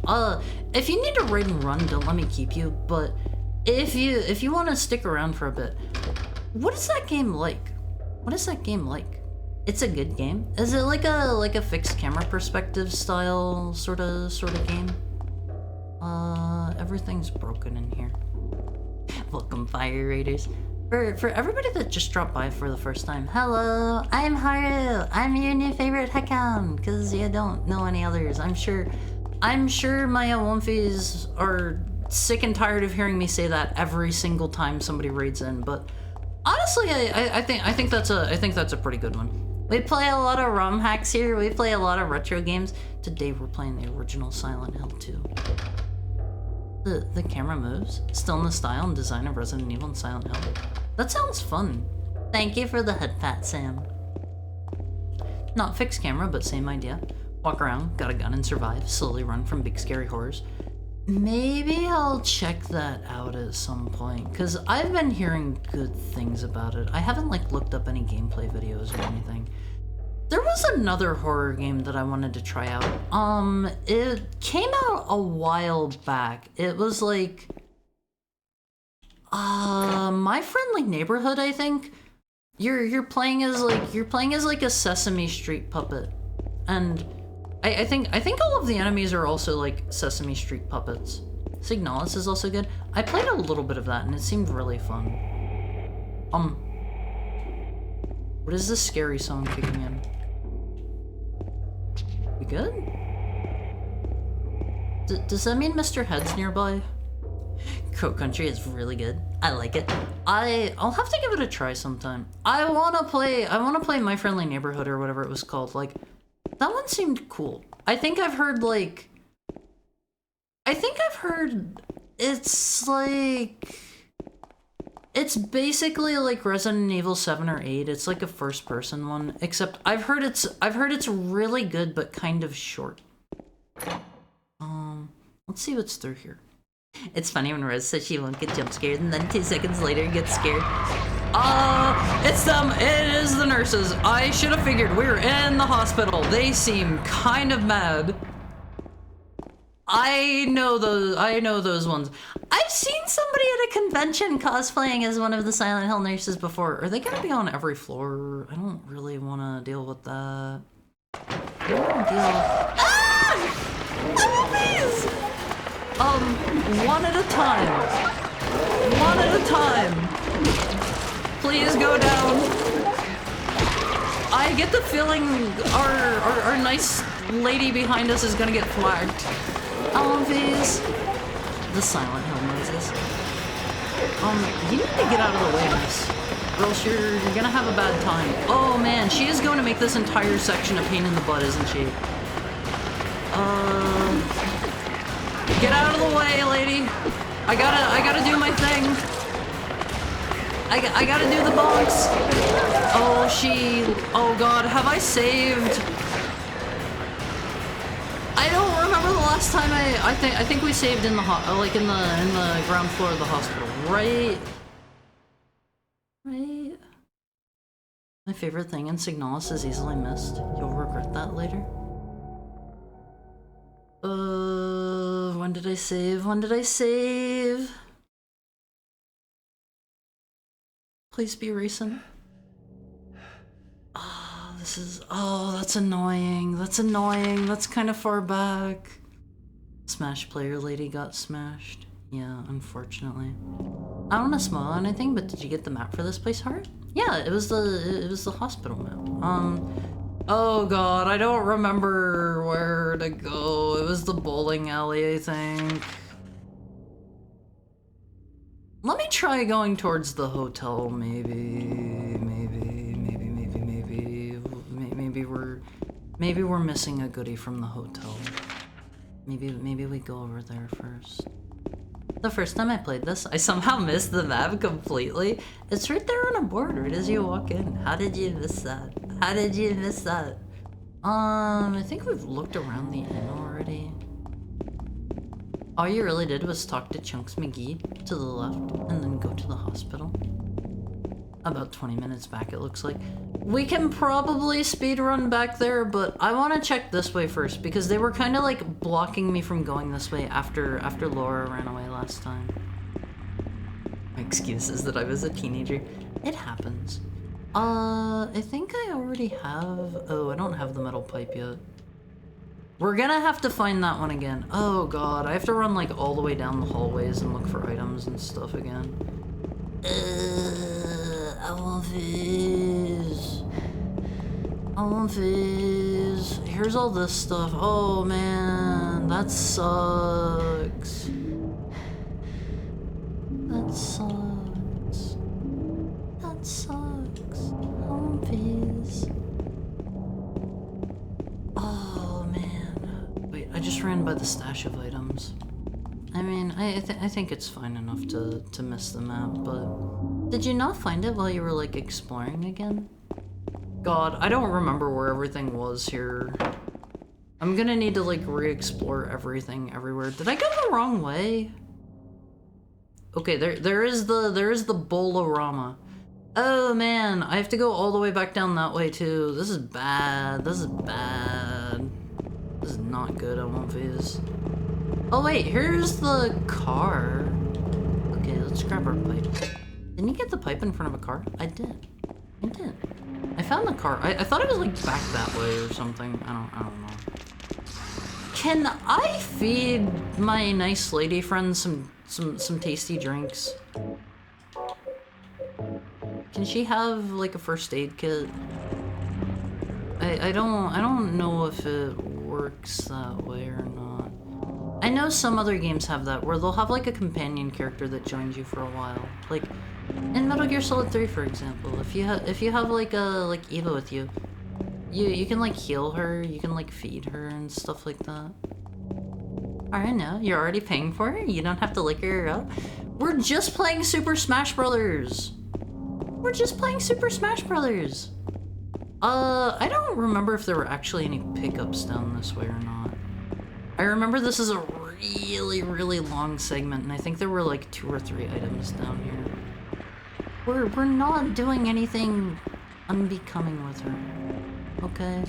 If you need to raid and run, don't let me keep you, but if you want to stick around for a bit, what is that game like? It's a good game. Is it like a fixed camera perspective style sort of game? Everything's broken in here. Welcome, Fire Raiders. For everybody that just dropped by for the first time, hello, I'm Haru. I'm your new favorite heckhound, because you don't know any others. I'm sure my Awomfies are sick and tired of hearing me say that every single time somebody raids in, but honestly, I think that's a pretty good one. We play a lot of ROM hacks here. We play a lot of retro games. Today we're playing the original Silent Hill 2. The camera moves, still in the style and design of Resident Evil and Silent Hill. That sounds fun. Thank you for the head pat, Sam. Not fixed camera, but same idea. Walk around, got a gun and survive, slowly run from big scary horrors. Maybe I'll check that out at some point, because I've been hearing good things about it. I haven't looked up any gameplay videos or anything. There was another horror game that I wanted to try out. It came out a while back. It was like My Friendly Neighborhood, I think. You're playing as like a Sesame Street puppet. And I think all of the enemies are also like Sesame Street puppets. Signalis is also good. I played a little bit of that and it seemed really fun. What is this scary song kicking in? We good? Does that mean Mr. Head's nearby? Crow Country is really good. I like it. I'll have to give it a try sometime. I wanna play My Friendly Neighborhood or whatever it was called. Like, that one seemed cool. I think I've heard it's It's basically like Resident Evil 7 or 8. It's like a first-person one, except I've heard it's really good but kind of short. Let's see what's through here. It's funny when Rose says she won't get jump scared and then 2 seconds later gets scared. It's them. It is the nurses. I should have figured. We're in the hospital. They seem kind of mad. I know those ones. I've seen somebody at a convention cosplaying as one of the Silent Hill nurses before. Are they gonna be on every floor? I don't really want to deal with that. I don't wanna deal with... Please! One at a time. One at a time. Please go down. I get the feeling our nice lady behind us is gonna get flagged. These. The Silent Hill noises. You need to get out of the way, miss. Or else you're gonna have a bad time. Oh man, she is going to make this entire section a pain in the butt, isn't she? Get out of the way, lady. I gotta do my thing. I gotta do the bonks. Oh god, have I saved? I don't remember the last time I think we saved in the like in the ground floor of the hospital, right? Right. My favorite thing in Signalis is easily missed. You'll regret that later. When did I save? When did I save? Please be recent. That's annoying. That's annoying. That's kind of far back. Smash player lady got smashed. Yeah, unfortunately. I don't want to spoil anything, but did you get the map for this place, Heart? Yeah, it was the hospital map. Oh god, I don't remember where to go. It was the bowling alley, I think. Let me try going towards the hotel, Maybe we're missing a goodie from the hotel. Maybe we go over there first. The first time I played this, I somehow missed the map completely. It's right there on a board right as you walk in. How did you miss that? How did you miss that? I think we've looked around the inn already. All you really did was talk to Chunks McGee to the left and then go to the hospital. About 20 minutes back, it looks like. We can probably speedrun back there, but I want to check this way first because they were kind of like blocking me from going this way after Laura ran away last time. My excuse is that I was a teenager. It happens. I think I already have... Oh, I don't have the metal pipe yet. We're gonna have to find that one again. Oh god, I have to run like all the way down the hallways and look for items and stuff again. I want this. I want this. Here's all this stuff. Oh man, that sucks. That sucks. That sucks. I want this. Oh man. Wait, I just ran by the stash of items. I mean, I think it's fine enough to miss the map, but... Did you not find it while you were, like, exploring again? God, I don't remember where everything was here. I'm gonna need to, like, re-explore everything everywhere. Did I go the wrong way? Okay, there is the Bolorama. Oh, man, I have to go all the way back down that way, too. This is bad. This is bad. This is not good, I won't face. Oh wait, here's the car. Okay, let's grab our pipe. Didn't you get the pipe in front of a car? I did. I did. I found the car. I thought it was like back that way or something. I don't know. Can I feed my nice lady friend some tasty drinks? Can she have like a first aid kit? I don't know if it works that way or not. I know some other games have that, where they'll have like a companion character that joins you for a while. Like in Metal Gear Solid 3, for example, if you have like Eva with you, you can like heal her, you can like feed her and stuff like that. Alright, no, you're already paying for her. You don't have to lick her up. We're just playing Super Smash Brothers. We're just playing Super Smash Brothers. I don't remember if there were actually any pickups down this way or not. I remember this is a really, really long segment, and I think there were like 2 or 3 items down here. We're not doing anything unbecoming with her. Okay.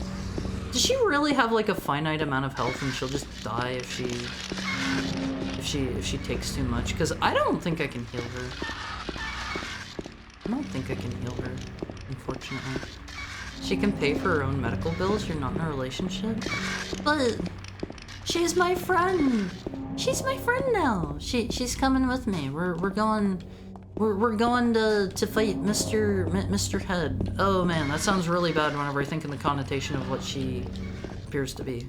Does she really have like a finite amount of health and she'll just die if she takes too much? Because I don't think I can heal her. I don't think I can heal her, unfortunately. She can pay for her own medical bills. You're not in a relationship. But she's my friend. She's my friend now. She's coming with me. We're going to fight Mr. Head. Oh man, that sounds really bad whenever I think in the connotation of what she appears to be.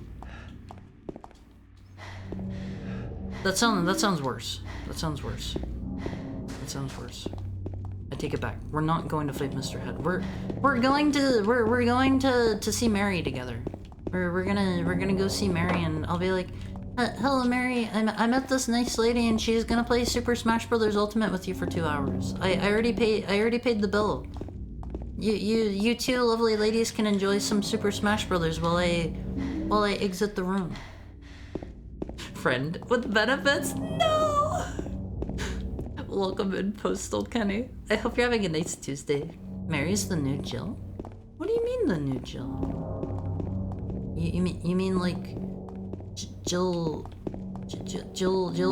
That sounds worse. That sounds worse. That sounds worse. I take it back. We're not going to fight Mr. Head. We're going to see Mary together. We're gonna go see Mary, and I'll be like, hello Mary, I met this nice lady and she's gonna play Super Smash Bros. Ultimate with you for 2 hours. I already paid the bill. You two lovely ladies can enjoy some Super Smash Bros. while I exit the room. Friend with benefits? No! Welcome in, Postal Kenny. I hope you're having a nice Tuesday. Mary's the new Jill? What do you mean the new Jill? You mean like Jill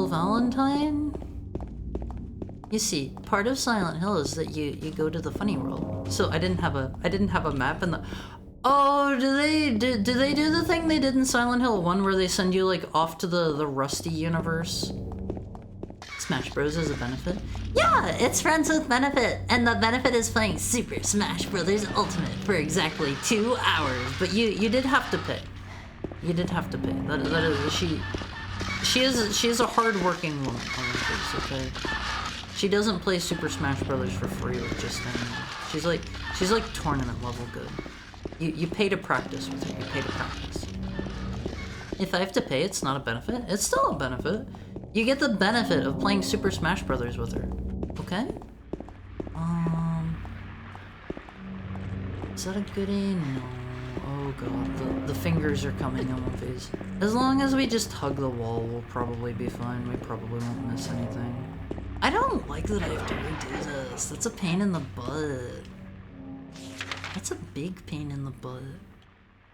Valentine? You see, part of Silent Hill is that you go to the funny world. So I didn't have a map in the. Oh, do they do the thing they did in Silent Hill 1 where they send you like off to the Rusty universe? Smash Bros is a benefit? Yeah, it's friends with benefit, and the benefit is playing Super Smash Bros. Ultimate for exactly 2 hours. But you did have to pay. You did have to pay. That is she is a hard-working woman. Okay. She doesn't play Super Smash Bros. For free with just anyone. She's like tournament level good. You pay to practice with her. You pay to practice. If I have to pay, it's not a benefit. It's still a benefit. You get the benefit of playing Super Smash Bros. With her. Okay? Is that a goodie? No. Oh god, the fingers are coming on my face. As long as we just hug the wall, we'll probably be fine. We probably won't miss anything. I don't like that I have to redo this. That's a pain in the butt. That's a big pain in the butt.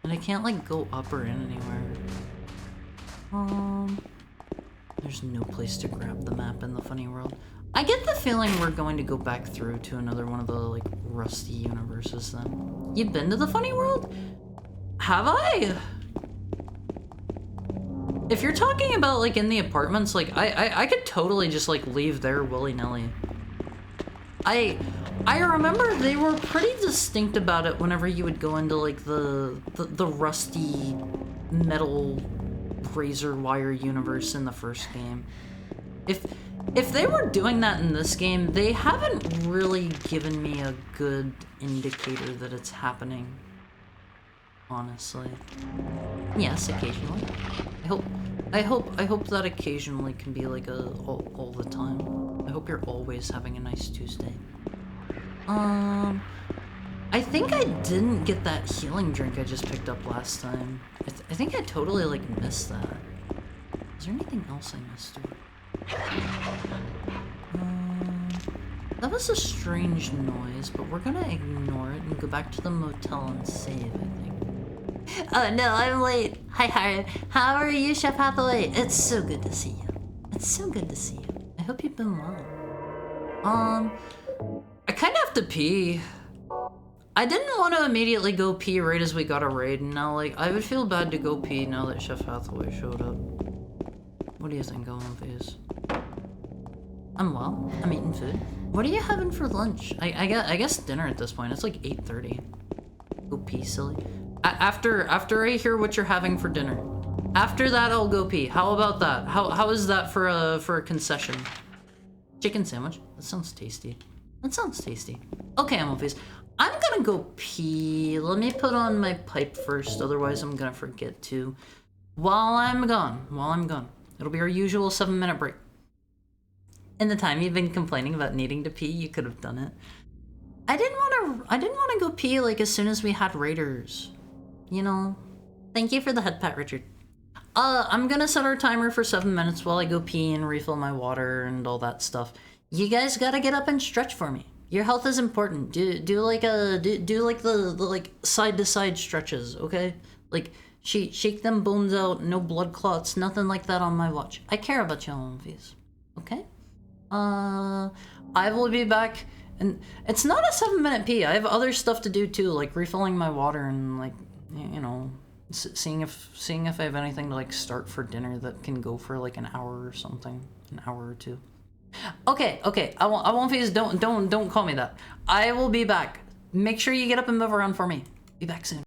And I can't like go up or in anywhere. There's no place to grab the map in the funny world. I get the feeling we're going to go back through to another one of the like Rusty universes then. You've been to the funny world? Have I? If you're talking about like in the apartments, like I could totally just like leave there willy-nilly. I remember they were pretty distinct about it whenever you would go into like the rusty metal razor wire universe in the first game. If they were doing that in this game, they haven't really given me a good indicator that it's happening. Honestly. Yes, occasionally. I hope that occasionally can be like all the time. I hope you're always having a nice Tuesday. I think I didn't get that healing drink I just picked up last time. I think I totally like missed that. Is there anything else I missed? That was a strange noise, but we're gonna ignore it and go back to the motel and save, I think. Oh no, I'm late. Hi, Harry. How are you, Chef Hathaway? It's so good to see you. It's so good to see you. I hope you've been well. I kind of have to pee. I didn't want to immediately go pee right as we got a raid, and now, like, I would feel bad to go pee now that Chef Hathaway showed up. What do you think, Face? I'm well. I'm eating food. What are you having for lunch? I guess dinner at this point. It's like 8:30. Go pee, silly. After I hear what you're having for dinner. After that, I'll go pee. How about that? How is that for a concession? Chicken sandwich? That sounds tasty. That sounds tasty. Okay, Face. I'm gonna go pee. Let me put on my pipe first, otherwise I'm gonna forget to. While I'm gone. It'll be our usual 7-minute break. In the time you've been complaining about needing to pee, you could have done it. I didn't want to go pee like as soon as we had raiders. You know. Thank you for the head pat, Richard. I'm gonna set our timer for 7 minutes while I go pee and refill my water and all that stuff. You guys gotta get up and stretch for me. Your health is important. Do like the like side to side stretches, okay? Like shake them bones out, no blood clots, nothing like that on my watch. I care about you, Humvees. Okay? I will be back, and it's not a 7-minute pee. I have other stuff to do too, like refilling my water and like, you know, seeing if I have anything to like start for dinner that can go for like an hour or something, an hour or two. Okay. I won't phase. Don't call me that. I will be back. Make sure you get up and move around for me. Be back soon.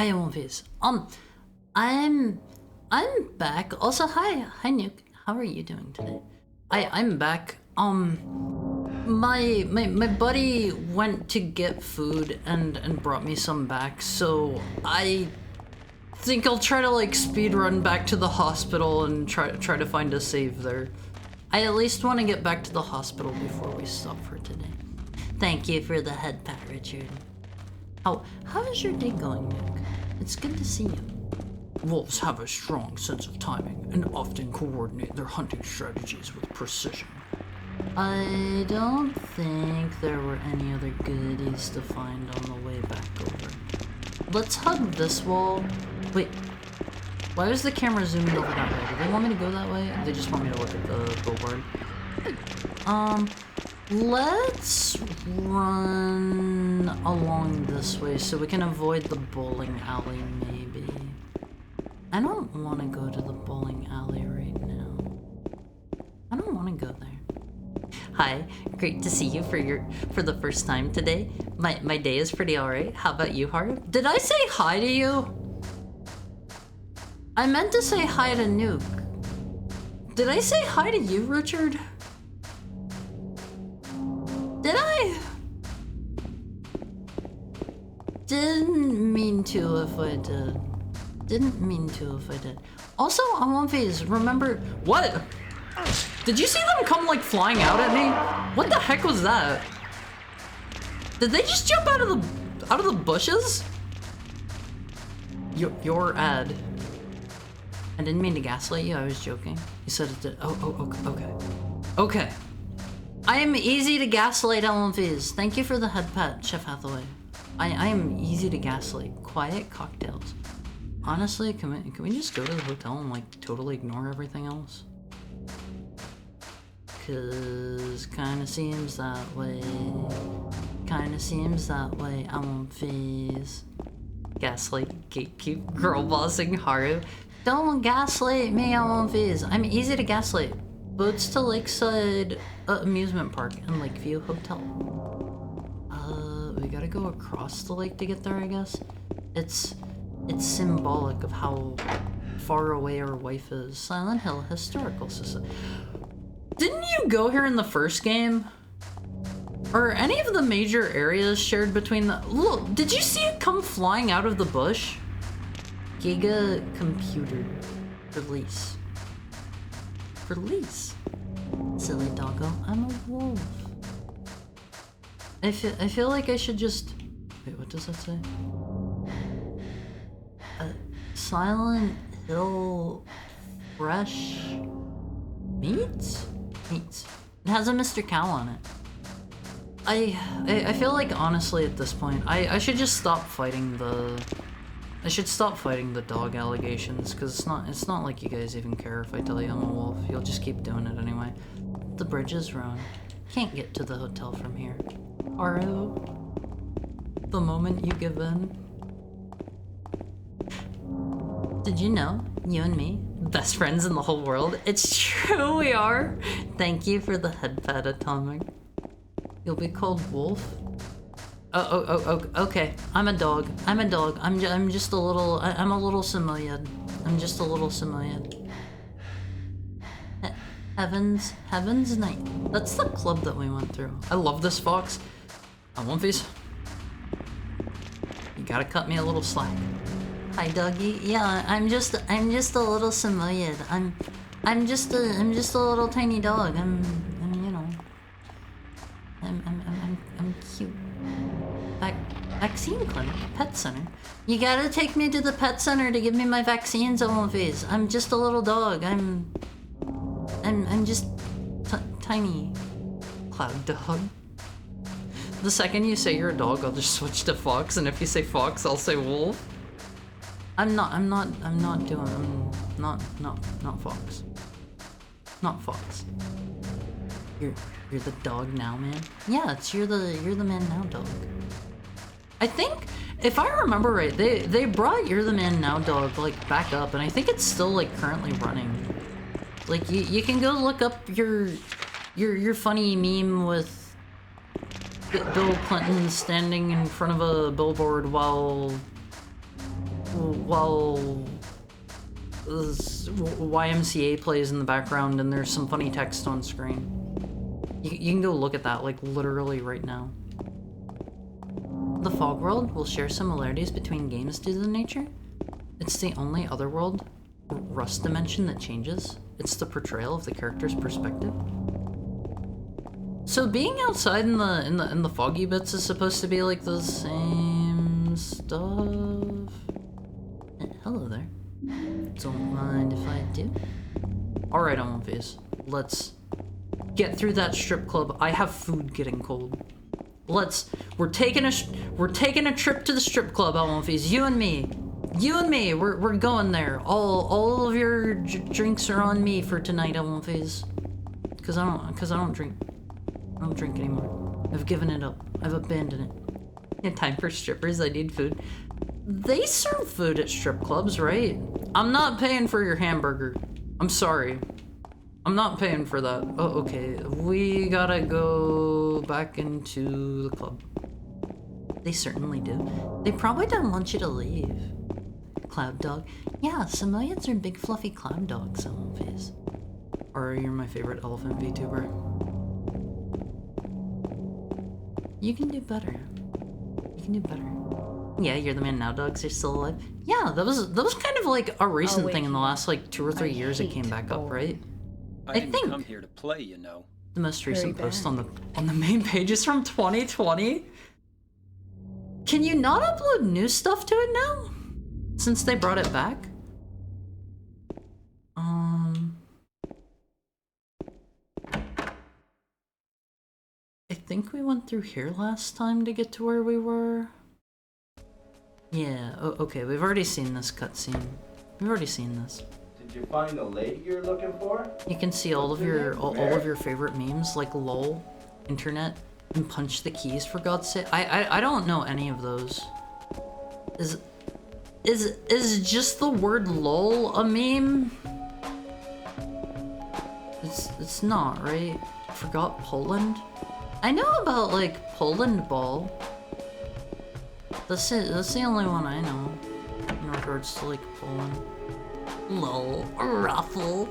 Hi, Movies. I'm back. Also, hi, Nuke. How are you doing today? I'm back. My buddy went to get food and brought me some back, so I think I'll try to like speed run back to the hospital and try to find a save there. I at least want to get back to the hospital before we stop for today. Thank you for the head pat, Richard. How is your day going, Nick? It's good to see you. Wolves have a strong sense of timing and often coordinate their hunting strategies with precision. I don't think there were any other goodies to find on the way back over. Let's hug this wall. Wait, why was the camera zooming over that way? Do they want me to go that way? They just want me to look at the billboard. Let's run along this way so we can avoid the bowling alley, maybe. I don't want to go to the bowling alley right now. I don't want to go there. Hi, great to see you for the first time today. My day is pretty alright. How about you, Haru? Did I say hi to you? I meant to say hi to Nuke. Did I say hi to you, Richard? Did I? Didn't mean to if I did. Didn't mean to if I did. Also, on One Phase, remember what? Did you see them come like flying out at me? What the heck was that? Did they just jump out of the bushes? Your ad. I didn't mean to gaslight you, I was joking. You said it did. Oh, okay. Okay. I am easy to gaslight, LMVs. Thank you for the head pat, Chef Hathaway. I am easy to gaslight. Quiet cocktails. Honestly, can we just go to the hotel and like totally ignore everything else? Cause kinda seems that way. LMVs. Gaslight, gatekeep, girl bossing Haru. Don't gaslight me, LMVs. I'm easy to gaslight. Boats to Lakeside Amusement Park and Lakeview Hotel. We gotta go across the lake to get there, I guess. It's symbolic of how far away our wife is. Silent Hill Historical Society. Didn't you go here in the first game? Are any of the major areas shared between the... Look, did you see it come flying out of the bush? Giga Computer. Release. Silly doggo, I'm a wolf. I feel like I should just... Wait, what does that say? Silent Hill Fresh Meats? It has a Mr. Cow on it. I feel like honestly at this point, I should just stop fighting the... I should stop fighting the dog allegations, because it's not like you guys even care if I tell you I'm a wolf. You'll just keep doing it anyway. The bridge is ruined. Can't get to the hotel from here. Haru, the moment you give in. Did you know, you and me, best friends in the whole world? It's true we are! Thank you for the head pat, Atomic. You'll be called Wolf? Oh, okay. I'm a dog. I'm just a little... I'm a little Samoyed. I'm just a little Samoyed. Heaven's Night. That's the club that we went through. I love this fox. On One Piece. You gotta cut me a little slack. Hi, doggy. Yeah, I'm just a little Samoyed. I'm just a little tiny dog. I'm cute. Vaccine clinic, pet center. You gotta take me to the pet center to give me my vaccines, Omofis. I'm just a little dog. I'm just tiny. Cloud dog. The second you say you're a dog, I'll just switch to fox, and if you say fox, I'll say wolf. I'm not fox. Not fox. You're the dog now, man. Yeah, you're the man now dog. I think, if I remember right, they brought You're the Man Now dog like back up, and I think it's still like currently running. Like you can go look up your funny meme with Bill Clinton standing in front of a billboard while while this YMCA plays in the background and there's some funny text on screen. You can go look at that, like, literally right now. The Fog World will share similarities between games due to the nature. It's the only other world, Rust dimension, that changes. It's the portrayal of the character's perspective. So being outside in the foggy bits is supposed to be like the same stuff. Hello there. Don't mind if I do. Alright, Omphis. Let's get through that strip club. I have food getting cold. We're taking a trip to the strip club, Omphis. You and me. We're going there. All of your drinks are on me for tonight, Omphis. Cause I don't drink. I don't drink anymore. I've given it up. I've abandoned it. In time for strippers, I need food. They serve food at strip clubs, right? I'm not paying for your hamburger. I'm sorry. I'm not paying for that. Oh, okay. We gotta go back into the club. They certainly do. They probably don't want you to leave. Cloud dog. Yeah, Samoyeds are big fluffy cloud dogs, Omphis. Or you're my favorite elephant VTuber. You can do better. You can do better. Yeah, you're the man now, dogs are still alive. Yeah, that was kind of like a recent thing in the last like 2 or 3 years it came back up, right? I didn't come here to play, you know. The most recent post on the main page is from 2020. Can you not upload new stuff to it now? Since they brought it back? I think we went through here last time to get to where we were. Yeah, okay, we've already seen this cutscene. We've already seen this. Did you find the lady you're looking for? You can see all of your favorite memes, like LOL, internet, and punch the keys, for God's sake. I don't know any of those. Is just the word LOL a meme? It's not, right? Forgot Poland? I know about, like, Poland Ball. That's the only one I know in regards to, like, Poland. Lol, ruffle.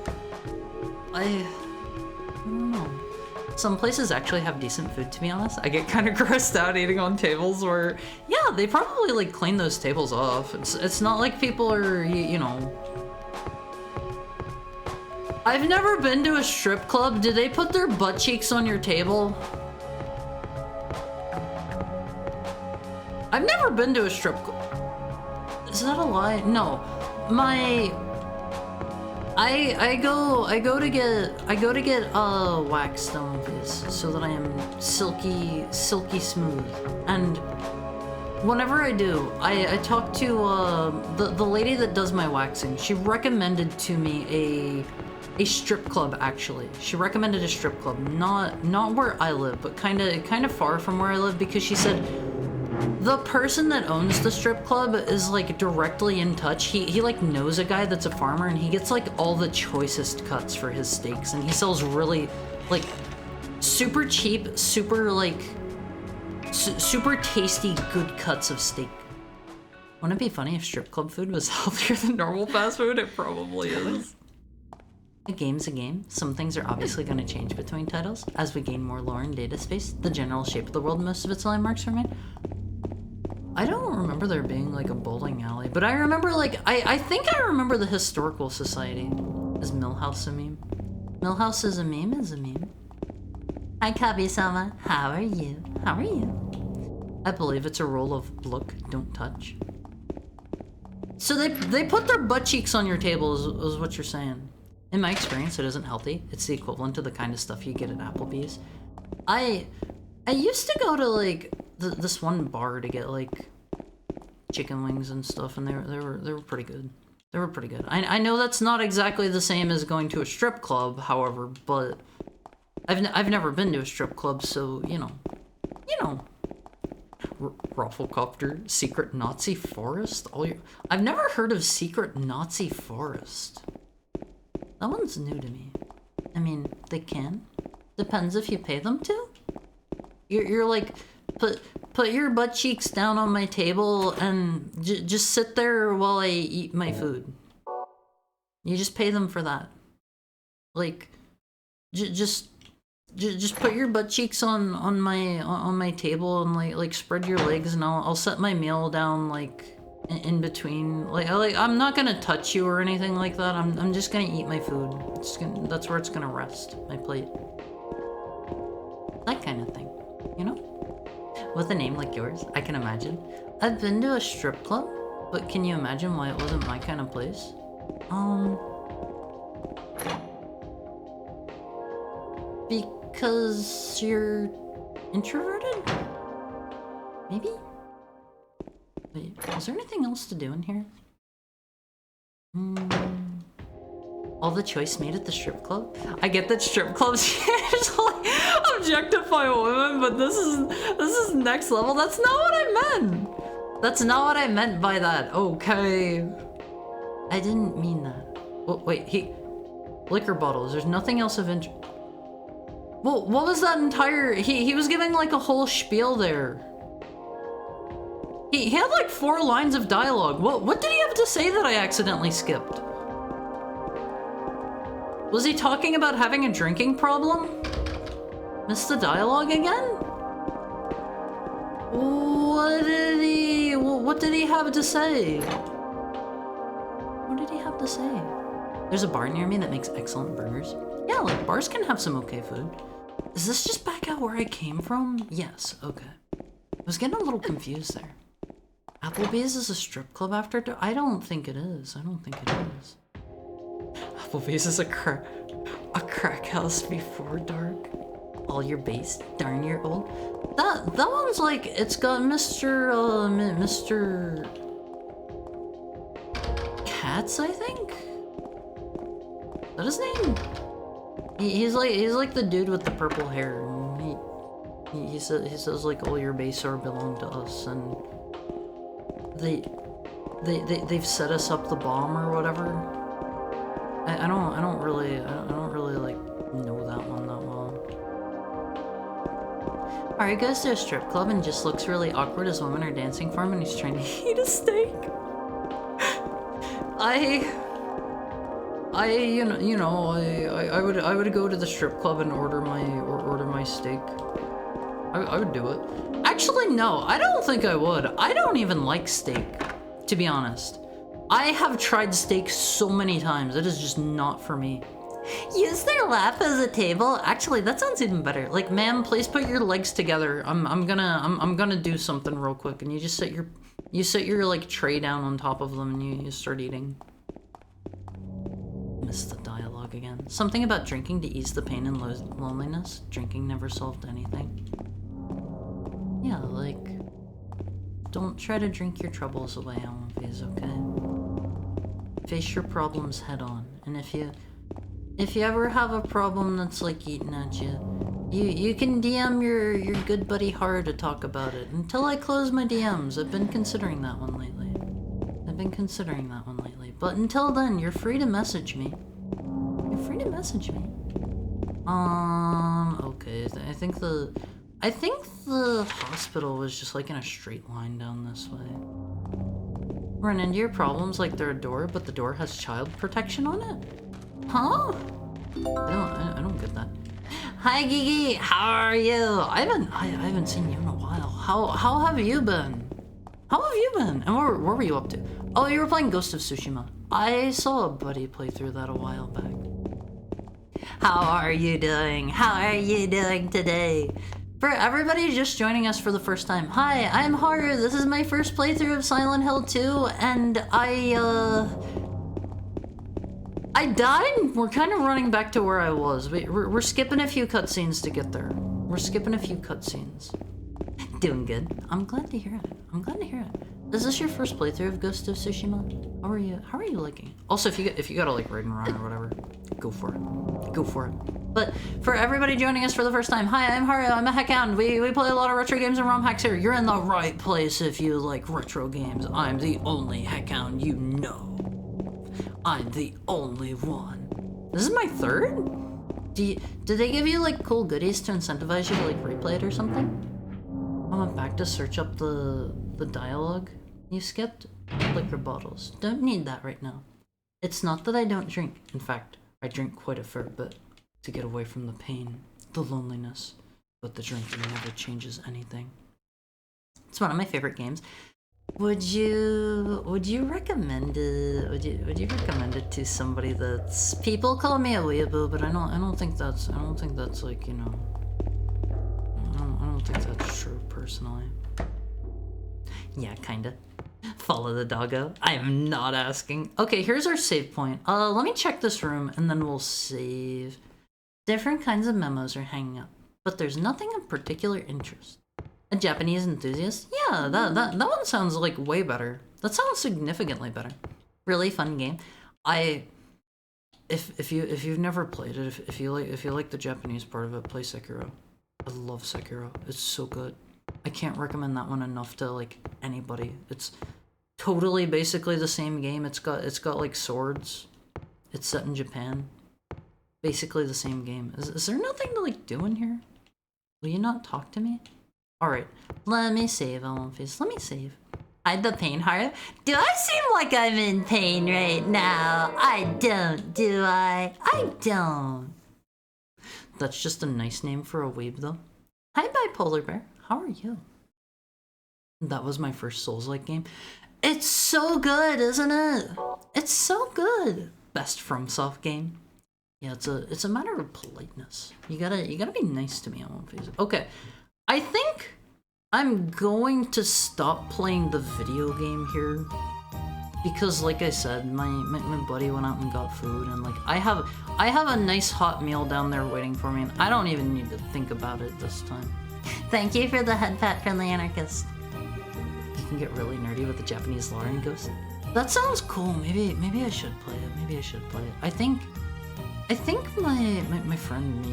I don't know. Some places actually have decent food, to be honest. I get kind of grossed out eating on tables where, yeah, they probably, like, clean those tables off. It's not like people are, you know. I've never been to a strip club. Do they put their butt cheeks on your table? I've never been to a strip club. Is that a lie? No. I go to get waxed on this so that I am silky smooth. And whenever I do, I talk to the lady that does my waxing. She recommended to me a strip club, actually. She recommended a strip club, not where I live, but kind of far from where I live, because she said the person that owns the strip club is like directly in touch. He like knows a guy that's a farmer, and he gets like all the choicest cuts for his steaks, and he sells really like super cheap, super like super tasty, good cuts of steak. Wouldn't it be funny if strip club food was healthier than normal fast food? It probably is. A game's a game. Some things are obviously going to change between titles as we gain more lore and data space. The general shape of the world, most of its landmarks remain. I don't remember there being like a bowling alley, but I remember like, I think I remember the Historical Society. Is Millhouse a meme? Millhouse is a meme? Hi Kabi-sama, how are you? How are you? I believe it's a rule of look, don't touch. So they put their butt cheeks on your table is what you're saying. In my experience, it isn't healthy. It's the equivalent to the kind of stuff you get at Applebee's. I used to go to like this one bar to get like chicken wings and stuff, and they were pretty good. They were pretty good. I know that's not exactly the same as going to a strip club, however, but I've never been to a strip club, so you know. Rufflecopter, Secret Nazi Forest. I've never heard of Secret Nazi Forest. That one's new to me. I mean, they can. Depends if you pay them to. You're like, put your butt cheeks down on my table and just sit there while I eat my food. You just pay them for that. Like, just put your butt cheeks on my table and like spread your legs, and I'll set my meal down like in between. Like I'm not gonna touch you or anything like that. I'm just gonna eat my food. That's where it's gonna rest, my plate. That kind of thing, you know? With a name like yours, I can imagine. I've been to a strip club, but can you imagine why it wasn't my kind of place? Because you're introverted? Maybe? Wait, is there anything else to do in here? All the choice made at the strip club? I get that strip clubs usually objectify women, but this is next level. That's not what I meant. That's not what I meant by that. Okay. I didn't mean that. Oh, wait, liquor bottles. There's nothing else of interest. Well, what was that entire... He was giving like a whole spiel there. He had like 4 lines of dialogue. What did he have to say that I accidentally skipped? Was he talking about having a drinking problem? Missed the dialogue again? What did he have to say? What did he have to say? There's a bar near me that makes excellent burgers. Yeah, like bars can have some okay food. Is this just back out where I came from? Yes, okay. I was getting a little confused there. Applebee's is a strip club after dark? I don't think it is. I don't think it is. Applebee's is a crack house before dark. All your base, darn you're old. That one's like, it's got Mr. Katz, I think? Is that his name? He's like the dude with the purple hair. And he says like all your base are belong to us, and they've set us up the bomb or whatever. I don't really like know that one that well. Alright, goes to a strip club and just looks really awkward as women are dancing for him and he's trying to eat a steak. I would go to the strip club and order my steak. I would do it. Actually, no, I don't think I would. I don't even like steak, to be honest. I have tried steak so many times. It is just not for me. Use their lap as a table. Actually, that sounds even better. Like, ma'am, please put your legs together. I'm gonna do something real quick, and you just set your like tray down on top of them, and you start eating. Missed the dialogue again. Something about drinking to ease the pain and loneliness. Drinking never solved anything. Yeah, like, don't try to drink your troubles away, Almapes, okay? Face your problems head on, and if you ever have a problem that's like eating at you, you can DM your good buddy Har to talk about it. Until I close my DMs, I've been considering that one lately. But until then, you're free to message me. Okay, I think the hospital was just like in a straight line down this way. Run into your problems like they're a door, but the door has child protection on it? Huh? I don't get that. Hi Gigi, how are you? I haven't seen you in a while. How have you been? And where were you up to? Oh, you were playing Ghost of Tsushima. I saw a buddy play through that a while back. How are you doing? Today? For everybody just joining us for the first time, hi, I'm Haru. This is my first playthrough of Silent Hill 2, and I died. We're kind of running back to where I was. We're skipping a few cutscenes to get there. Doing good. I'm glad to hear it. Is this your first playthrough of Ghost of Tsushima? How are you liking it? Also, if you gotta like raid and run or whatever, go for it. But for everybody joining us for the first time, hi, I'm Haru. I'm a Heckhound. We play a lot of retro games and ROM hacks here. You're in the right place if you like retro games. I'm the only Heckhound you know. I'm the only one. This is my third? Did they give you like cool goodies to incentivize you to like replay it or something? I went back to search up the dialogue you skipped. Liquor bottles. Don't need that right now. It's not that I don't drink. In fact, I drink quite a fair bit to get away from the pain, the loneliness. But the drinking never changes anything. It's one of my favorite games. Would you recommend it? Would you recommend it to somebody that's, people call me a weeaboo, but I don't think that's like, you know, I don't think that's true personally. Yeah, kinda. Follow the doggo. I am not asking. Okay, here's our save point. Let me check this room and then we'll save. Different kinds of memos are hanging up, but there's nothing of particular interest. A Japanese enthusiast? Yeah, that one sounds like way better. That sounds significantly better. Really fun game. If you've never played it, if you like the Japanese part of it, play Sekiro. I love Sekiro. It's so good. I can't recommend that one enough to like anybody. It's totally basically the same game. It's got like swords. It's set in Japan. Basically the same game. Is there nothing to like do in here? Will you not talk to me? Alright, let me save, Face. Let me save. Hide the pain, Haru. Do I seem like I'm in pain right now? I don't, do I? I don't. That's just a nice name for a weeb, though. Hi, Bipolar Bear. How are you? That was my first Souls-like game. It's so good, isn't it? It's so good. Best FromSoft game. Yeah, it's a matter of politeness. You gotta be nice to me, Face. Okay. I think I'm going to stop playing the video game here because, like I said, my buddy went out and got food, and like I have a nice hot meal down there waiting for me, and I don't even need to think about it this time. Thank you for the head pat, Friendly Anarchist. You can get really nerdy with the Japanese lore and ghost. That sounds cool. Maybe I should play it. Maybe I should play it. I think my friend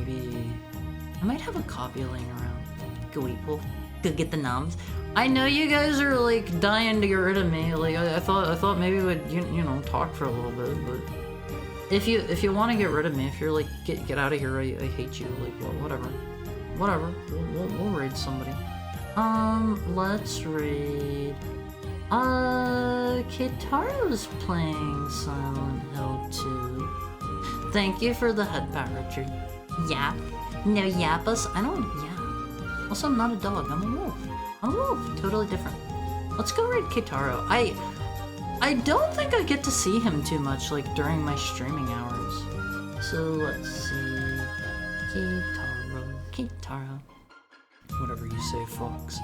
I might have a copy laying around. Go equal. Go get the noms. I know you guys are like dying to get rid of me. Like I thought maybe we'd you know talk for a little bit, but if you want to get rid of me, if you're like get out of here, I hate you. Like well, whatever. We'll raid somebody. Let's raid. Kitaro's playing Silent Hill 2. Thank you for the head pat, Richard. Yap. No yappas. I don't yap. Also, I'm not a dog, I'm a wolf. I'm a wolf, totally different. Let's go raid Kitaro. I don't think I get to see him too much, like, during my streaming hours. So, let's see... Kitaro. Whatever you say, Fox.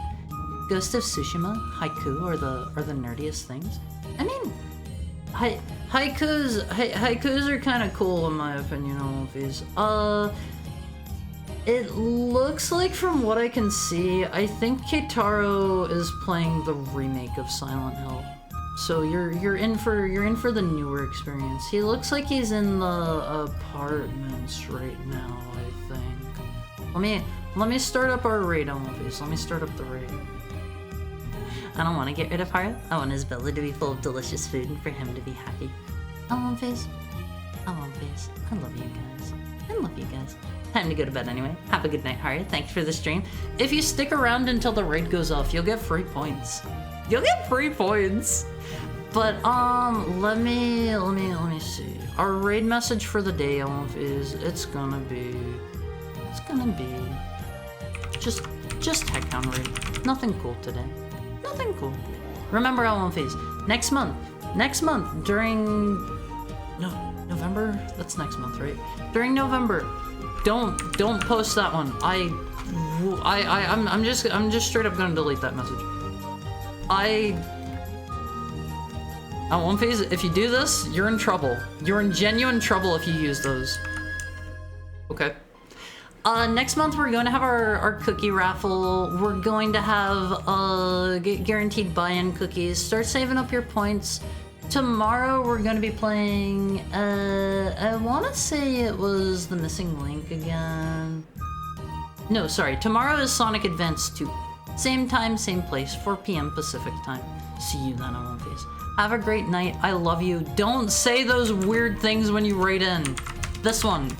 Ghost of Tsushima, haiku are the nerdiest things. I mean, haikus are kind of cool in my opinion, all of these. It looks like, from what I can see, I think Keitaro is playing the remake of Silent Hill. So you're in for the newer experience. He looks like he's in the apartments right now, I think. Let me start up our raid on these. Let me start up the raid. I don't want to get rid of Haru. I want his belly to be full of delicious food and for him to be happy. I love Face. I love Face. I love you guys. I love you guys. Time to go to bed anyway. Have a good night, Haru. Thanks for the stream. If you stick around until the raid goes off, you'll get free points. You'll get free points. But let me see. Our raid message for the day is it's gonna be just Hecktown raid. Nothing cool today. Nothing cool. Remember Phase. Next month during November? That's next month, right? During November. Don't post that one. I'm just straight up gonna delete that message. One Phase, if you do this, you're in trouble. You're in genuine trouble if you use those. Okay. Next month we're going to have our cookie raffle. We're going to have guaranteed buy-in cookies. Start saving up your points. Tomorrow we're going to be playing, I want to say it was The Missing Link again. No, sorry. Tomorrow is Sonic Advance 2. Same time, same place, 4 p.m. Pacific time. See you then, One Phase. Have a great night. I love you. Don't say those weird things when you raid in. This one.